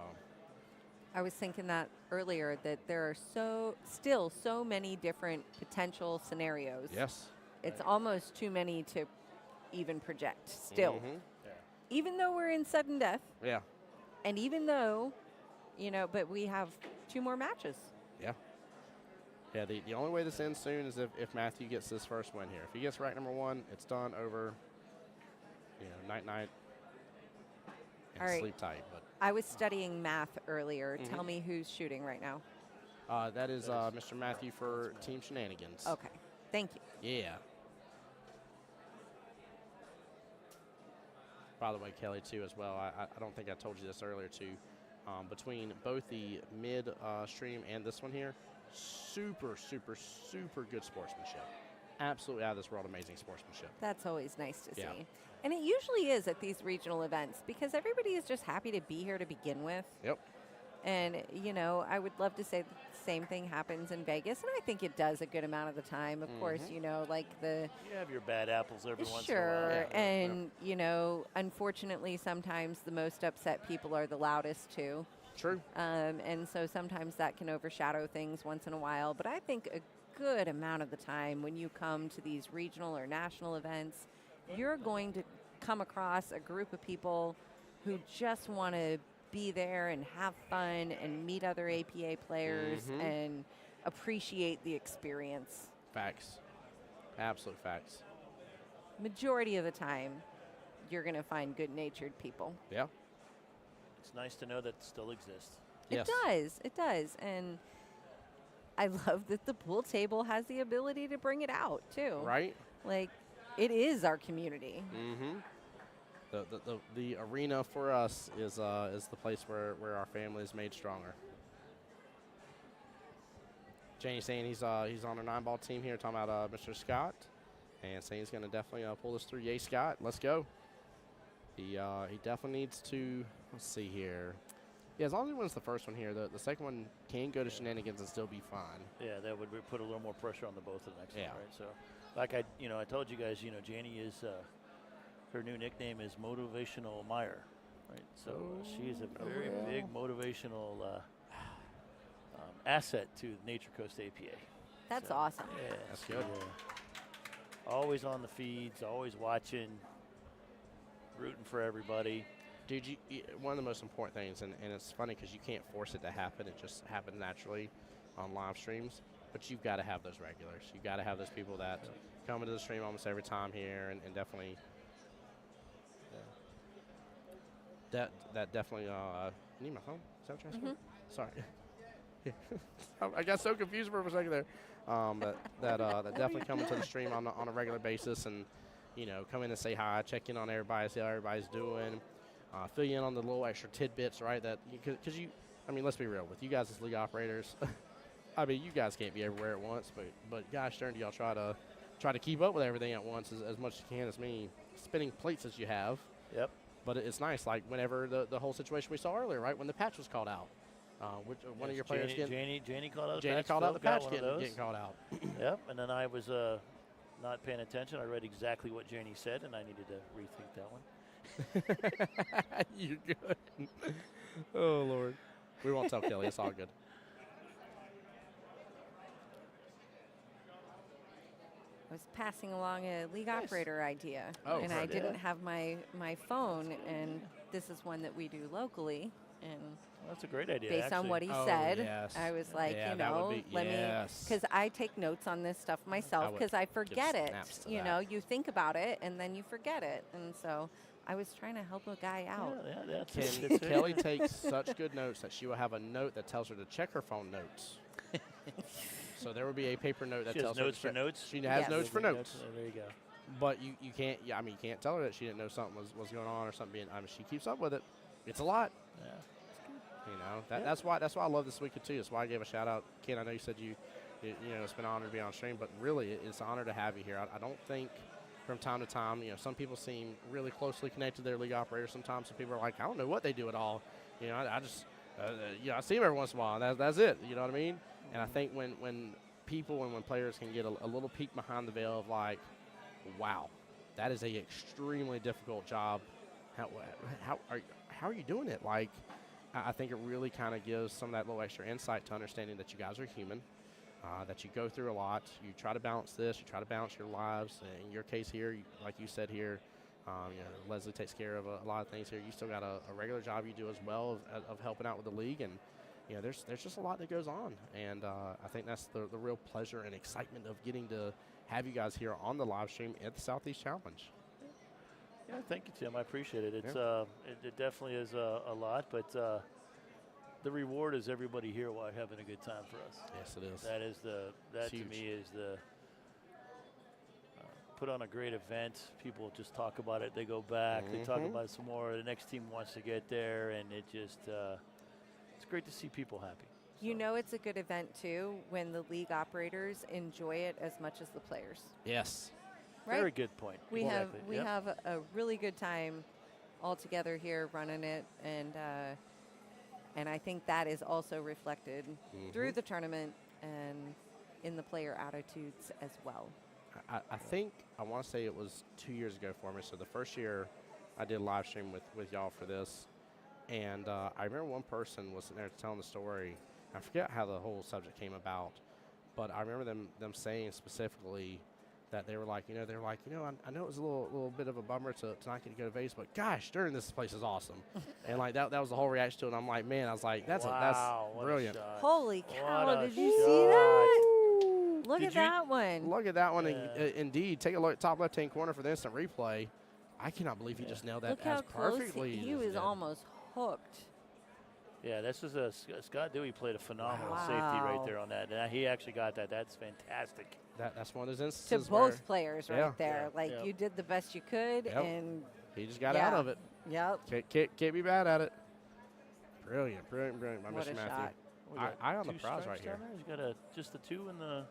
I was thinking that earlier, that there are still so many different potential scenarios. yes. It's almost too many to even project still. Mhm. Even though we're in sudden death, Yeah. and even though, but we have 2 more matches. Yeah. Yeah, the only way this ends soon is if Matthew gets his first win here. If he gets ranked number 1, it's done, over. Night, and All right. sleep tight. But I was studying math earlier. Mm-hmm. Tell me who's shooting right now. that is Mr. Matthew for Team Shenanigans. Okay. Thank you. Yeah. By the way, Kelly, too, as well, I don't think I told you this earlier, too. Between both the mid stream and this one here, super, super, super good sportsmanship. Absolutely out of this world amazing sportsmanship. That's always nice to Yeah. see. And it usually is at these regional events because everybody is just happy to be here to begin with. Yep. And, I would love to say the same thing happens in Vegas, and I think it does a good amount of the time. Of course, like the... You have your bad apples every once in a while. Sure, Yeah. and, unfortunately, sometimes the most upset people are the loudest, too. True. And so sometimes that can overshadow things once in a while. But I think a good amount of the time when you come to these regional or national events, you're going to come across a group of people who just want to be there and have fun and meet other APA players and appreciate the experience. Facts. Absolute facts. Majority of the time, you're going to find good-natured people. Yeah. It's nice to know that it still exists. Yes. It does. And I love that the pool table has the ability to bring it out, too. Right? Like, it is our community. Mm-hmm. The arena for us is the place where our family is made stronger. Janie's saying he's on a 9-ball team here, talking about Mr. Scott, and saying he's going to definitely pull this through. Yay, Scott! Let's go. He definitely needs to. Let's see here. Yeah, as long as he wins the first one here, the second one can go to Shenanigans and still be fine. Yeah, that would put a little more pressure on the both of the next Yeah. one, right? So, like I told you guys, Janie is her new nickname is Motivational Meyer, right? So she is a very big motivational asset to Nature Coast APA. That's So, awesome. Yeah, That's she, good. always on the feeds, always watching, rooting for everybody. Dude, one of the most important things, and it's funny because you can't force it to happen. It just happens naturally on live streams. But you've got to have those regulars. You've got to have those people that come into the stream almost every time here and definitely that definitely you need my phone? Is that what you're asking? Sorry. I got so confused for a second there. But that definitely come into the stream on a regular basis and come in and say hi, check in on everybody, see how everybody's doing. Fill you in on the little extra tidbits, right? That because let's be real with you guys as league operators. You guys can't be everywhere at once, but gosh darn, do y'all try to keep up with everything at once as much as you can as me spinning plates as you have. Yep. But it's nice, like whenever the whole situation we saw earlier, right when the patch was called out, one of your players Janie called out. Janie called out the patch getting called out. Yep, and then I was not paying attention. I read exactly what Janie said, and I needed to rethink that one. You're good. Oh, Lord. We won't tell Kelly. It's all good. I was passing along a league operator idea, Oh, and I perfect. didn't have my phone, and this is one that we do locally, and Well, that's a great idea. based on actually. what he Oh, said, yes. I was like, Yeah, that would be- let yes. me, because I take notes on this stuff myself, would because I give forget it. snaps to You that. know, you think about it, and then you forget it, and so I was trying to help a guy out. Yeah, that's Can it. Kelly takes such good notes that she will have a note that tells her to check her phone notes. So there would be a paper note that She has tells her notes to for check- notes? She has Yes. notes for notes. There you go. But you can't. Yeah, you can't tell her that she didn't know something was going on or something being. She keeps up with it. It's a lot. Yeah. That's why I love this weekend too. That's why I gave a shout out, Ken. I know you said it's been an honor to be on stream, but really it's an honor to have you here. I don't think from time to time, some people seem really closely connected to their league operators. Sometimes some people are like, I don't know what they do at all. I just I see them every once in a while. And that's it. You know what I mean? And I think when people and when players can get a little peek behind the veil of like, wow, that is a extremely difficult job. How are you doing it? Like, I think it really kind of gives some of that little extra insight to understanding that you guys are human, that you go through a lot. You try to balance this. You try to balance your lives. In your case here, like you said here, Leslie takes care of a lot of things here. You still got a regular job you do as well of helping out with the league, and you know, there's just a lot that goes on, and I think that's the real pleasure and excitement of getting to have you guys here on the live stream at the Southeast Challenge. Yeah, thank you, Tim. I appreciate it. It's Yeah. it definitely is a lot, but the reward is everybody here while having a good time for us. Yes, it is. That to huge. me is the put on a great event. People just talk about it. They go back. They talk about it some more. The next team wants to get there, and it just it's great to see people happy. You know it's a good event, too, when the league operators enjoy it as much as the players. Yes. Right? Very good point. We Exactly. have we Yep. have a really good time all together here running it, and I think that is also reflected through the tournament and in the player attitudes as well. I think, I want to say it was 2 years ago for me. So the first year I did a live stream with y'all for this. And I remember one person was sitting there telling the story. I forget how the whole subject came about. But I remember them saying specifically that they were like, I know it was a little bit of a bummer to not get to go to Vegas, but gosh, darn, this place is awesome. And like that was the whole reaction to it. And I'm like, man, I was like, that's Wow, what a brilliant. shot. Holy cow, What a did you see that? Look Did at you- that one. Look at that one. Yeah. Indeed, take a look at top left-hand corner for the instant replay. I cannot believe he just nailed that Look how as close perfectly. he as was did. almost hooked. Yeah, this is Scott Dewey played a phenomenal Wow. safety right there on that. And he actually got that. That's fantastic. That's one of those To instances both where players right Yeah. there. Yeah, Like, yeah. you did the best you could, Yep. and he just got out Yeah. of it. yep. Can't be bad at it. Brilliant. My What Mr. a Matthew. shot. What was that, Eye on the two prize stripes right here. down there? He's got just the two and the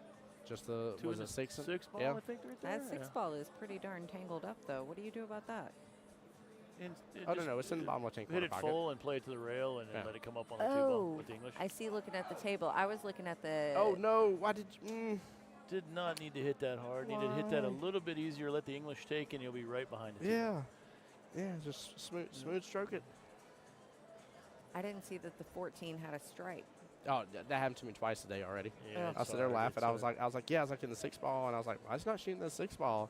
Just the two was and it the six? six ball, Yeah. I think, right there. That six ball is pretty darn tangled up, though. What do you do about that? And it Oh just no, it's in the bottom left-hand hit corner it pocket. full and play it to the rail and then Yeah. let it come up on the two ball Oh, with the English. I see looking at the table. I was looking at the... Oh no! Why did you? Did not need to hit that hard. Needed to hit that a little bit easier. Let the English take, and you'll be right behind the two ball. Yeah. Just smooth stroke it. I didn't see that the 14 had a stripe. Oh, that happened to me twice today already. Yeah, I was sitting there laughing. I was like, in the 6 ball, and I was like, why is he not shooting the 6 ball?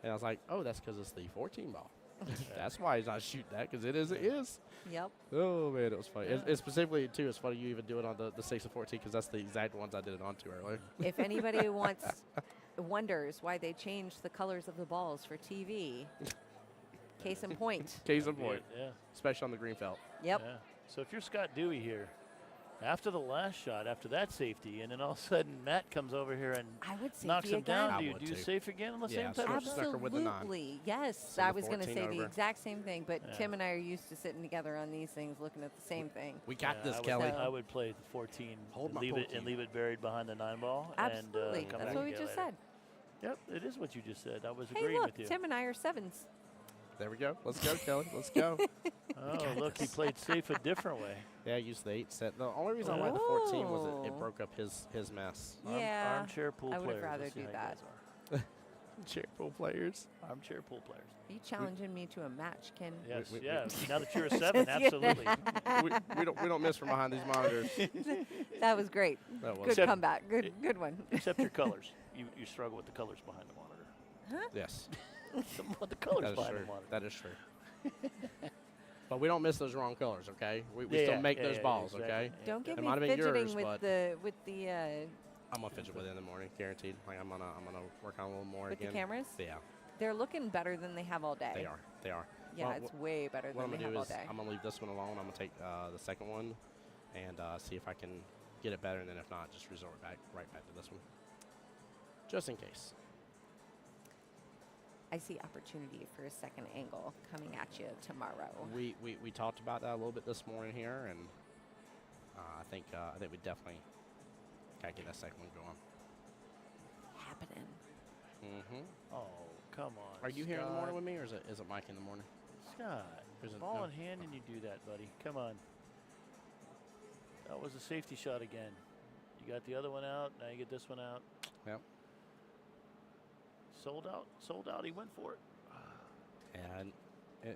And I was like, oh, that's because it's the 14 ball. That's why he's not shooting that, because it is. Yep. Oh man, it was funny. Yeah. It's specifically too. It's funny you even do it on the 6 and 14, because that's the exact ones I did it onto earlier. If anybody wonders why they changed the colors of the balls for TV, case in point. Case in point, Yeah. especially on the green felt. Yep. Yeah. So if you're Scott Dewey here, after the last shot, after that safety, and then all of a sudden Matt comes over here and I would say knocks him again. down, I do you would do too. safe again on the Yeah, same type of so shot? Snucker with the 9. Absolutely. Yes, Send I the was going to 14 say the over. exact same thing, but Yeah. Tim and I are used to sitting together on these things looking at the same thing. We got Yeah, this, I would- Kelly. I would play the 14, Hold and my leave it 14. and leave it buried behind the 9 ball. Absolutely. And, come That's back what we and get just later. said. Yep, it is what you just said. I was Hey, agreeing look, with you. Tim and I are 7s. There we go. Let's go, Kelly. Let's go. Oh, look, he played safe a different way. Yeah, I used the 8 set. The only reason I like the 14 was it Oh. broke up his mess. Yeah, Armchair pool I would players. rather Let's see do how you that. guys Chair pool players. are. Armchair pool players. Are you challenging me to a match, Ken? Yes, we- yeah. Now that you're a 7, absolutely. we don't miss from behind these monitors. That was great. That was Good Except- comeback. Good one. Except your colors. You struggle with the colors behind the monitor. Yes, The colors that is behind true. the monitor. That is true. But we don't miss those wrong colors, okay? We Yeah, still make yeah, those yeah, balls, exactly. okay? Yeah, Don't get It me might have been fidgeting yours, with but- the I'm gonna fidget with it in the morning, guaranteed. Like I'm gonna work on a little more with the again. cameras. Yeah, They're looking better than they have all day. they are. Yeah, Well, it's way better What I'm than they gonna have do all is day. I'm gonna leave this one alone. I'm gonna take the second one and see if I can get it better, and then if not, just resort right back to this one, just in case. I see opportunity for a second angle coming at you tomorrow. We talked about that a little bit this morning here, and I think we definitely gotta get that second one going. Happening. Mm-hmm. Oh, come on. Are you here in the morning Scott. with me, or is it Mike in the morning? Scott, Is it- ball no. in hand and you do that, buddy. Come on. That was a safety shot again. You got the other one out. Now you get this one out. Yep. Sold out. He went for it. And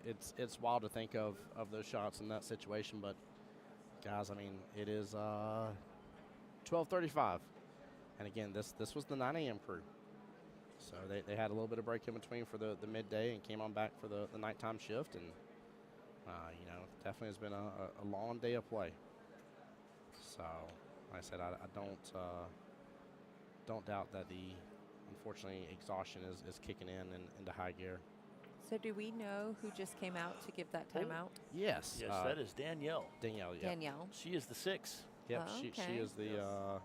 it's wild to think of those shots in that situation, but guys, I mean, it is 12:35, and again, this was the 9 a.m. crew, so they had a little bit of break in between for the midday and came on back for the nighttime shift, and definitely has been a long day of play. So, like I said, I don't doubt that unfortunately, exhaustion is kicking in into high gear. So do we know who just came out to give that timeout? Yes. Yes, that is Danielle. Danielle, yeah. Danielle. She is the 6. Yep, Oh, she okay. is the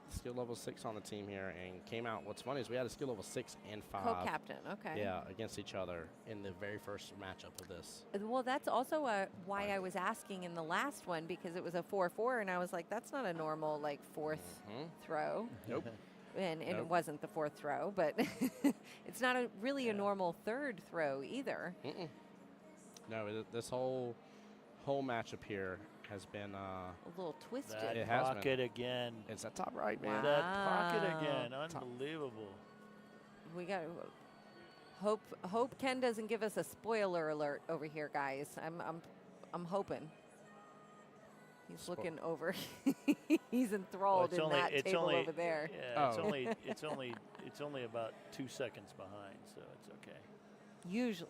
skill level 6 on the team here and came out. What's funny is we had a skill level 6 and 5. Co-captain, okay. Yeah, against each other in the very first matchup of this. Well, that's also why I was asking in the last one, because it was a 4-4, and I was like, that's not a normal, like, fourth throw. Nope. And Nope. it wasn't the fourth throw, but it's not really a normal third throw either. No, this whole matchup here has been A little twisted. That It has been. pocket again. it's that top right, man. Wow. That pocket again. Top. Unbelievable. We got hope Ken doesn't give us a spoiler alert over here, guys. I'm hoping. He's looking over. He's enthralled in that table over there. Yeah, Oh. it's only about 2 seconds behind, so it's okay. Usually.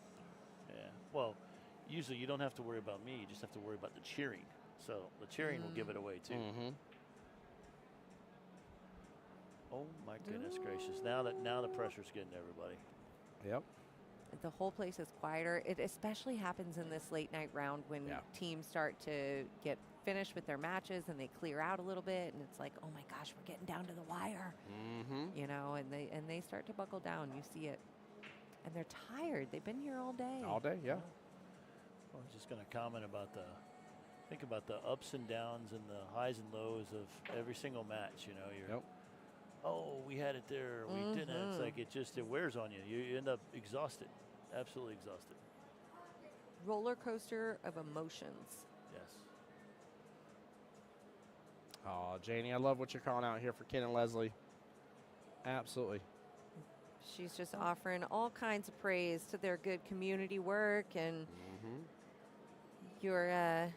Yeah. Well, usually you don't have to worry about me. You just have to worry about the cheering. So the cheering will give it away too. Oh my goodness gracious! Now the pressure's getting to everybody. Yep. The whole place is quieter. It especially happens in this late night round when teams start to get finished with their matches and they clear out a little bit, and it's like, oh my gosh, we're getting down to the wire. You know, and they start to buckle down. You see it, and they're tired. They've been here all day. All day, yeah. I was just going to comment about think about the ups and downs and the highs and lows of every single match. You know, you're. Oh, we had it there. We didn't. It's like it wears on you. You end up exhausted, absolutely exhausted. Roller coaster of emotions. Yes. Oh, Janie, I love what you're calling out here for Ken and Leslie. Absolutely. She's just offering all kinds of praise to their good community work and your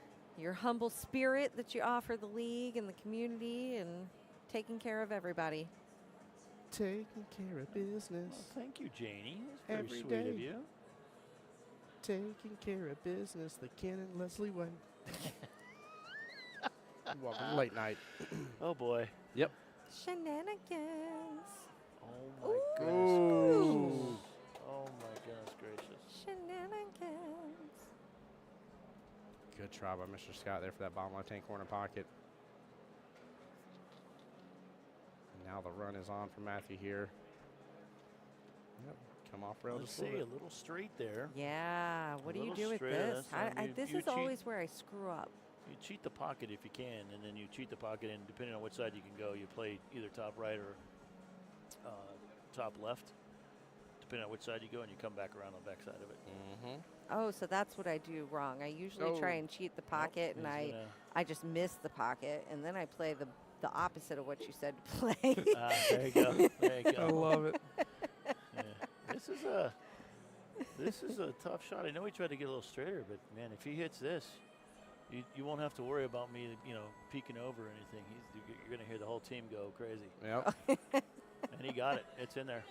humble spirit that you offer the league and the community and taking care of everybody. Taking care of business. Well, thank you, Janie. That's Every very sweet day. of you. Taking care of business the Ken and Leslie way. Welcome late night. Oh boy. Yep. Shenanigans. Oh my goodness gracious. Oh my goodness gracious. Shenanigans. Good try by Mr. Scott there for that bottom left-hand corner pocket. And now the run is on for Matthew here. Yep. Come off rail Let's just a see, little a bit. little straight there. Yeah, what do you little do with straight, this? that's, This you is cheat. always where I screw up. You cheat the pocket if you can, and then you cheat the pocket, and depending on which side you can go, you play either top right or top left, depending on which side you go, and you come back around on the back side of it. Oh, so that's what I do wrong. I usually try and cheat the pocket, and he's I just miss the pocket, and then I play the opposite of what you said to play. There you go. There you go. I love it. Yeah. This is a tough shot. I know he tried to get a little straighter, but man, if he hits this, you won't have to worry about me, peeking over or anything. You're going to hear the whole team go crazy. Yep. And he got it. It's in there.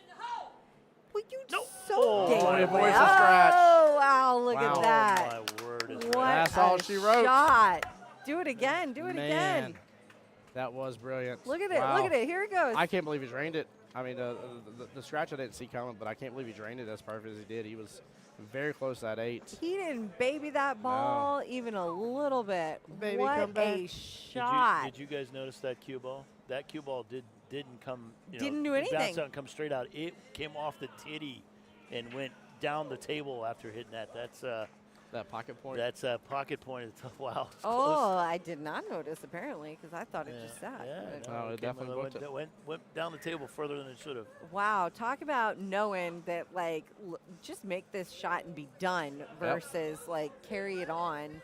Well, you Nope. so Oh, gave my away. voice is scratched. Oh, wow, look Wow. at that. Oh, my word. Is What that. That's all a she wrote. shot. Do it again. Do it Man, again. that was brilliant. Look at it. Wow. Look at it. Here it goes. I can't believe he drained it. I mean, the scratch I didn't see coming, but I can't believe he drained it as perfect as he did. He was very close to that 8. He didn't baby that ball even a little bit. Baby, what come back. a shot. Did you guys notice that cue ball? That cue ball didn't come. Didn't do bounce anything. out and come straight out. It came off the titty and went down the table after hitting that. That's That pocket point. that's a pocket point at the top. Wow. it's Oh, close. I did not notice apparently because I thought it just sat. Yeah, but- No, it came- definitely booked it. went down the table further than it should have. Wow, talk about knowing that like just make this shot and be done versus like carry it on.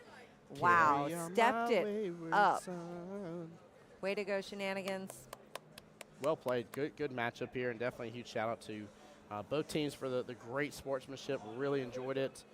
Wow, Carry on stepped my it wayward up. son. Way to go, Shenanigans. Well played. Good matchup here, and definitely a huge shout out to both teams for the great sportsmanship. Really enjoyed it.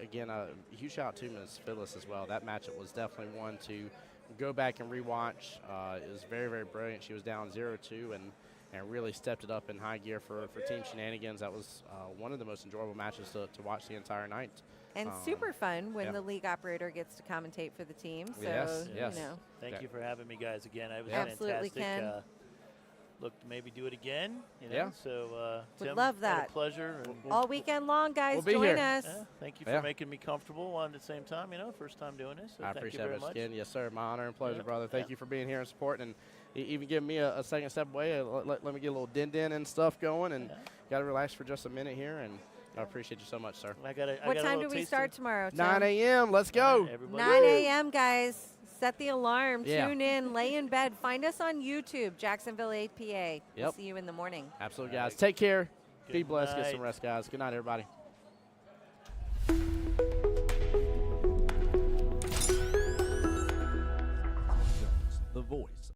Again, a huge shout out to Ms. Phyllis as well. That matchup was definitely one to go back and rewatch. It was very, very brilliant. She was down 0-2 and and really stepped it up in high gear for Team Shenanigans. That was one of the most enjoyable matches to watch the entire night. And super fun when yeah. the league operator gets to commentate for the team. So, Yes, yes. you know. Thank you for having me, guys, again. It was Absolutely, fantastic. Ken. Look to maybe do it again. You know? Yeah. So, Would Tim, love what that. a pleasure. And, All weekend long, guys, We'll be join here. us. thank you for Yeah. making me comfortable on the same time. You know, first time doing this. So I thank appreciate you very it much. again. Yes, sir. My honor and pleasure, Yeah. brother. Thank Yeah. you for being here and supporting, and even giving me a second step away. Let me get a little din and stuff going, and got to relax for just a minute here. And I appreciate you so much, sir. I got What time do we start tomorrow, Tim? 9 a.m. Let's go. 9 a.m., guys. Set the alarm. Yeah. Tune in. Lay in bed. Find us on YouTube, Jacksonville APA. We'll Yep. see you in the morning. Absolutely, guys. Take care. Be Good blessed. Get some night. rest, guys. Good night, everybody. The voice